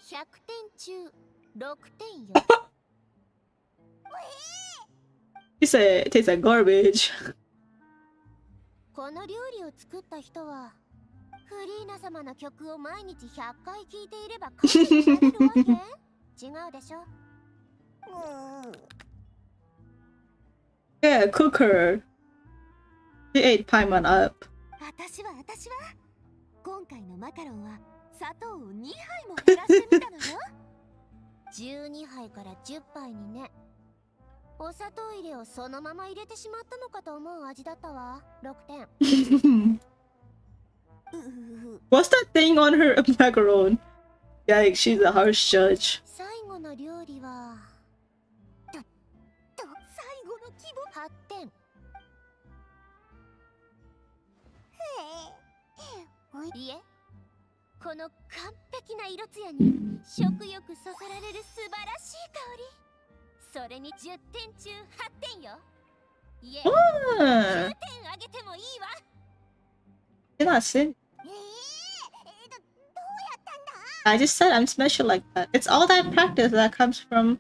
100点中6点よ。She said it tastes like garbage. この料理を作った人はフリーナ様の曲を毎日100回聴いていれば神になれるわけ？違うでしょ。Yeah, cook her. She ate Paimon up. 私は今回のマカロンは砂糖を2杯も減らしてみたのよ。12杯から10杯にね。お砂糖入れをそのまま入れてしまったのかと思う味だったわ。6点。What's that thing on her macaron? Yikes, she's a harsh judge. 最後の料理は最後の希望8点。いえ、この完璧な色艶に食欲そそられる素晴らしい香り。それに10点中8点よ。いえ、9点あげてもいいわ。 You're not sin. I just said I'm special like that. It's all that practice that comes from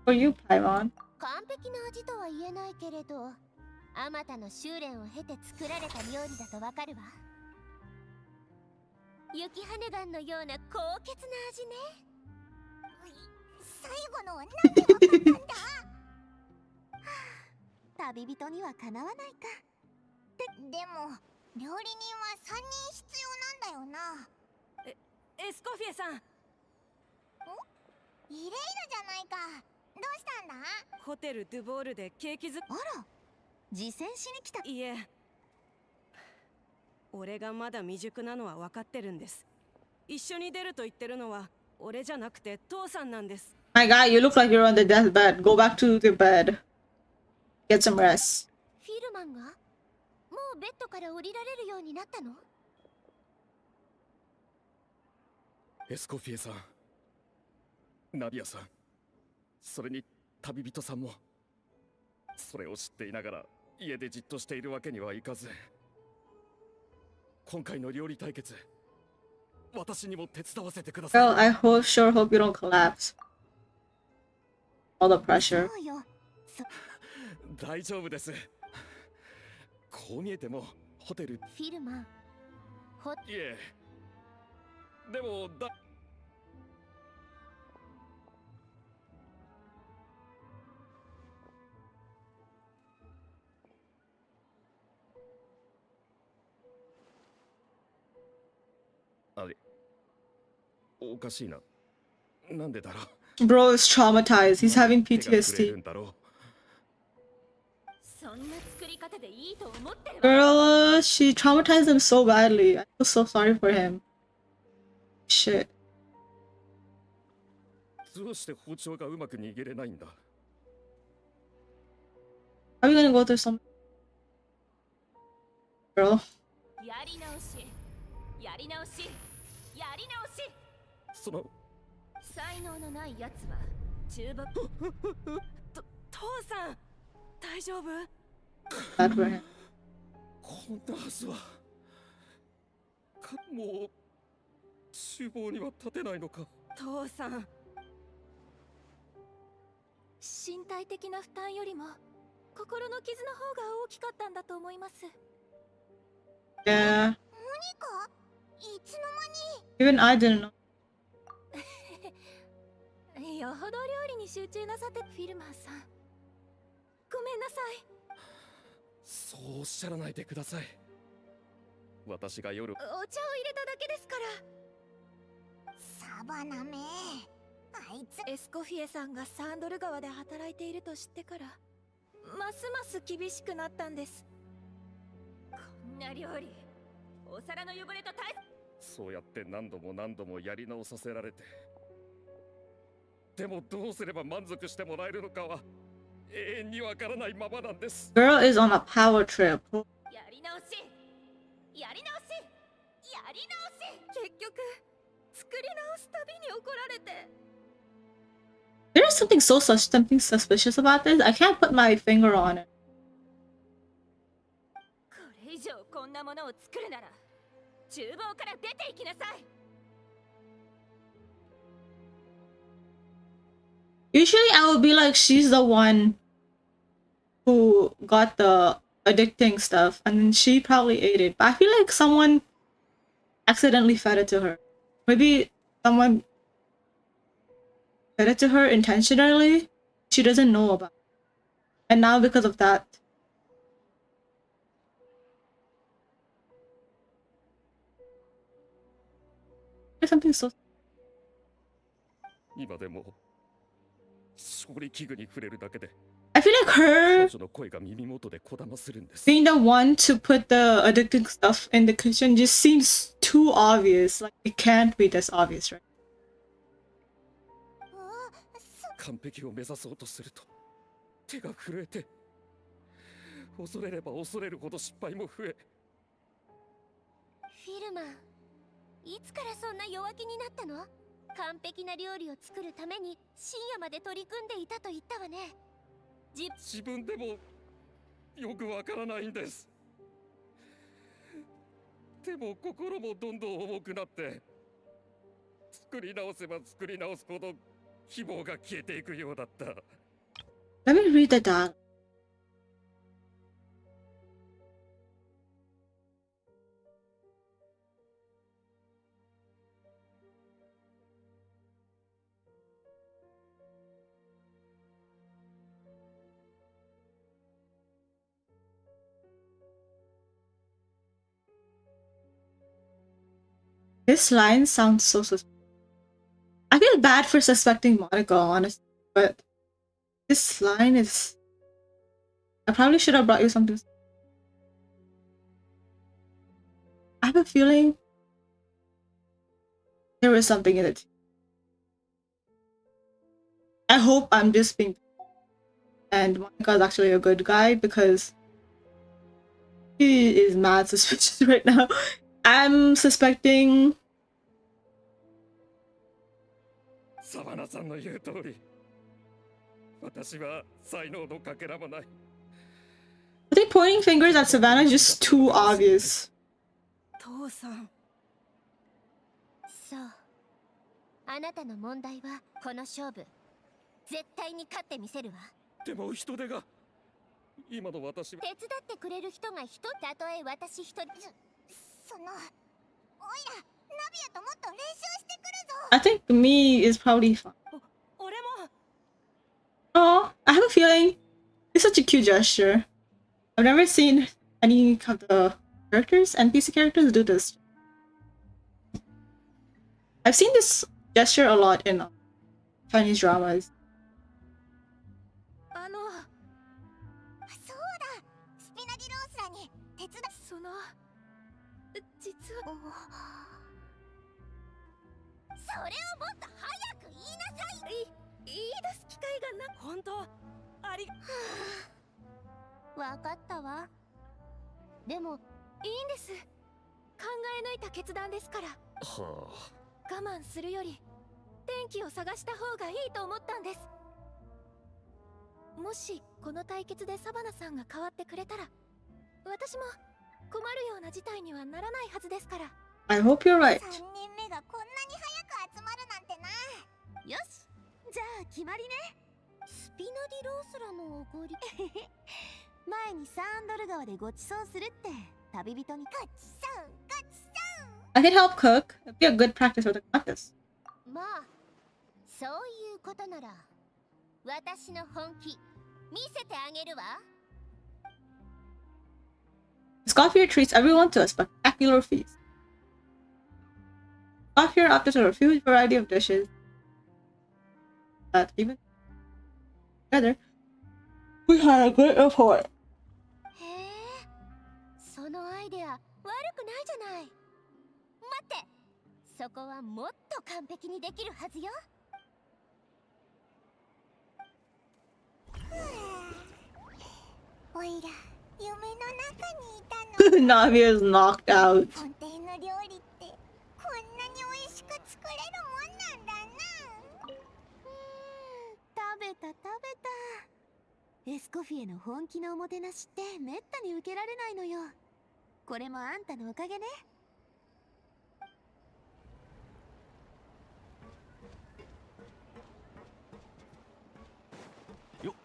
for you, Paimon. 完璧な味とは言えないけれど、あまたの修練を経て作られた料理だとわかるわ。雪羽ガンのような高潔な味ね。最後のは何でわかったんだ。旅人にはかなわないか。でも料理人は3人必要なんだよな。エスコフィエさん。イレイルじゃないか。どうしたんだ。ホテルドゥボールでケーキ作あら、実践しに来た。いえ、俺がまだ未熟なのは分かってるんです。一緒に出ると言ってるのは俺じゃなくて父さんなんです。 My guy, you look like you're on the deathbed. Go back to the bed. Get some rest. フィルマンがもうベッドから降りられるようになったの？エスコフィエさん、ナビアさん、それに旅人さんも、それを知っていながら家でじっとしているわけにはいかず、今回の料理対決、私にも手伝わせてください。 Girl, I sure hope you don't collapse. All the pressure. そうよ。大丈夫です。こう見えてもホテル。フィルマン。いえ。でもあれ、おかしいな。なんでだろう。 Bro is traumatized. He's having PTSD. Girl, she traumatized him so badly. I feel so sorry for him. Shit. どうして包丁がうまく握れないんだ。 Are we gonna go through some? Girl. やり直し、やり直し、やり直し。その才能のないやつは中父さん大丈夫？ Bad for him. こんなはずはもう厨房には立てないのか。父さん身体的な負担よりも心の傷の方が大きかったんだと思います。 Yeah. 何かいつの間に Even I didn't know. よほど料理に集中なさって。フィルマーさんごめんなさい。そうおっしゃらないでください。私が夜お茶を入れただけですから。サバナめあいつエスコフィエさんがサンドル川で働いていると知ってからますます厳しくなったんです。こんな料理お皿の汚れと大そうやって何度も何度もやり直させられて、でもどうすれば満足してもらえるのかは永遠にわからないままなんです。 Girl is on a power trip. やり直しやり直しやり直し。結局作り直すたびに怒られて。 There's something suspicious about this. I can't put my finger on it. これ以上こんなものを作るなら厨房から出て行きなさい。 Usually I would be like, she's the one who got the addicting stuff and then she probably ate it. But I feel like someone accidentally fed it to her. Maybe someone fed it to her intentionally. She doesn't know about it. And now because of that, there's something so 今でも調理器具に触れるだけで I feel like 彼 her 女の声が耳元でこだまするんです。 being the one to put the addicting stuff in the kitchen just seems too obvious. Like it can't be this obvious, right? 完璧を目指そうとすると手が震えて、恐れれば恐れるほど失敗も増え。フィルマンいつからそんな弱気になったの？完璧な料理を作るために深夜まで取り組んでいたと言ったわね。自分でもよくわからないんです。でも心もどんどん重くなって、作り直せば作り直すほど希望が消えていくようだった。 Let me read the dialogue. This line sounds so suspicious. I feel bad for suspecting Monica, honestly, but this line is... I probably should have brought you something. I have a feeling there is something in it. I hope I'm just being... And Monica is actually a good guy because he is mad suspicious right now. I'm suspecting... サバナさんの言う通り、私は才能のかけらもない。 I think pointing fingers at Savannah is just too obvious. 父さんそうあなたの問題はこの勝負絶対に勝ってみせるわ。でも人手が今の私は手伝ってくれる人がたとえ私一人そのおいらナビアともっと練習してくるぞ。 I think me is probably fine. 俺も Oh, I have a feeling it's such a cute gesture. I've never seen any of the characters, NPC characters, do this. I've seen this gesture a lot in Chinese dramas. そうだスピナディロースらに手伝その実はそれをもっと早く言いなさい。言い出す機会がな本当ありわかったわ。でもいいんです。考え抜いた決断ですから。は我慢するより天気を探した方がいいと思ったんです。もしこの対決でサバナさんが変わってくれたら、私も困るような事態にはならないはずですから。 I hope you're right. 3人目がこんなに早く集まるなんてな。よし、じゃあ決まりね。スピナディロースラのおごり前にサンドル川でごちそうするって旅人に。ごちそうごちそう。 I can help cook. It'd be a good practice for the contest. まあそういうことなら私の本気見せてあげるわ。 Scoffier treats everyone to a spectacular feast. Scoffier opted for a huge variety of dishes that even together we had a great report. へえ、そのアイデア悪くないじゃない。待って、そこはもっと完璧にできるはずよ。おいら夢の中にいたの。 Navi is knocked out. フォンテーヌ料理ってこんなに美味しく作れるもんなんだな。食べた食べた。エスコフィエの本気のおもてなしってめったに受けられないのよ。これもあんたのおかげね。よっ。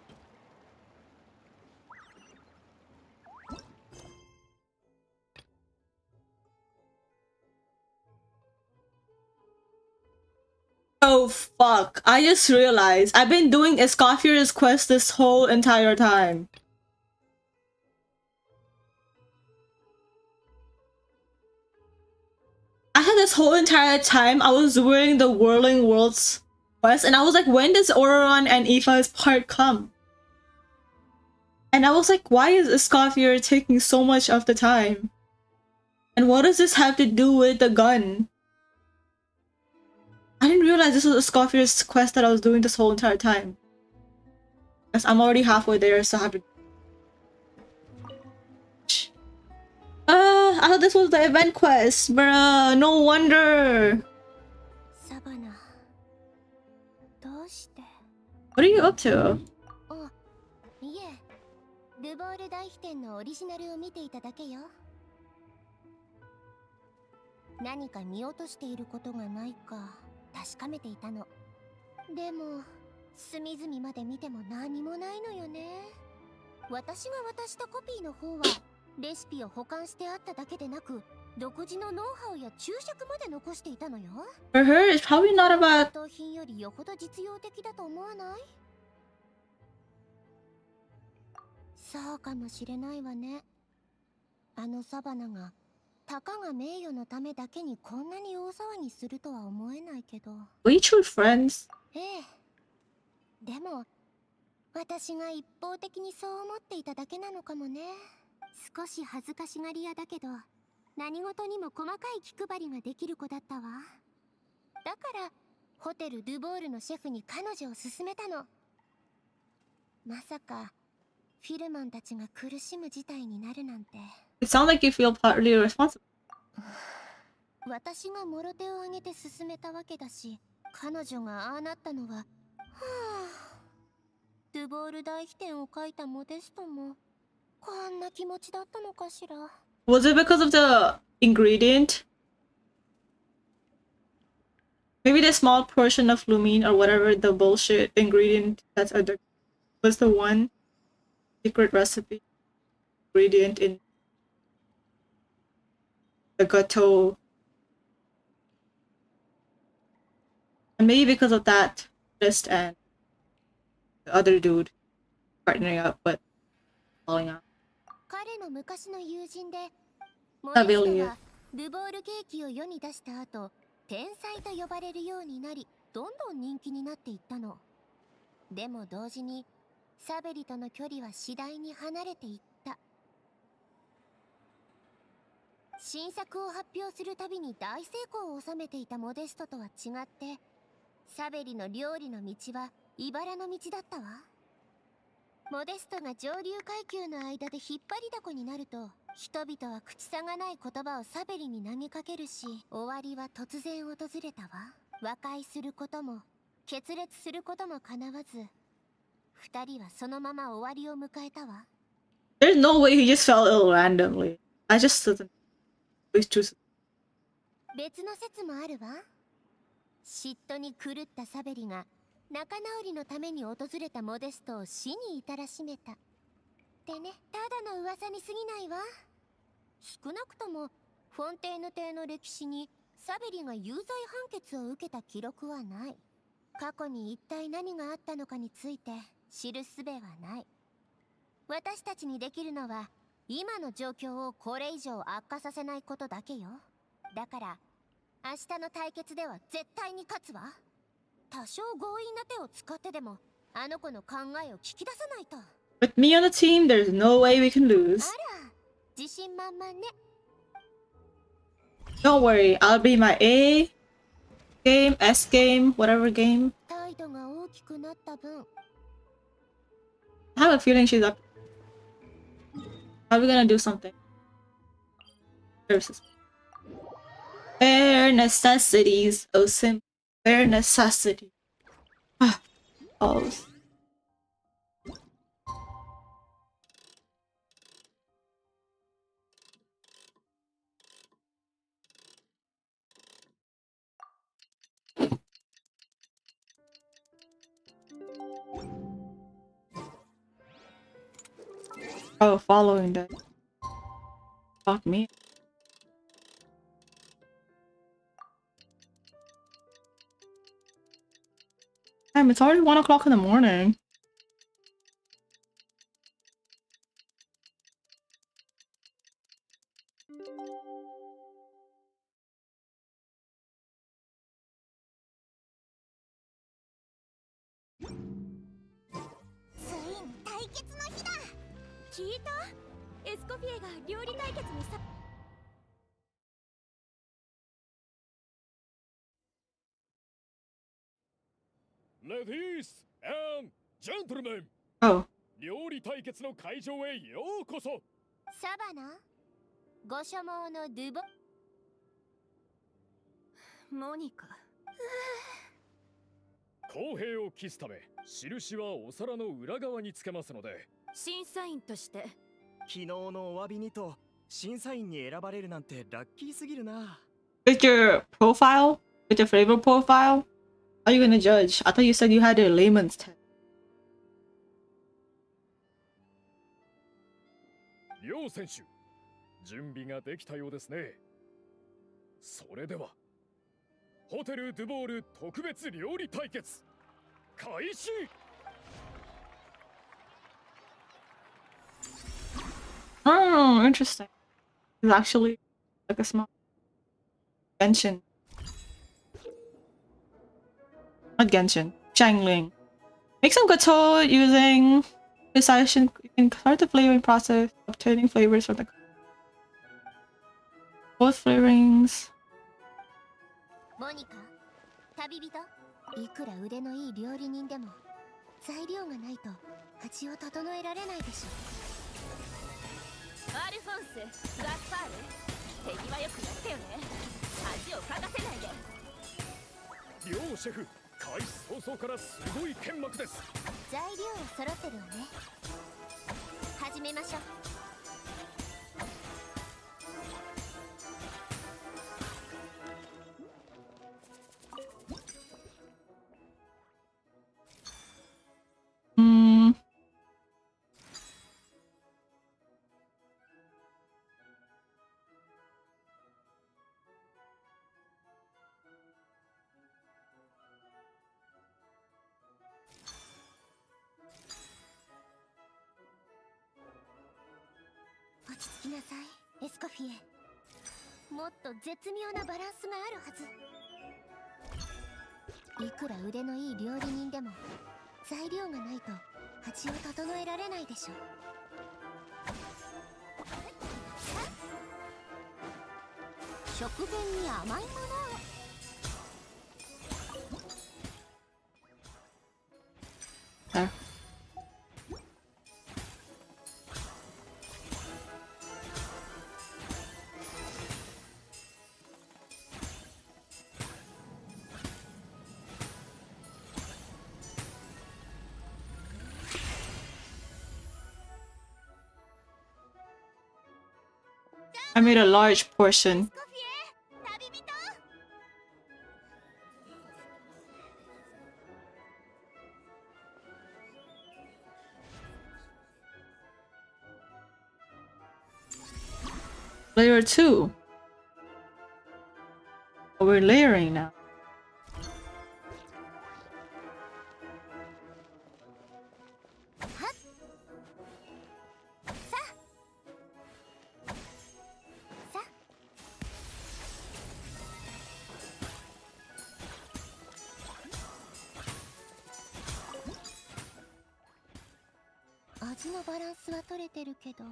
Oh fuck, I just realized I've been doing Escoffier's quest this whole entire time. I had this whole entire time I was doing the Whirling Worlds quest and I was like, when does Auron and Aoife's part come? And I was like, why is Escoffier taking so much of the time? And what does this have to do with the gun? I didn't realize this was Escoffier's quest that I was doing this whole entire time. Yes, I'm already halfway there, so I have to... I thought this was the event quest, bruh. No wonder. サバナ、どうして？ What are you up to? あ、いえ、ルボール大飛天のオリジナルを見ていただけよ。何か見落としていることがないか確かめていたの。でも隅々まで見ても何もないのよね。私が渡したコピーの方はレシピを保管してあっただけでなく、独自のノウハウや注釈まで残していたのよ。 For her, it's probably not about... 盗品よりよほど実用的だと思わない？そうかもしれないわね。あのサバナがたかが名誉のためだけにこんなに大騒ぎするとは思えないけど。 We true friends? ええ。でも私が一方的にそう思っていただけなのかもね。少し恥ずかしがり屋だけど何事にも細かい気配りができる子だったわ。だからホテル・ドゥボールのシェフに彼女を勧めたの。まさかフィルマンたちが苦しむ事態になるなんて。 It sounds like you feel partly responsible. 私がもろ手を挙げて勧めたわけだし、彼女がああなったのは、はあ、ドゥボール大飛天を描いたモデストもこんな気持ちだったのかしら。 Was it because of the ingredient? Maybe the small portion of lumine or whatever the bullshit ingredient that's was the one secret recipe ingredient in the gâteau. And maybe because of that, Trist and the other dude partnering up but falling out. 彼の昔の友人で、モあデストビリーはルボールケーキを世に出した後、天才と呼ばれるようになり、どんどん人気になっていったの。でも同時にサベリとの距離は次第に離れていった。新作を発表するたびに大成功を収めていたモデストとは違って、サベリの料理の道は茨の道だったわ。モデストが上流階級の間で引っ張りだこになると、人々は口さがない言葉をサベリに投げかけるし、終わりは突然訪れたわ。和解することも決裂することも叶わず、二人はそのまま終わりを迎えたわ。 There's no way he just fell ill randomly. I just didn't always choose. 別の説もあるわ。嫉妬に狂ったサベリが仲直りのために訪れたモデストを死に至らしめたってね。ただの噂に過ぎないわ。少なくともフォンテーヌ邸の歴史にサベリが有罪判決を受けた記録はない。過去に一体何があったのかについて知る術はない。私たちにできるのは今の状況をこれ以上悪化させないことだけよ。だから明日の対決では絶対に勝つわ。多少強引な手を使ってでもあの子の考えを聞き出さないと。 With me on the team, there's no way we can lose. あら、自信満々ね。 Don't worry, I'll be my A game, S game, whatever game. 態度が大きくなった分 I have a feeling she's up. Are we gonna do something? Services. Bare necessities, oh simple. Bare necessity. Ah, oh. Oh, following that. Fuck me. Damn, it's already 1 o'clock in the morning. Ladies and gentlemen! Oh. 料理対決の会場へようこそ。サバナ、ご所望のドゥボ。モニカ。公平を期すため、印はお皿の裏側につけますので。審査員として昨日のお詫びにと審査員に選ばれるなんてラッキーすぎるな。 With your profile? With your flavor profile? How are you gonna judge? I thought you said you had a layman's test. 両選手、準備ができたようですね。それでは、ホテルドゥボール特別料理対決、開始。Oh, interesting. It's actually like a small genshin. Not genshin. Changling. Make some gato using precision. You can start the flavoring process, obtaining flavors from the both flavorings. モニカ、旅人。いくら腕のいい料理人でも材料がないと味を整えられないでしょ。アルフォンス、ガスパール、手際よくやってよね。味を嗅がせないで。両シェフ、開始早々からすごい剣幕です。材料は揃ってるわね。始めましょう。落ち着きなさい、エスコフィエ。もっと絶妙なバランスがあるはず。いくら腕のいい料理人でも材料がないと味を整えられないでしょ。食前に甘いものを。I made a large portion. スコフィエ旅人 Layer 2. Oh, we're layering now. Sa. 味のバランスは取れてるけど、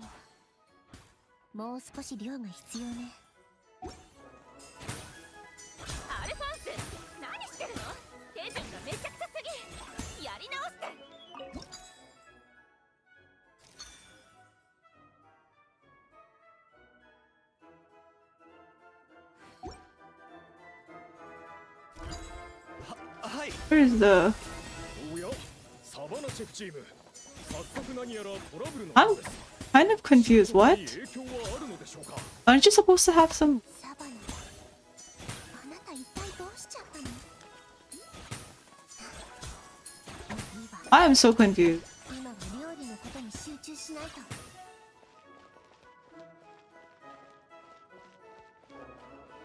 もう少し量が必要ね。アルフォンス、何してるの？手順がめちゃくちゃすぎ。やり直して。はい。 Where's the... おやサバナシェフチーム早速何やらトラブルの I'm ようです kind of confused. What? 影響はあるのでしょうか Aren't you supposed to have some... サバナ、あなた一体どうしちゃったの？いいわ、 I am so confused. 今は料理のことに集中しないと。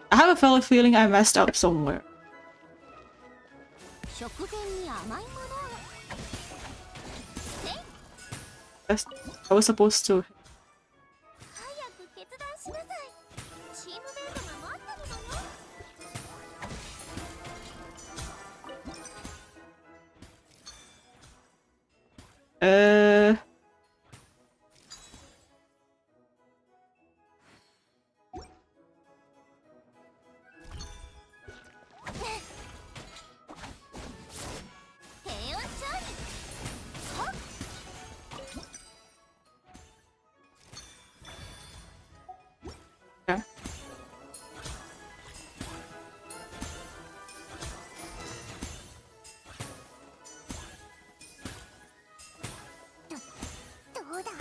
I have a fellow feeling I messed up somewhere. 食前に甘いもの。 I was supposed to... 早く決断しなさい。チームメイトが待ってるのよ。 平穏勝利。はっ。 Yeah. どうだ。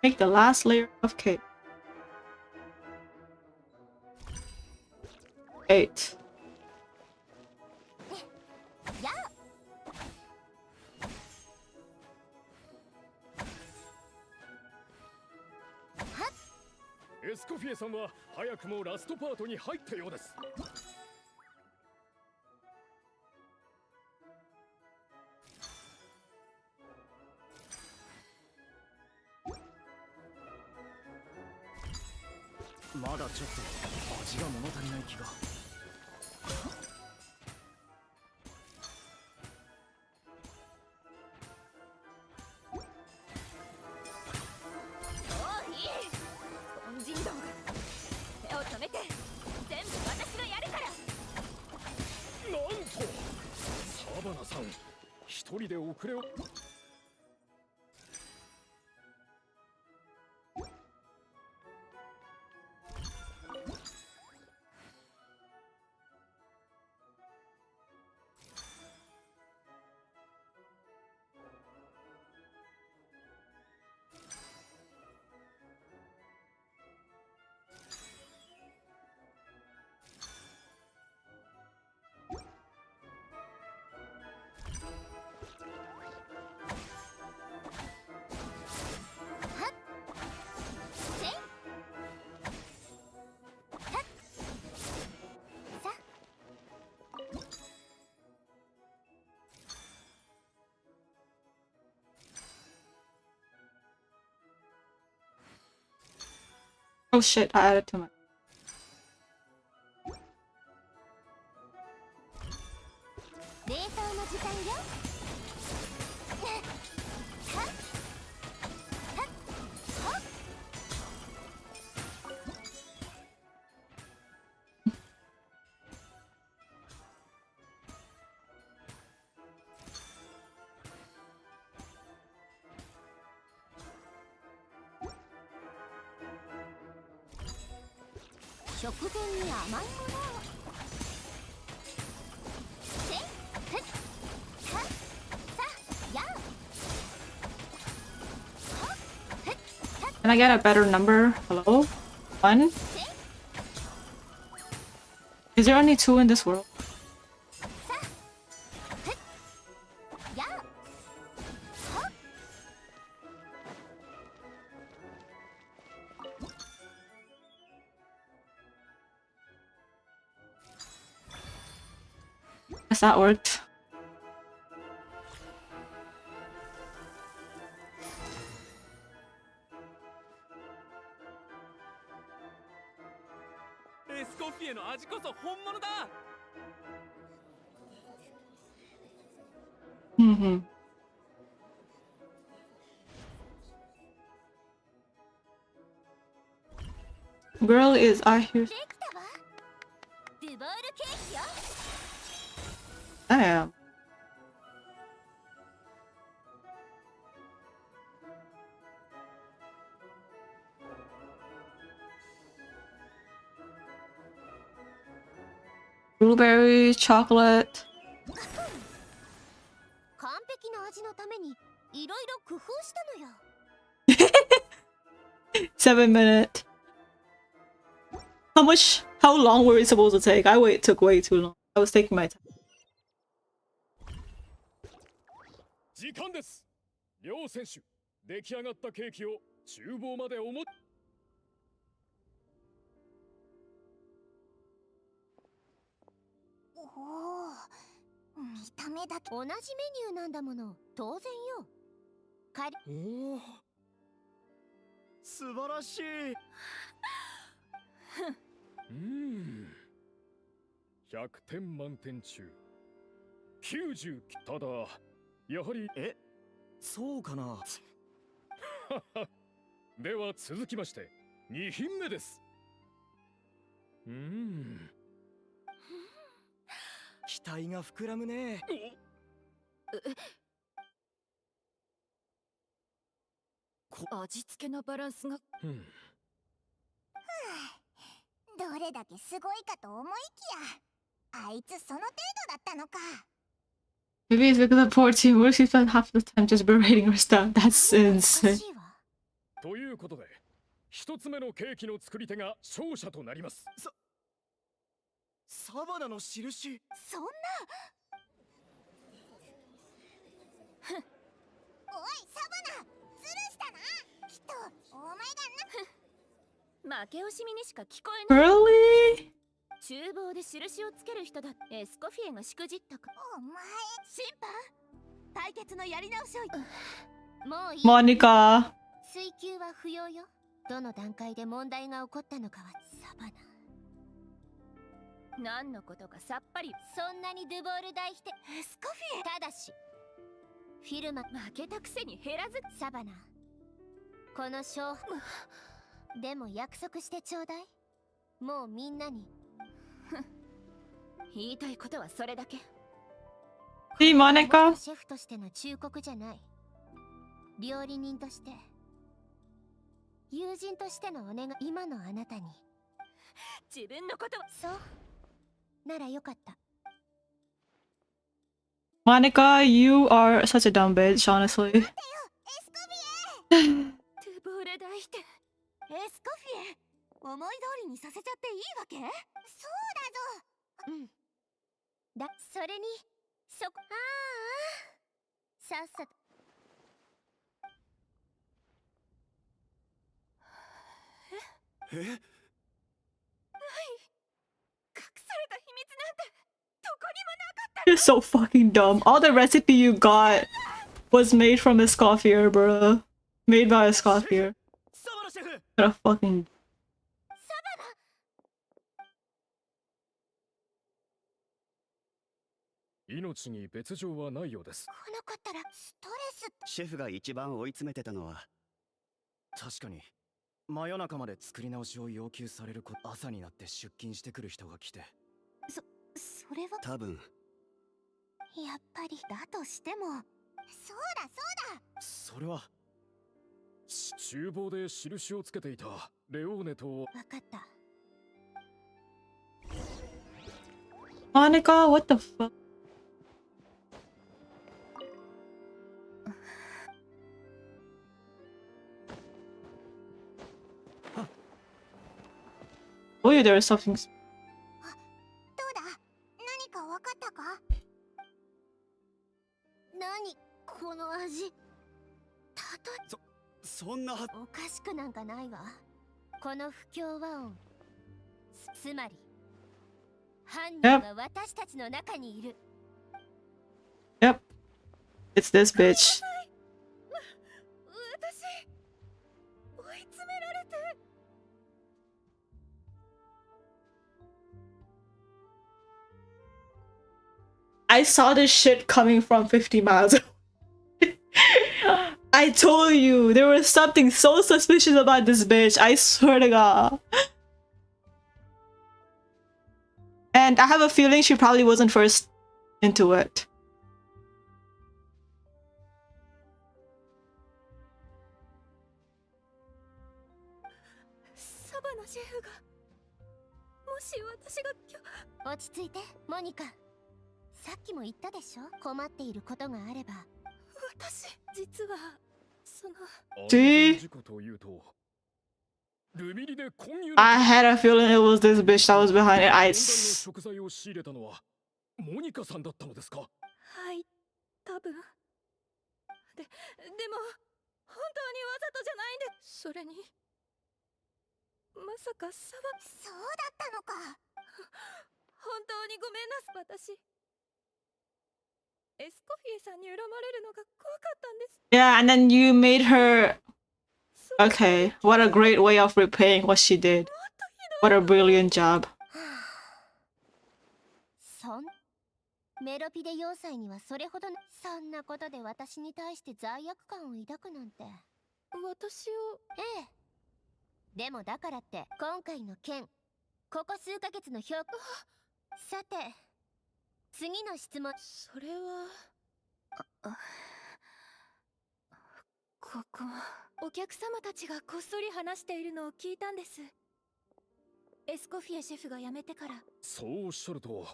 Make the last layer of cake. 8. やあ。 エスコフィエさんは早くもラストパートに入ったようですまだちょっと味が物足りない気が。もういい。凡人どもが手を止めて、全部私がやるから。なんとサバナさん一人で遅れを Oh shit, I added too much. 冷凍の時間よ。はっはっはっ。 食前に甘いものを。Can I get a better number? Hello? 1? Is there only 2 in this world? Guess that worked. Mm-hmm. Girl is out here. Damn. Blueberry, chocolate. 完璧な味のためにいろいろ工夫したのよ。 7 minute. How long were we supposed to take? Took way too long. I was taking my time. 時間です。両選手、出来上がったケーキを厨房までおも。おお、見た目だけ同じメニューなんだもの。当然よ。おお、素晴らしい。100点満点中90。ただやはりそうかな。では続きまして2品目です。期待が膨らむね。味付けのバランスが。どれだけすごいかと思いきや、あいつその程度だったのか。 Maybe it's because of poor teamwork. She spent half the time just berating her stuff. That's insane. ということで一つ目のケーキの作り手が勝者となります。サバナの印。そんな。おいサバナ、ズルしたな。きっとお前が負け惜しみにしか聞こえない。 Really? 厨房で印をつける人だ。エスコフィエがしくじったか。お前審判、対決のやり直しを。もういい。 Monica. 追及は不要よ。どの段階で問題が起こったのかはサバナ。何のことかさっぱり。そんなにドゥボール大否定。エスコフィエ。ただしフィルマ負けたくせに減らず。サバナ、この勝負でも約束してちょうだい。もうみんなに。言いたいことはそれだけ。See, Monica. シェフとしての忠告じゃない。料理人として、友人としてのお願い。今のあなたに。自分のことそうならよかった。 Monica, you are such a dumb bitch, honestly. トゥボール大否定。エスコフィエ、思い通りにさせちゃっていいわけ？そうだぞ。それにああ、さっさと。え？隠された秘密なんてどこにもなかった。 You're so fucking dumb. All the recipe you got was made from a scoffier, bro. Made by a scoffier. What a fucking. 命に別状はないようです。来なかったらストレス。シェフが一番追い詰めてたのは。確かに真夜中まで作り直しを要求されること。朝になって出勤してくる人が来て。それは多分。やっぱりだとしても。そうだそうだ。それは厨房で印をつけていたレオーネと。わかった。 Monica, what the fuck? told you there was something. どうだ、何か分かったか？何この味。たとえそんなはおかしくなんかないわ。この不協和音、つまり犯人は私たちの中にいる。 Yep, it's this bitch. 私、追い詰められて。I saw this shit coming from 50 miles away. I told you there was something so suspicious about this bitch. I swear to God. And I have a feeling she probably wasn't first into it. サバナシェフが、もし私が落ち着いて、モニカ。さっきも言ったでしょ、困っていることがあれば。私、実は、その。See? I had a feeling it was this bitch that was behind it. I 食材を仕入れたのはモニカさんだったのですか？はい、多分。でも、本当にわざとじゃないんで。それに、まさかそうだったのか。本当にごめんなさい。私、エスコフィエさんに恨まれるのが怖かったんです。 Yeah, and then you made her. Okay, what a great way of repaying what she did. What a brilliant job. メロピデ要塞にはそれほどの。そんなことで私に対して罪悪感を抱くなんて。私を。ええ。でもだからって今回の件、ここ数ヶ月の評価。さて、次の質問。それは。ここ。お客様たちがこっそり話しているのを聞いたんです。エスコフィエシェフが辞めてから。そうおっしゃると、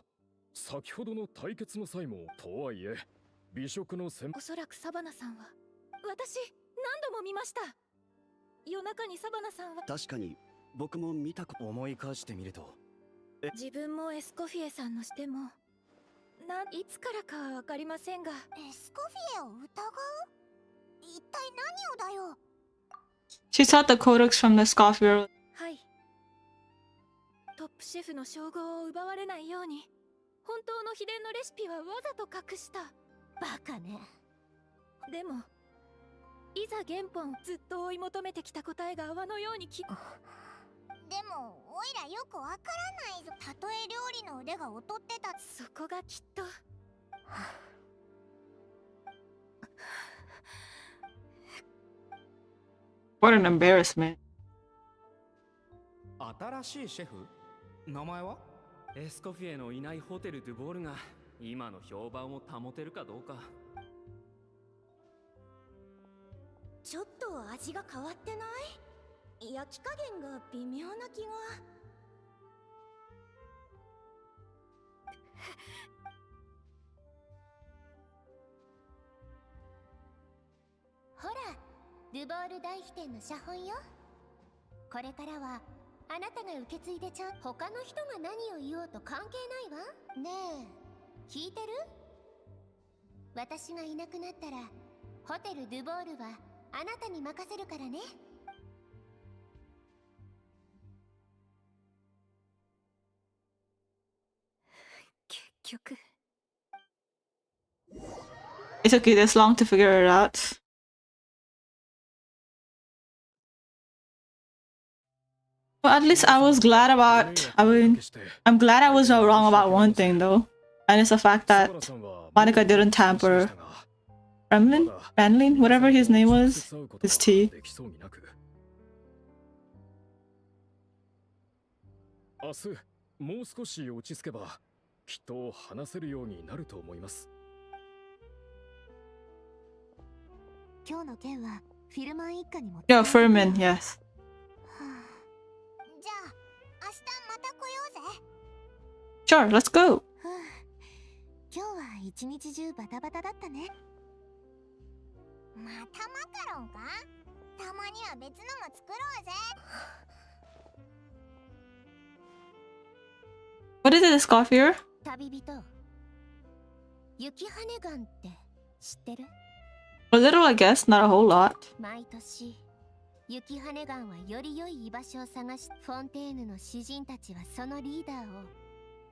先ほどの対決の際もとはいえ美食のおそらくサバナさんは、私何度も見ました。夜中にサバナさんは。確かに僕も見たこと。思い返してみると、自分もエスコフィエさんのしてもいつからかは分かりませんが。エスコフィエを疑う？一体何をだよ。She sought the codex from the Scofier. はい。トップシェフの称号を奪われないように、本当の秘伝のレシピはわざと隠した。バカね。でも、いざ原本ずっと追い求めてきた答えが泡のようにでも、おいらよくわからないぞ。たとえ料理の腕が劣ってた。そこがきっと。What an embarrassment. 新しいシェフ？名前は？エスコフィエのいないホテル・ドゥボールが今の評判を保てるかどうか。ちょっと味が変わってない？焼き加減が微妙な気が。ほら、ドゥボール大秘典の写本よ。これからはあなたが受け継いでちゃう。他の人が何を言おうと関係ないわ。ねえ、聞いてる？私がいなくなったらホテル・ドゥボールはあなたに任せるからね。結局。It took you this long to figure it out. Well, at least I was glad about. I'm glad I was wrong about one thing though, and it's the fact that Monica didn't tamper Franlin, whatever his name was, his tea. 明日もう少し落ち着けばきっと話せるようになると思います。今日の件はフィルマン一家にも。Yeah, Furman, yes. じゃあ明日また来ようぜ。 Sure, let's go. 今日は一日中バタバタだったね。またマカロンか？たまには別のも作ろうぜ。What is it, Scofier? 旅人雪羽ガンって知ってる？ A little, I guess, not a whole lot. 毎年雪羽ガンはより良い居場所を探し、フォンテーヌの詩人たちはそのリーダーを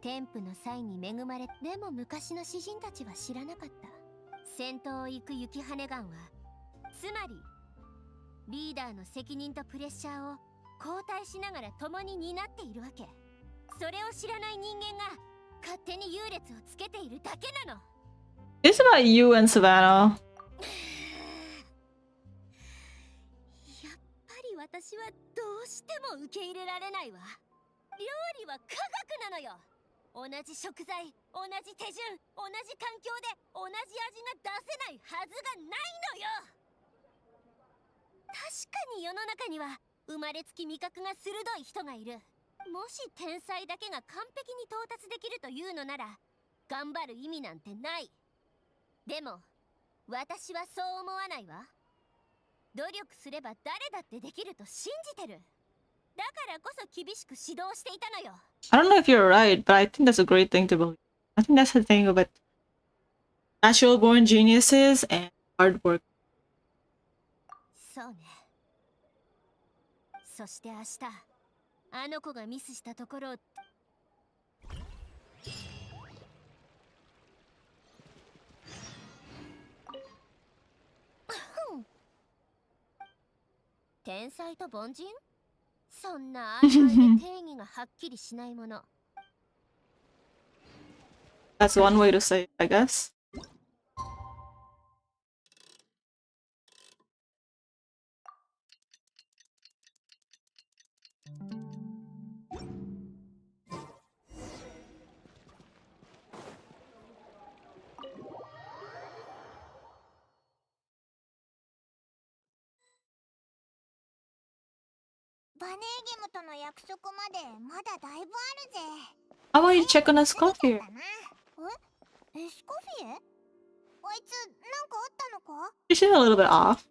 天賦の際に恵まれ、でも昔の詩人たちは知らなかった。先頭を行く雪羽ガンはつまりリーダーの責任とプレッシャーを交代しながら共に担っているわけ。それを知らない人間が勝手に優劣をつけているだけなの。 It's about you and Savannah. やっぱり私はどうしても受け入れられないわ。料理は科学なのよ。同じ食材、同じ手順、同じ環境で同じ味が出せないはずがないのよ。確かに世の中には生まれつき味覚が鋭い人がいる。もし天才だけが完璧に到達できるというのなら頑張る意味なんてない。でも私はそう思わないわ。努力すれば誰だってできると信じてる。だからこそ厳しく指導していたのよ。 I don't know if you're right, but I think that's a great thing to believe. I think that's the thing about natural born geniuses and hard work. そうね。そして明日あの子がミスしたところを天才と凡人？そんな曖昧で定義がはっきりしないもの。 That's one way to say it, I guess. バネーゲムとの約束までまだだいぶあるぜ。 How about you check on a Scofier? え、スコフィエ？あいつなんかあったのか？ She's a little bit off.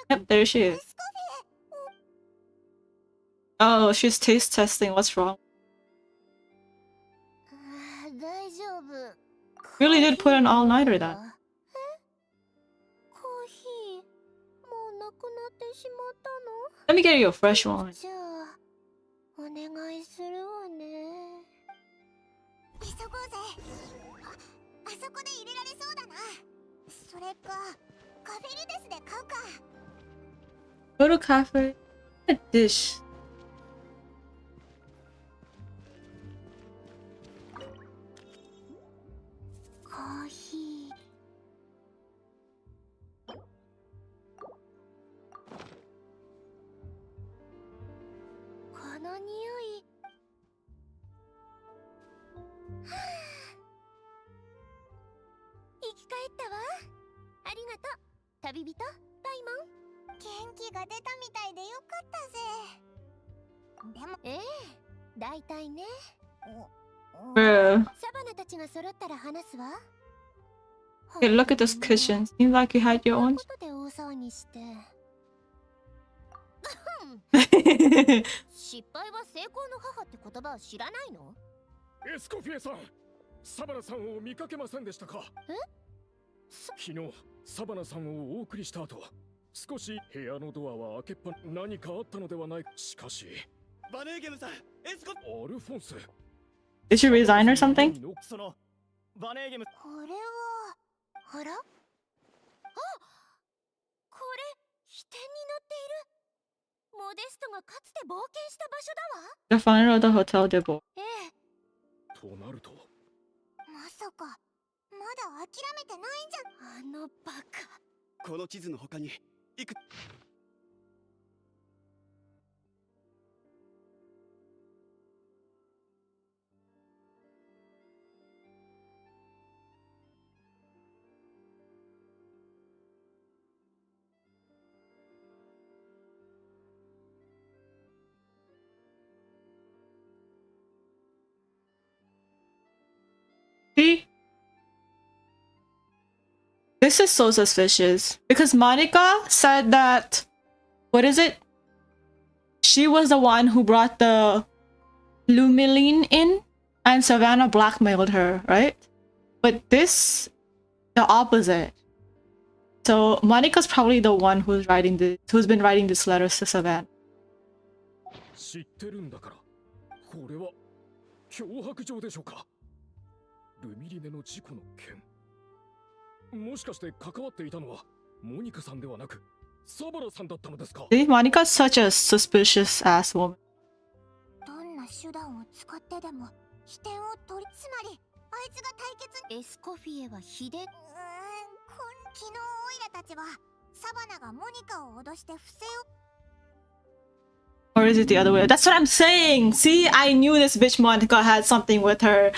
Yep, there she is. Oh, she's taste testing. What's wrong? 大丈夫。 Really did put an all-nighter that. コーヒーもうなくなってしまったの？ Let me get you a fresh one. じゃあお願いするわね。急ごうぜ。あそこで入れられそうだな。それかカフェリデスで買うか。 Go to cafe. A dish. コーヒー。この匂い。はあ、生き返ったわ。ありがとう旅人パイモン。元気が出たみたいでよかったぜ。でもだいたいね。 Bruh. サバナたちが揃ったら話すわ。 Okay, look at this cushion. Seems like you had your own. ことで大騒ぎして。失敗は成功の母って言葉を知らないの？エスコフィエさん、サバナさんを見かけませんでしたか？昨日サバナさんをお送りした後、少し部屋のドアは開けっぱ。何かあったのではないか。しかしバネーゲムさん、エスコ。アルフォンス。 Did she resign or something? そのバネーゲム。これはあら？あ、これ飛天に乗っている。モデストがかつて冒険した場所だわ。 The final of the Hotel de Bois. ええ。となるとまさかまだ諦めてないんじゃ。あのバカ。この地図の他にいく。 See? This is so suspicious because Monica said that, what is it? She was the one who brought the Lumiline in, and Savannah blackmailed her, right? But this, the opposite. So Monica's probably the one who's been writing these letters to Savannah. 知ってるんだから。これは脅迫状でしょうか。ルミリネの事故の件。もしかして関わっていたのはモニカさんではなくサバラさんだったのですか。See, Monica's such a suspicious ass woman. どんな手段を使ってでも飛天を取り、つまりあいつが対決。エスコフィエは秘伝。昨日オイラたちはサバナがモニカを脅して不正を。 Or is it the other way? That's what I'm saying! See, I knew this bitch Monica had something with her.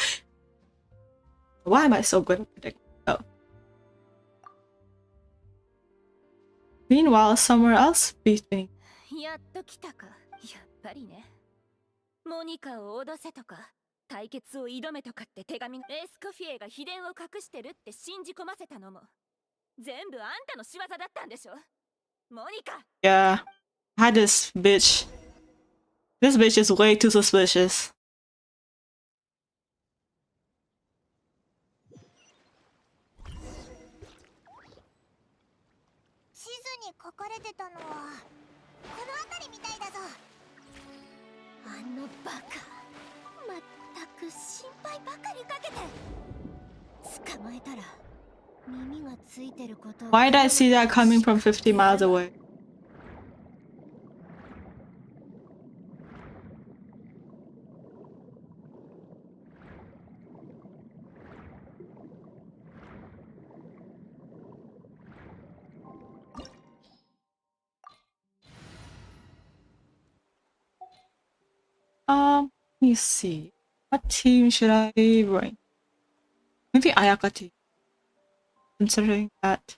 Why am I so good at predicting? Oh. Meanwhile, somewhere else between. やっと来たか。やっぱりね。モニカを脅せとか、対決を挑めとかって手紙が。エスコフィエが秘伝を隠してるって信じ込ませたのも、全部あんたの仕業だったんでしょ。モニカ。Yeah, I had this bitch. This bitch is way too suspicious. 地図に書かれてたのはこの辺りみたいだぞ。あのバカ、まったく心配ばかりかけて。捕まえたら耳がついてることを。 Why did I see that coming from 50 miles away? Let me see. What team should I bring? Maybe Ayaka team. Considering that.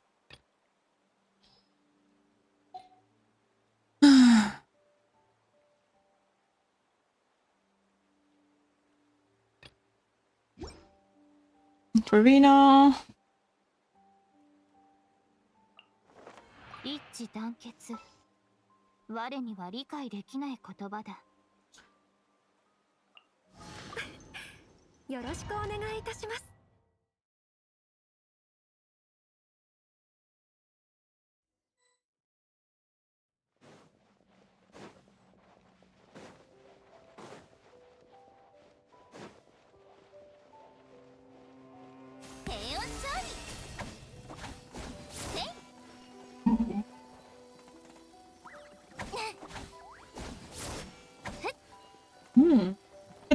Farina. 一致団結。我には理解できない言葉だ。よろしくお願いいたします。平穏勝利。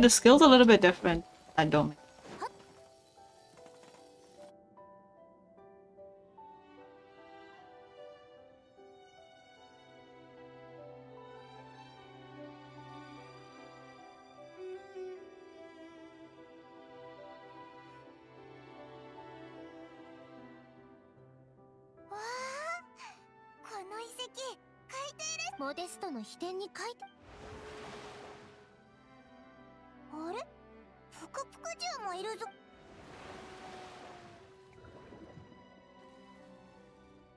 The skill's a little bit different. I don't. Wow, この遺跡、海底です。モデストの秘典に書いて。あれ？プクプク獣もいるぞ。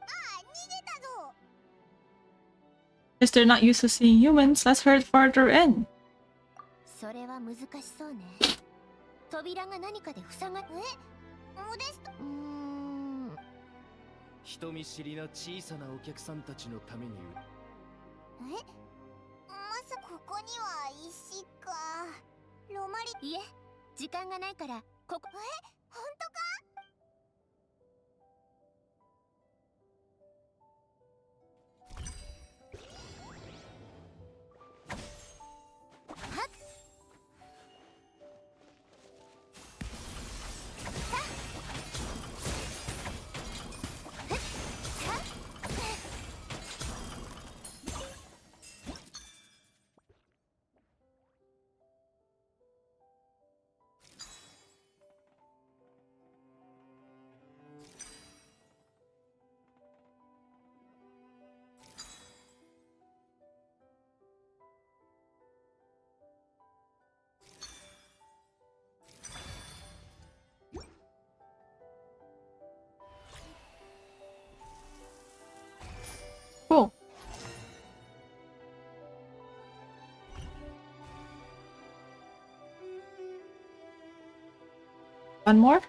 ああ、逃げたぞ。 Guess they're not used to seeing humans. Let's head farther in. それは難しそうね。扉が何かで塞が。モデスト。人見知りな小さなお客さんたちのために。まさここには石か。ロマリ。いえ、時間がないからここ。本当か？ One more?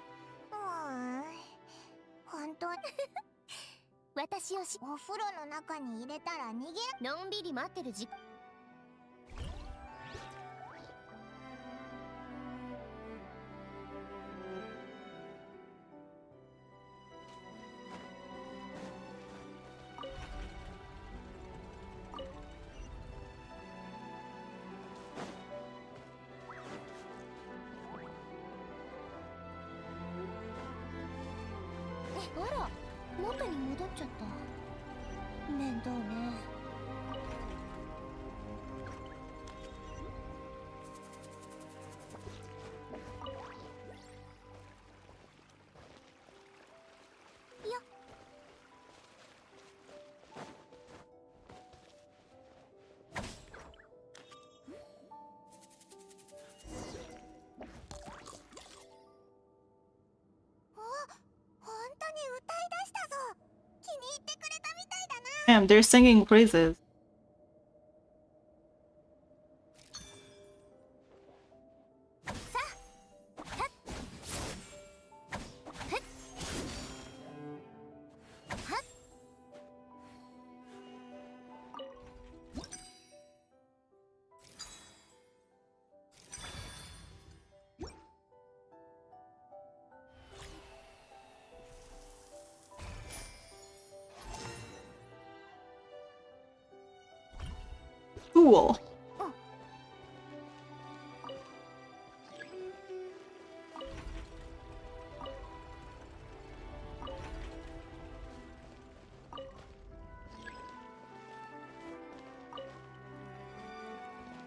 本当に私をお風呂の中に入れたら逃げのんびり待ってる時間 あら、元に戻っちゃった。面倒ね。よっ。Damn, they're singing praises. Cool.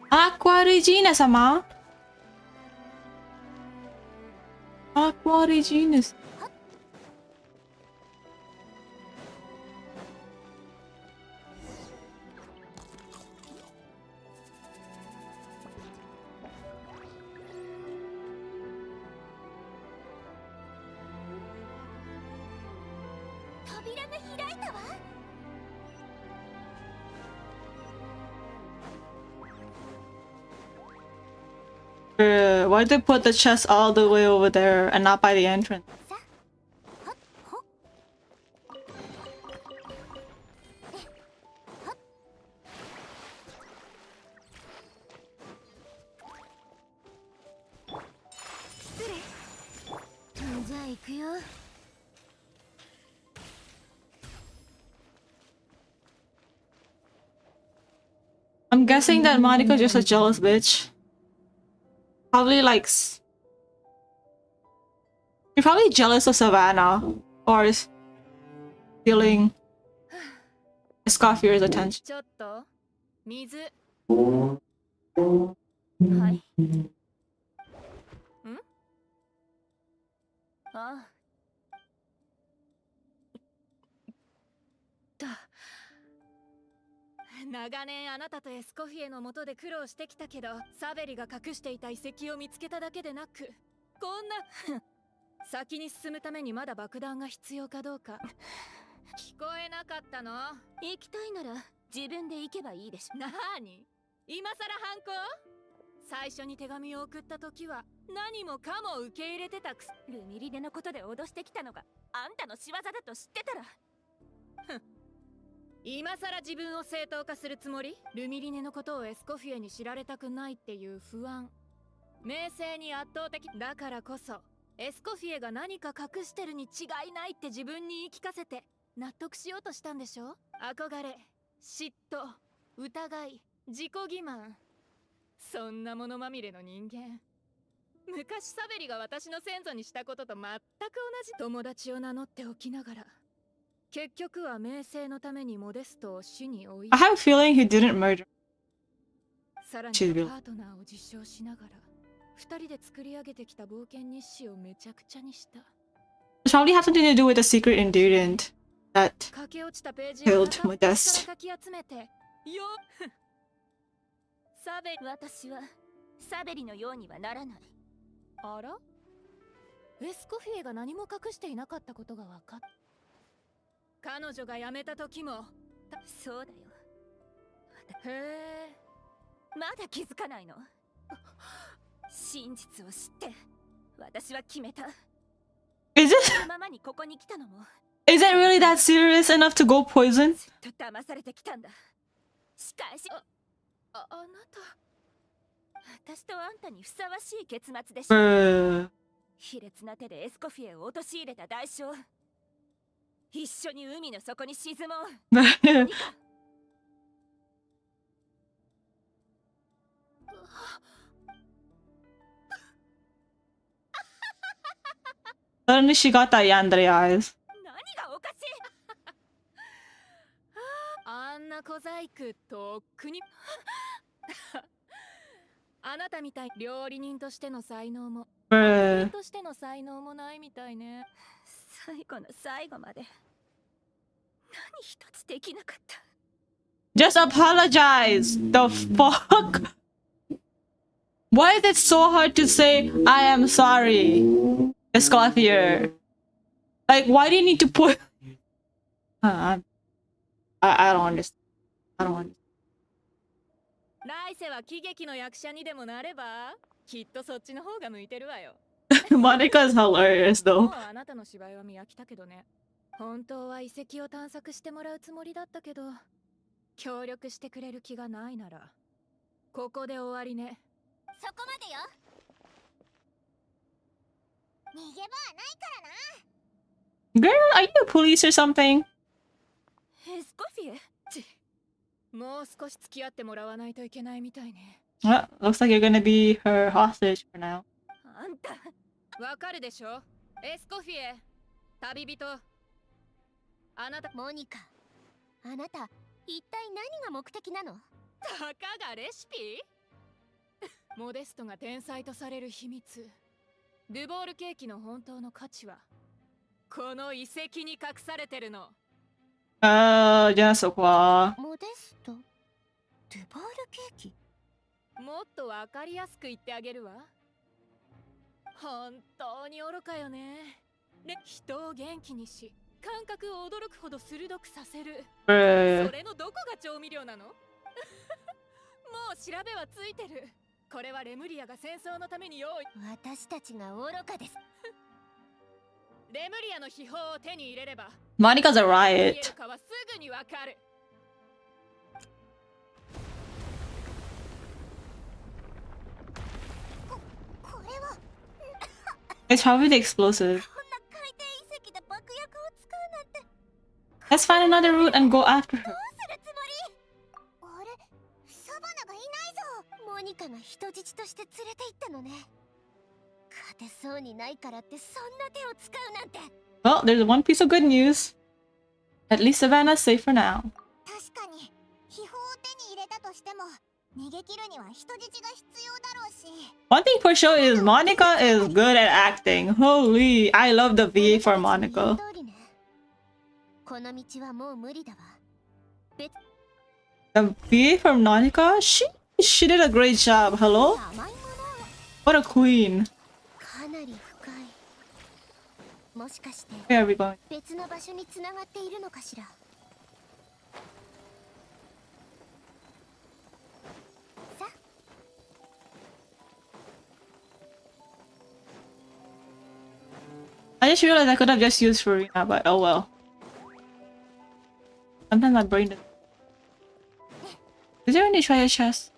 Aqua Regina sama. Aqua Regina. Why'd they put the chest all the way over there and not by the entrance? I'm guessing that Monica's just a jealous bitch. Probably likes. You're probably jealous of Savannah or is feeling Escoffier's attention. ちょっと水。はい。ん？あ。長年あなたとエスコフィエの下で苦労してきたけど、サベリが隠していた遺跡を見つけただけでなく、こんな先に進むためにまだ爆弾が必要かどうか聞こえなかったの？行きたいなら自分で行けばいいでしょ。なーに？今さら反抗？最初に手紙を送った時は何もかも受け入れてたくせ。ルミリネのことで脅してきたのがあんたの仕業だと知ってたら。ふん。今さら自分を正当化するつもり？ルミリネのことをエスコフィエに知られたくないっていう不安。名声に圧倒的だからこそ、エスコフィエが何か隠してるに違いないって自分に言い聞かせて納得しようとしたんでしょ？憧れ、嫉妬、疑い、自己欺瞞。そんなものまみれの人間。昔サベリが私の先祖にしたことと全く同じ。友達を名乗っておきながら。結局は名声のためにモデストを死に追い。I have a feeling he didn't murder. さらにパートナーを実証しながら、二人で作り上げてきた冒険日誌をめちゃくちゃにした。It probably has something to do with the secret ingredient that killed Modeste. 私はサベリのようにはならない。あら？エスコフィエが何も隠していなかったことが分かった。彼女が辞めた時も。そうだよ。へえ。まだ気づかないの？真実を知って私は決めた。 Is it ママにここに来たのも is it really that serious enough to go poison? ずっと騙されてきたんだ。しかし、あなた、私とあんたにふさわしい結末でしょ。卑劣な手でエスコフィエを陥れた代償。一緒に海の底に沈もう。何か Suddenly she got that yandere eyes. 何がおかしい。あんな小細工とっくにあなたみたい料理人としての才能も人としての才能もないみたいね。最後の最後まで何一つできなかった。 Just apologize. The fuck? Why is it so hard to say I am sorry, Escoffier? Like, why do you need to put? I don't understand. I don't understand. 来世は喜劇の役者にでもなれば、きっとそっちの方が向いてるわよ。Monica's hilarious も though. うあなたの芝居は見飽きたけどね。本当は遺跡を探索してもらうつもりだったけど、協力してくれる気がないなら、ここで終わりね。そこまでよ。逃げ場はないからな。 Girl, are you police or something? エスコフィエち、もう少し付き合ってもらわないといけないみたいね。 Well, looks like you're gonna be her hostage for now. あんた、わかるでしょ？エスコフィエ、旅人。あなた、モニカ、あなた、一体何が目的なの？たかがレシピ？モデストが天才とされる秘密。ドゥボールケーキの本当の価値は、この遺跡に隠されてるの。じゃあそこは。モデスト、ドゥボールケーキ。もっとわかりやすく言ってあげるわ。本当に愚かよね。で、人を元気にし、感覚を驚くほど鋭くさせる。それのどこが調味料なの？もう調べはついてる。これはレムリアが戦争のために用意。私たちが愚かです。レムリアの秘宝を手に入れれば、 Monica's a 何 riot. が言えるかはすぐにわかる。これは It's probably the explosive. こんな海底遺跡で爆薬を使うなんて。 Let's find another route and go after her. どうするつもり？あれ、サバナがいないぞ。モニカが人質として連れて行ったのね。勝てそうにないからってそんな手を使うなんて。 Well, there's one piece of good news. At least Savannah's safe for now. 確かに秘宝を手に入れたとしても逃げ切るには人質が必要だろうし。 One thing for sure is Monica is good at acting. Holy, I love the VA for Monica. この道はもう無理だわ。 The VA for Monica? She did a great job. Hello? What a queen. かなり深い。もしかして Where are we going? 別の場所に繋がっているのかしら。さ I just realized I could have just used Farina, but oh well. Sometimes my brain doesn't. Is there any treasure chest?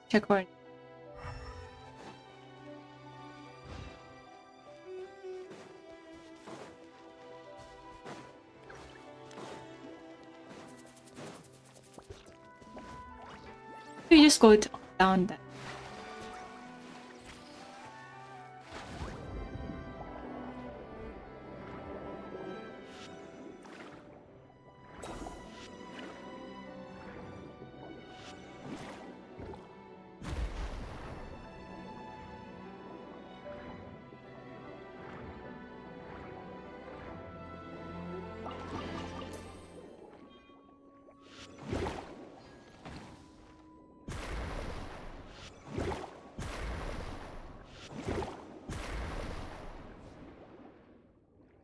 Check for it. You just go down there.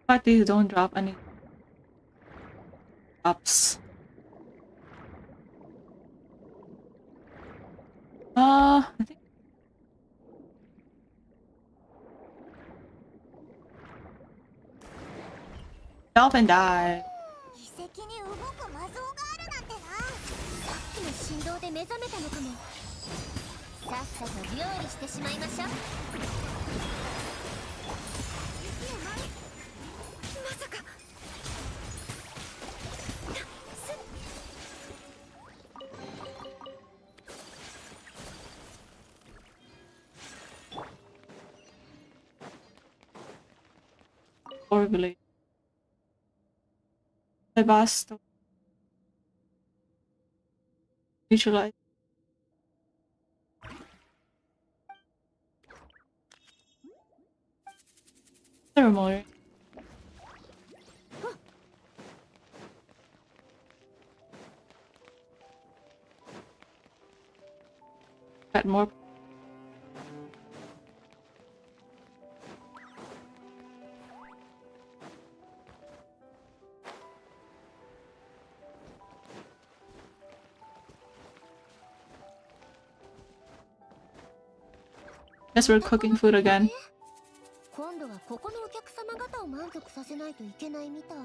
But these don't drop any. Ups. I think Dolphin died. 遺跡に動く魔像があるなんてな。さっきの振動で目覚めたのかも。さっさと料理してしまいましょう。まさか。Horribly. Sebasto. Visualize. Ceremony. Got more. Guess we're cooking food again. 今度はここのお客様方を満足させないといけないみたい。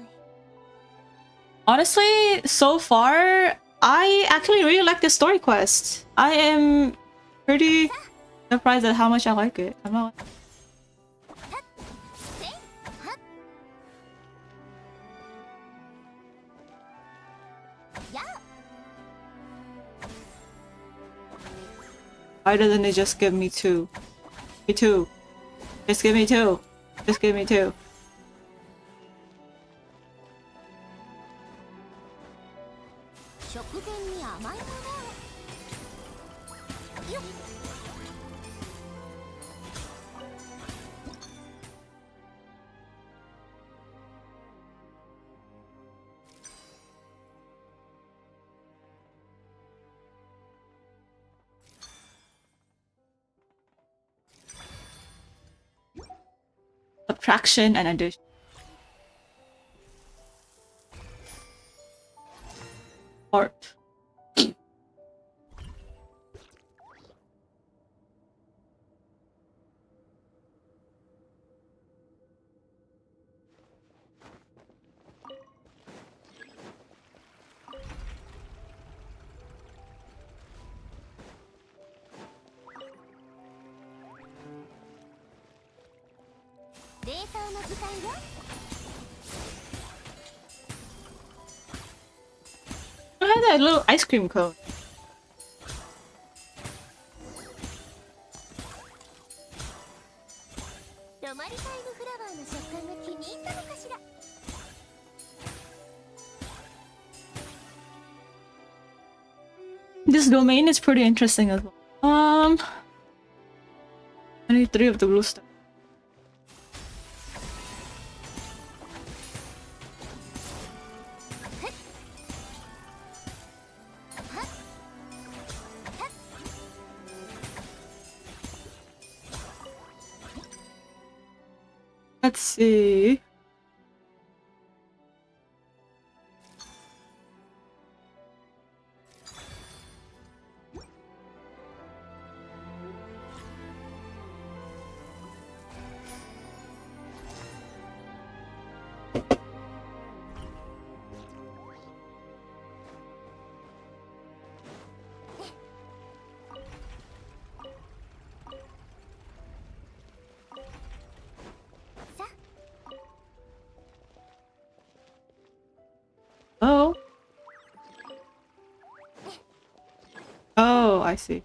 Honestly, so far, I actually really like this story quest. I am pretty surprised at how much I like it. I'm not. Why doesn't it just give me two? Me two. Just give me two. Just give me two. Subtraction and addition. Art. I had that little ice cream cone. This domain is pretty interesting as well. I need 3 of the blue stuff. Let's see. Oh. Oh, I see.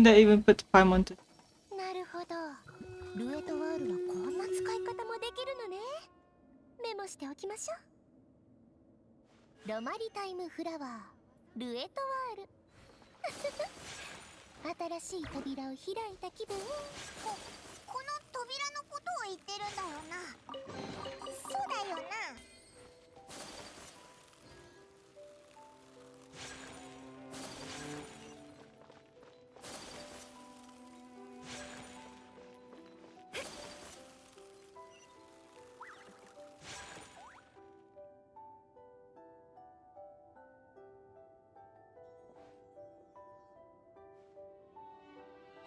And they even put Paimon to. なるほど。ルエトワールはこんな使い方もできるのね。メモしておきましょう。ロマリタイムフラワー、ルエトワール。新しい扉を開いた気分。この扉のことを言ってるんだよな。そうだよな。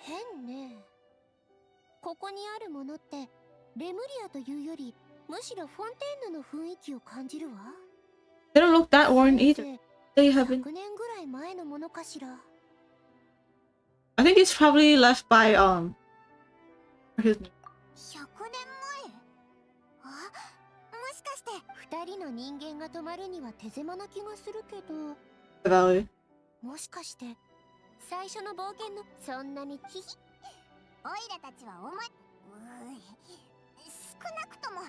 変ね。ここにあるものってレムリアというよりむしろフォンテーヌの雰囲気を感じるわ。 They don't look that worn either. They haven't. 100年ぐらい前のものかしら。 I think it's probably left by his 100年前。あ、もしかして2人の人間が止まるには手狭な気がするけど。 valley. もしかして最初の冒険のそんなにヒヒ。オイラたちはお前少なくとも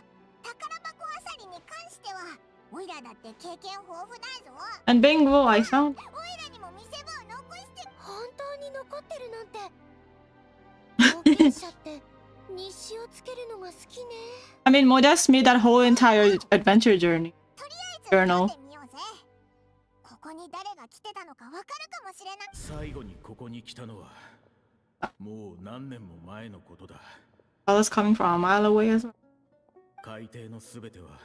宝箱あさりに関してはオイラだって経験豊富だぞ。 And being low, I found. オイラにも見せ場を残して本当に残ってるなんて。冒険者って日誌をつけるのが好きね。I mean, Modest made that whole entire adventure journey. Journal. ここに誰が来てたのかわかるかもしれない。最後にここに来たのはもう何年も前のことだ。I was coming from a mile away as well. 海底のすべては、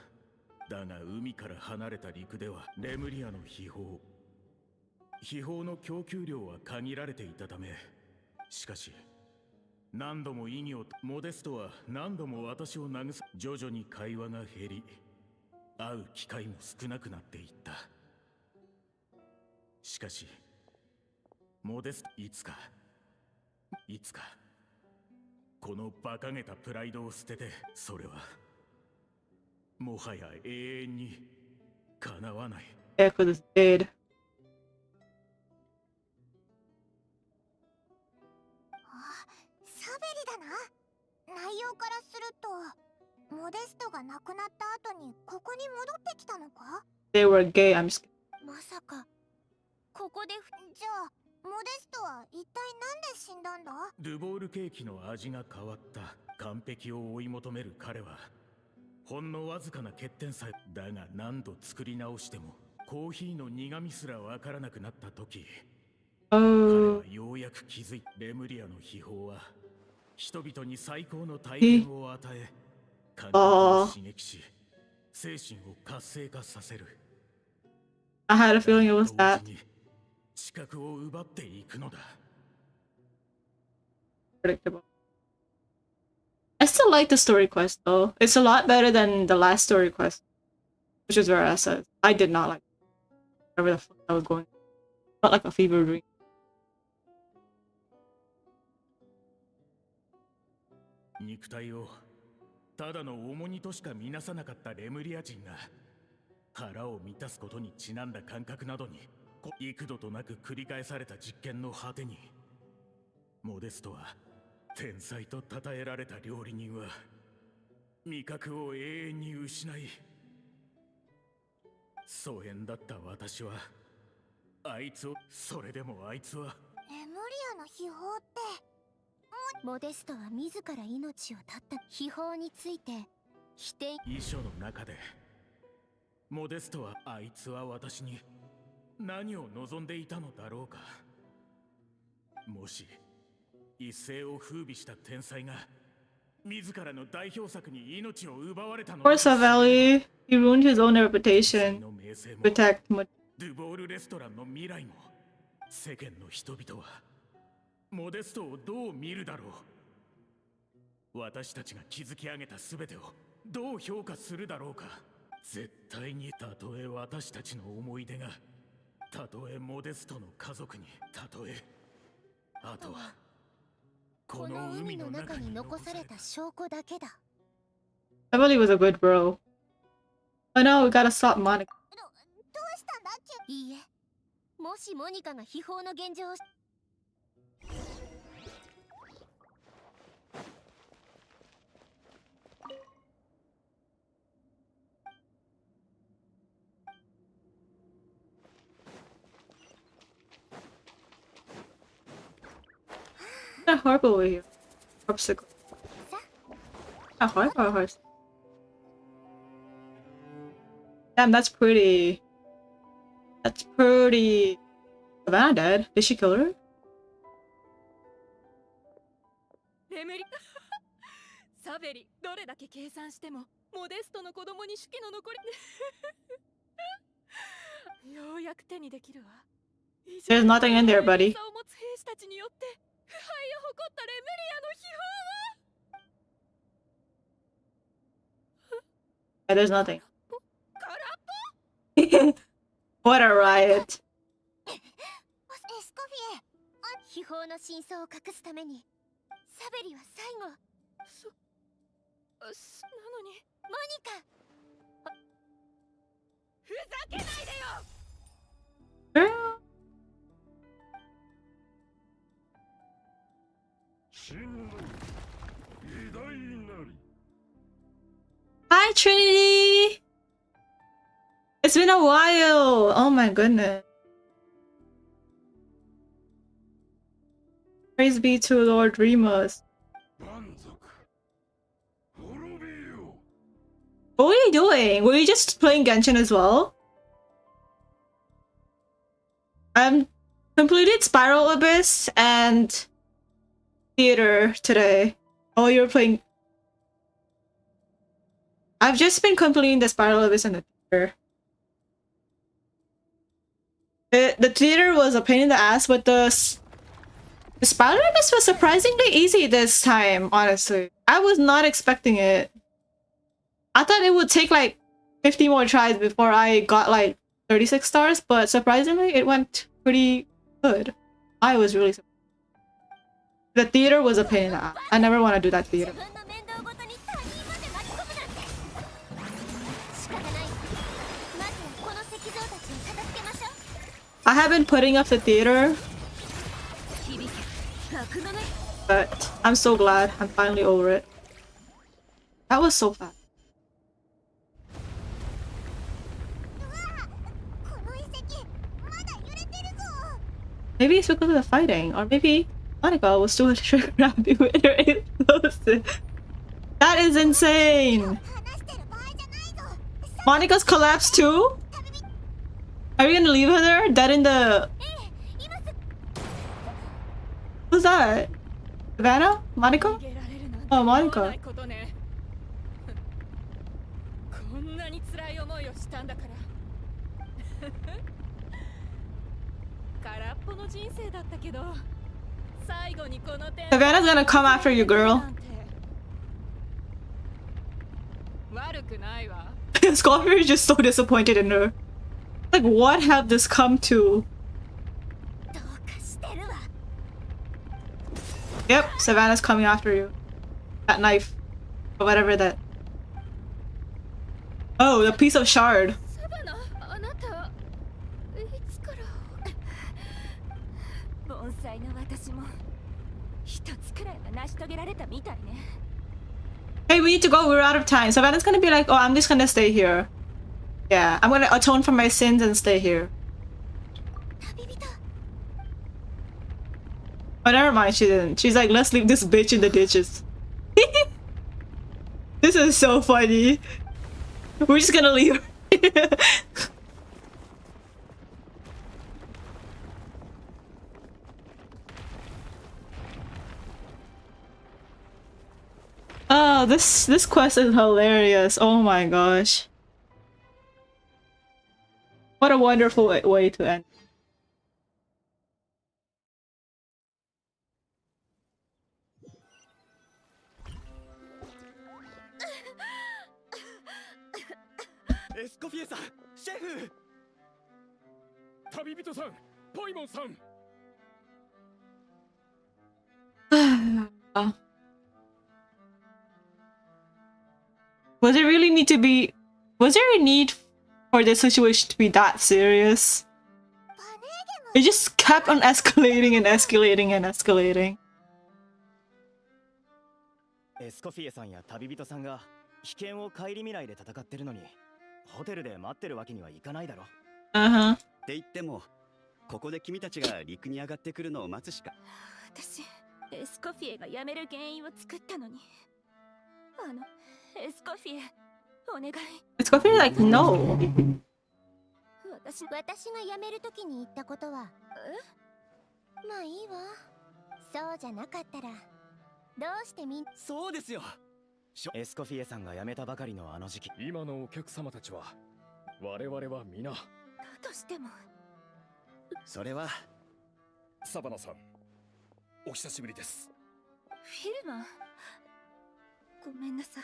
だが海から離れた陸ではレムリアの秘宝の供給量は限られていたため、しかし何度も意義をモデストは何度も私を慰め、徐々に会話が減り、会う機会も少なくなっていった。しかしモデスト、いつかこの馬鹿げたプライドを捨てて、それはもはや永遠に叶わない。 Yeah, because it's dead. サベリだな。内容からするとモデストが亡くなった後にここに戻ってきたのか。 They were gay. I'm just. まさかここでじゃあモデストは一体なんで死んだんだ。ドゥボールケーキの味が変わった。完璧を追い求める彼はほんのわずかな欠点さえ、だが何度作り直してもコーヒーの苦味すらわからなくなった時、彼はようやく気づいた。レムリアの秘宝は人々に最高の体験を与え、感覚を刺激し、精神を活性化させる。 I had a feeling it was that. 視覚を奪っていくのだ。 Predictable. I still like the story quest though. It's a lot better than the last story quest, which is where I said I did not like wherever the fuck I was going. Not like a fever dream. 肉体をただの重荷としか見なさなかったレムリア人が、腹を満たすことにちなんだ感覚などに幾度となく繰り返された実験の果てに、モデストは天才と称えられた料理人は味覚を永遠に失い、疎遠だった私はあいつを、それでもあいつはレムリアの秘宝ってモデストは自ら命を絶った秘宝について否定。遺書の中でモデストは、あいつは私に何を望んでいたのだろうか。もし一世を風靡した天才が自らの代表作に命を奪われたの Of course, Savelli. He ruined his own reputation. Protect. ドゥボールレストランの未来も、世間の人々はモデストをどう見るだろう。私たちが築き上げた全てをどう評価するだろうか。絶対に、たとえ私たちの思い出が、たとえモデストの家族に、たとえあとはこの海の中に残された証拠だけだ。 Savelli was a good bro. I know, we gotta stop Monica. どうしたんだいいえ、もしモニカが秘宝の現状を A harp over here. Harpsichle. A harp or a horse? Damn, that's pretty. That's pretty. Savannah dead. Did she kill her? レムリサベリどれだけ計算してもモデストの子供に手記の残りようやく手にできるわ There's nothing in there, buddy. を持つ兵士たちによって腐敗を誇ったレムリアの秘宝は Yeah, there's nothing. What a riot. エスコフィエ、秘宝の真相を隠すためにサベリは最後なのにモニカふざけないでよ Hi, Trinity! It's been a while! Oh my goodness. Praise be to Lord Remus. What were you doing? Were you just playing Genshin as well? Completed Spiral Abyss and Theater today. Oh, you were playing... I've just been completing the Spiral Abyss and the Theater. The Theater was a pain in the ass, but the Spiral Abyss was surprisingly easy this time, honestly. I was not expecting it. I thought it would take like 50 more tries before I got like 36 stars, but surprisingly it went pretty good. I was really surprised. The theater was a pain in the ass. I never want to do that theater. I have been putting off the theater, but I'm so glad I'm finally over it. That was so fast. Maybe it's because of the fighting, or maybe Monica was too happy with her explosive. That is insane! Monica's collapsed too? Are you gonna leave her there? Dead in the... Who's that? Savannah? Monica? Oh, Monica. こんなに辛い思いをしたんだから空っぽの人生だったけど最後にこの点 Savannah's gonna come after you, girl. 悪くないわ Scorpio is just so disappointed in her. Like, what have this come to? Yep, Savannah's coming after you. That knife. Or whatever that... Oh, the piece of shard. あなたいつから盆栽の私も一つくらいは成し遂げられたみたいね Hey, we need to go. We're out of time. Savannah's gonna be like, oh, I'm just gonna stay here. Yeah, I'm gonna atone for my sins and stay here. Oh, never mind, she didn't. She's like, let's leave this bitch in the ditches. This is so funny. We're just gonna leave her. Oh, this quest is hilarious. Oh my gosh. What a wonderful way to end. Escoffier-san, chef! 旅人さん、ポイモンさん。Was it really need to be... Was there a need for this situation to be that serious? It just kept on escalating and escalating and escalating. エスコフィエさんや旅人さんが危険を顧みないで戦ってるのにホテルで待ってるわけにはいかないだろ。って言ってもここで君たちが陸に上がってくるのを待つしか。私エスコフィエが辞める原因を作ったのに。エスコフィエ、お願い。 Escoffier like no. 私が辞めるときに言ったことは、まあいいわ。そうじゃなかったらどうしてそうですよ。エスコフィエさんが辞めたばかりのあの時期、今のお客様たちは我々は皆、だとしてもそれはサバナさん、お久しぶりです。フィルマン、ごめんなさい。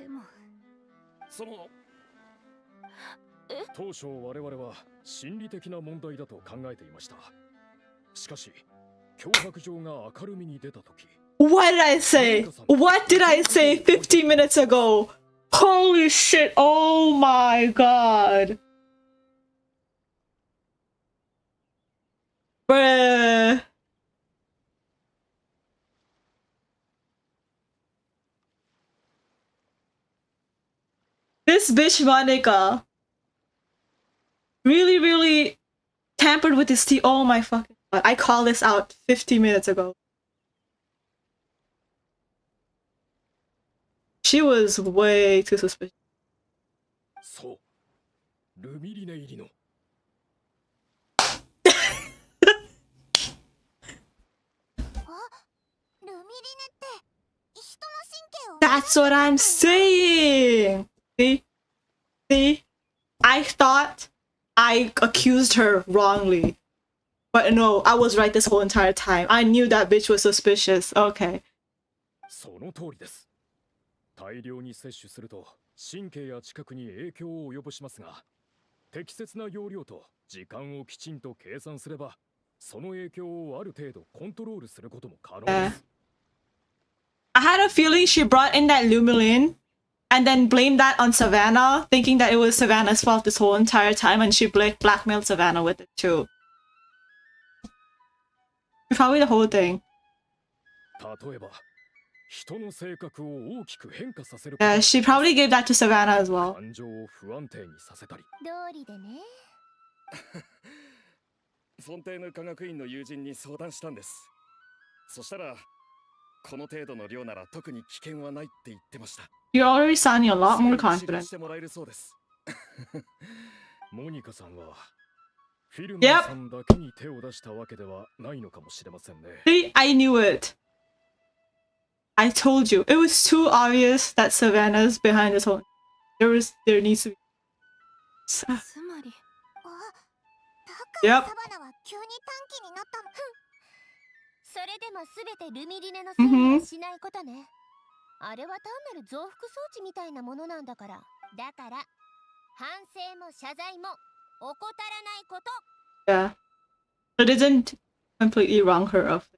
でもその当初我々は心理的な問題だと考えていました。しかし脅迫状が明るみに出た時、 What did I say? What did I say 15 minutes ago? Holy shit, oh my god. Bruh. This bitch Monica really tampered with his tea. Oh my fucking god. I called this out 50 minutes ago. She was way too suspicious. そう、ルミリネ入りの。ルミリネって人の神経を That's what I'm saying. See? I thought I accused her wrongly. But no, I was right this whole entire time. I knew that bitch was suspicious. Okay. その通りです。大量に摂取すると神経や知覚に影響を及ぼしますが、適切な容量と時間をきちんと計算すれば、その影響をある程度コントロールすることも可能です。I had a feeling she brought in that Lumilin and then blamed that on Savannah, thinking that it was Savannah's fault this whole entire time, and she blackmailed Savannah with it too. Probably the whole thing. 例えば、人の性格を大きく変化させる。Yeah, she probably gave that to Savannah as well. 感情を不安定にさせたり。道理でね。フォンテーヌ科学院の友人に相談したんです。そしたら、この程度の量なら特に危険はないって言ってました。You're already sounding a lot more confident. してもらえるそうです。モニカさんはフィルマンさんだけに手を出したわけではないのかもしれませんね。See, I knew it. I told you. It was too obvious that Savannah's behind this whole. There needs to be. つまり、だからサバナは急に短気になったの。それでも全てルミリネのせいにはしないことね。あれは単なる増幅装置みたいなものなんだから。だから反省も謝罪も怠らないこと。Yeah. It isn't completely wrong her of.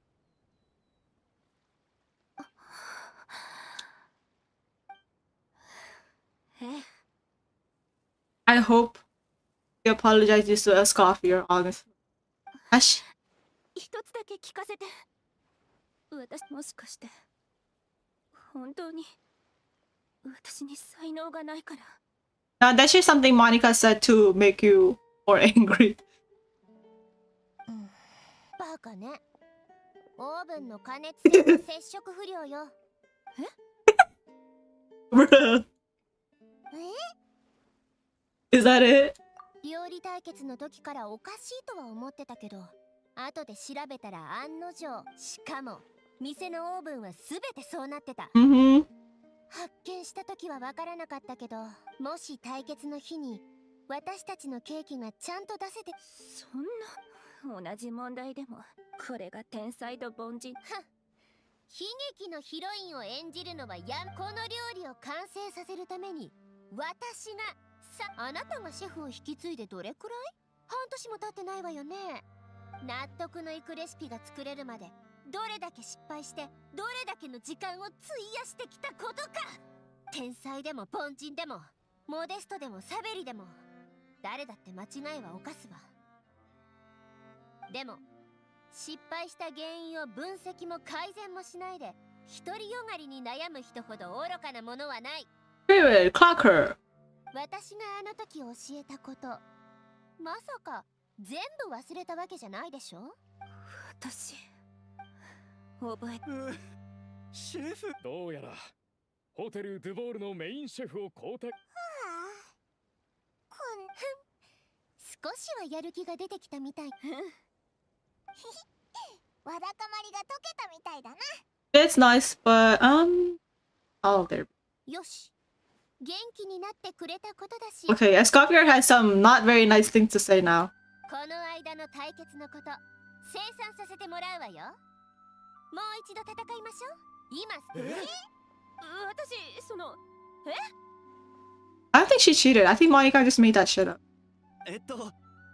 I hope he apologizes to Escoffier, honestly. Ash? 一つだけ聞かせて。私もしかして本当に私に才能がないから。Now that's just something Monica said to make you more angry. バカね。オーブンの加熱性の接触不良よ。Bruh. Is that it? 料理対決の時からおかしいとは思ってたけど、後で調べたら案の定、しかも店のオーブンは全てそうなってた。発見した時は分からなかったけど、もし対決の日に私たちのケーキがちゃんと出せて。そんな同じ問題でもこれが天才と凡人。悲劇のヒロインを演じるのはこの料理を完成させるために私があなたがシェフを引き継いでどれくらい？半年も経ってないわよね。納得のいくレシピが作れるまでどれだけ失敗してどれだけの時間を費やしてきたことか。天才でも凡人でもモデストでもサベリでも誰だって間違いは犯すわ。でも失敗した原因を分析も改善もしないで独りよがりに悩む人ほど愚かなものはない。Period. Clock her. 私があの時教えたこと、まさか全部忘れたわけじゃないでしょ？私覚えシェフ。どうやらホテルドゥボールのメインシェフを交代。少しはやる気が出てきたみたい。わだかまりが解けたみたいだな。 It's nice, but oh, there. よし、元気になってくれたことだし。 Okay, Escofier has some not very nice things to say now. この間の対決のこと清算させてもらうわよ。もう一度戦いましょう。今私そのI don't think she cheated. I think Monica just made that shit up.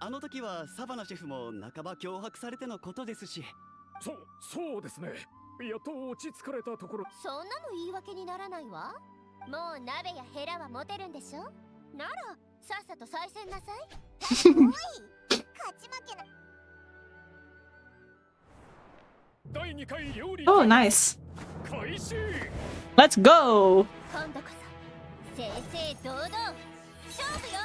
あの時はサバナシェフも半ば脅迫されてのことですし。そうですね。やっと落ち着かれたところ。そんなの言い訳にならないわ。もう鍋やヘラは持てるんでしょ。ならさっさと再戦なさい。おい、勝ち負けな。第2回料理 Oh, nice. 開始。 Let's go. 今度こそ正々堂々勝負よ。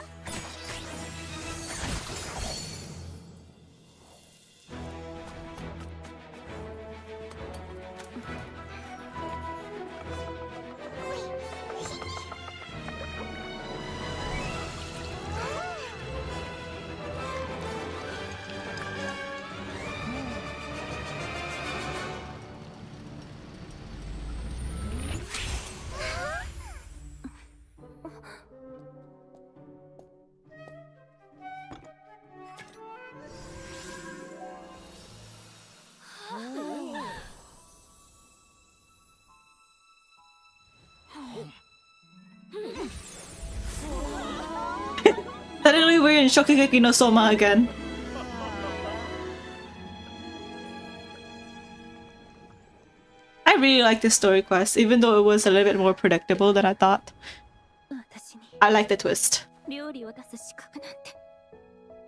Suddenly we're in Shokugeki no Soma again. I really like this story quest, even though it was a little bit more predictable than I thought. I like the twist. 料理を出す資格なんて。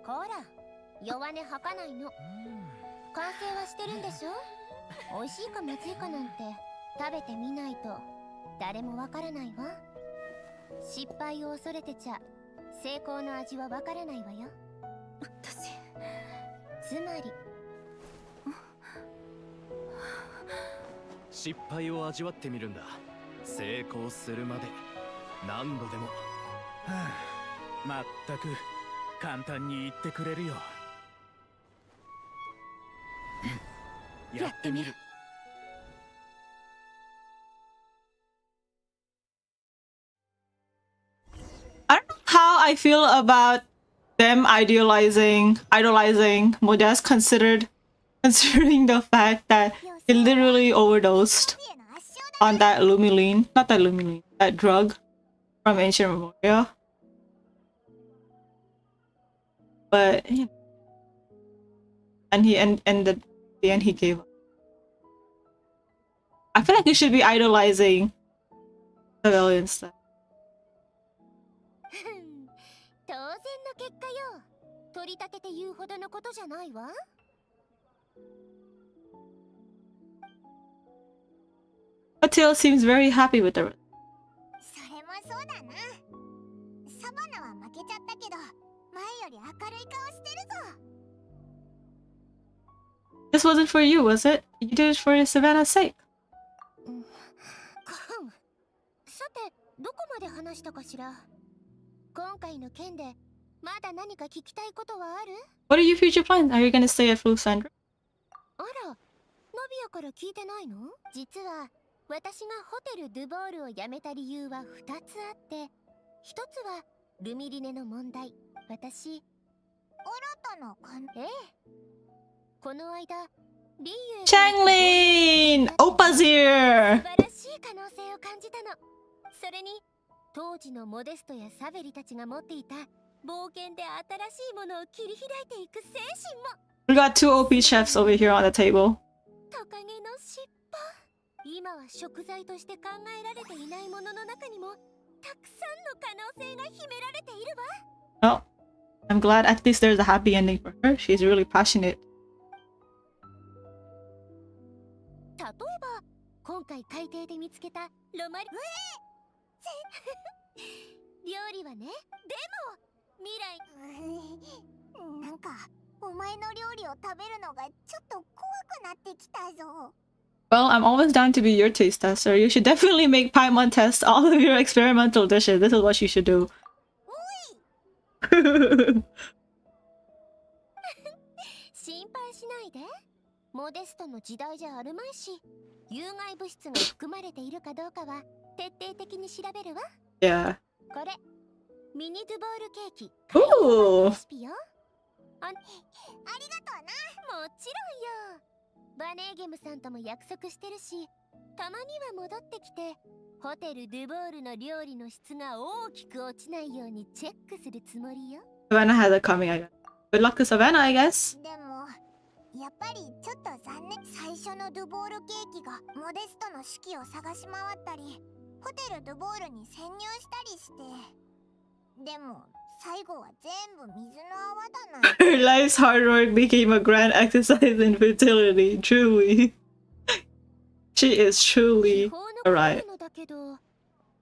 こら、弱音吐かないの。完成はしてるんでしょ。美味しいかまずいかなんて食べてみないと誰もわからないわ。失敗を恐れてちゃ成功の味はわからないわよ。私つまり失敗を味わってみるんだ。成功するまで何度でも。まったく簡単に言ってくれるよ。やってみる。I don't know how I feel about them idolizing Modest considering the fact that he literally overdosed on that lumiline, not that lumiline, that drug from Ancient Memoria. But and he ended the end he gave up. I feel like you should be idolizing civilians then. 当然の結果よ。取り立てて言うほどのことじゃないわ。Patil seems very happy with the. それもそうだな。サバナは負けちゃったけど、前より明るい顔してるぞ。 This wasn't for you, was it? You did it for Savannah's sake. さて、どこまで話したかしら。今回の件でまだ何か聞きたいことはある？ What are your future plans? Are you gonna stay at Flusandra? あら、ナビアから聞いてないの？実は私がホテルドゥボールを辞めた理由は2つあって、1つはルミリネの問題。私、新たな関係。この間、リーユ Changlin! Oppa's here! 素晴らしい可能性を感じたの。それに当時のモデストやサベリたちが持っていた冒険で新しいものを切り開いていく精神も。 We got two OP chefs over here on the table. トカゲの尻尾。今は食材として考えられていないものの中にもたくさんの可能性が秘められているわ。 Oh, I'm glad at least there's a happy ending for her. She's really passionate. 例えば今回海底で見つけたロマリ料理はね。でも未来なんかお前の料理を食べるのがちょっと怖くなってきたぞ。Well, I'm always down to be your taste tester. You should definitely make Paimon test all of your experimental dishes. This is what you should do. 心配しないで。モデストの時代じゃあるまいし、有害物質が含まれているかどうかは徹底的に調べるわ。Yeah. これ、ミニドゥボールケーキ。Ooh. レシピよ。ありがとうな。もちろんよ。バネーゲムさんとも約束してるし、たまには戻ってきて、ホテルドゥボールの料理の質が大きく落ちないようにチェックするつもりよ。Savannah has it coming, I guess. Good luck to Savannah, I guess. でも、やっぱりちょっと残念。最初のドゥボールケーキがモデストの式を探し回ったり、ホテルドゥボールに潜入したりして。でも、最後は全部水の泡だな。Her life's hard work became a grand exercise in futility. Truly. She is truly alright. だけど、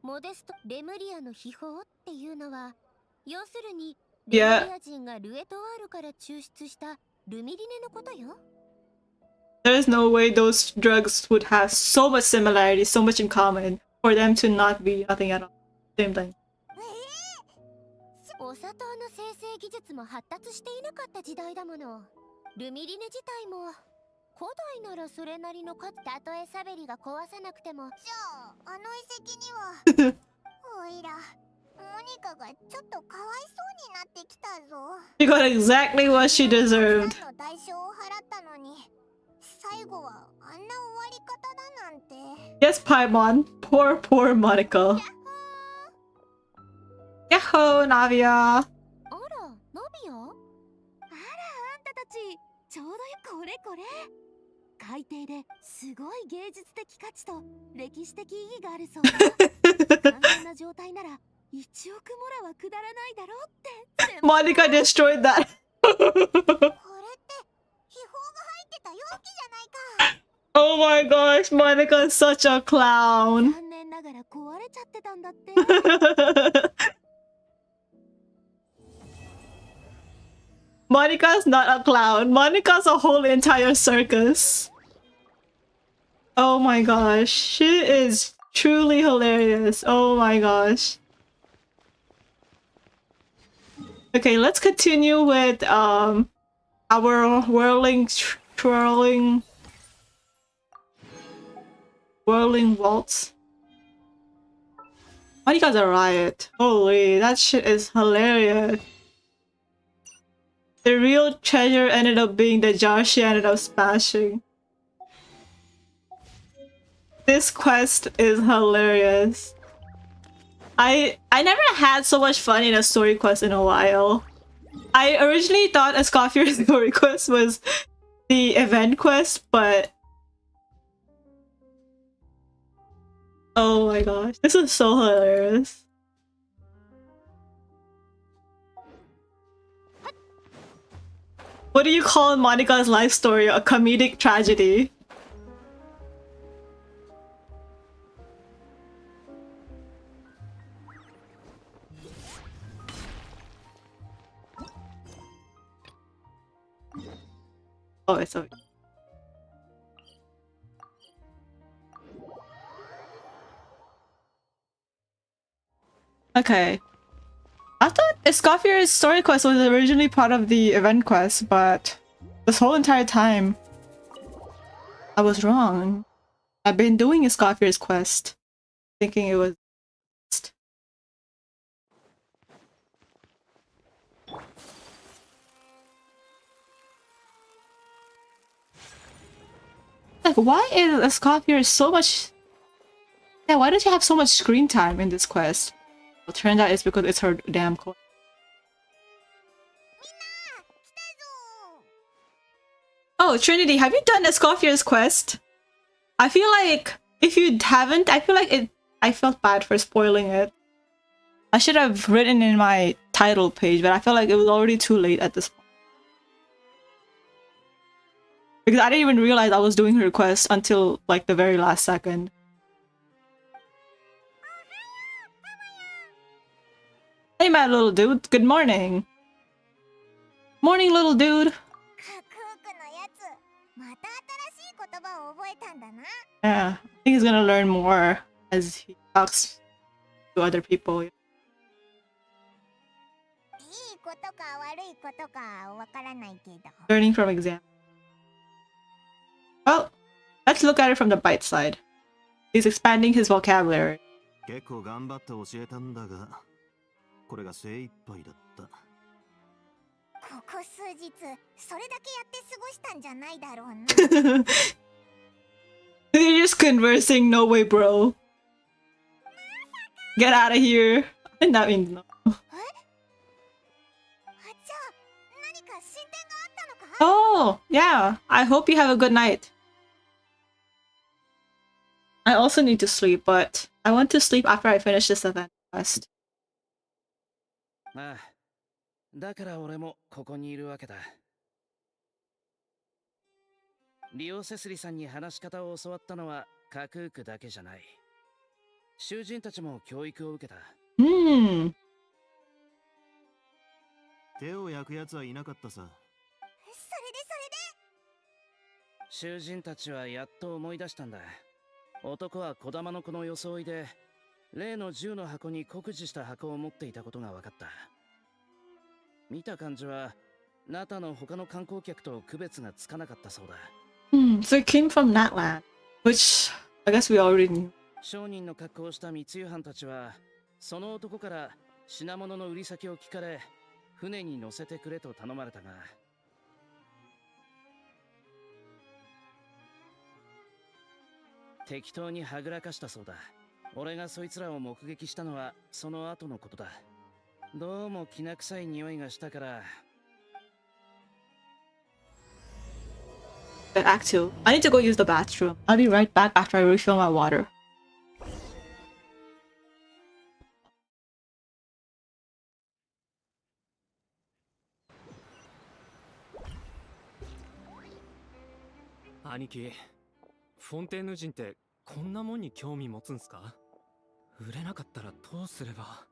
モデスト・レムリアの秘宝っていうのは、要するに、レムリア人がルエトワールから抽出したルミリネのことよ。There's no way those drugs would have so much similarity, so much in common, for them to not be nothing at all. Same thing. お砂糖の生成技術も発達していなかった時代だもの。ルミリネ自体も古代ならそれなりのたとえサベリが壊さなくても。じゃあ、あの遺跡にはおいら、モニカがちょっとかわいそうになってきたぞ。 She got exactly what she deserved. 代償を払ったのに、最後はあんな終わり方だなんて。 Yes, Paimon. Poor Monica. Yahoo, Navia. あら、ナビア？あら、あんたたち、ちょうどよこれこれ。海底ですごい芸術的価値と歴史的意義があるそうだ。完全な状態なら1億モラはくだらないだろうって。Monica destroyed that. これって秘宝が入ってた容器じゃないか。 Oh my gosh, Monica's such a clown. 残念ながら壊れちゃってたんだって。Monica's not a clown. Monica's a whole entire circus. Oh my gosh. She is truly hilarious. Oh my gosh. Okay, let's continue with our twirling waltz. Monica's a riot. Holy, that shit is hilarious. The real treasure ended up being the jar she ended up smashing. This quest is hilarious. I never had so much fun in a story quest in a while. I originally thought Escoffier's story quest was the event quest, but oh my gosh, this is so hilarious. What do you call Monica's life story? A comedic tragedy? Oh, it's okay. Okay. I thought Escoffier's story quest was originally part of the event quest, but this whole entire time I was wrong. I've been doing Escoffier's quest, thinking it was. Like, why is Escoffier so much? Yeah, why does she have so much screen time in this quest? Well, turns out it's because it's her damn quest. Oh, Trinity, have you done Escoffier's quest? I feel like if you haven't, I feel like I felt bad for spoiling it. I should have written in my title page, but I felt like it was already too late at this point. Because I didn't even realize I was doing her quest until like the very last second. Hey, my little dude. Good morning. Morning, little dude. また新しい言葉は覚えたんだな。 Yeah, I think he's gonna learn more as he talks to other people. いいことか悪いことかわからないけど。 Learning from exam. Well, let's look at it from the bright side. He's expanding his vocabulary. 結構頑張って教えたんだが、これが精一杯だった。ここ数日それだけやって過ごしたんじゃないだろうな。 They're just conversing. No way, bro. Get out of here. And that means no. じゃあ何か進展があったのか？ Oh, yeah. I hope you have a good night. I also need to sleep, but I want to sleep after I finish this event quest. ああ、だから俺もここにいるわけだ。リオセスリさんに話し方を教わったのはカクークだけじゃない。囚人たちも教育を受けた。Hmm. 手を焼くやつはいなかったさ。それで囚人たちはやっと思い出したんだ。男は小玉の子の装いで例の銃の箱に酷似した箱を持っていたことが分かった。見た感じはナタの他の観光客と区別がつかなかったそうだ。So it came from Natland, which I guess we already knew. 商人の格好をした密輸犯たちはその男から品物の売り先を聞かれ船に乗せてくれと頼まれたが、適当にはぐらかしたそうだ。俺がそいつらを目撃したのはその後のことだ。どうもきな臭い匂いがしたから。 Act 2. I need to go use the bathroom. I'll be right back after I refill my water. Aniki, 兄貴、フォンテーヌ人ってこんなもんに興味持つんすか？売れなかったらどうすれば。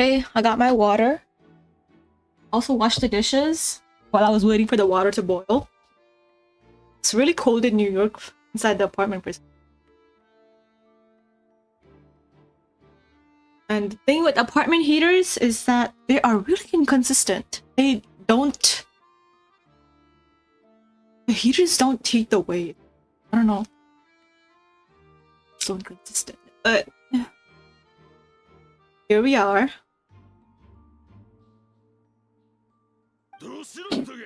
Okay, I got my water. Also washed the dishes while I was waiting for the water to boil. It's really cold in New York inside the apartment. And the thing with apartment heaters is that they are really inconsistent. The heaters don't take the weight. I don't know. So inconsistent. But here we are. どうしろっとが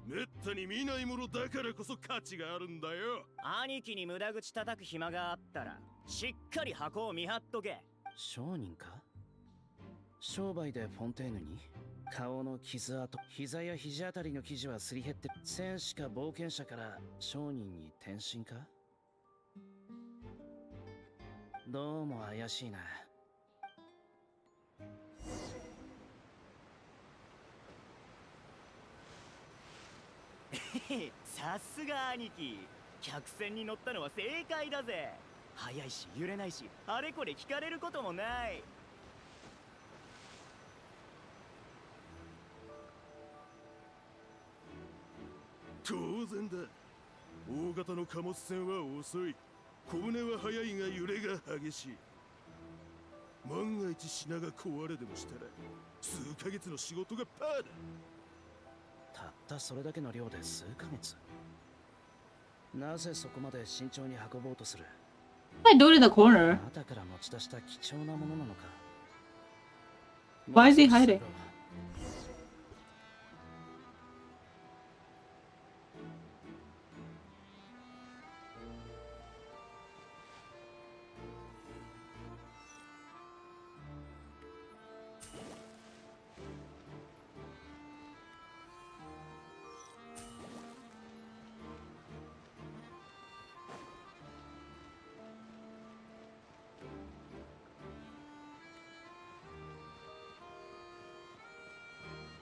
めったに見ないものだからこそ価値があるんだよ。兄貴に無駄口叩く暇があったらしっかり箱を見張っとけ。商人か？商売でフォンテーヌに顔の傷跡、膝や肘あたりの生地はすり減って、戦士か冒険者から商人に転身か？どうも怪しいな。さすが兄貴、客船に乗ったのは正解だぜ。速いし揺れないし、あれこれ聞かれることもない。当然だ。大型の貨物船は遅い。小舟は速いが揺れが激しい。万が一品が壊れでもしたら数ヶ月の仕事がパーだ。たったそれだけの量で数ヶ月。なぜそこまで慎重に運ぼうとする？ What do I do in the corner? あなたから持ち出した貴重なものなのか？ Why is he hiding?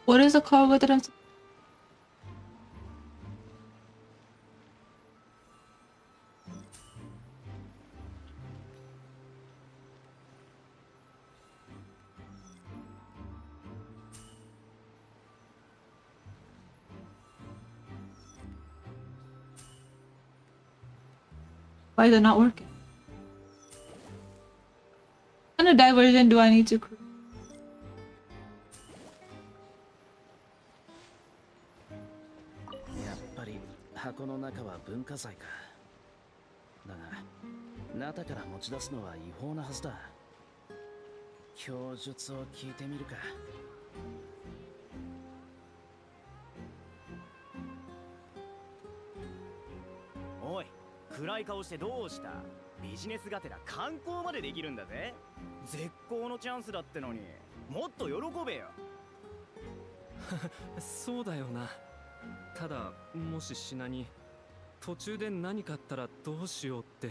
What is the cargo that I'm... Why is it not working? What kind of diversion do I need to create? 箱の中は文化財か。だが、中から持ち出すのは違法なはずだ。供述を聞いてみるか。おい、暗い顔してどうした？ビジネスがてら観光までできるんだぜ。絶好のチャンスだってのに、もっと喜べよ。そうだよな。ただもし品に途中で何かあったらどうしようって。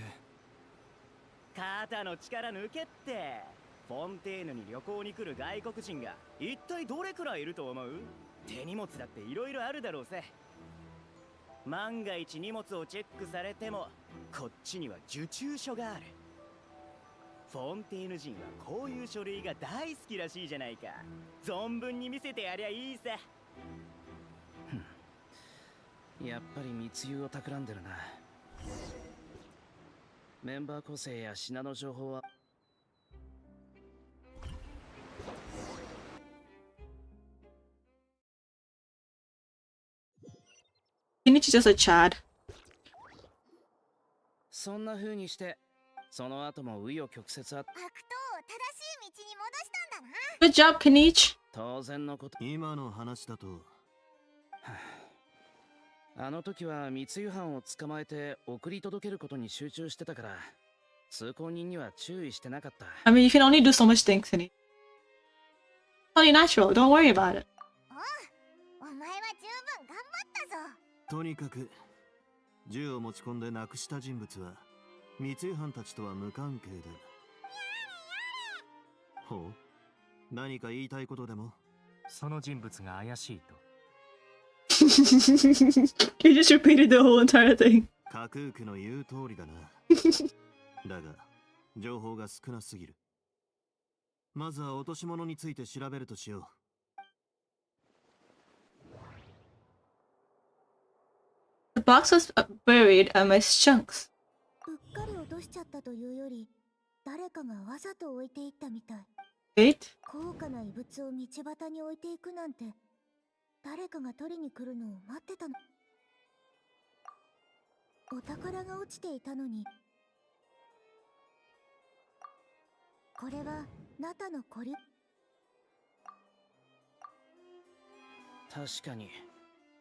肩の力抜けって。フォンテーヌに旅行に来る外国人が一体どれくらいいると思う？手荷物だっていろいろあるだろうぜ。万が一荷物をチェックされてもこっちには受注書がある。フォンテーヌ人はこういう書類が大好きらしいじゃないか。存分に見せてやりゃいいさ。やっぱり密輸を企んでるな。メンバー構成や品の情報は。Kenichi just a Chad. そんな風にして、その後も紆余曲折あっ。悪党を正しい道に戻したんだな。Good job, Kenichi. 当然のこと。今の話だと。あの時は密輸犯を捕まえて送り届けることに集中してたから、通行人には注意してなかった。I mean, you can only do so much things, Kenichi. It's only natural. Don't worry about it. お前は十分頑張ったぞ。とにかく銃を持ち込んで亡くした人物は密輸犯たちとは無関係で。ほう、何か言いたいことでも？その人物が怪しいと。You just repeated the whole entire thing. 架空区の言う通りだな。だが情報が少なすぎる。まずは落とし物について調べるとしよう。The box was buried amidst chunks. うっかり落としちゃったというより、誰かがわざと置いていったみたい。Wait. 高価な遺物を道端に置いていくなんて、誰かが取りに来るのを待ってたの。お宝が落ちていたのに。これはナタの古流。確かに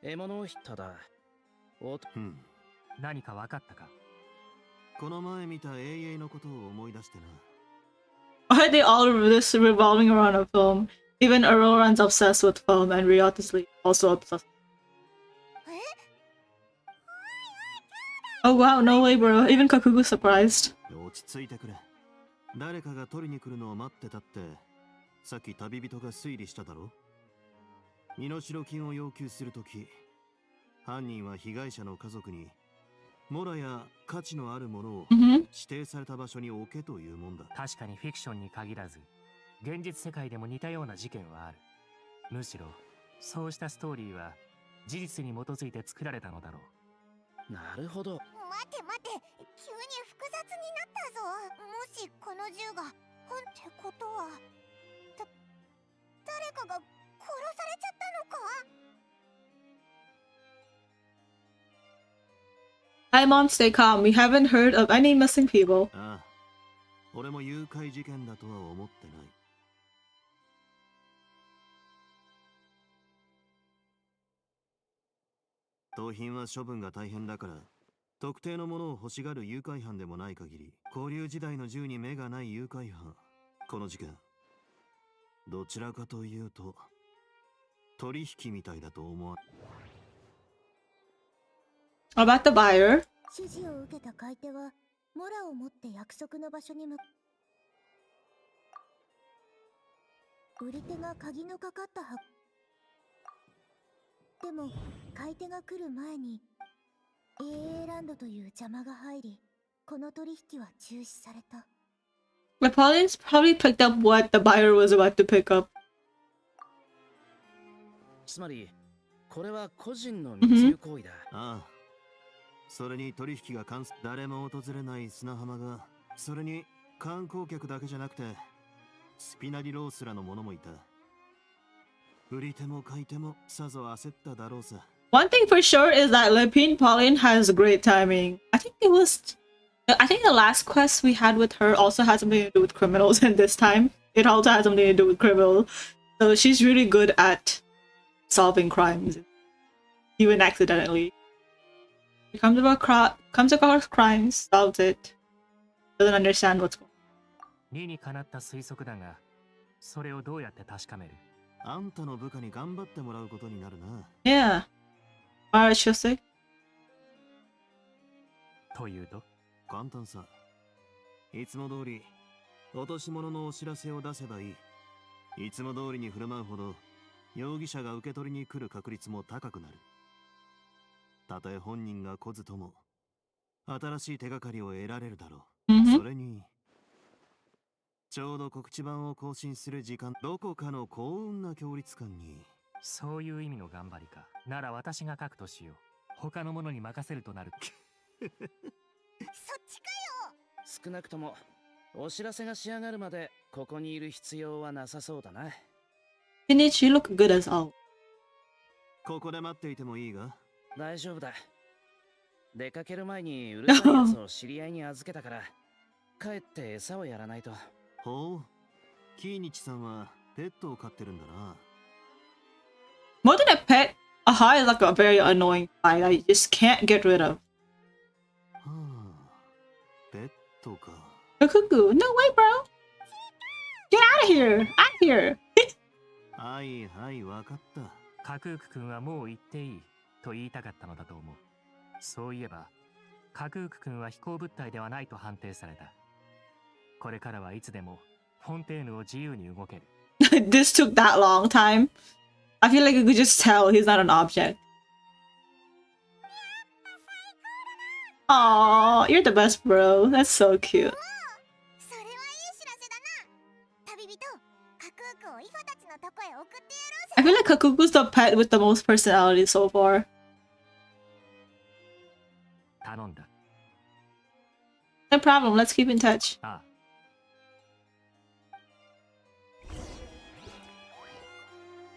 獲物をただ何か分かったか？この前見た永遠のことを思い出してな。Why are they all this revolving around a film? Even Auroran's obsessed with film, and Riot is also obsessed. Oh wow, no way, bro. Even Kakugu's surprised. 落ち着いてくれ。誰かが取りに来るのを待ってたって、さっき旅人が推理しただろ。身代金を要求するとき、犯人は被害者の家族に、モラや価値のあるものを指定された場所に置けというもんだ。確かにフィクションに限らず、現実世界でも似たような事件はある。むしろ、そうしたストーリーは事実に基づいて作られたのだろう。なるほど。待て待て、急に複雑になったぞ。もしこの銃が本ってことは、誰かが殺されちゃったのかHi Mom, stay calm. We haven't heard of any missing people. ああ、俺も誘拐事件だとは思ってない。盗品は処分が大変だから、特定のものを欲しがる誘拐犯でもない限り、交流時代の銃に目がない誘拐犯。この事件、どちらかというと、取引みたいだと思わ。About the buyer. 指示を受けた買い手は、モラを持って約束の場所に売り手が鍵のかかった箱。でも、買い手が来る前に、AA ランドという邪魔が入り、この取引は中止された。The Pauline's probably picked up what the buyer was about to pick up. つまり、これは個人の密輸行為だ。ああ。それに取引が誰も訪れない砂浜が、それに観光客だけじゃなくて、スピナリロースらの者もいた。売り手も買い手もさぞ焦っただろうさ。One thing for sure is that Lepine Pauline has great timing. I think the last quest we had with her also had something to do with criminals, and this time it also had something to do with criminals. So she's really good at solving crimes, even accidentally. She comes across crimes, solves it, doesn't understand what's going on. 理にかなった推測だが、それをどうやって確かめる？あんたの部下に頑張ってもらうことになるな。Yeah. Alright, she'll say. というと？簡単さ。いつも通り、落とし物のお知らせを出せばいい。いつも通りに振る舞うほど、容疑者が受け取りに来る確率も高くなる。たとえ本人が来ずとも、新しい手がかりを得られるだろう。それに、ちょうど告知版を更新する時間、どこかの幸運な協力感に。そういう意味の頑張りか。なら私が書くとしよう。他の者に任せるとなる。そっちかよ。少なくともお知らせが仕上がるまでここにいる必要はなさそうだな。Didn't she look good as all? ここで待っていてもいいが？大丈夫だ。出かける前にうるさいやつを知り合いに預けたから、帰って餌をやらないと。ほう、キーニチさんはペットを飼ってるんだな。More than a pet, a high is like a very annoying pet that you just can't get rid of. はあ、ペットか。Cuckoo, no way, bro. Get out of here! Out of here! はいはい、わかった。カクーク君はもう行っていいと言いたかったのだと思う。そういえば、カクーク君は飛行物体ではないと判定された。これからはいつでもフォンテーヌを自由に動ける。This took that long time. I feel like you could just tell he's not an object. Aww, you're the best, bro. That's so cute. それはいい知らせだな。旅人、I feel like Kakuku's the pet with the most personality so far. 頼んだ。 No problem, let's keep in touch. ああ。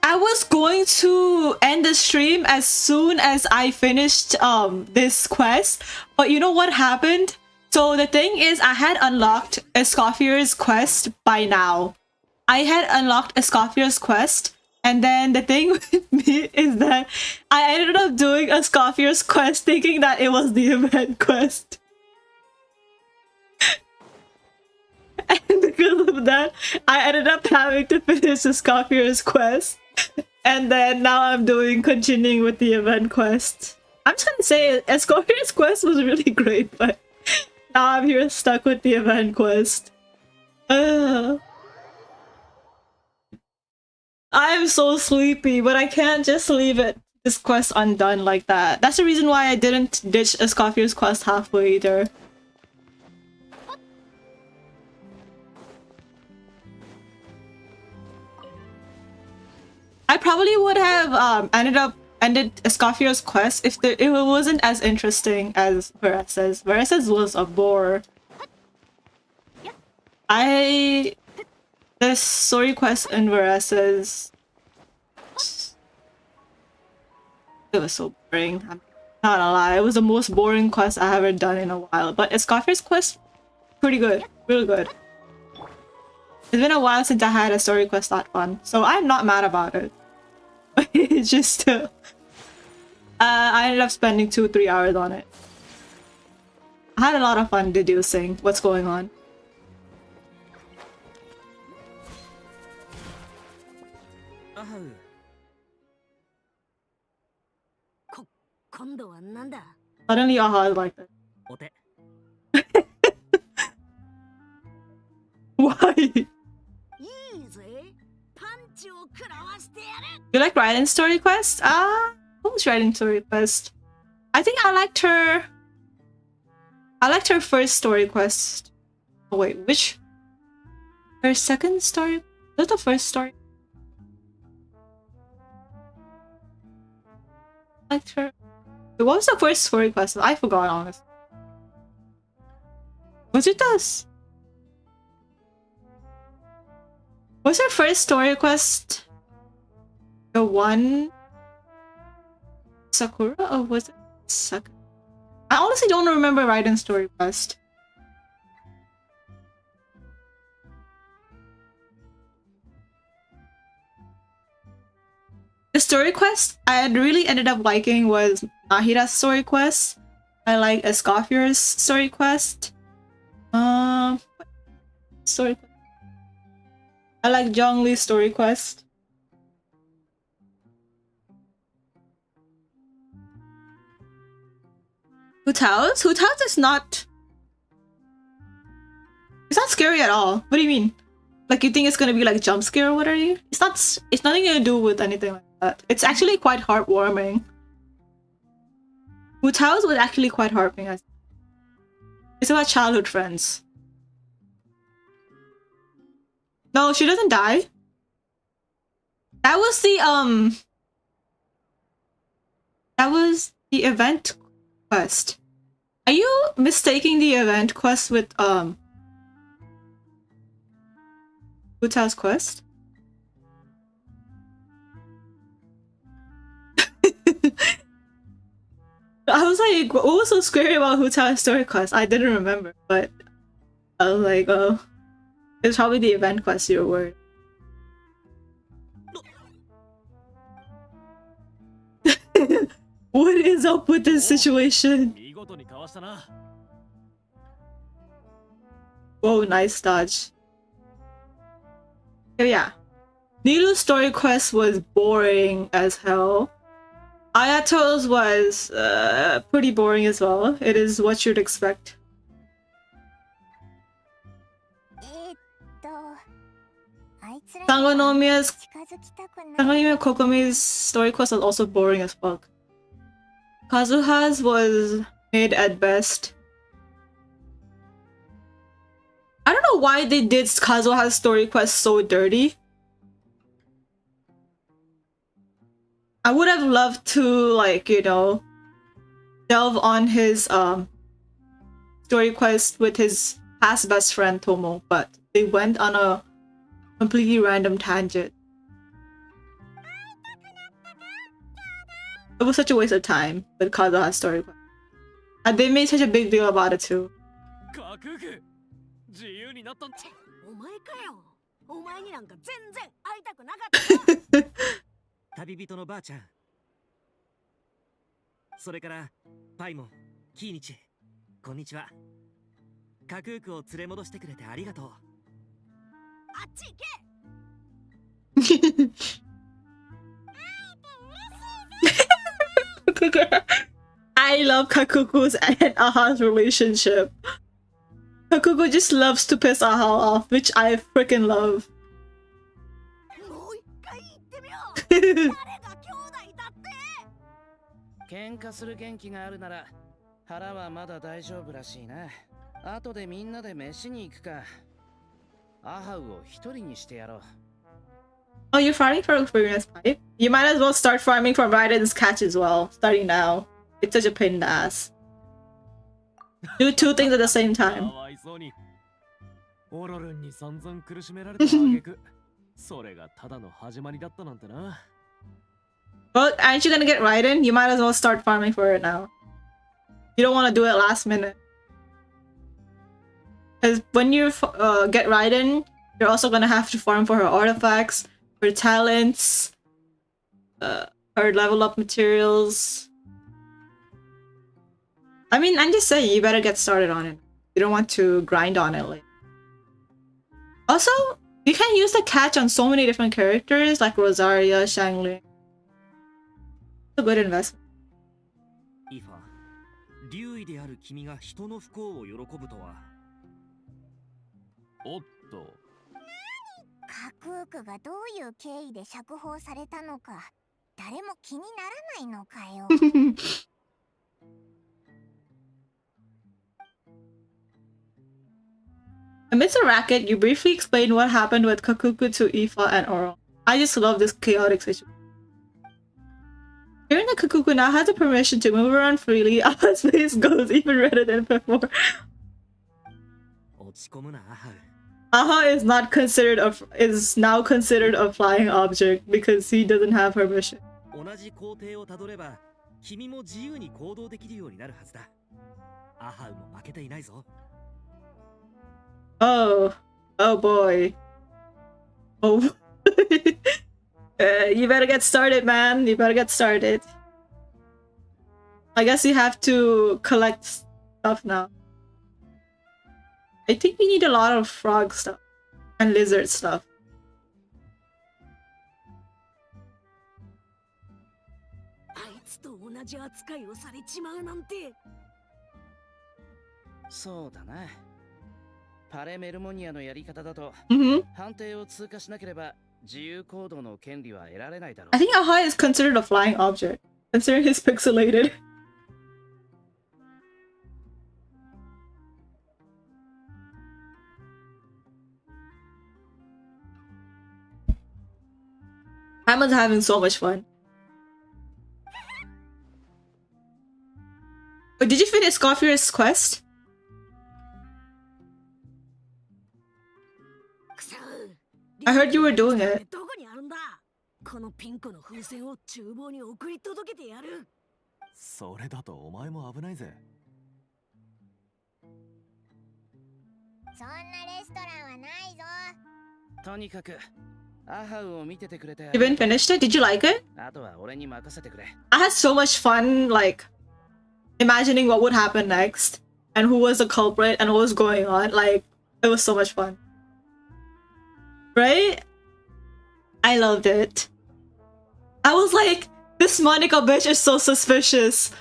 I was going to end the stream as soon as I finished this quest, but you know what happened? So the thing is, I had unlocked Escoffier's quest by now. I had unlocked Escoffier's quest, and then the thing with me is that I ended up doing Escoffier's quest thinking that it was the event quest. And because of that, I ended up having to finish Escoffier's quest. And then now I'm continuing with the event quest. I'm just gonna say Escoffier's quest was really great, but now I'm here stuck with the event quest. I am so sleepy, but I can't just leave this quest undone like that. That's the reason why I didn't ditch Escoffier's quest halfway either. I probably would have ended Escoffier's quest if it wasn't as interesting as Veresa's. Veresa's was a bore. The story quest in Veresa's, it was so boring. I'm not gonna lie, it was the most boring quest I ever done in a while. But Escoffier's quest, pretty good, really good. It's been a while since I had a story quest that fun, so I'm not mad about it. It's just I ended up spending 2-3 hours on it. I had a lot of fun deducing what's going on. Suddenly Aha is like that. Why? You like Raiden's story quest? Who's Raiden's story quest? I think I liked her. I liked her first story quest. Oh wait, which? Her second story? Was that the first story? I liked her. Wait, what was the first story quest? I forgot, honestly. Was it this? Was her first story quest the one Sakura, or was it second? I honestly don't remember Raiden's story quest. The story quest I had really ended up liking was Nahira's story quest. I like Escoffier's story quest. Story quest. I like Zhongli's story quest. Hu Tao's? Hu Tao's is not... It's not scary at all. What do you mean? Like, you think it's gonna be like jump scare or what are you? It's not... It's nothing to do with anything like that. It's actually quite heartwarming. Hu Tao's was actually quite heartwarming. It's about childhood friends. No, she doesn't die. That was the event quest. Are you mistaking the event quest with Hu Tao's quest? I was like, what was so scary about Hu Tao's story quest? I didn't remember, but I was like, oh. It's probably the event quest you were worried. What is up with this situation? Whoa, nice dodge. Oh yeah. Nilu's story quest was boring as hell. Ayato's was pretty boring as well. It is what you'd expect. Sangonomiya Kokomi's story quest was also boring as fuck. Kazuha's was mid at best. I don't know why they did Kazuha's story quest so dirty. I would have loved to, like, you know, delve on his story quest with his past best friend Tomo, but they went on a completely random tangent. It was such a waste of time with Kazuha's story quest. And they made such a big deal about it too. カクク自由になったんお前かよ。お前になんか全然会いたくなかった。旅人のばあちゃんそれからパイモンキーニチこんにちはカクークを連れ戻してくれてありがとうあっち行け。 I love Kakuku's and Aha's relationship. Kakuku just loves to piss Aha off, which I freaking love. もう一回言ってみよう。誰が兄弟だって。喧嘩する元気があるなら腹はまだ大丈夫らしいな。後でみんなで飯に行くか。アハウを一人にしてやろう。 Oh, you're farming for experience pipe? You might as well start farming for Raiden's catch as well, starting now. It's such a pain in the ass. Do two things at the same time. かわいそうにオロルンに散々苦しめられた挙句それがただの始まりだったなんてな Well, aren't you gonna get Raiden? You might as well start farming for it now. You don't want to do it last minute. Because when you get Raiden, you're also gonna have to farm for her artifacts, her talents, her level up materials. I mean, I'm just saying, you better get started on it. You don't want to grind on it later. Also, you can use the catch on so many different characters, like Rosaria, Shangli. It's a good investment. イファ竜医である君が人の不幸を喜ぶとはおっとカクークがどういう経緯で釈放されたのか誰も気にならないのかよ。Amidst a racket, you briefly explain what happened with Kakuku to Ifa and Oro. I just love this chaotic situation. Hearing that Kakuku now has the permission to move around freely, Aha's face goes even redder than before. 落ち込むなアハウ Aha is now considered a flying object because he doesn't have permission. 同じ工程をたどれば君も自由に行動できるようになるはずだアハウも負けていないぞ Oh boy. Oh. You better get started, man. You better get started. I guess you have to collect stuff now. I think we need a lot of frog stuff and lizard stuff. あいつと同じ扱いをされちまうなんて。そうだな。パレメルモニアのやり方だと、判定を通過しなければ自由行動の権利は得られないだろう。I think Aha is considered a flying object, considering he's pixelated. Hamon's having so much fun. But did you finish Scoffier's quest? I heard you were doing it. どこにあるんだ。このピンクの風船を厨房に送り届けてやる。それだとお前も危ないぜ。そんなレストランはないぞ。とにかくアハウを見ててくれて。 You been finished it? Did you like it? あとは俺に任せてくれ。 I had so much fun, like imagining what would happen next and who was the culprit and what was going on. Like, it was so much fun. Right? I loved it. I was like, this Monica bitch is so suspicious.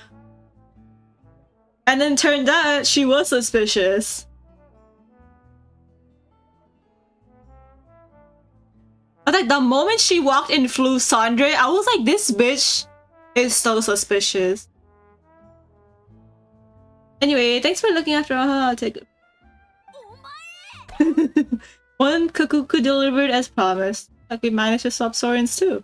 And then turned out she was suspicious. But like the moment she walked in Flu Sandre, I was like, this bitch is so suspicious. Anyway, thanks for looking after I'll take it. One Kakuku delivered as promised. Like we managed to swap Sorens too.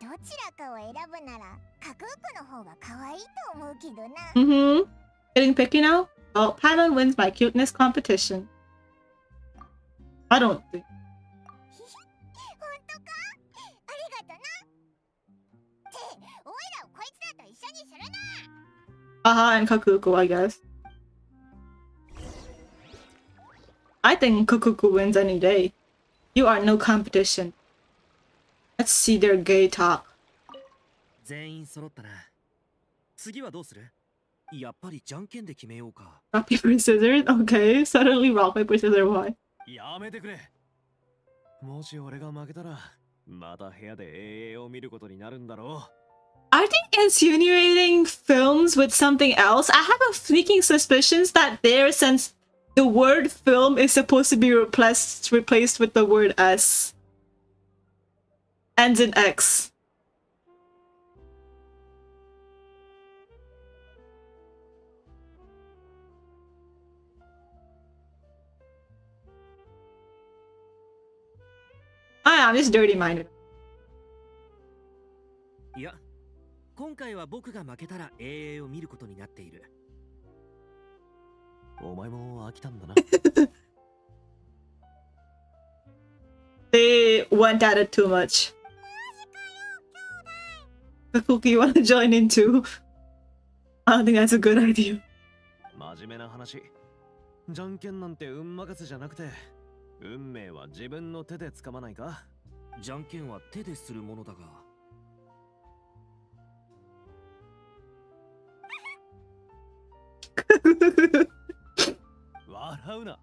どちらかを選ぶならカクークの方が可愛いと思うけどな。 Mm-hmm. Getting picky now? Well, Paimon wins my cuteness competition. I don't think. 本当か？ありがとな。っておいらをこいつらと一緒にするな。 Aha and Kakuku, I guess. I think Kakuku wins any day. You are no competition. Let's see their gay talk. 全員揃ったな。次はどうする？やっぱりじゃんけんで決めようか。 Rock, paper, scissors? Okay, suddenly rock, paper, scissors, why? やめてくれ。もし俺が負けたら、また部屋で永遠を見ることになるんだろう。I think insinuating films with something else, I have a sneaking suspicions that there, since the word film is supposed to be replaced with the word S. Ends in X. I'm just dirty-minded. いや、今回は僕が負けたら永遠を見ることになっている。お前も飽きたんだな。They went at it too much. Kakuki, you wanna join in too? I don't think that's a good idea. 真面目な話。じゃんけんなんて運任せじゃなくて、運命は自分の手で掴まないか？じゃんけんは手でするものだが。笑うな。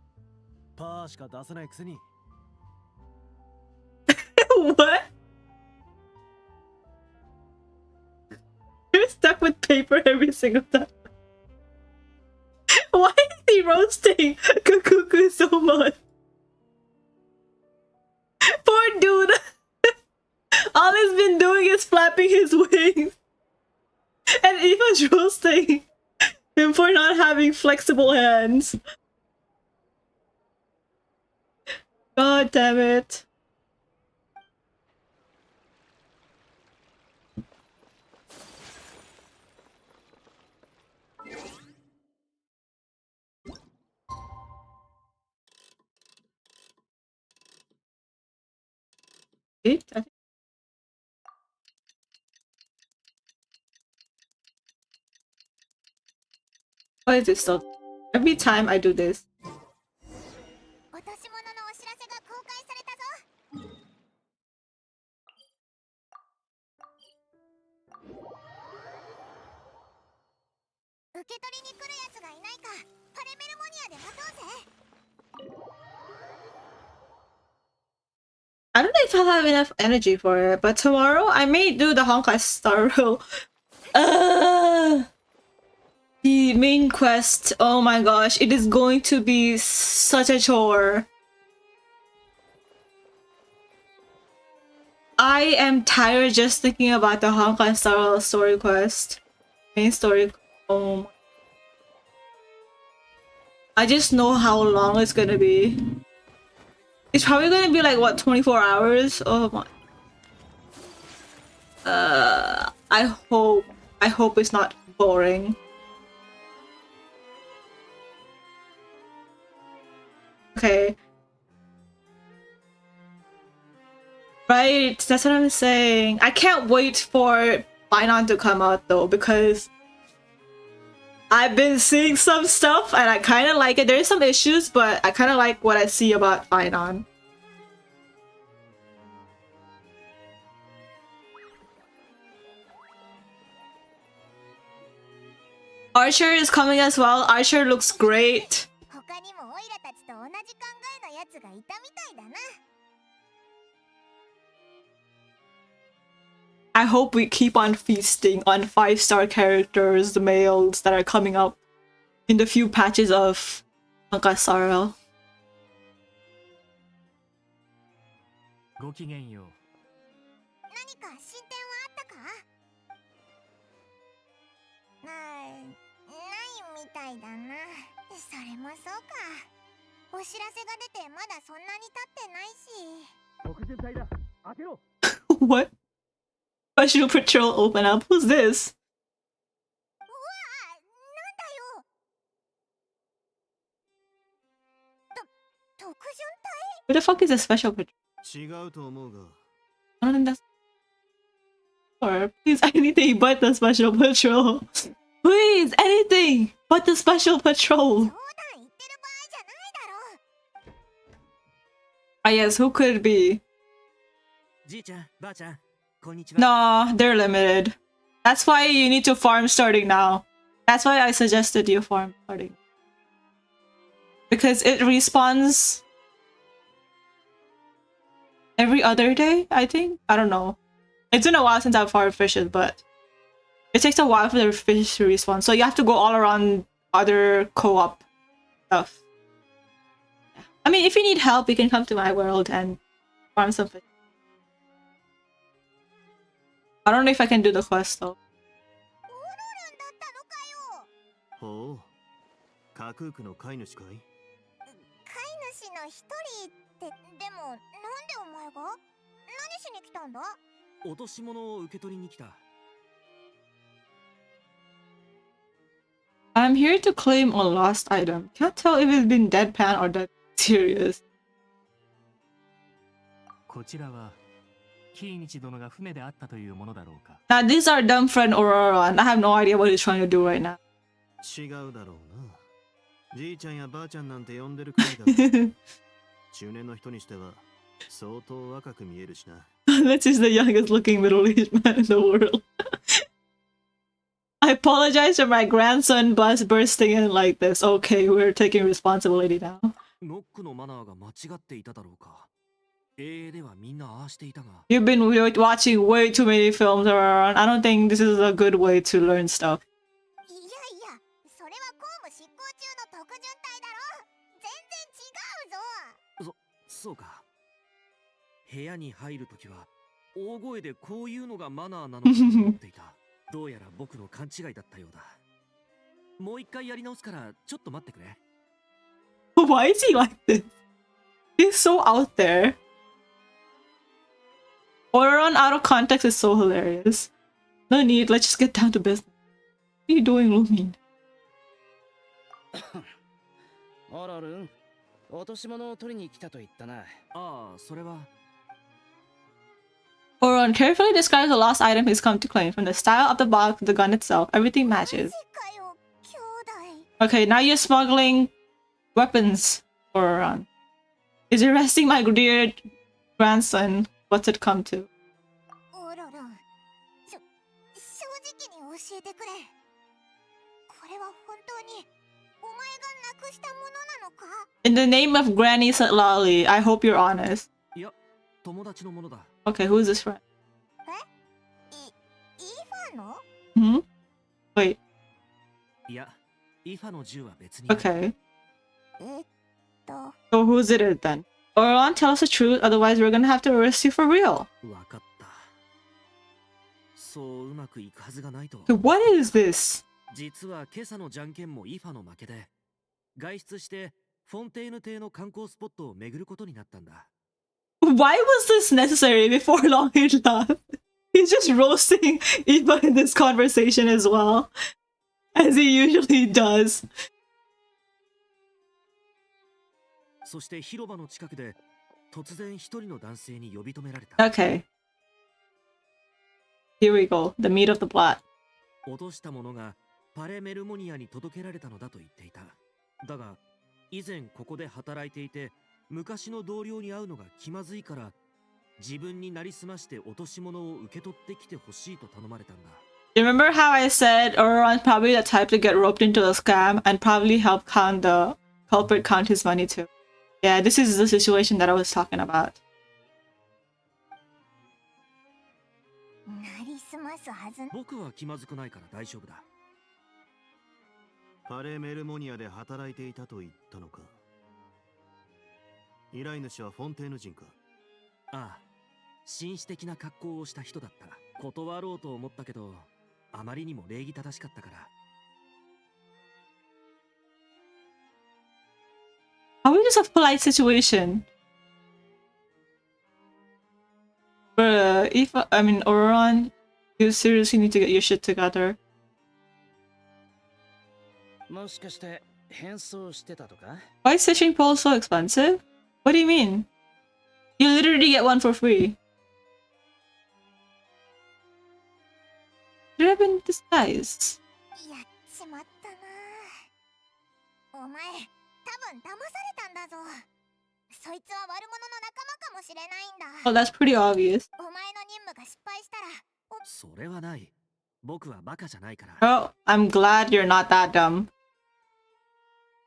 パーしか出せないくせに。What? You're stuck with paper every single time. Why is he roasting Kakuku so much? Poor dude. All he's been doing is flapping his wings. And Eva's roasting him for not having flexible hands. God damn it. It? I think. Why is this so? Every time I do this. 落とし物のお知らせが公開されたぞ。受け取りに来るやつがいないか、パレメルモニアで待とうぜ。 I don't know if I'll have enough energy for it, but tomorrow I may do the Honkai Star Rail. The main quest, oh my gosh, it is going to be such a chore. I am tired just thinking about the Honkai Star Rail story quest. Main story. Oh my. I just know how long it's gonna be. It's probably gonna be like, what, 24 hours? Oh my. I hope it's not boring. Okay. Right, that's what I'm saying. I can't wait for Finon to come out though, because I've been seeing some stuff and I kind of like it. There's some issues, but I kind of like what I see about Finon. Archer is coming as well. Archer looks great. 他にもオイラたちと同じ考えのやつがいたみたいだな。 I hope we keep on feasting on 5-star characters, the males that are coming up in the few patches of Honkai Star Rail. ごきげんよう。何か進展はあったか？ないみたいだな。それもそうか。お知らせが出てまだそんなに経ってないし。特巡隊だ。開けろ。What? Special Patrol open up. Who's this? Who the fuck is a Special Patrol? 違うと思うが I don't think that's. Or please anything but the Special Patrol. Please anything but the Special Patrol. Ah yes, who could it be? じいちゃん、ばあちゃん、こんにちは。 Nah, they're limited. That's why you need to farm starting now. That's why I suggested you farm starting. Because it respawns every other day, I think? I don't know. It's been a while since I've farmed fishes, but it takes a while for the fish to respawn. So you have to go all around other co-op stuff. Yeah. I mean, if you need help, you can come to my world and farm some fish. I don't know if I can do the quest though. ほう架空区の飼い主かい飼い主の一人ってでもなんでお前が何しに来たんだ落とし物を受け取りに来た。 I'm here to claim a lost item. Can't tell if it's been deadpan or dead serious. こちらはキーニチ殿が船であったというものだろうか。 Now these are dumb friend Aurora and I have no idea what he's trying to do right now. 違うだろうなじいちゃんやばあちゃんなんて呼んでるくらいだ中年の人にしては相当若く見えるしな This is the youngest looking middle-aged man in the world. I apologize for my grandson bus bursting in like this. Okay, we're taking responsibility now. ノックのマナーが間違っていただろうか。英ではみんなああしていたが。 You've been watching way too many films around. I don't think this is a good way to learn stuff. いやいやそれは公務執行中の特順隊だろ全然違うぞそうか。部屋に入るときは大声でこういうのがマナーなのかと思っていた。どうやら僕の勘違いだったようだ。もう一回やり直すからちょっと待ってくれ。Why is he like this? He's so out there. Oron out of context is so hilarious. No need, let's just get down to business. What are you doing, Lumin? オロルン、落とし物を取りに来たと言ったな。ああ、それは。 Oron carefully describes the lost item he's come to claim. From the style of the box to the gun itself, everything matches. Okay, now you're smuggling weapons, Oron. Is arresting my dear grandson. What's it come to? オロルン正直に教えてくれこれは本当にお前がなくしたものなのか In the name of Granny Lolly, I hope you're honest. いや、友達のものだ。 Okay, who is this friend? イファの Hmm? Wait. いや、イファの銃は別に。 Okay. So who's it then? Oron, tell us the truth, otherwise we're gonna have to arrest you for real. わかった。そううまくいくはずがないと。Okay, what is this? 実は今朝のじゃんけんもイファの負けで、外出してフォンテーヌ邸の観光スポットを巡ることになったんだ。Why was this necessary before long enough? He's just roasting Eva in this conversation as well, as he usually does. そして広場の近くで突然一人の男性に呼び止められた。Okay. Here we go. The meat of the plot. 落としたものがパレメルモニアに届けられたのだと言っていた。だが以前ここで働いていて昔の同僚に会うのが気まずいから自分になりすまして落とし物を受け取ってきてほしいと頼まれたんだ。Remember how I said Oron's probably the type to get roped into a scam and probably help the culprit count his money too. Yeah, this is the situation that I was talking about. なりすますはず僕は気まずくないから大丈夫だ。パレメルモニアで働いていたと言ったのか。依頼主はフォンテーヌ人か。ああ、紳士的な格好をした人だった。断ろうと思ったけど、あまりにも礼儀正しかったから。How is this a polite situation? If I mean Oron You seriously need to get your shit together. もしかして変装してたとか？ Why is fishing pole so expensive? What do you mean? You literally get one for free. Should have been disguised. やっちまったな。お前、多分騙されたんだぞ。そいつは悪者の仲間かもしれないんだ。Oh, that's pretty obvious. お前の任務が失敗したら、それはない。僕はバカじゃないから。 Oh, I'm glad you're not that dumb.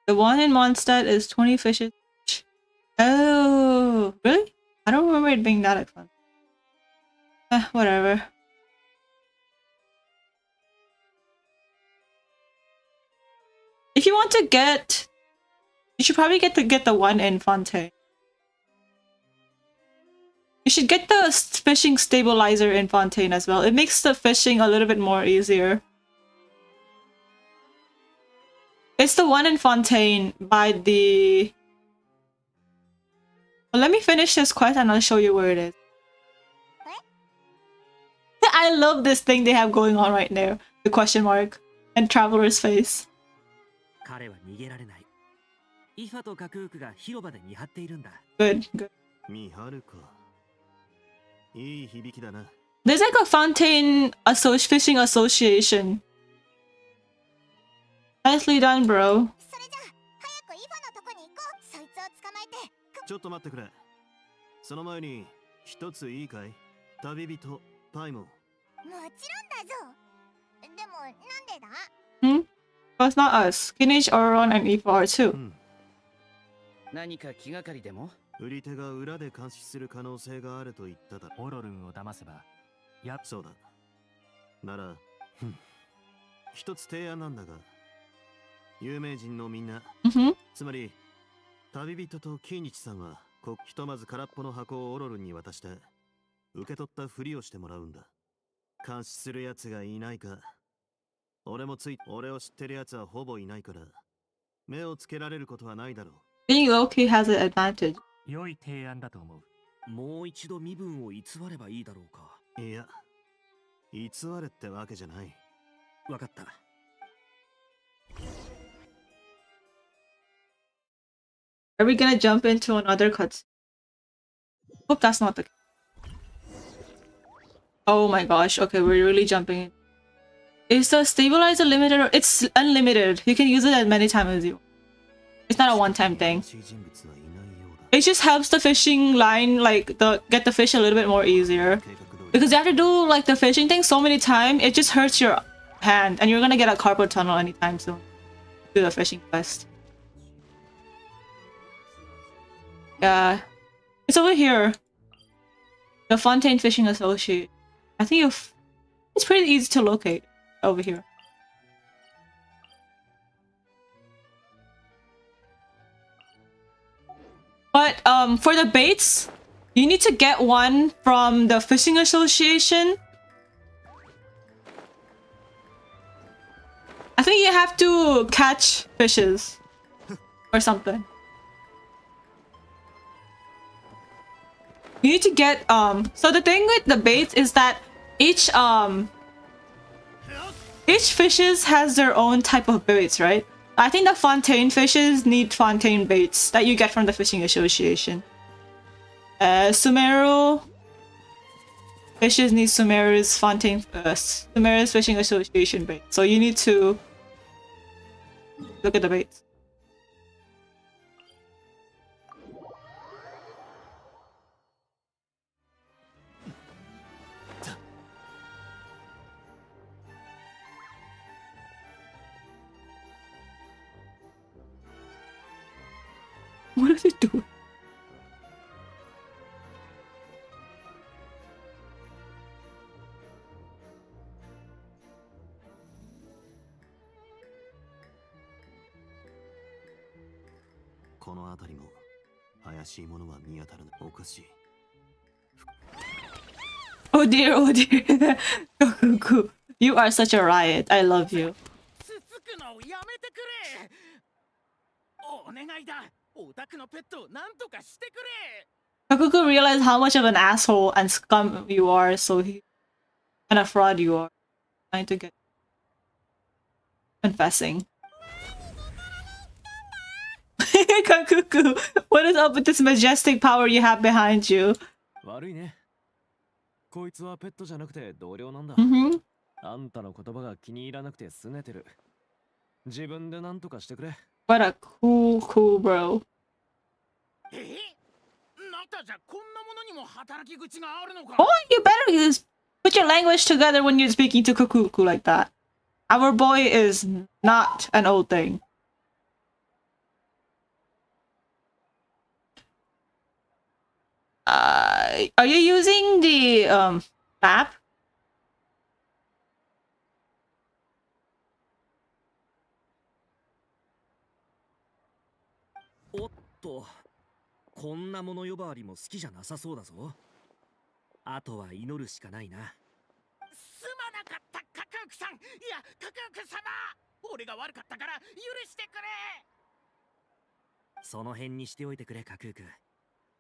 The one in Mondstadt is 20 fishes. Oh, really? I don't remember it being that expensive. Whatever. If you want to get... You should probably get the one in Fontaine. You should get the fishing stabilizer in Fontaine as well. It makes the fishing a little bit more easier. It's the one in Fontaine by the... Well, let me finish this quest and I'll show you where it is. I love this thing they have going on right now. The question mark and Traveler's face. 彼は逃げられない。イファとカクークが広場で見張っているんだ。Good, good. 見張るか。いい響きだな。 There's like a Fontaine fishing association. Nicely done, bro. それじゃあ、早くイファのとこに行こう。そいつを捕まえて。ちょっと待ってくれ。その前に一ついいかい？旅人パイモン。もちろんだぞ。でもなんでだ？ Hmm? Well, it's not us. Kinage, Auron, and Eva are too. 何か気がかりでも？売り手が裏で監視する可能性があると言っただろ。オロルンを騙せば、やっそうだ。なら、一つ提案なんだが、有名人のみんな、つまり旅人とキーニチさんは、ひとまず空っぽの箱をオロルンに渡して、受け取ったふりをしてもらうんだ。監視する奴がいないか。俺を知ってる奴はほぼいないから、目をつけられることはないだろう。Being low-key has an advantage. 良い提案だと思う。もう一度身分を偽ればいいだろうか。いや、偽れってわけじゃない。わかった。Are we gonna jump into another cutscene? Hope that's not the case. Oh my gosh, okay, we're really jumping in. Is the stabilizer limited or it's unlimited? You can use it as many times as you want. It's not a one-time thing. It just helps the fishing line get the fish a little bit more easier. Because you have to do like the fishing thing so many times, it just hurts your hand and you're gonna get a carpal tunnel anytime soon. Do the fishing quest. Yeah. It's over here. The Fontaine Fishing Associate. I think it's pretty easy to locate over here. But for the baits, you need to get one from the Fishing Association. I think you have to catch fishes or something. You need to get so the thing with the baits is that each fishes has their own type of baits, right? I think the Fontaine fishes need Fontaine baits that you get from the Fishing Association. Sumeru fishes need Sumeru's Sumeru's Fishing Association bait. So you need to look at the baits. What does it do? Oh dear, oh dear. Goku, you are such a riot. I love you. Kakuku realized how much of an asshole and scum you are, so he kind of fraud you are. Trying to get confessing. Kakuku, what is up with this majestic power you have behind you? 悪いね。こいつはペットじゃなくて同僚なんだ。Mm-hmm. あんたの言葉が気に入らなくて拗ねてる。自分で何とかしてくれ。What a cool bro. 中じゃこんなものにも働き口があるのか。 Oh, you better put your language together when you're speaking to Kakuku like that. Our boy is not an old thing. Are you using the map? おっと、こんなもの呼ばわりも好きじゃなさそうだぞ。あとは祈るしかないな。すまなかったカクークさん。いや、カクーク様。俺が悪かったから許してくれ。その辺にしておいてくれ、カクーク。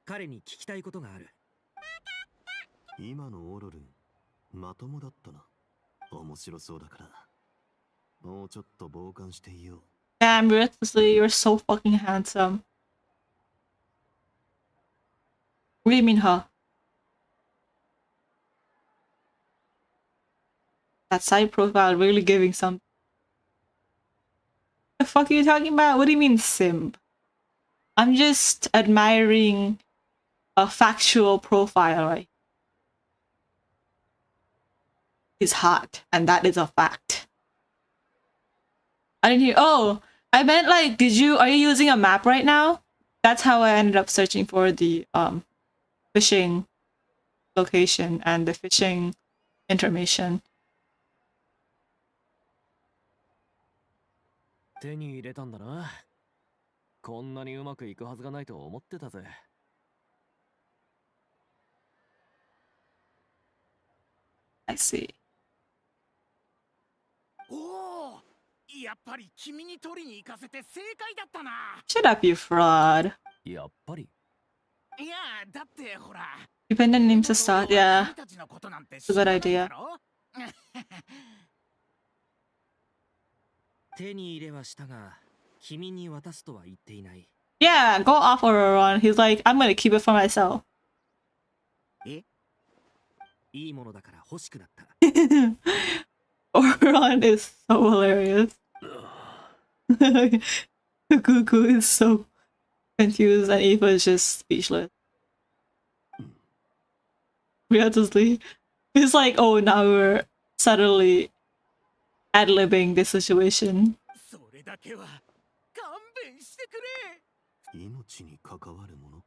彼に聞きたいことがある。今のオロルン、まともだったな。面白そうだから。もうちょっと傍観していよう。Damn, Ruthlessly, you're so fucking handsome. What do you mean, huh? That side profile really giving some. The fuck are you talking about? What do you mean, simp? I'm just admiring a factual profile, right? He's hot, and that is a fact. I didn't hear. Oh, I meant like, are you using a map right now? That's how I ended up searching for the fishing location and the fishing information. 手に入れたんだな。こんなにうまくいくはずがないと思ってたぜ。I see. おお、やっぱり君に取りに行かせて正解だったな。 Shut up, you fraud. やっぱり。いや、だってほら。 Dependent names to start, yeah. It's a good idea. 手に入れはしたが、君に渡すとは言っていない。Yeah, go off Ororon. He's like, I'm gonna keep it for myself. え？いいものだから欲しくなった。Ororon is so hilarious. Cuckoo is so confused and Eva is just speechless. Obviously, he's like, oh, now we're suddenly ad-libbing this situation. それだけは勘弁してくれ。命に関わるもの。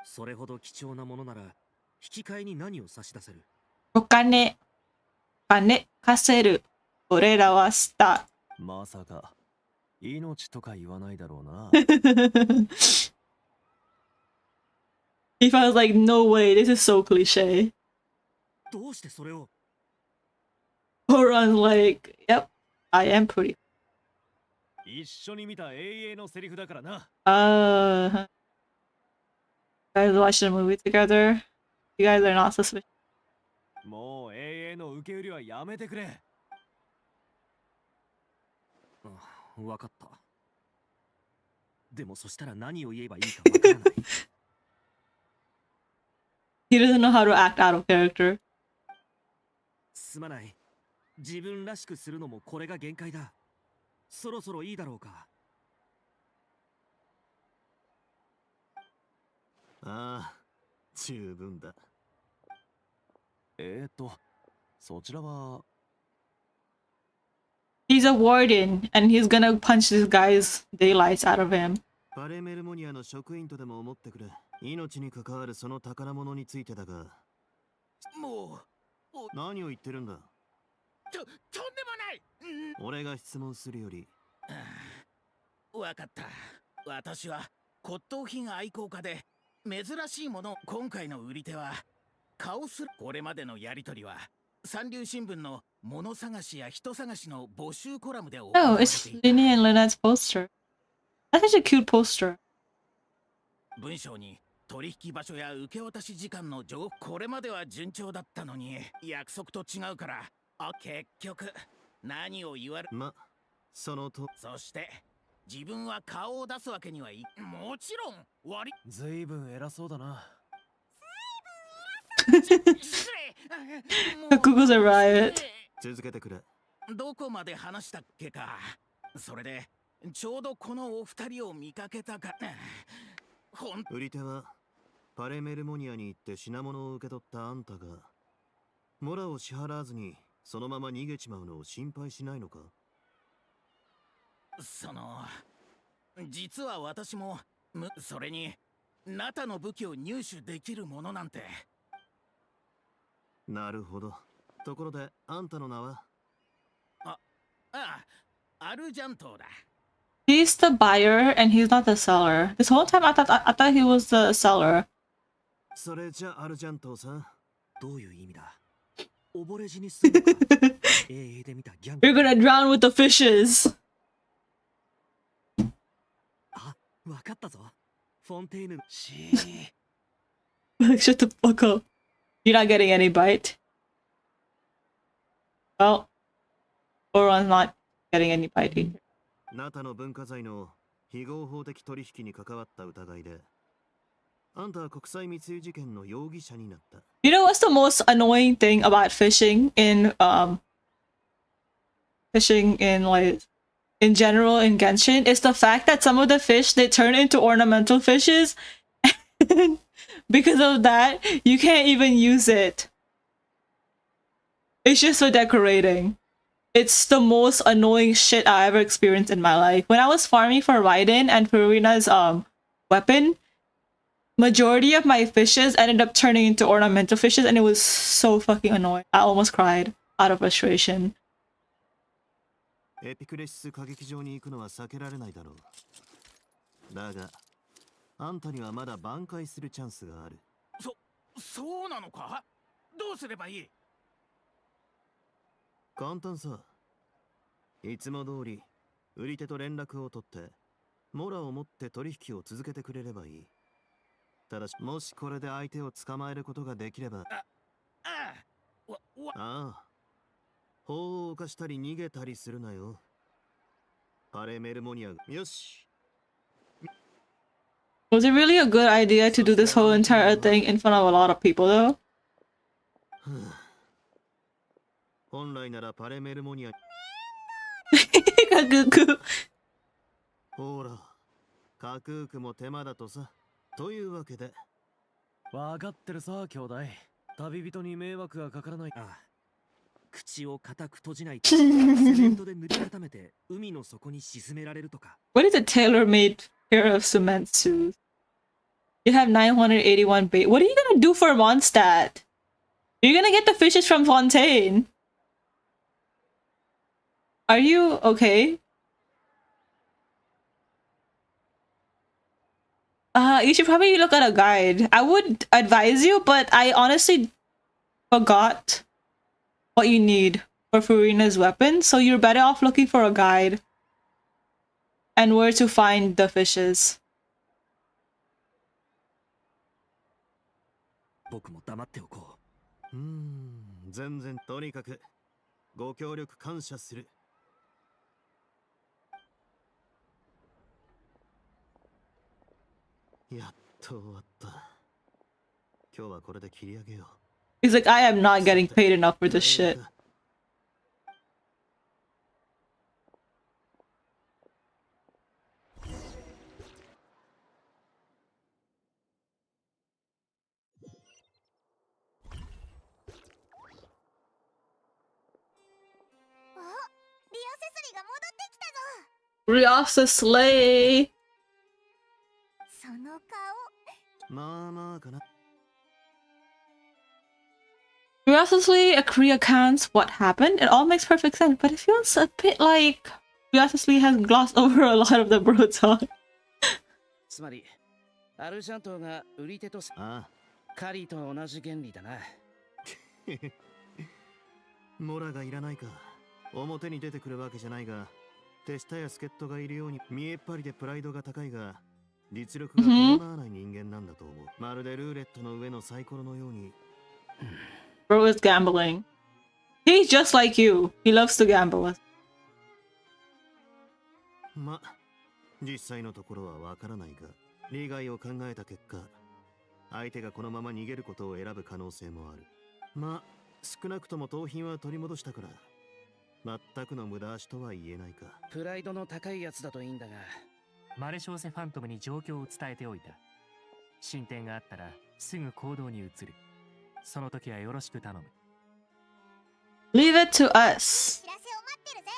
それほど貴重なものなら、引き換えに何を差し出せる？お金貸せる。俺らはスター。まさか、命とか言わないだろうな。If I was like, no way, this is so cliche. どうしてそれを？ Ororon's like, yep, I am pretty. 一緒に見た永遠のセリフだからな。You guys watched the movie together? You guys are not suspicious. もう永遠の受け売りはやめてくれ。わかった。でもそしたら何を言えばいいかわからない。He doesn't know how to act out of character. すまない。自分らしくするのもこれが限界だ。そろそろいいだろうか。ああ、十分だ。そちらは。He's a warden, and he's gonna punch this guy's daylights out of him. パレメルモニアの職員とでも思ってくれ。命に関わるその宝物についてだが。もう。何を言ってるんだ。とんでもない。俺が質問するより。わかった。私は骨董品愛好家で珍しいもの。今回の売り手は顔する。これまでのやりとりは三流新聞の物探しや人探しの募集コラムで行わ Oh, れていた。 it's Linny and Lynette's poster. That's such a cute poster. 文章に取引場所や受け渡し時間の情報、これまでは順調だったのに約束と違うから、結局何を言われそのとそして自分は顔を出すわけにもちろん割りずいぶん偉そうだな。Google's a riot. 続けてくれ。どこまで話したっけか。それでちょうどこのお二人を見かけたか。売り手はパレメルモニアに行って品物を受け取ったあんたがモラを支払わずにそのまま逃げちまうのを心配しないのか。実は私もそれにナタの武器を入手できるものなんて。なるほど。ところであんたの名は？アルジャントだ。He's the buyer and he's not the seller. This whole time I thought he was the seller. それじゃアルジャントさん、どういう意味だ？溺れ死にするのか。映画で見たギャング。 You're gonna drown with the fishes. わかったぞ。フォンテーヌ。Shut the fuck up. You're not getting any bite. Well, Oron's not getting any bite either. ナタの文化財の非合法的取引に関わった疑いで、あんたは国際密輸事件の容疑者になった。You know what's the most annoying thing about fishing in general in Genshin is the fact that some of the fish they turn into ornamental fishes, and because of that you can't even use it. It's just for decorating. It's the most annoying shit I ever experienced in my life. When I was farming for Raiden and Furina's weapon, majority of my fishes ended up turning into ornamental fishes, and it was so fucking annoying. I almost cried out of frustration. エピクレシス歌劇場に行くのは避けられないだろう。だが、あんたにはまだ挽回するチャンスがある。そうなのか？どうすればいい？簡単さ。いつも通り売り手と連絡を取ってモラを持って取引を続けてくれればいい。ただし、もしこれで相手を捕まえることができれば。法を犯したり逃げたりするなよ。パレメルモニア。よし。 Was it really a good idea to do this whole entire thing in front of a lot of people though? 本来ならパレメルモニア。ほら、カクークも手間だとさ。というわけで。わかってるさ、兄弟。旅人に迷惑がかからない。口を固く閉じないとセメントで塗り固めて海の底に沈められるとか。What is a tailor-made pair of cement shoes? You have 981 bait. What are you gonna do for Mondstadt? You're gonna get the fishes from Fontaine. Are you okay? You should probably look at a guide. I would advise you, but I honestly forgot what you need for Furina's weapon, so you're better off looking for a guide and where to find the fishes. 僕も黙っておこう。全然とにかくご協力感謝する。やっと終わった。今日はこれで切り上げよう。 He's like, I am not getting paid enough for this shit. Ryasa Slay. その顔。まあまあかな。Curiosity, a Korea counts what happened. It all makes perfect sense, but it feels a bit like Curiosity has glossed over a lot of the bro talk. つまり、アルジャントが売り手とカリーと同じ原理だな。モラがいらないか。表に出てくるわけじゃないが、手下や助っ人がいるように見えっ張りでプライドが高いが、実力が伴わない人間なんだと思う。まるでルーレットの上のサイコロのように。Bro is gambling. He's just like you. He loves to gamble. ま、実際のところはわからないが、利害を考えた結果、相手がこのまま逃げることを選ぶ可能性もある。ま、少なくとも盗品は取り戻したから、全くの無駄足とは言えないか。プライドの高いやつだといいんだが。マレショーセファントムに状況を伝えておいた。進展があったらすぐ行動に移る。その時はよろしく頼む。Leave it to us. 知らせを待ってるぜ。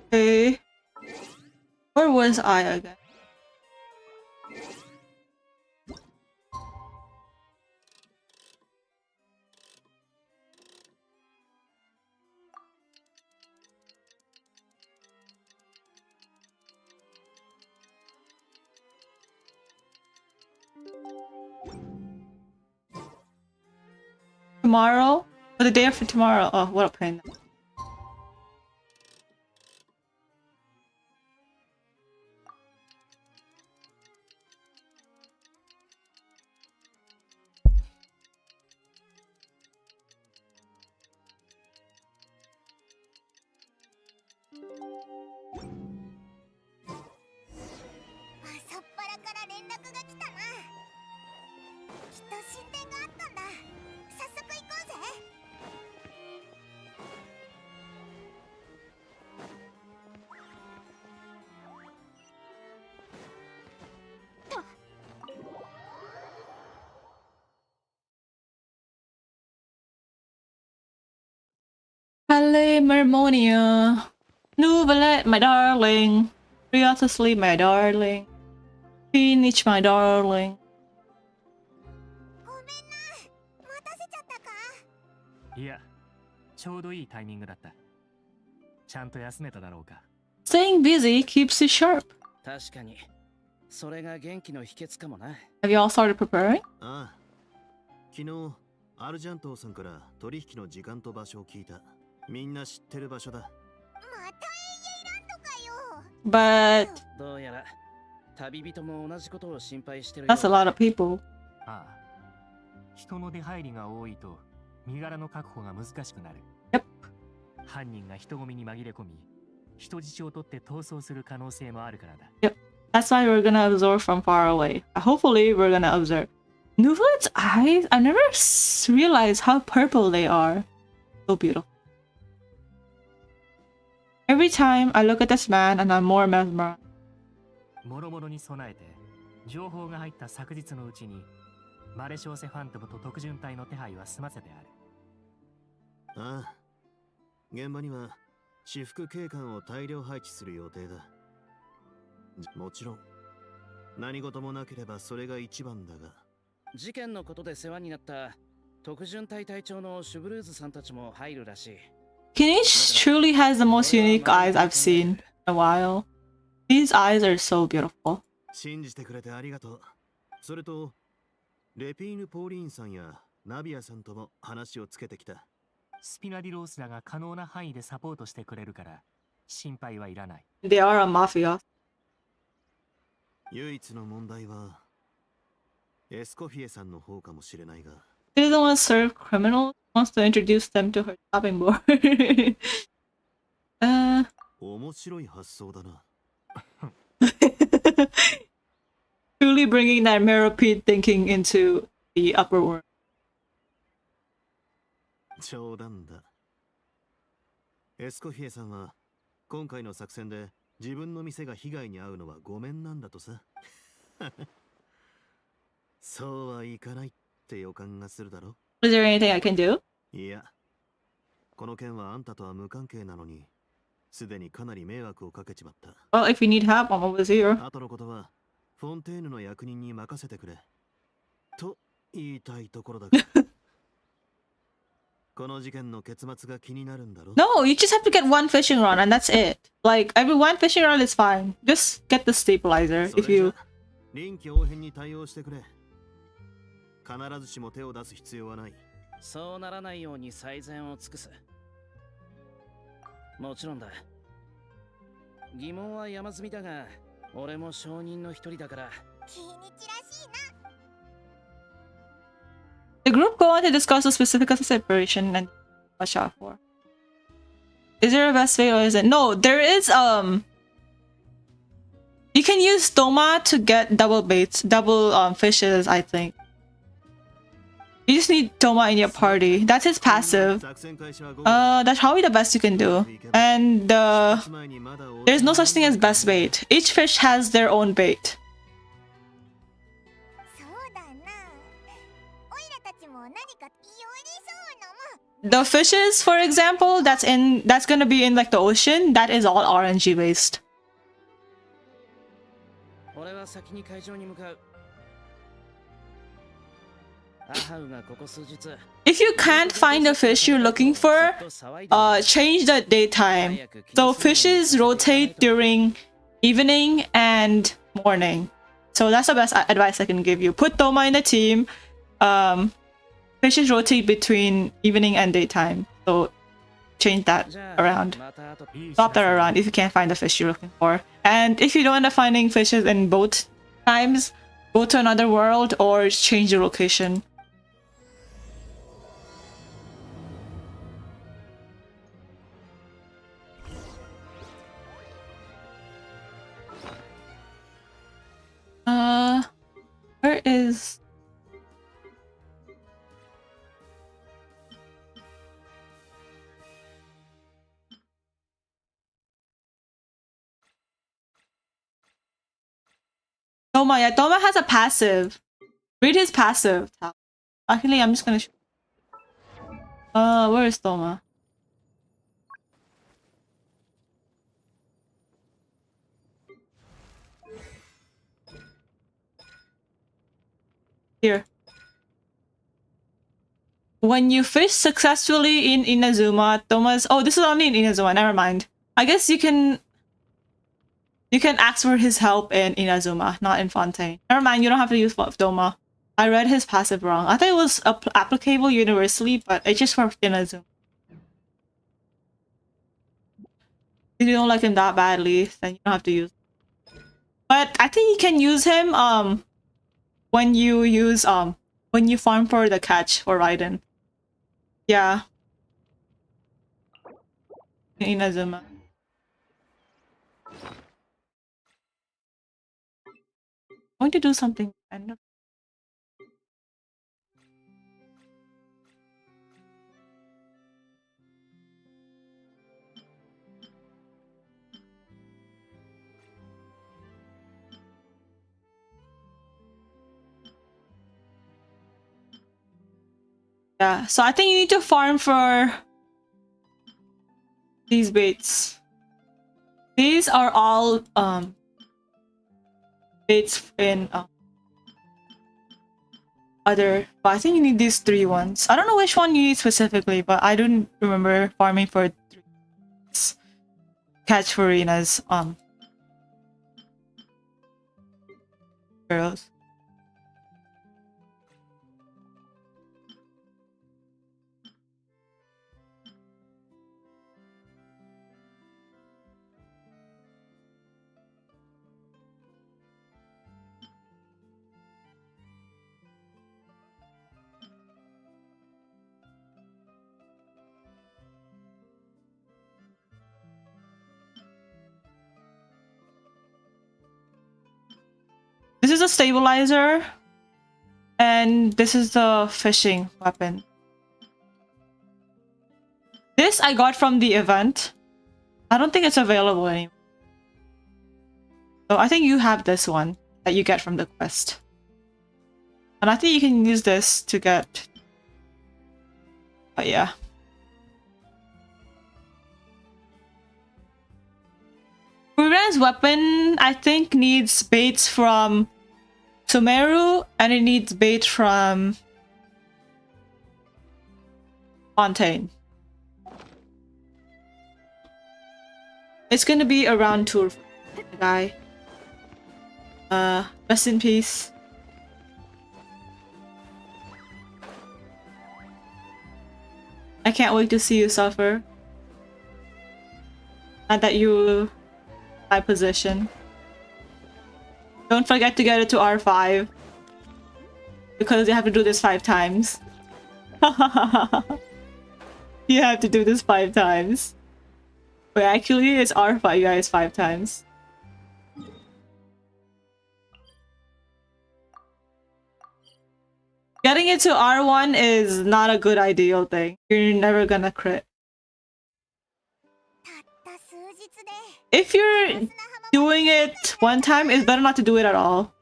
Okay. Where was I again? Tomorrow? Or the day after tomorrow? Oh, what a pain. Halle Mermonia. Nuvelet, my darling. Previously, my darling. Phoenix, my darling. いや、ちょうどいいタイミングだった。ちゃんと休めただろうか。Staying busy keeps you sharp. 確かに。それが元気の秘訣かもな。Have you all started preparing? ああ。昨日、アルジャントーさんから取引の時間と場所を聞いた。みんな知ってる場所だ。But どうやら旅人も同じことを心配してるよ。 that's a lot of people. ああ。人の出入りが多いと身柄の確保が難しくなる。Yep. 犯人が人混みに紛れ込み、人質を取って逃走する可能性もあるからだ。Yep. That's why we're gonna observe from far away. Hopefully, we're gonna observe. Nuvelet's eyes? I never realized how purple they are. So beautiful. Every time I look at this man and I'm more mesmerized. もろもろに備えて、情報が入った昨日のうちに、マレショーセファントムと特巡隊の手配は済ませてある。ああ。現場には私服警官を大量配置する予定だ。もちろん、何事もなければそれが一番だが。事件のことで世話になった特巡隊隊長のシュブルーズさんたちも入るらしい。Kinish truly has the most unique eyes I've seen in a while. These eyes are so beautiful. 信じてくれてありがとう。それと、レピーヌ・ポーリーンさんやナビアさんとも話をつけてきた。スピナディロースらが可能な範囲でサポートしてくれるから、心配はいらない。They are a mafia. 唯一の問題は、エスコフィエさんの方かもしれないが。She doesn't want to serve criminals. Wants to introduce them to her chopping board. 面白い発想だな。Truly bringing that Meropede thinking into the upper world. 冗談だ。エスコフィエさんは今回の作戦で自分の店が被害に遭うのはごめんなんだとさ。そうはいかないって予感がするだろ。 Is there anything I can do? いや、この件はあんたとは無関係なのに、すでにかなり迷惑をかけちまった。Well, if you need help, I'm always here. 後のことはフォンテーヌの役人に任せてくれと言いたいところだが。この事件の結末が気になるんだろ。 No, you just have to get one fishing rod and that's it. Like every one fishing rod is fine. Just get the stabilizer if you. 臨機応変に対応してくれ。必ずしも手を出す必要はない。そうならないように最善を尽くす。もちろんだ。疑問は山積みだが、俺も証人の一人だから。キニチらしいな。 The group go on to discuss the specifics of the separation and watch out for. Is there a best way or is it? No, there is you can use Stoma to get double baits, double fishes, I think. You just need Toma in your party. That's his passive. That's probably the best you can do. And there's no such thing as best bait. Each fish has their own bait. The fishes, for example, that's gonna be in like the ocean. That is all RNG based. If you can't find the fish you're looking for, change the daytime. So fishes rotate during evening and morning. So that's the best advice I can give you. Put Toma in the team. Fishes rotate between evening and daytime. So change that around. Swap that around if you can't find the fish you're looking for. And if you don't end up finding fishes in both times, go to another world or change your location. Where is... Toma, yeah, Toma has a passive. Read his passive. Actually, I'm just gonna where is Toma? Here. When you fish successfully in Inazuma, Toma's... Oh, this is only in Inazuma, never mind. I guess you can ask for his help in Inazuma, not in Fontaine. Never mind, you don't have to use Toma. I read his passive wrong. I thought it was applicable universally, but it's just for Inazuma. If you don't like him that badly, then you don't have to use him. But I think you can use him when you farm for the catch for Raiden. Yeah. Inazuma. I'm going to do something random. Yeah, so I think you need to farm for these baits. These are all baits in other, but I think you need these 3 ones. I don't know which one you need specifically, but I don't remember farming for 3 catch for Rena's girls. This is a stabilizer, and this is the fishing weapon. This I got from the event. I don't think it's available anymore. So I think you have this one that you get from the quest. And I think you can use this to get... But yeah. Furina's weapon, I think, needs baits from Sumeru, and it needs bait from Fontaine. It's gonna be a round tour for the guy. Rest in peace. I can't wait to see you suffer. Not that you my position. Don't forget to get it to R5. Because you have to do this 5 times. You have to do this 5 times. But actually it's R5 guys 5 times. Getting it to R1 is not a good ideal thing. You're never gonna crit. If you're doing it one time, it's better not to do it at all.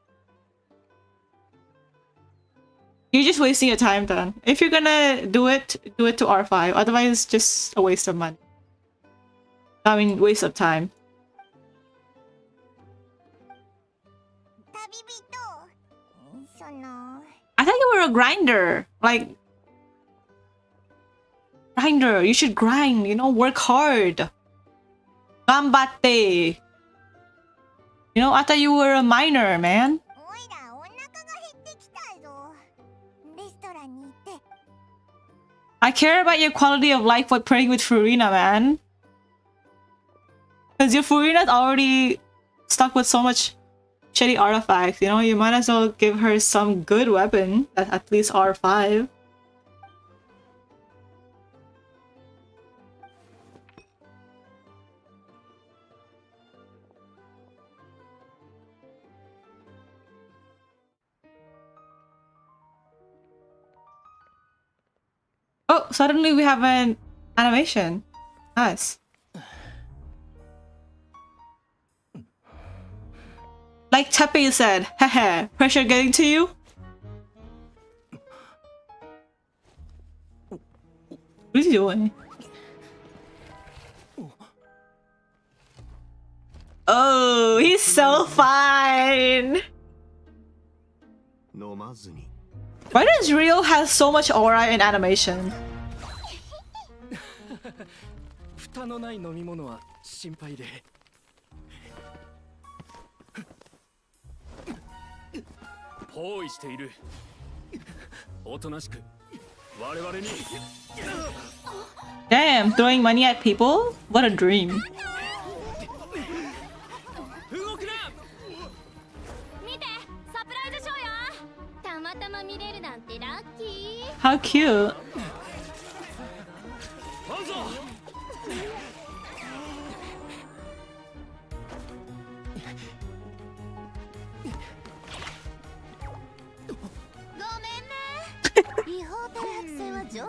You're just wasting your time then. If you're gonna do it to R5. Otherwise, it's just a waste of money. I mean, waste of time. I thought you were a grinder. Like... Grinder. You should grind, you know? Work hard. Gambatte. You know, I thought you were a miner, man. I care about your quality of life while praying with Furina, man. Because your Furina's already stuck with so much shitty artifacts, you know? You might as well give her some good weapon that's at least R5. Oh, suddenly we have an animation. Nice. Like Tepe said, haha, pressure getting to you? What is he doing? Oh, he's so fine! Why does Rio have so much aura in animation? 蓋のない飲み物は心配で。包囲している。おとなしく我々に。Damn, throwing money at people? What a dream. How cute.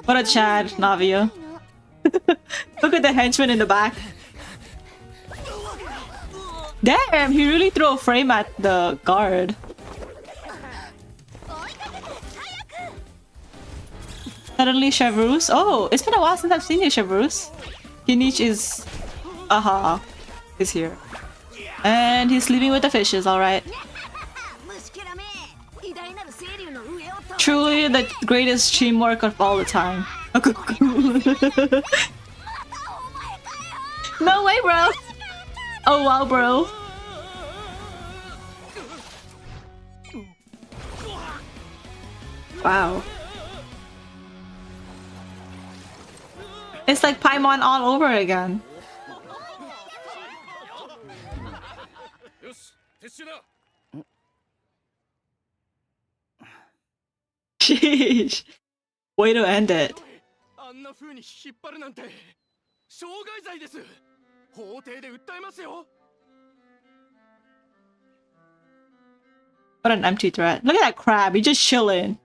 What a Chad, Navia. Look at the henchman in the back. Damn, he really threw a frame at the guard. Suddenly Chevreuse. Oh, it's been a while since I've seen you, Chevreuse. Kinich is... Aha. Is here. And he's sleeping with the fishes, alright. Truly the greatest teamwork of all the time. No way, bro! Oh wow, bro. Wow. It's like Paimon all over again. Sheesh. Way to end it. What an empty threat. Look at that crab. He's just chilling.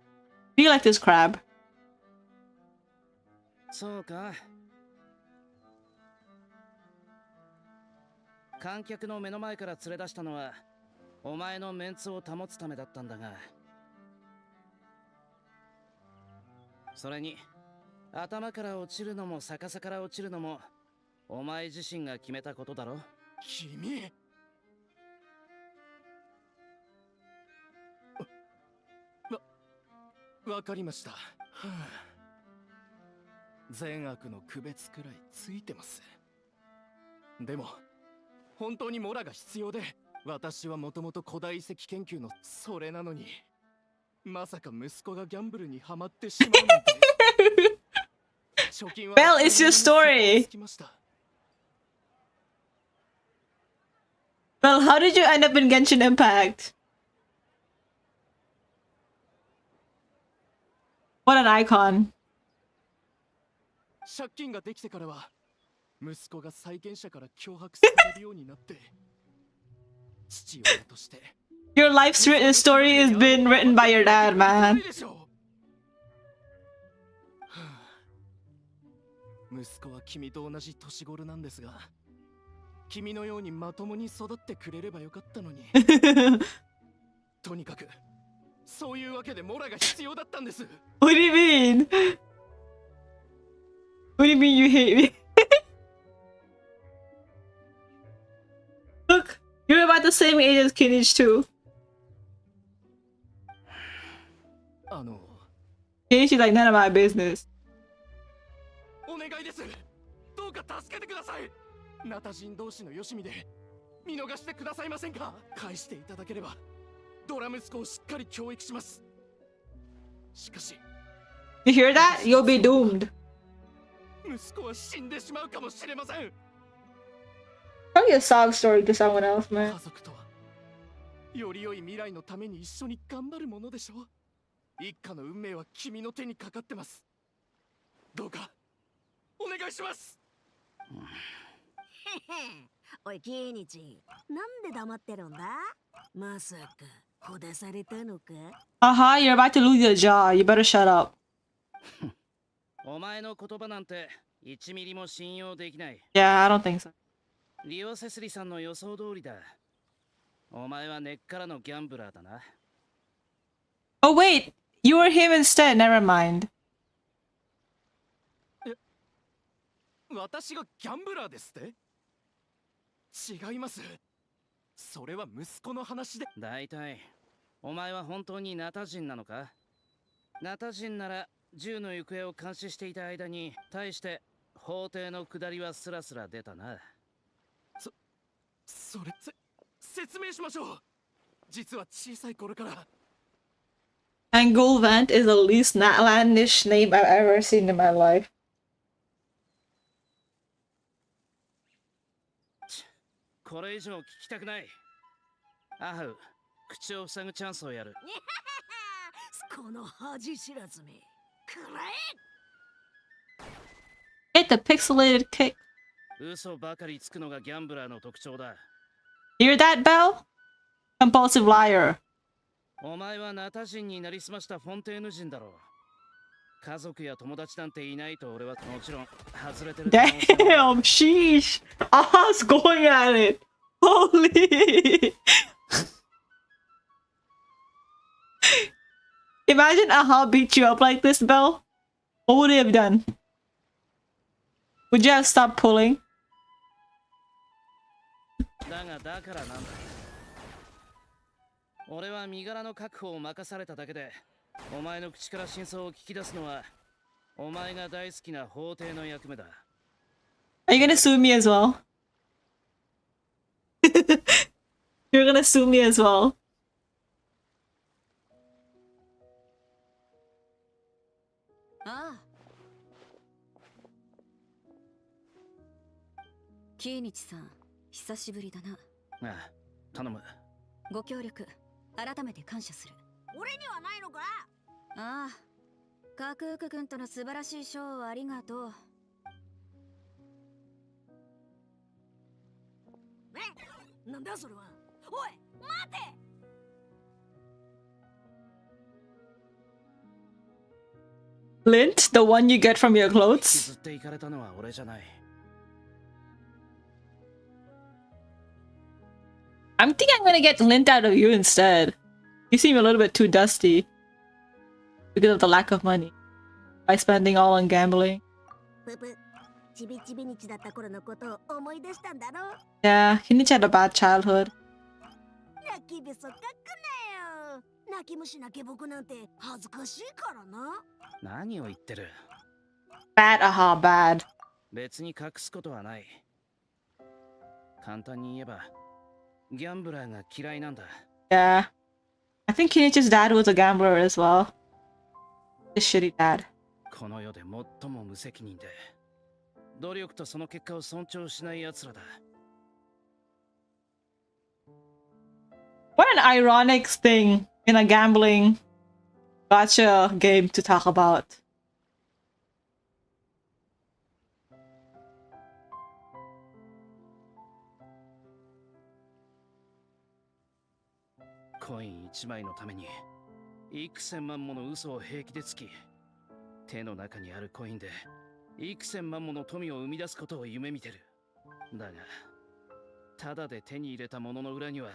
Do you like this crab? そうか。観客の目の前から連れ出したのはお前のメンツを保つためだったんだが、それに頭から落ちるのも逆さから落ちるのもお前自身が決めたことだろ。君わかりました、はあ、善悪の区別くらいついてます。でも本当にモラが必要で、私はもともと古代遺跡研究のそれなのに、まさか息子がギャンブルにはまってしまうなんて。Well, it's your story. Well, how did you end up in Genshin Impact? What an icon. 借金ができてからは息子が債権者から脅迫されるようになって、父親として Your life's story has been written by your dad, man. 息子は君と同じ年頃なんですが、君のようにまともに育ってくれればよかったのに。とにかくそういうわけでモラが必要だったんです。What do you mean? What do you mean you hate me? Look, you're about the same age as Kinich too. Kinich is like none of my business. お願いです。どうか助けてください。ナタ人同士のよしみで見逃してくださいませんか。返していただければドラ息子をしっかり教育します。しかし You hear that? You'll be doomed. 息子は死んでしまうかもしれません。 Probably a sob story to someone else, man. 家族とはより良い未来のために一緒に頑張るものでしょう。一家の運命は君の手にかかってます。どうかお願いします。おい、キイニチ、なんで黙ってるんだ？まさか、ほだされたのか？ You're about to lose your jaw. You better shut up. お前の言葉なんて1ミリも信用できない。Yeah, I don't think so. リオセスリさんの予想通りだ。お前は根っからのギャンブラーだな。Oh wait, you were him instead. Never mind. 私がギャンブラーですって？違います。それは息子の話で。大体お前は本当にナタ人なのか？ナタ人なら銃の行方を監視していた間に対して法廷の下りはスラスラ出たな。それ説明しましょう。実は小さい頃から。 Angulvant is the least outlandish name I've ever seen in my life. これ以上聞きたくない。アハウ、口を塞ぐチャンスをやる。この恥知らずめ、くらえ。Hit the pixelated kick. 嘘ばかりつくのがギャンブラーの特徴だ。Hear that, Bell? Compulsive liar. お前はナタ人になりすましたフォンテーヌ人だろう。家族や友達なんていないと俺はもちろん外れてる。Damn, sheesh. Ah's going at it. Holy. Imagine Aha beat you up like this, Bell. What would he have done? Would you have stopped pulling? だがだからなんだ。俺は身柄の確保を任されただけで、お前の口から真相を聞き出すのはお前が大好きな法廷の役目だ。Are you gonna sue me as well? You're gonna sue me as well. ああ。キイニチさん、久しぶりだな。ああ、頼む。ご協力、改めて感謝する。俺にはないのか？ああ、カクーク君との素晴らしいショーをありがとう。え？なんだそれは？おい、待て！Lint, the one you get from your clothes? 譲って行かれたのは俺じゃない。I think I'm gonna get lint out of you instead. You seem a little bit too dusty because of the lack of money. by spending all on gambling. ぷぷ、ちびちび日だった頃のことを思い出したんだろ。 Yeah, Kinichi had a bad childhood. 泣きべそかくなよ。泣き虫泣け僕なんて恥ずかしいからな。何を言ってる。 Bad, aha, bad. 別に隠すことはない。簡単に言えば、ギャンブラーが嫌いなんだ。Yeah. I think Kinichi's dad was a gambler as well. A shitty dad. この世で最も無責任で、努力とその結果を尊重しない奴らだ。 What an ironic thing in a gambling gacha game to talk about. コイン1枚のために幾千万もの嘘を平気でつき、手の中にあるコインで幾千万もの富を生み出すことを夢見てる。だが、ただで手に入れたものの裏には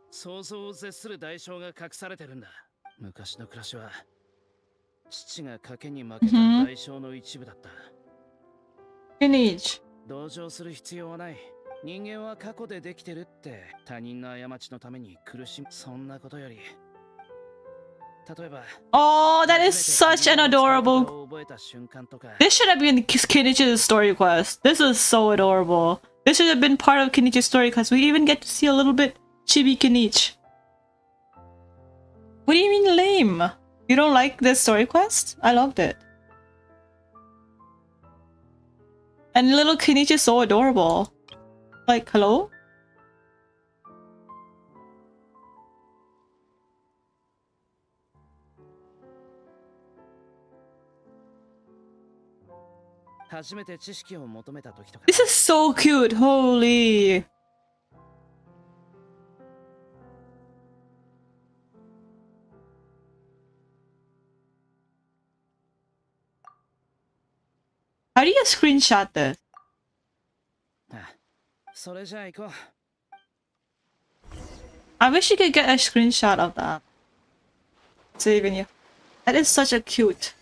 想像を絶する代償が隠されてるんだ。昔の暮らしは父が賭けに負けた代償の一部だった。Finish. 同情する必要はない。人間は過去でできてるって他人の過ちのために苦しむ。そんなことより、例えば、 Oh, that is such an adorable. This should have been Kinichi's story quest. This is so adorable. This should have been part of Kinichi's story quest. We even get to see a little bit Chibi Kenichi. What do you mean lame? You don't like this story quest? I loved it. And little Kenichi is so adorable. Like, hello? This is so cute, holy. How do you screenshot this? それじゃあ行こう。 I wish you could get a screenshot of that. Saving you. That is such a cute.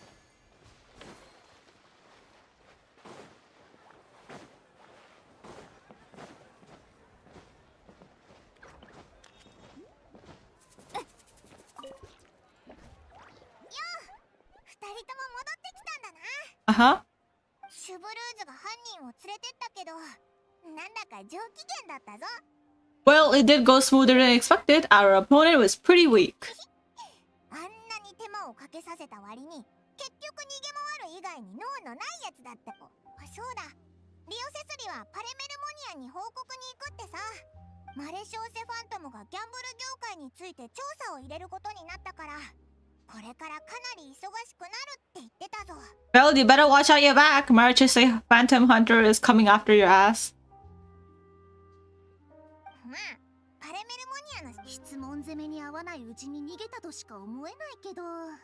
Uh-huh. シュブルーズが犯人を連れてったけど、なんだか上機嫌だったぞ。 Well, it did go smoother than expected. Our opponent was pretty weak. あんなに手間をかけさせた割に、結局逃げ回る以外に脳のないやつだって。そうだ、リオセスリはパレメルモニアに報告に行くってさ。マレシオセファントムがギャンブル業界について調査を入れることになったから、これからかなり忙しくなるって言ってたぞ。 Well, you better watch out your back. Marches say Phantom Hunter is coming after your ass. まあ、パレメルモニアの質問攻めに合わないうちに逃げたとしか思えないけど、ま、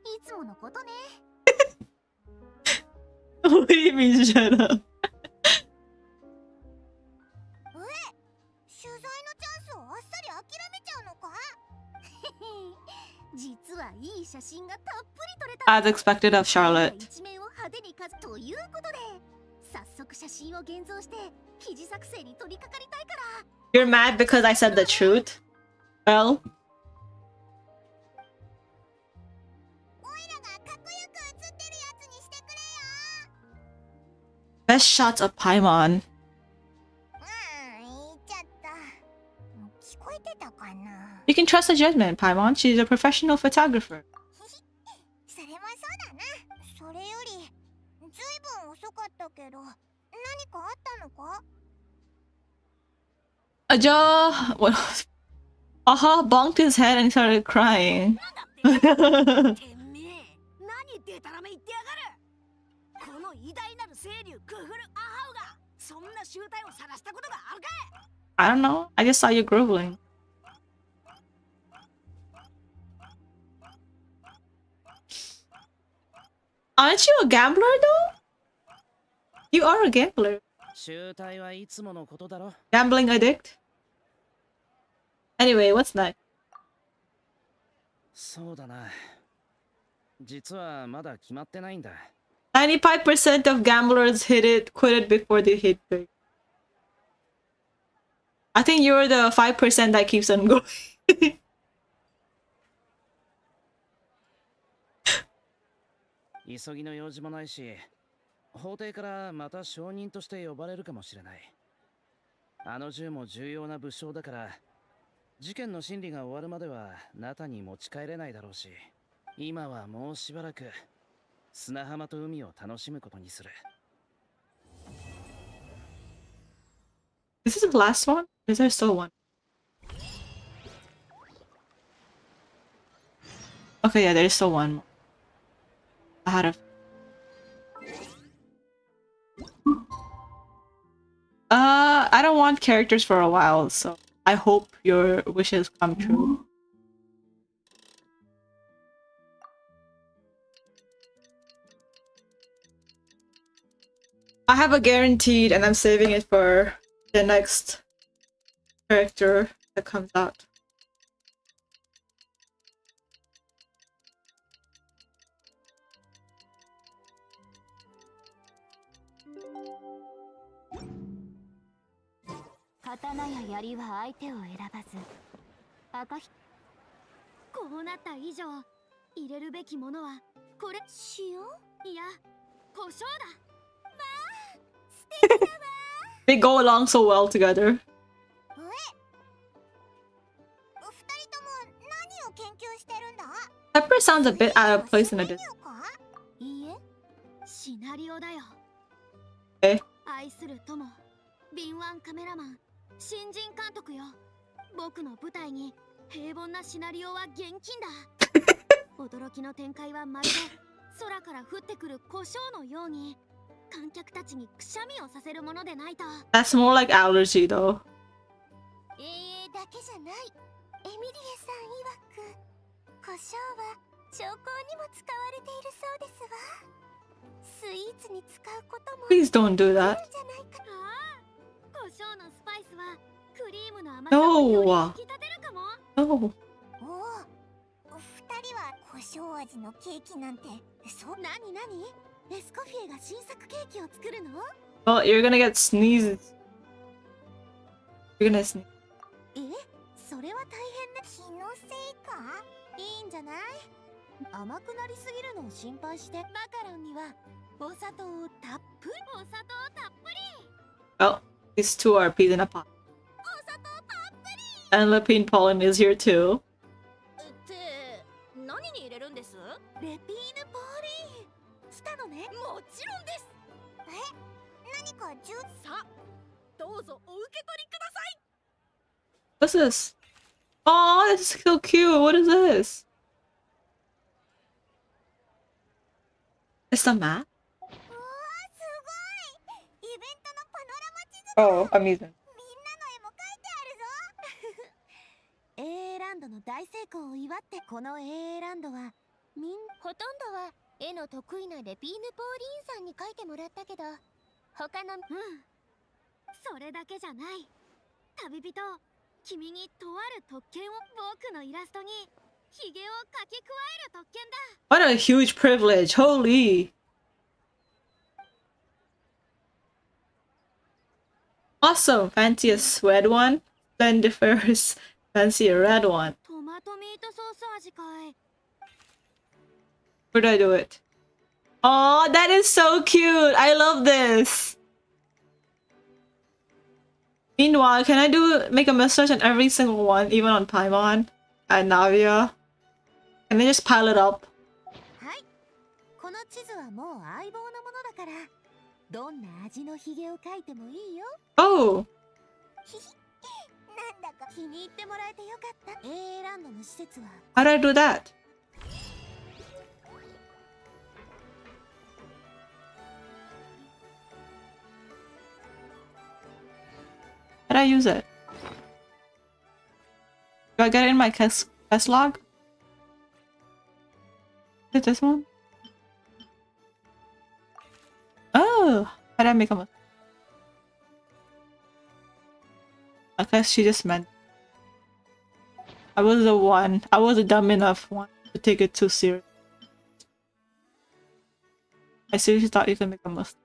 いつものことね。What do you mean, shut up? 取材のチャンスをあっさり諦めちゃうのか？実はいい写真がたっぷり撮れた。 As expected of Charlotte. 一面を派手に飾るということで、早速写真を現像して記事作成に取り掛かりたいから。 You're mad because I said the truth? Well. オイラがかっこよく写ってるやつにしてくれよ。 Best shots of Paimon. 言っちゃった。聞こえてたかな。 You can trust her judgment, Paimon. She's a professional photographer. それもそうだな。それより、ずいぶん遅かったけど、何かあったのか？ Aja Aha bonked his head and started crying. てめえ、何でたらめ言ってやがる。この偉大なる清流クフルアハウがそんな集体を晒したことがあるかい。 I don't know. I just saw you groveling. Aren't you a gambler though? You are a gambler. 集体はいつものことだろ。 Gambling addict? Anyway, what's next? そうだな。実はまだ決まってないんだ。 95% of gamblers quit it before they hit big. I think you're the 5% that keeps on going. 急ぎの用事もないし、法廷からまた証人として呼ばれるかもしれない。あの銃も重要な物証だから、事件の審理が終わるまではナタに持ち帰れないだろうし、今はもうしばらく砂浜と海を楽しむことにする。 Is this the last one? Is there still one? Okay, yeah, there's still one more. I had a... I don't want characters for a while, so I hope your wishes come true. I have a guaranteed and I'm saving it for the next character that comes out. Katanaや槍は相手を選ばず、赤ひこうなった以上、入れるべきものはこれ。塩？いや、胡椒だ。まあ、素敵だわ。They go along so well together. お二人とも何を研究してるんだ？ Pepper sounds a bit out of place in a disc. いいえ、シナリオだよ。え？愛する友、敏腕カメラマン、新人監督よ。僕の舞台に平凡なシナリオは厳禁だ。驚きの展開はまるで空から降ってくる胡椒のように、観客たちにくしゃみをさせるものでないと。 That's more like allergy though. だけじゃない。エミリエさん曰く、胡椒は調香にも使われているそうですわ。スイーツに使うことも。 Please don't do that. 胡椒のスパイスはクリームの甘さをより引き立てるかも。No. おお、二人は胡椒味のケーキなんて、そう。なになに？エスコフィエが新作ケーキを作るの？ Well, you're gonna get sneezes. You're gonna sneeze. それは大変な気のせいか？いいんじゃない？甘くなりすぎるのを心配して、マカロンにはお砂糖をたっぷり。お砂糖たっぷり。 Oh, these two are peas in a pot. And Lapine Pollen is here too. って何に入れるんです？レピーヌポーリー。したのね？もちろんです。何かさあ、どうぞお受け取りください。 What's this? Oh, this is so cute. What is this? It's the map? Oh, amusing. A ランドの大成功を祝って、この A ランドはほとんどは絵の得意なレピーヌ・ポーリーンさんに描いてもらったけど、他のそれだけじゃない。旅人、君にとある特権を。僕のイラストにヒゲを描き加える特権だ。 What a huge privilege. Holy. Awesome. Fancy a red one? Splendiferous. Fancy a red one. トマトミートソース味かい。 Where do I do it? Oh, that is so cute. I love this. Meanwhile, can I make a mustache on every single one, even on Paimon and Navia? Can I just pile it up? はい。この地図はもう相棒のものだから、どんな味のヒゲを描いてもいいよ。Oh. なんだか気に入ってもらえてよかった。A ランドの施設は。 How do I do that? How do I use it? Do I get it in my quest log? Is it this one? Oh! How do I make a... I guess she just meant... I was the dumb enough one to take it too serious. I seriously thought you could make a mistake.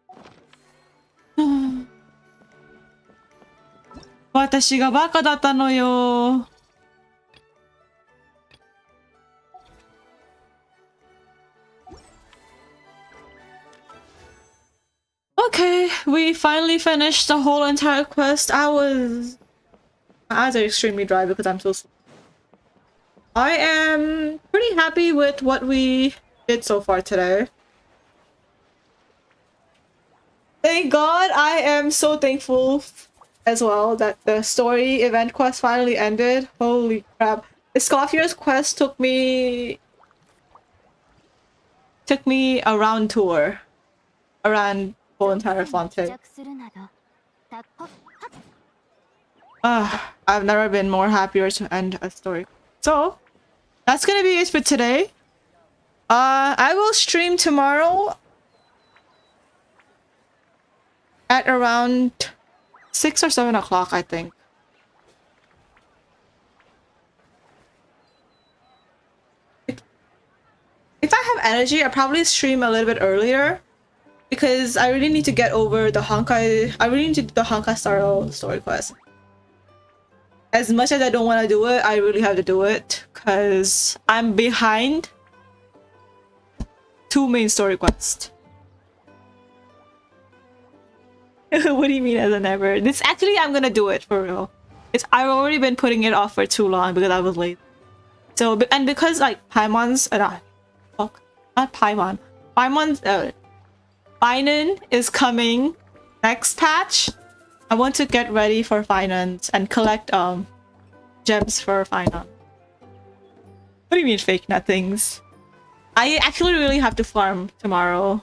私がバカだったのよ。Okay, we finally finished the whole entire quest. My eyes are extremely dry because I'm so sleepy. I am pretty happy with what we did so far today. Thank God, I am so thankful as well that the story event quest finally ended. Holy crap. The Scoffier's quest took me a round tour around the whole entire Fontaine. I've never been more happier to end a story. So, that's gonna be it for today. I will stream tomorrow at around 6 or 7 o'clock, I think. If I have energy, I'll probably stream a little bit earlier because I really need to get over the Honkai. I really need to do the Honkai Star story quest. As much as I don't want to do it, I really have to do it because I'm behind 2 main story quests. What do you mean as a never? This actually, I'm gonna do it for real. I've already been putting it off for too long because I was late. So, and because like Paimon's, not Paimon. Paimon's, Finan is coming next patch. I want to get ready for Finance and collect gems for Finan. What do you mean fake nothings? I actually really have to farm tomorrow.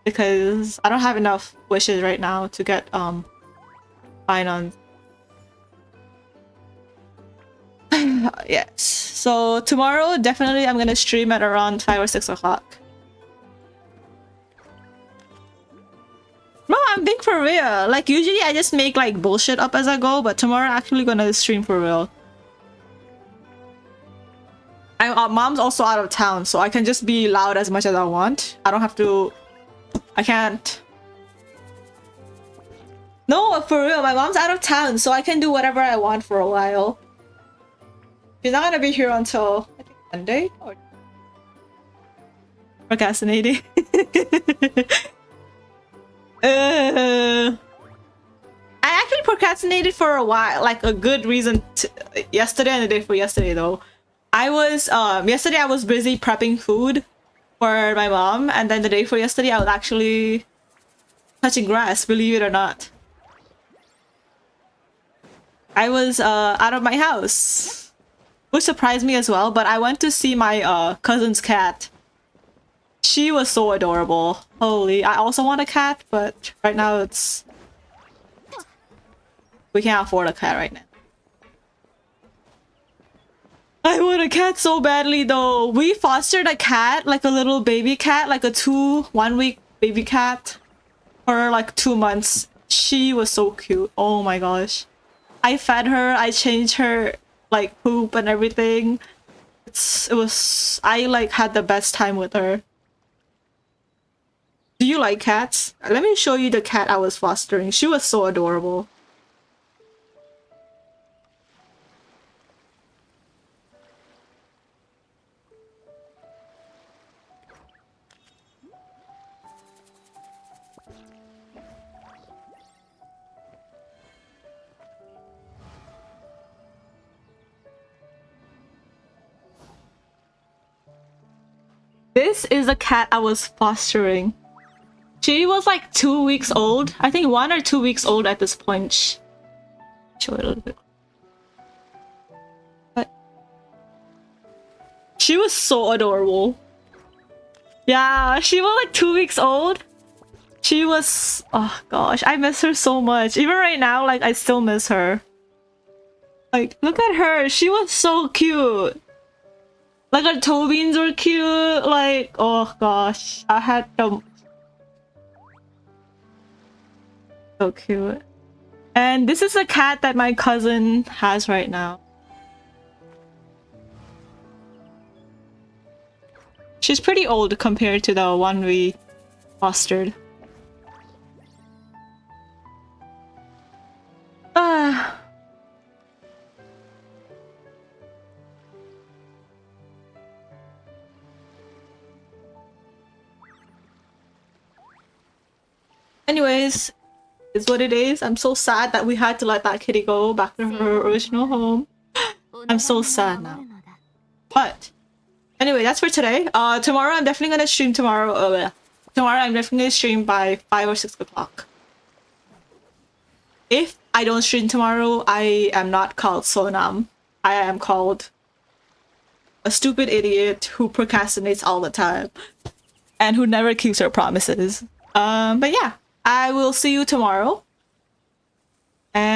Because I don't have enough wishes right now to get Finance. Yes. So tomorrow definitely I'm gonna stream at around 5 or 6 o'clock. No, I'm being for real. Like usually I just make like bullshit up as I go, but tomorrow I'm actually gonna stream for real. Mom's also out of town, so I can just be loud as much as I want. I don't have to. I can't. No, for real. My mom's out of town, so I can do whatever I want for a while. She's not gonna be here until I think Monday or procrastinating. I actually procrastinated for a while, like a good reason. Yesterday and the day before yesterday, though, I was yesterday I was busy prepping food for my mom, and then the day before yesterday I was actually touching grass. Believe it or not, I was out of my house, which surprised me as well. But I went to see my cousin's cat. She was so adorable. Holy, I also want a cat, but right now we can't afford a cat right now. I want a cat so badly though. We fostered a cat, like a little baby cat, like a 1-week baby cat for like 2 months. She was so cute. Oh my gosh. I fed her, I changed her like poop and everything. I like had the best time with her. Do you like cats? Let me show you the cat I was fostering. She was so adorable. This is a cat I was fostering. She was like 2 weeks old. I think 1 or 2 weeks old at this point. Show it a little bit. But she was so adorable. Yeah, she was like 2 weeks old. She was, oh gosh, I miss her so much. Even right now, like I still miss her. Like, look at her. She was so cute. Like her toe beans were cute. Like, oh gosh, I had them. So cute. And this is a cat that my cousin has right now. She's pretty old compared to the one we Mustard. Ah. Anyways, it's what it is. I'm so sad that we had to let that kitty go back to her original home. I'm so sad now. But anyway, that's for today. Tomorrow I'm definitely gonna stream tomorrow. Tomorrow I'm definitely gonna stream by 5 or 6 o'clock. If I don't stream tomorrow, I am not called Sonam. I am called a stupid idiot who procrastinates all the time and who never keeps her promises. But yeah, I will see you tomorrow.